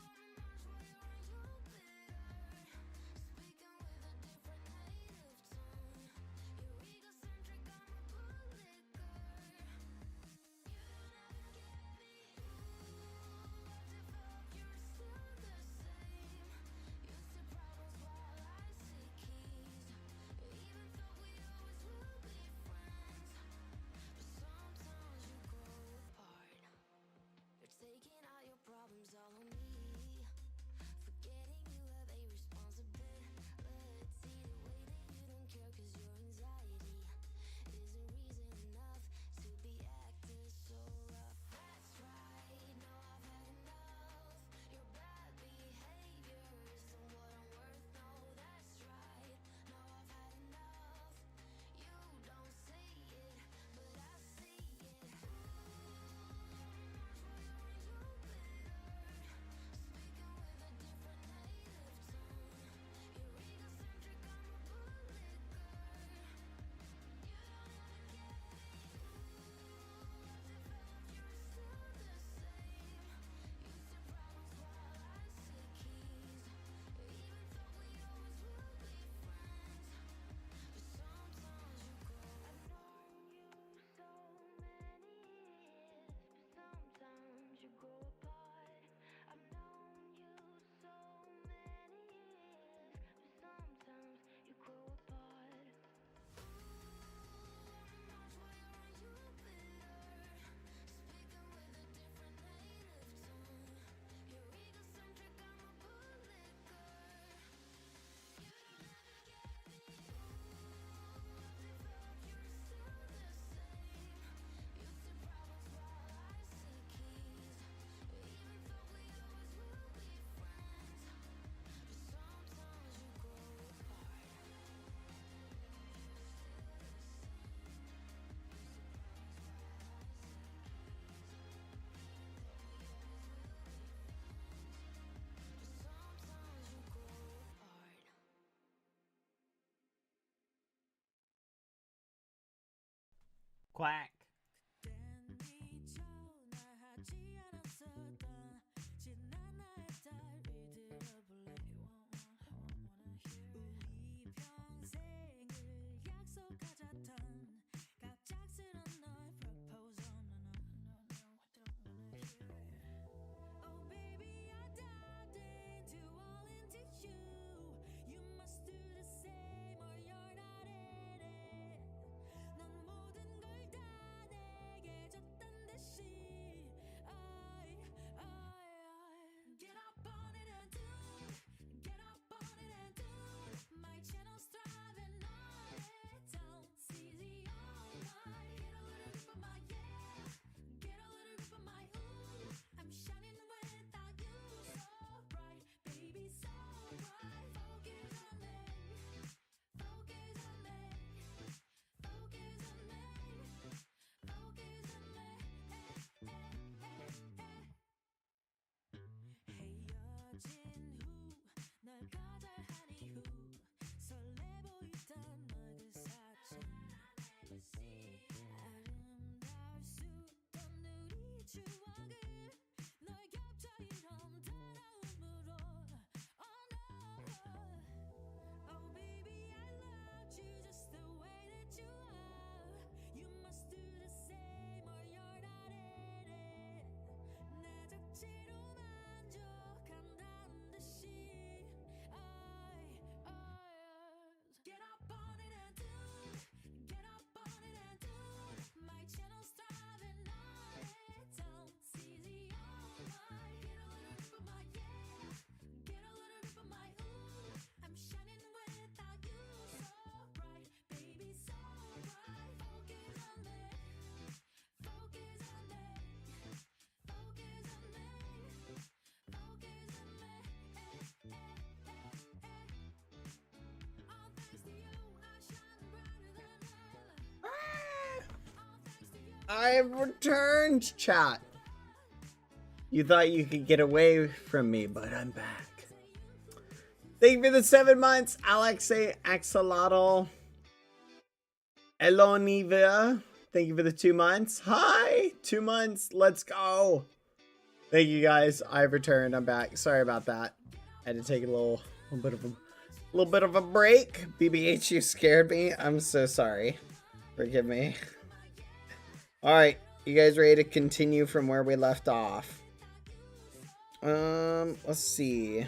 I'm much way around you bitter, speaking with a different native tongue. You're egocentric, I'm a bootlicker. You don't ever get me. Ooh, I developed, you're still the same. Used to problems while I see keys. Even though we always will be friends, but sometimes you grow apart. You're taking all your problems all on me, forgetting you have a responsibility. The way that you don't care cause your anxiety isn't reason enough to be acting so rough. That's right, no, I've had enough. Your bad behavior isn't what I'm worth. No, that's right, no, I've had enough. You don't see it, but I see it. Ooh, I'm much way around you bitter, speaking with a different native tongue. You're egocentric, I'm a bootlicker. You don't ever get me. Ooh, I developed, you're still the same. Used to problems while I see keys. Even though we always will be friends, but sometimes you grow. I've known you so many years, but sometimes you grow apart. I've known you so many years, but sometimes you grow apart. Ooh, I'm much way around you bitter, speaking with a different native tongue. You're egocentric, I'm a bootlicker. You don't ever get me. Ooh, I've developed, you're still the same. Used to problems while I see keys. Even though we always will be friends, but sometimes you grow apart. Sometimes you grow apart. Quack. 미쳐나하지 않았었던 지난 나의 달이 들어볼래. 우리 평생을 약속하자던 갑작스런 너의 proposal. No, I don't wanna hear it. Oh baby, I dived into all into you. You must do the same or you're not in it. 난 모든 걸 다 I've returned, chat. You thought you could get away from me, but I'm back. Thank you for the 7 months, Alexei Axolotl. Eloniva, thank you for the 2 months. Hi, 2 months. Let's go. Thank you guys. I've returned. I'm back. Sorry about that. I had to take a little bit of a break. BBH, you scared me. I'm so sorry. Forgive me. All right, you guys ready to continue from where we left off? Let's see.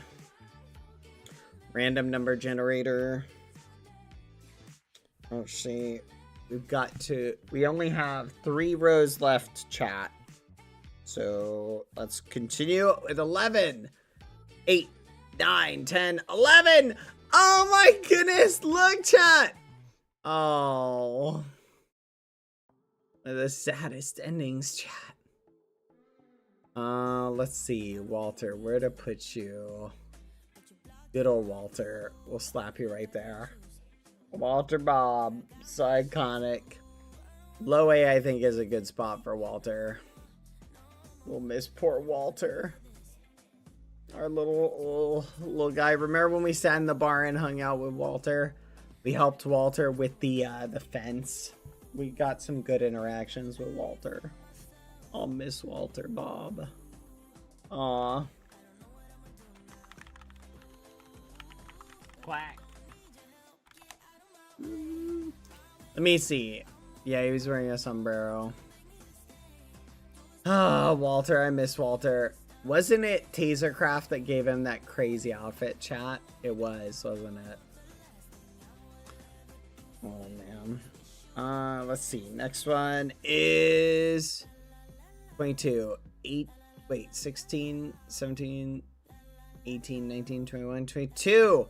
Random number generator. Oh shit. We only have 3 rows left, chat. So let's continue with 11, 8, 9, 10, 11. Oh my goodness, look, chat. Oh, the saddest endings, chat. Let's see, Walter, where to put you? Good old Walter. We'll slap you right there. Walter Bob, so iconic. Low A, I think, is a good spot for Walter. We'll miss poor Walter. Our little guy. Remember when we sat in the bar and hung out with Walter? We helped Walter with the fence. We got some good interactions with Walter. I'll miss Walter Bob. Aw. Quack. Let me see. Yeah, he was wearing a sombrero. Ah, Walter. I miss Walter. Wasn't it Tasercraft that gave him that crazy outfit, chat? It was, wasn't it? Oh, man. Let's see. Next one is 22. 16, 17, 18, 19, 21, 22.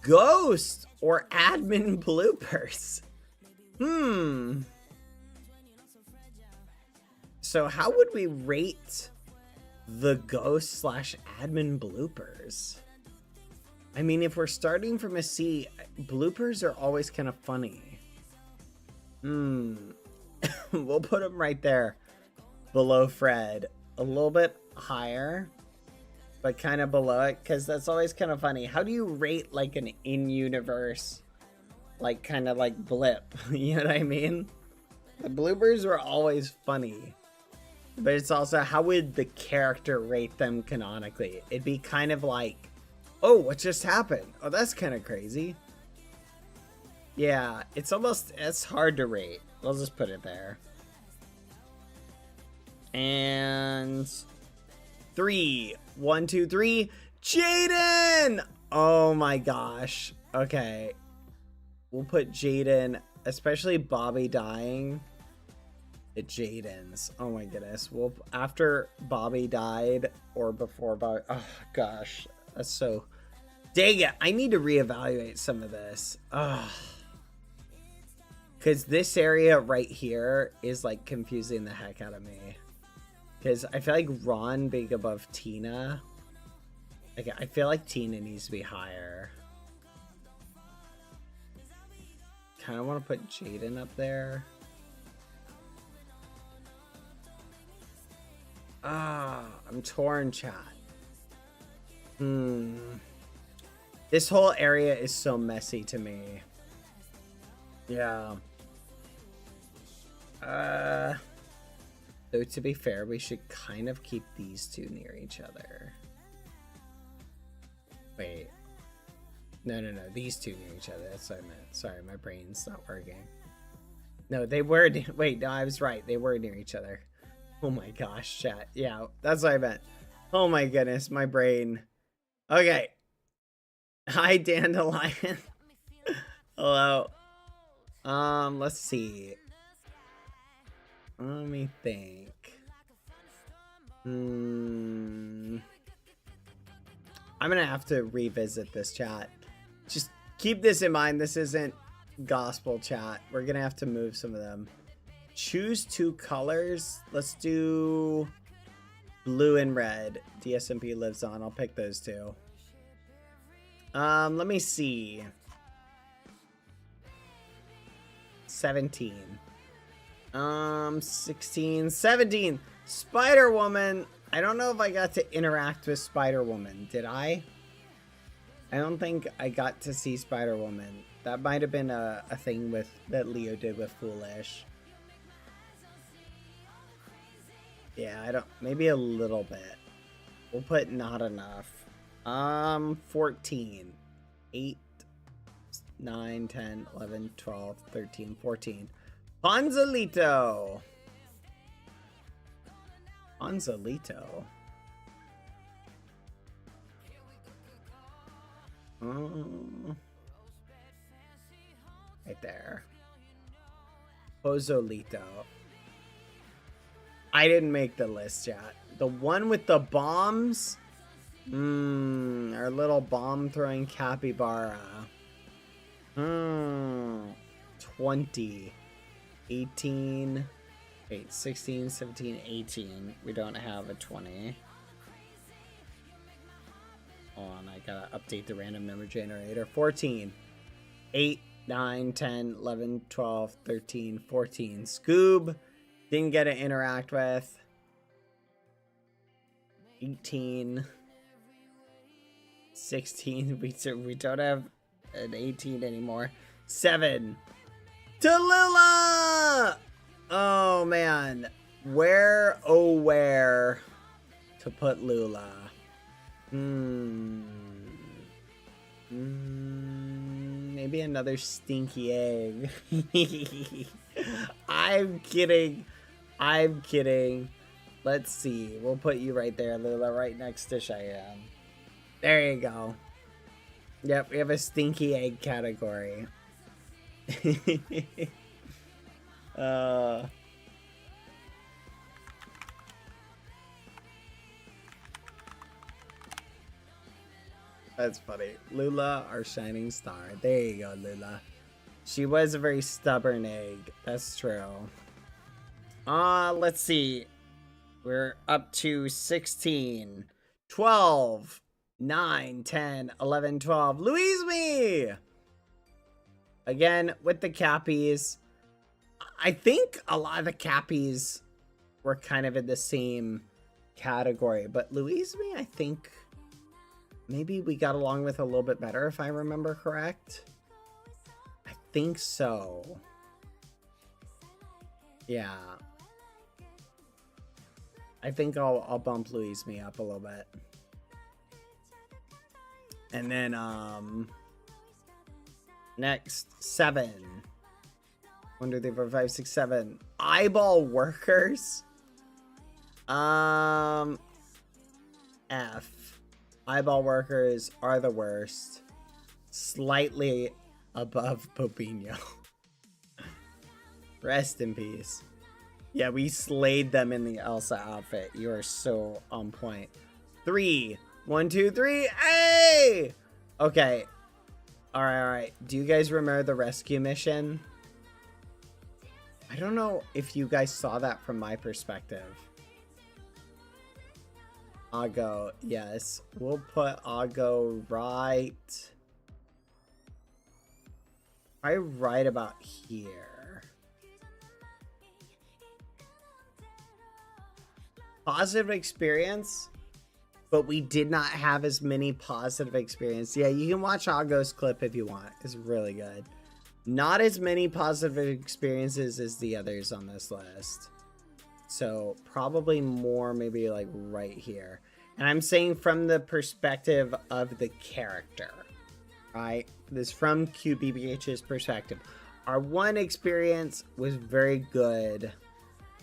Ghost or admin bloopers. So how would we rate the ghost / admin bloopers? I mean, if we're starting from a C, bloopers are always kind of funny. We'll put them right there below Fred. A little bit higher, but kind of below it, because that's always kind of funny. How do you rate like an in-universe, like kind of like blip? You know what I mean? The bloopers are always funny, but it's also, how would the character rate them canonically? It'd be kind of like, oh, what just happened? Oh, that's kind of crazy. Yeah, it's hard to rate. I'll just put it there. And 3, 1, 2, 3, Jaden! Oh my gosh. Okay. We'll put Jaden, especially Bobby dying, at Jaden's. Oh my goodness. Well, after Bobby died or before Bobby, oh gosh. That's so, dang it. I need to reevaluate some of this. Because this area right here is like confusing the heck out of me. Because I feel like Ron being above Tina. Like, I feel like Tina needs to be higher. Kind of want to put Jaden up there. I'm torn, chat. This whole area is so messy to me. Yeah. Though, to be fair, we should kind of keep these two near each other. Wait. No. These two near each other. That's what I meant. Sorry, my brain's not working. No, they were... Wait, no, I was right. They were near each other. Oh my gosh, chat. Yeah, that's what I meant. Oh my goodness, my brain. Okay. Hi, Dandelion. Hello. Let's see. Let me think. I'm gonna have to revisit this, chat. Just keep this in mind. This isn't gospel, chat. We're gonna have to move some of them. Choose 2 colors. Let's do blue and red. DSMP lives on. I'll pick those 2. Let me see. 17. 16, 17. Spider-Woman. I don't know if I got to interact with Spider-Woman. Did I? I don't think I got to see Spider-Woman. That might have been a thing with that Leo did with Foolish. Yeah, I don't. Maybe a little bit. We'll put not enough. 14. 8, 9, 10, 11, 12, 13, 14. Ponzolito. Ponzolito. Right there. Pozolito. I didn't make the list yet. The one with the bombs? Our little bomb throwing capybara. 20. 18. Wait, 16, 17, 18. We don't have a 20. Hold on, I gotta update the random number generator. 14. 8, 9, 10, 11, 12, 13, 14. Scoob. Didn't get to interact with. 18. 16. We don't have an 18 anymore. 7. Tallulah! Oh, man. Where, oh, where to put Lula? Maybe another stinky egg. I'm kidding. I'm kidding. Let's see. We'll put you right there, Lula, right next to Cheyenne. There you go. Yep, we have a stinky egg category. That's funny. Lula, our shining star. There you go, Lula. She was a very stubborn egg. That's true. Let's see. We're up to 16, 12, 9, 10, 11, 12. Louise me! Again, with the cappies. I think a lot of the cappies were kind of in the same category. But Louise me, I think maybe we got along with a little bit better, if I remember correct. I think so. Yeah. I think I'll bump Louise me up a little bit. And then next, 7. 1, 2, 3, 4, 5, 6, 7. Eyeball workers. F. Eyeball workers are the worst. Slightly above Popinho. Rest in peace. Yeah, we slayed them in the Elsa outfit. You are so on point. 3. 1, 2, 3. Hey! Okay. Alright. Do you guys remember the rescue mission? I don't know if you guys saw that from my perspective. Ago, yes. We'll put Ago right about here. Positive experience, but we did not have as many positive experiences. Yeah, you can watch Ago's clip if you want. It's really good. Not as many positive experiences as the others on this list. So probably more maybe like right here. And I'm saying from the perspective of the character, right? This from QBBH's perspective. Our one experience was very good.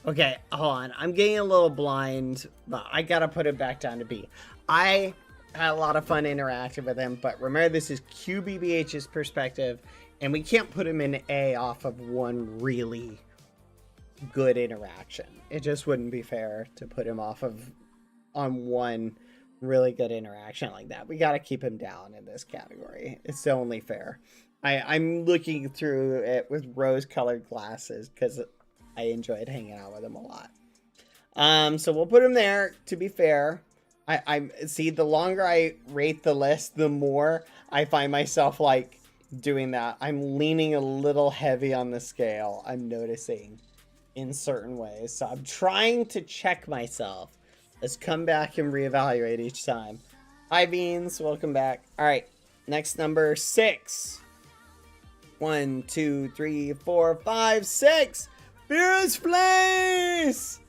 Okay, hold on. I'm getting a little blind, but I gotta put it back down to B. I had a lot of fun interacting with him, but remember this is QBBH's perspective, and we can't put him in A off of one really good interaction. It just wouldn't be fair to put him off of on one really good interaction like that. We gotta keep him down in this category. It's only fair. I'm looking through it with rose-colored glasses because I enjoyed hanging out with him a lot. So we'll put him there, to be fair. I see, the longer I rate the list, the more I find myself, like, doing that. I'm leaning a little heavy on the scale, I'm noticing. in certain ways. So I'm trying to check myself. Let's come back and reevaluate each time. Hi, Beans. Welcome back. All right. Next number 6. 1, 2, 3, 4, 5, 6. Fierce Place!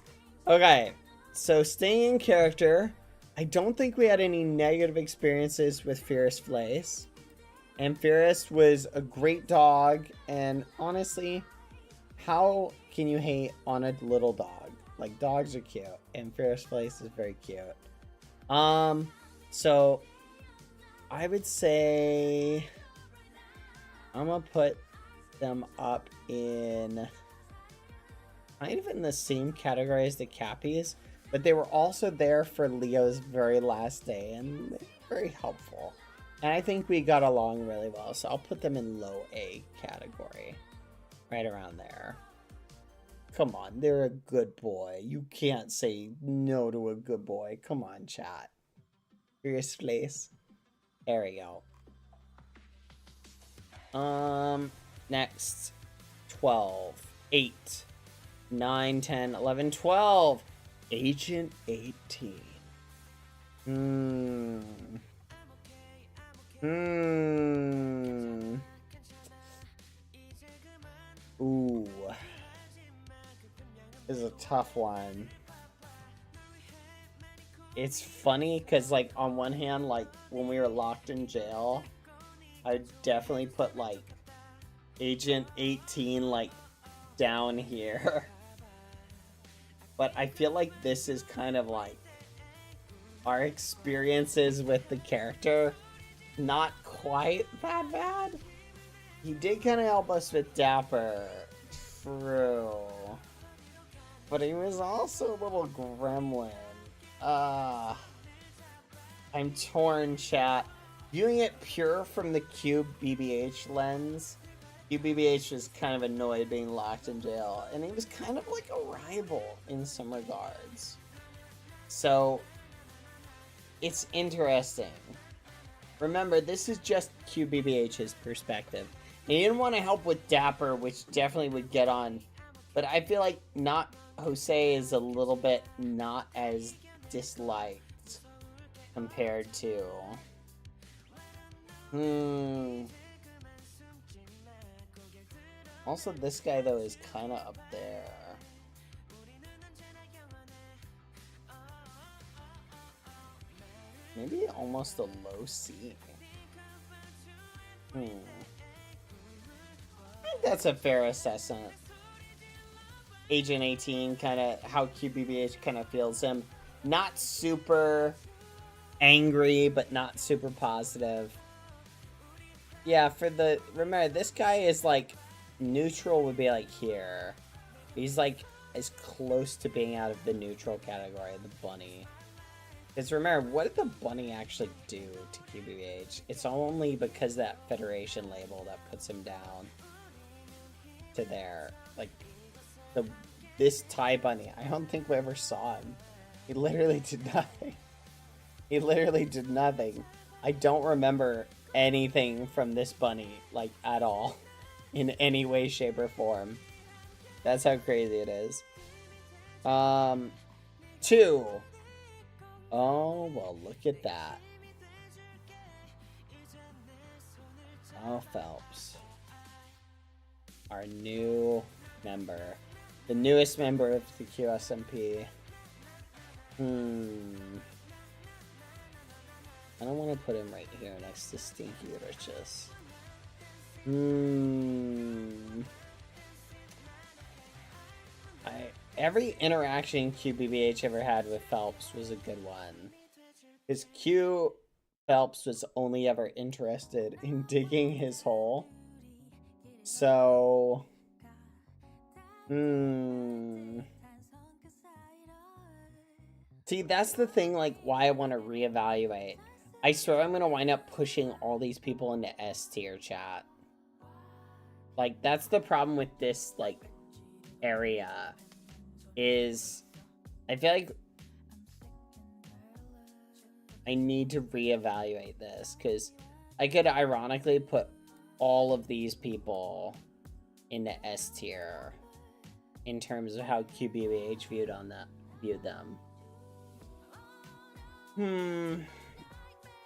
Okay. So staying in character. I don't think we had any negative experiences with Fierce Place. And Fierce was a great dog. And honestly, how can you hate on a little dog? Like, dogs are cute. And Fierce Place is very cute. So I would say I'm gonna put them up in kind of in the same category as the Cappies, but they were also there for Leo's very last day, and they were very helpful. And I think we got along really well, so I'll put them in low A category. Right around there. Come on, they're a good boy. You can't say no to a good boy. Come on, chat. Fierce Place. There we go. Next. 12. 8. 9, 10, 11, 12. Agent 18. Ooh. This is a tough one. It's funny because, like, on one hand, like, when we were locked in jail, I definitely put, like, Agent 18, like, down here. But I feel like this is kind of, like, our experiences with the character. Not quite that bad. He did kind of help us with Dapper. True. But he was also a little gremlin. I'm torn, chat. Viewing it pure from the Cube BBH lens, Cube BBH was kind of annoyed being locked in jail, and he was kind of like a rival in some regards. So, it's interesting. Remember, this is just Cube BBH's perspective. He didn't want to help with Dapper, which definitely would get on, but I feel like not Jose is a little bit not as disliked compared to also this guy though is kind of up there. Maybe almost a low C. I think that's a fair assessment. Agent 18, kind of how QBBH kind of feels him. Not super angry, but not super positive. Yeah, for the... Remember, this guy is like... Neutral would be like here. He's like as close to being out of the neutral category, the bunny. Because remember, what did the bunny actually do to QBH? It's only because that Federation label that puts him down to there. Like, this Thai bunny, I don't think we ever saw him. He literally did nothing. He literally did nothing. I don't remember anything from this bunny, like, at all. In any way, shape, or form. That's how crazy it is. 2. Oh, well, look at that. Oh, Phelps. Our new member. The newest member of the QSMP. I don't want to put him right here next to Stinky Riches. Every interaction QBBH ever had with Phelps was a good one. Because Q Phelps was only ever interested in digging his hole. So... See, that's the thing, like, why I want to reevaluate. I swear I'm going to wind up pushing all these people into S tier, chat. Like, that's the problem with this, like, area. Is, I feel like I need to reevaluate this. Because I could ironically put all of these people into S tier. in terms of how QBBH viewed them.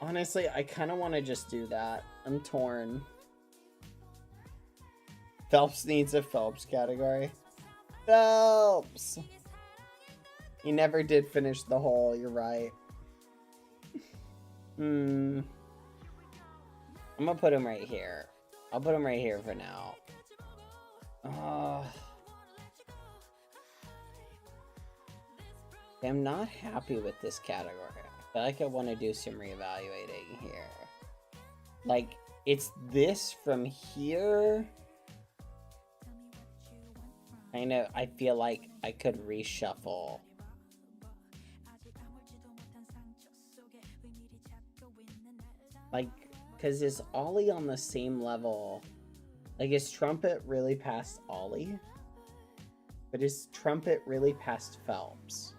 Honestly, I kind of want to just do that. I'm torn. Phelps needs a Phelps category. Phelps! He never did finish the hole, you're right. I'm gonna put him right here. I'll put him right here for now. I'm not happy with this category. I feel like I want to do some reevaluating here. Like, it's this from here. I feel like I could reshuffle. Like, because is Ollie on the same level? Like, is Trumpet really past Ollie? But is Trumpet really past Phelps?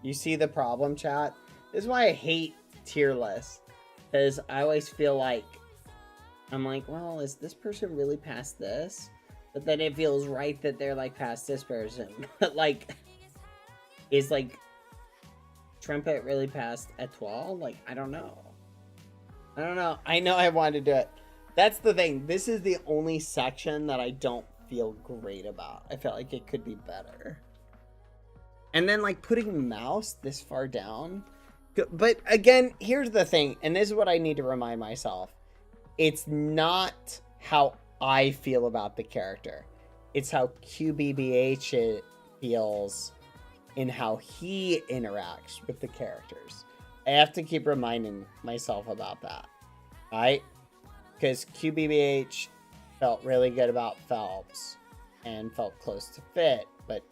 You see the problem, chat? This is why I hate tier lists. Because I always feel like, I'm like, well, is this person really past this? But then it feels right that they're, like, past this person. But, like, is, like, Trumpet really past Etoile? Like, I don't know. I know I wanted to do it. That's the thing. This is the only section that I don't feel great about. I felt like it could be better. And then, like, putting Mouse this far down. But, again, here's the thing. And this is what I need to remind myself. It's not how I feel about the character. It's how QBBH feels in how he interacts with the characters. I have to keep reminding myself about that. Right? Because QBBH felt really good about Phelps and felt close to Fit, but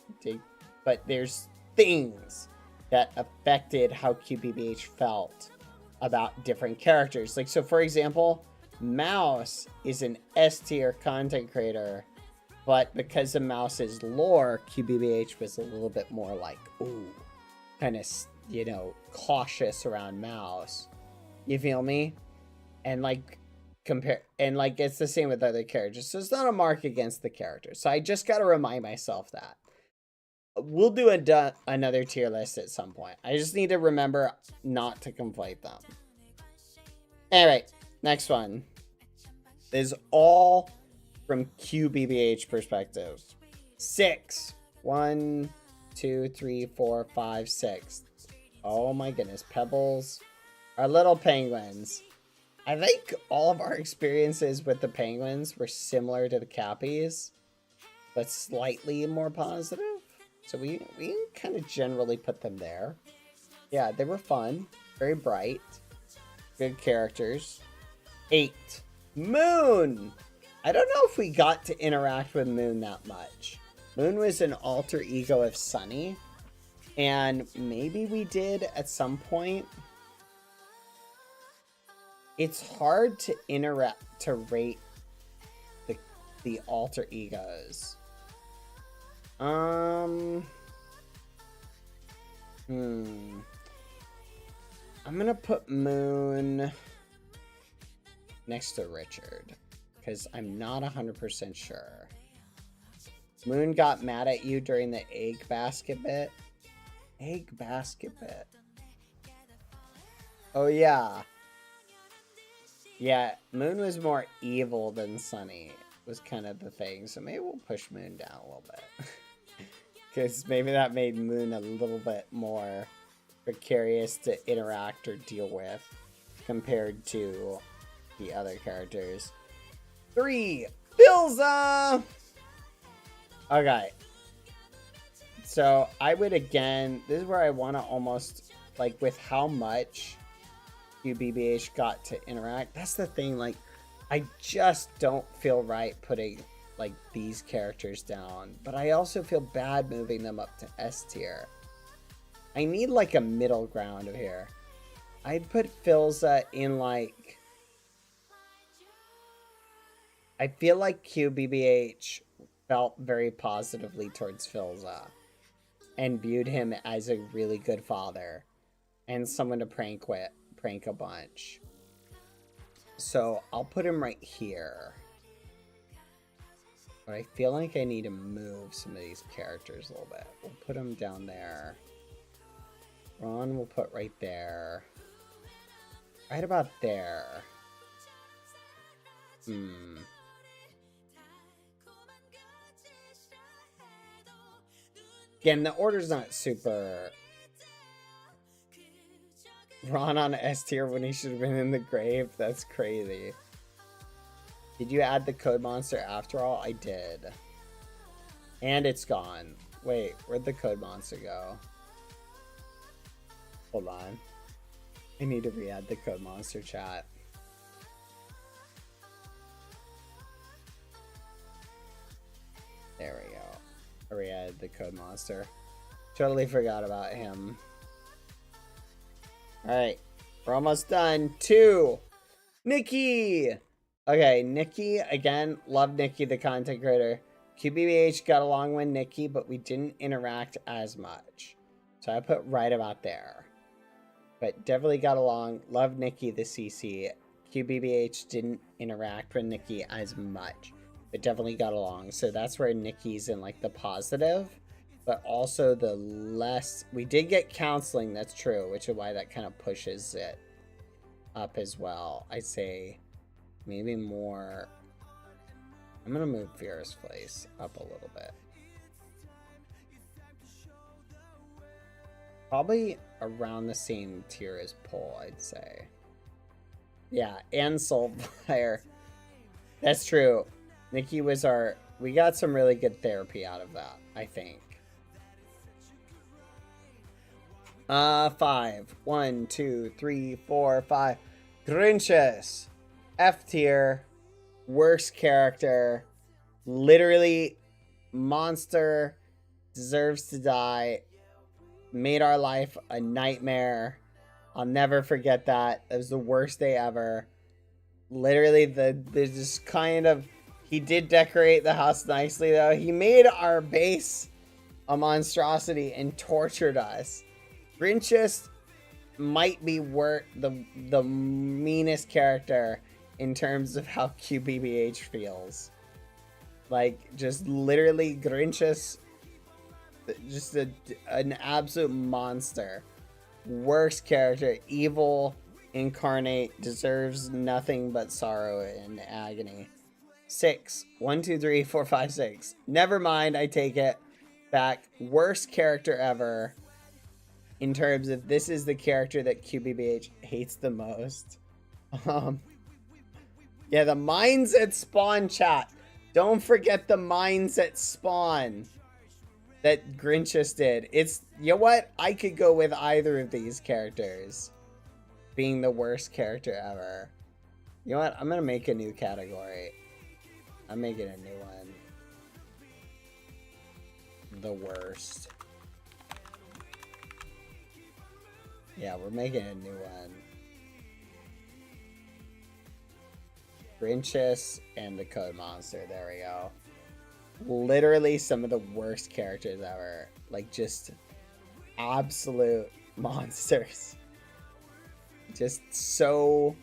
there's things that affected how QBBH felt about different characters. Like, so for example, Mouse is an S tier content creator, but because of Mouse's lore, QBBH was a little bit more like, ooh, kind of, you know, cautious around Mouse. You feel me? And like, it's the same with other characters. So it's not a mark against the characters. So I just got to remind myself that. We'll do another tier list at some point. I just need to remember not to conflate them. Alright, next one is all from QBBH perspective. 6. 1, 2, 3, 4, 5, 6. Oh my goodness. Pebbles. Our little penguins. I think all of our experiences with the penguins were similar to the Cappies, but slightly more positive. So we can kind of generally put them there. Yeah, they were fun. Very bright. Good characters. 8. Moon! I don't know if we got to interact with Moon that much. Moon was an alter ego of Sunny. And maybe we did at some point. It's hard to rate the alter egos. I'm gonna put Moon next to Richard, because I'm not 100% sure. Moon got mad at you during the egg basket bit. Egg basket bit. Oh yeah. Yeah, Moon was more evil than Sunny, was kind of the thing. So maybe we'll push Moon down a little bit. Because maybe that made Moon a little bit more precarious to interact or deal with compared to the other characters. 3. Bilza! Okay. So I would again, this is where I want to almost, like, with how much QBBH got to interact. That's the thing, like, I just don't feel right putting, like, these characters down. But I also feel bad moving them up to S tier. I need, like, a middle ground here. I'd put Filza in, like... I feel like QBBH felt very positively towards Filza. And viewed him as a really good father. And someone to prank a bunch. So I'll put him right here. But I feel like I need to move some of these characters a little bit. We'll put them down there. Ron we'll put right there. Right about there. Again, the order's not super... Ron on S tier when he should have been in the grave. That's crazy. Did you add the code monster after all? I did. And it's gone. Wait, where'd the code monster go? Hold on. I need to re-add the code monster chat. There we go. I re-added the code monster. Totally forgot about him. Alright. We're almost done. 2. Nikki! Okay, Nikki, again, love Nikki, the content creator. QBBH got along with Nikki, but we didn't interact as much. So I put right about there. But definitely got along. Love Nikki, the CC. QBBH didn't interact with Nikki as much, but definitely got along. So that's where Nikki's in like the positive, but also the less. We did get counseling, that's true, which is why that kind of pushes it up as well. I'd say maybe more. I'm gonna move Vera's place up a little bit. Probably around the same tier as Pole, I'd say. Yeah, and Soulfire. That's true. Nikki was our... We got some really good therapy out of that, I think. 5. 1, 2, 3, 4, 5. Grinches. F tier. Worst character. Literally, monster. Deserves to die. Made our life a nightmare. I'll never forget that. It was the worst day ever. Literally, there's just kind of... He did decorate the house nicely, though. He made our base a monstrosity and tortured us. Grinches might be the meanest character in terms of how QBBH feels. Like, just literally Grinches... Just an absolute monster. Worst character. Evil incarnate. Deserves nothing but sorrow and agony. 6. 1, 2, 3, 4, 5, 6. Never mind. I take it back. Worst character ever. In terms of this is the character that QBBH hates the most. Yeah, the mines at spawn, chat. Don't forget the mines at spawn. That Grinches did. It's, you know what? I could go with either of these characters being the worst character ever. You know what? I'm going to make a new category. I'm making a new one. The worst. Yeah, we're making a new one. Grinches and the Code Monster. There we go. Literally some of the worst characters ever. Like, just absolute monsters. Just so...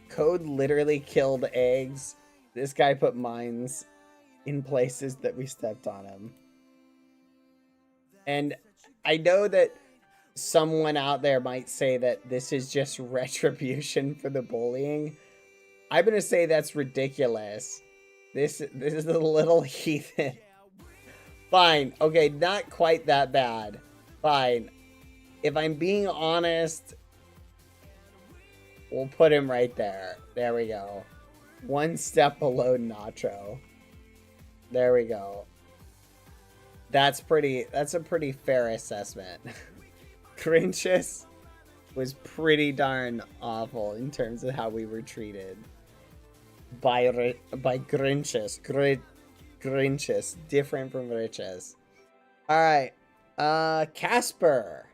Code literally killed eggs. This guy put mines in places that we stepped on him. And I know that someone out there might say that this is just retribution for the bullying. I'm going to say that's ridiculous. This is a little heathen. Fine. Okay, not quite that bad. Fine. If I'm being honest, we'll put him right there. There we go. One step below Nacho. There we go. That's a pretty fair assessment. Grinches was pretty darn awful in terms of how we were treated. By Grinches. Grinches. Different from Riches. Alright. Casper.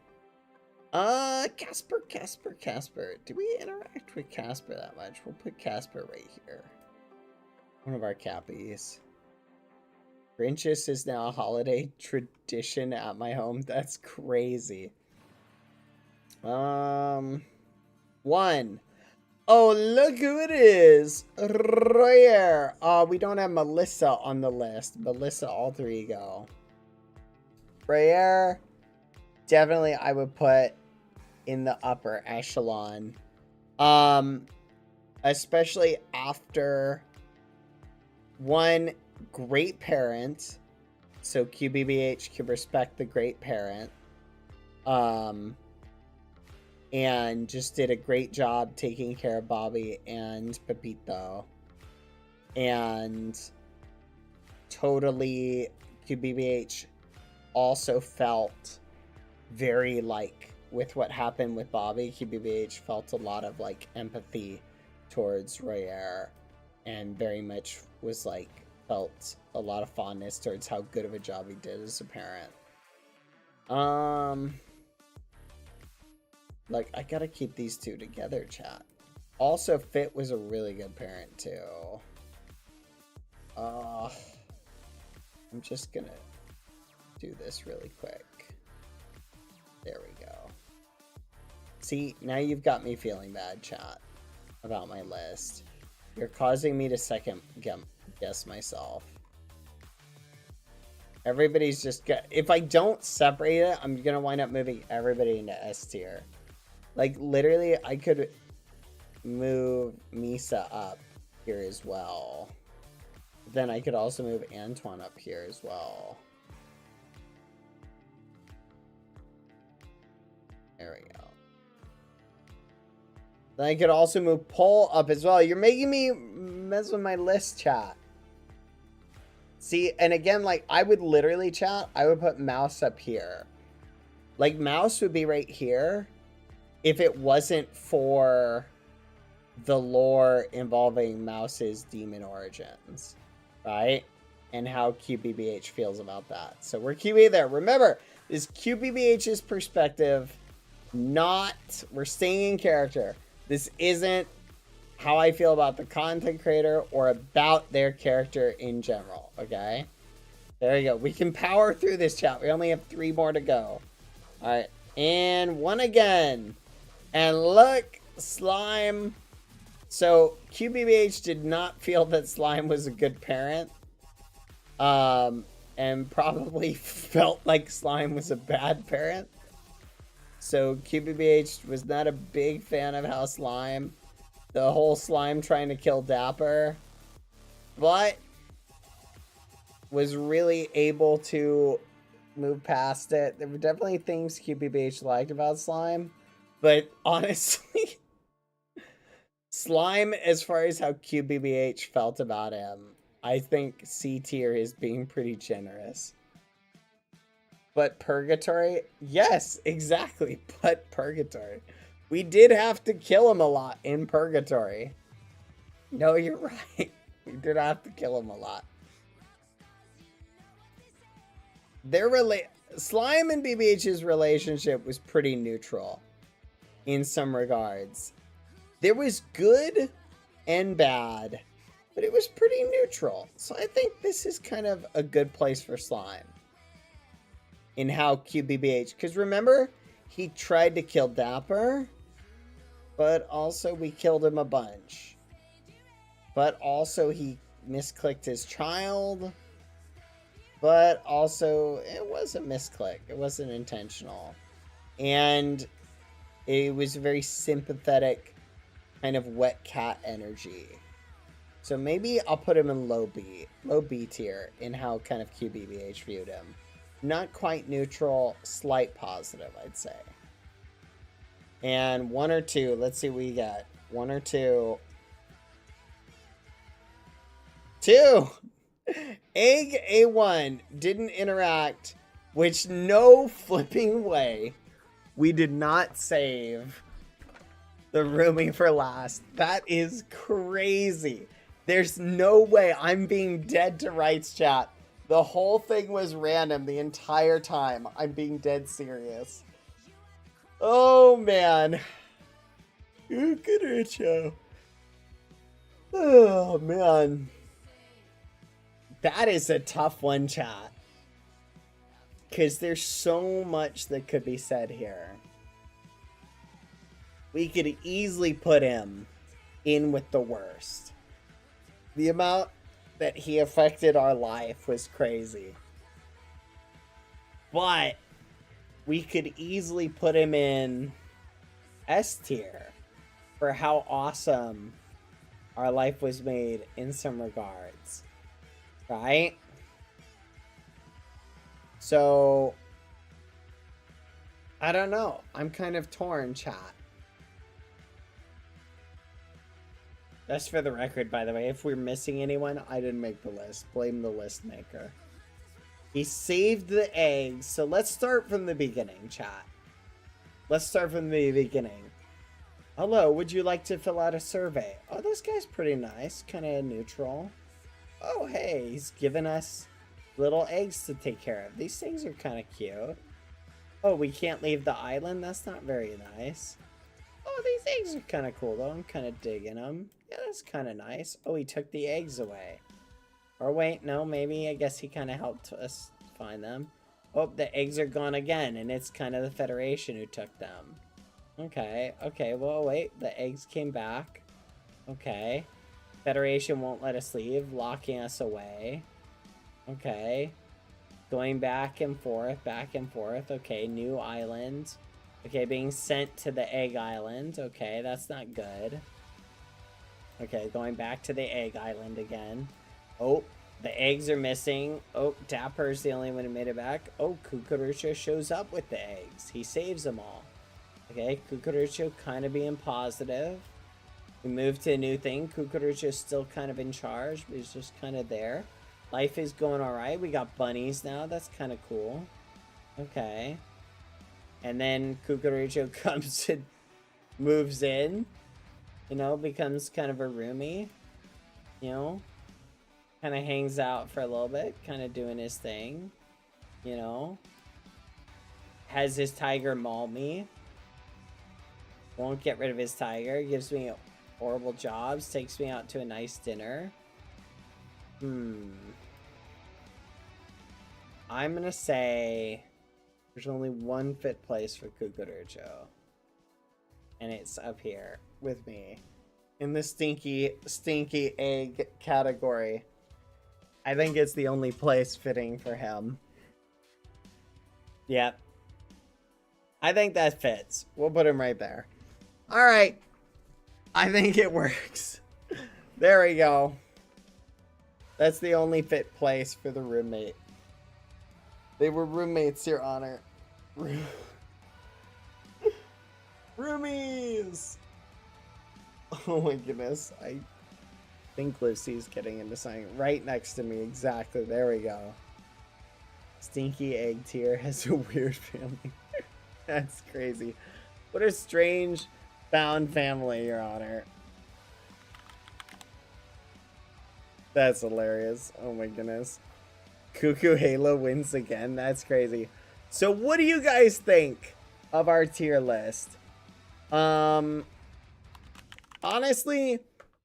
Casper. Do we interact with Casper that much? We'll put Casper right here. One of our Cappies. Grinches is now a holiday tradition at my home. That's crazy. 1. Oh, look who it is. Royer. We don't have Melissa on the list. Melissa alter ego. Royer, definitely I would put in the upper echelon. Especially after one great parent. So QBBH can respect the great parent. And just did a great job taking care of Bobby and Pepito. And totally QBBH also felt very like with what happened with Bobby, QBBH felt a lot of like empathy towards Royer and very much was like felt a lot of fondness towards how good of a job he did as a parent. Like, I gotta keep these two together, chat. Also, Fit was a really good parent, too. I'm just gonna do this really quick. There we go. See, now you've got me feeling bad, chat, about my list. You're causing me to second guess myself. Everybody's just if I don't separate it, I'm gonna wind up moving everybody into S tier. Like, literally, I could move Misa up here as well. Then I could also move Antoine up here as well. There we go. Then I could also move Paul up as well. You're making me mess with my list, chat. See, and again, like, I would literally, chat, I would put Mouse up here. Like, Mouse would be right here if it wasn't for the lore involving Mouse's demon origins, right? And how QBBH feels about that. So we're QB there. Remember, this QBBH's perspective, not, we're staying in character. This isn't how I feel about the content creator or about their character in general, okay? There you go. We can power through this, chat. We only have 3 more to go. All right, and 1 again. And look, Slime. So QBBH did not feel that Slime was a good parent. And probably felt like Slime was a bad parent. So QBBH was not a big fan of how Slime, the whole Slime trying to kill Dapper, but was really able to move past it. There were definitely things QBBH liked about Slime. But honestly, Slime, as far as how QBBH felt about him, I think C tier is being pretty generous. But Purgatory? Yes, exactly. But Purgatory. We did have to kill him a lot in Purgatory. No, you're right. We did have to kill him a lot. Slime and BBH's relationship was pretty neutral. In some regards, there was good and bad, but it was pretty neutral. So I think this is kind of a good place for Slime in how QBBH, because remember, he tried to kill Dapper, but also we killed him a bunch. But also he misclicked his child, but also it was a misclick. It wasn't intentional. And it was a very sympathetic kind of wet cat energy. So maybe I'll put him in low B tier in how kind of QBBH viewed him. Not quite neutral, slight positive, I'd say. And 1 or 2, let's see what we got. 1 or 2. 2! Egg A1 didn't interact, which no flipping way. We did not save the rooming for last. That is crazy. There's no way. I'm being dead to rights, chat. The whole thing was random the entire time. I'm being dead serious. Oh, man. Look at it, Joe. Oh, man. That is a tough one, chat. Because there's so much that could be said here. We could easily put him in with the worst. The amount that he affected our life was crazy. But we could easily put him in S tier for how awesome our life was made in some regards. Right? So, I don't know. I'm kind of torn, chat. That's for the record, by the way. If we're missing anyone, I didn't make the list. Blame the list maker. He saved the eggs. So let's start from the beginning, chat. Let's start from the beginning. Hello, would you like to fill out a survey? Oh, this guy's pretty nice. Kind of neutral. Oh, hey, he's giving us little eggs to take care of. These things are kind of cute. Oh, we can't leave the island? That's not very nice. Oh, these eggs are kind of cool, though. I'm kind of digging them. Yeah, that's kind of nice. Oh, he took the eggs away. Or wait, no, maybe. I guess he kind of helped us find them. Oh, the eggs are gone again, and it's kind of the Federation who took them. Okay, okay, well, wait. The eggs came back. Okay. Federation won't let us leave, locking us away. Okay. Going back and forth, back and forth. Okay, new island. Okay, being sent to the egg island. Okay, that's not good. Okay, going back to the egg island again. Oh, the eggs are missing. Oh, Dapper's the only one who made it back. Oh, Cucurucho shows up with the eggs. He saves them all. Okay, Cucurucho kind of being positive. We moved to a new thing. Cucurucho's still kind of in charge, but he's just kind of there. Life is going alright. We got bunnies now. That's kind of cool. Okay. And then Cucurucho comes and moves in. You know, becomes kind of a roomie. You know. Kind of hangs out for a little bit. Kind of doing his thing. You know. Has his tiger maul me. Won't get rid of his tiger. Gives me horrible jobs. Takes me out to a nice dinner. I'm gonna say there's only one fit place for Cucurucho. And it's up here with me. In the stinky egg category. I think it's the only place fitting for him. Yep. I think that fits. We'll put him right there. Alright. I think it works. There we go. That's the only fit place for the roommate. They were roommates, Your Honor. Roomies! Oh my goodness. I think Lucy's getting into something right next to me. Exactly. There we go. Stinky Egg Tier has a weird family. That's crazy. What a strange found family, Your Honor. That's hilarious. Oh my goodness. Cuckoo Halo wins again. That's crazy. So what do you guys think of our tier list? Honestly,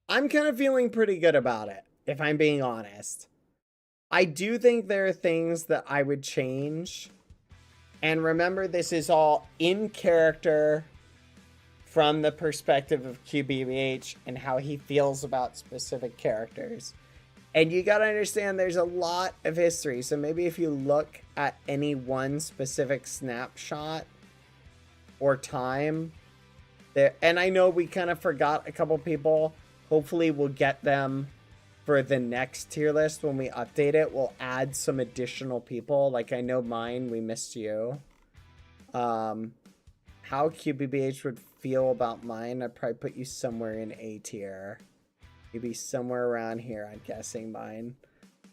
I'm kind of feeling pretty good about it, if I'm being honest. I do think there are things that I would change. And remember, this is all in character from the perspective of QBBH and how he feels about specific characters. And you gotta understand there's a lot of history. So maybe if you look at any one specific snapshot or time there, and I know we kind of forgot a couple people. Hopefully we'll get them for the next tier list. When we update it, we'll add some additional people. Like I know mine, we missed you. How QBBH would feel about mine, I'd probably put you somewhere in A tier. Maybe somewhere around here, I'm guessing mine.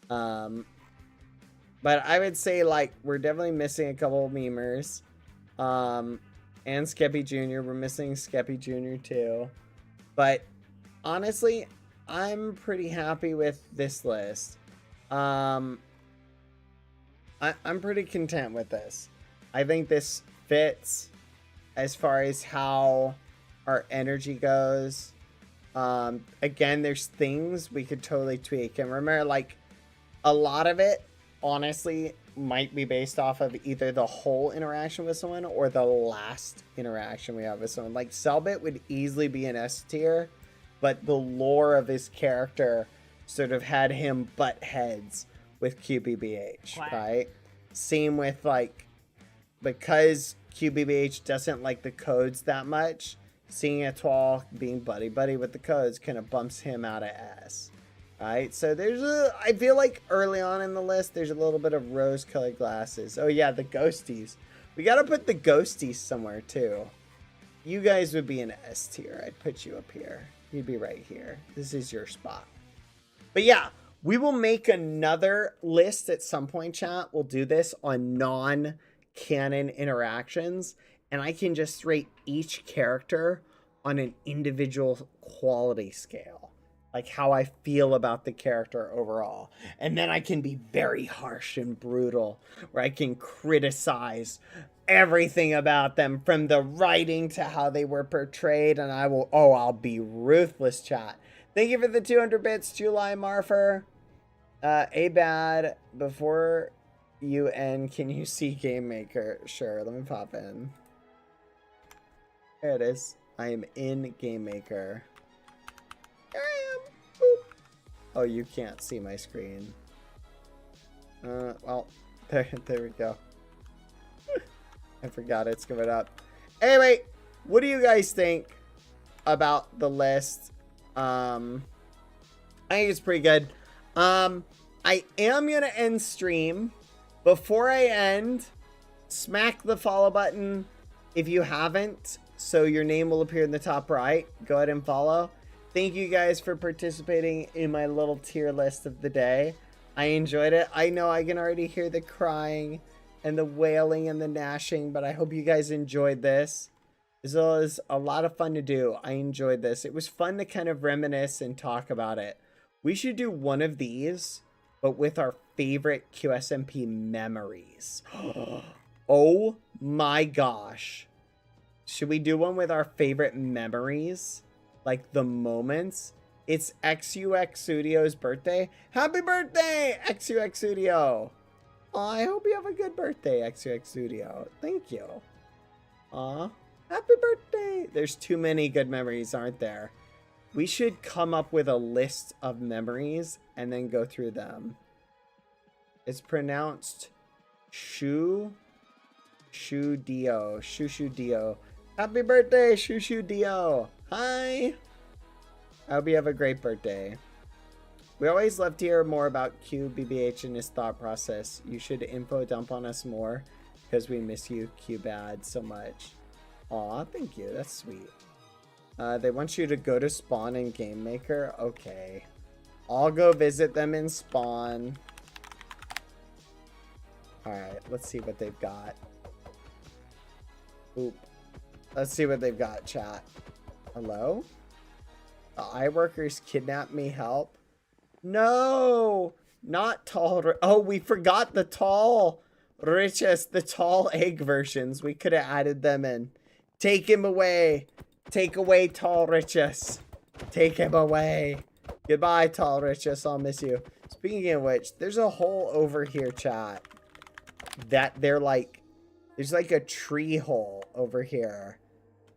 But I would say, like, we're definitely missing a couple of memers. And Skeppy Jr. We're missing Skeppy Jr. too. But honestly, I'm pretty happy with this list. I'm pretty content with this. I think this fits as far as how our energy goes. Again, there's things we could totally tweak. And remember, like, a lot of it, honestly, might be based off of either the whole interaction with someone or the last interaction we have with someone. Like, Selbit would easily be an S tier but the lore of his character sort of had him butt heads with QBBH, Quack. right? Same with like, because QBBH doesn't like the codes that much, seeing Etoile being buddy with the codes kind of bumps him out of S. Right, so I feel like early on in the list, there's a little bit of rose-colored glasses. Oh yeah, the ghosties. We gotta put the ghosties somewhere too. You guys would be in S tier. I'd put you up here. You'd be right here. This is your spot. But yeah, we will make another list at some point, chat. We'll do this on non-canon interactions, and I can just rate each character on an individual quality scale. Like how I feel about the character overall. And then I can be very harsh and brutal, where I can criticize everything about them, from the writing to how they were portrayed, and I'll be ruthless, chat. Thank you for the 200 bits, July Marfer. Abad, before you end, can you see Game Maker? Sure, let me pop in. There it is. I am in Game Maker. Here I am. Boop. Oh, you can't see my screen. Well, there we go. I forgot it's coming up. Anyway, what do you guys think about the list? I think it's pretty good. I am gonna end stream. Before I end, smack the follow button if you haven't, so your name will appear in the top right. Go ahead and follow. Thank you guys for participating in my little tier list of the day. I enjoyed it. I know I can already hear the crying and the wailing and the gnashing, but I hope you guys enjoyed this. This was a lot of fun to do. I enjoyed this. It was fun to kind of reminisce and talk about it. We should do one of these, but with our favorite QSMP memories. Oh my gosh. Should we do one with our favorite memories? Like the moments? It's XUX Studio's birthday. Happy birthday, XUX Studio! Aw, I hope you have a good birthday, XUX Studio. Thank you. Aw, happy birthday! There's too many good memories, aren't there? We should come up with a list of memories and then go through them. It's pronounced Shu Dio. Shushu Dio. Happy birthday, Shushu Dio. Hi. I hope you have a great birthday. We always love to hear more about QBBH and his thought process. You should info dump on us more because we miss you, QBad, so much. Aw, thank you. That's sweet. They want you to go to Spawn and Game Maker. Okay. I'll go visit them in Spawn. Alright, let's see what they've got. Oop. Let's see what they've got, chat. Hello? The eye workers kidnapped me, help. No! Not tall. Oh, we forgot the tall riches, the tall egg versions. We could have added them in. Take him away. Take away tall riches. Take him away. Goodbye, tall riches. I'll miss you. Speaking of which, there's a hole over here, chat. That they're like, there's like a tree hole over here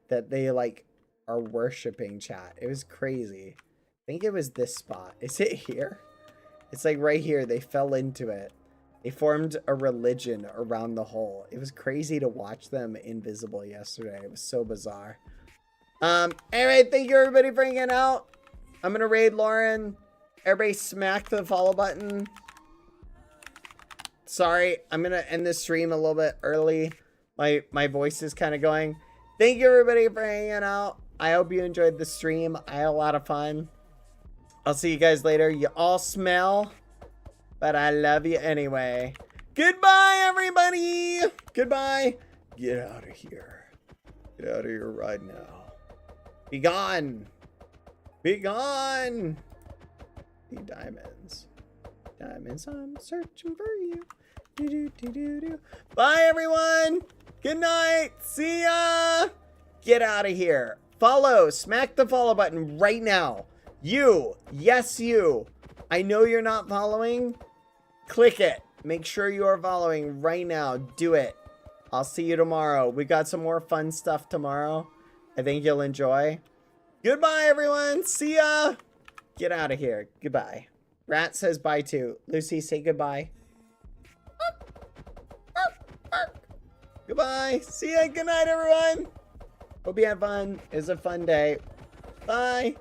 that they like are worshiping, chat. It was crazy. I think it was this spot. Is it here? It's like right here. They fell into it. They formed a religion around the hole. It was crazy to watch them invisible yesterday. It was so bizarre. Anyway, thank you everybody for hanging out. I'm gonna raid Lauren. Everybody smack the follow button. Sorry, I'm gonna end this stream a little bit early. My voice is kind of going. Thank you everybody for hanging out. I hope you enjoyed the stream. I had a lot of fun. I'll see you guys later. You all smell, but I love you anyway. Goodbye, everybody. Goodbye. Get out of here. Get out of here right now. Be gone. Be gone. Be diamonds. Diamonds, I'm searching for you. Do-do-do-do-do. Bye, everyone. Good night. See ya. Get out of here. Follow. Smack the follow button right now. You. Yes, you. I know you're not following. Click it. Make sure you are following right now. Do it. I'll see you tomorrow. We got some more fun stuff tomorrow. I think you'll enjoy. Goodbye, everyone. See ya. Get out of here. Goodbye. Rat says bye too. Lucy, say goodbye. Goodbye. See ya. Good night, everyone. Hope you had fun. It was a fun day. Bye.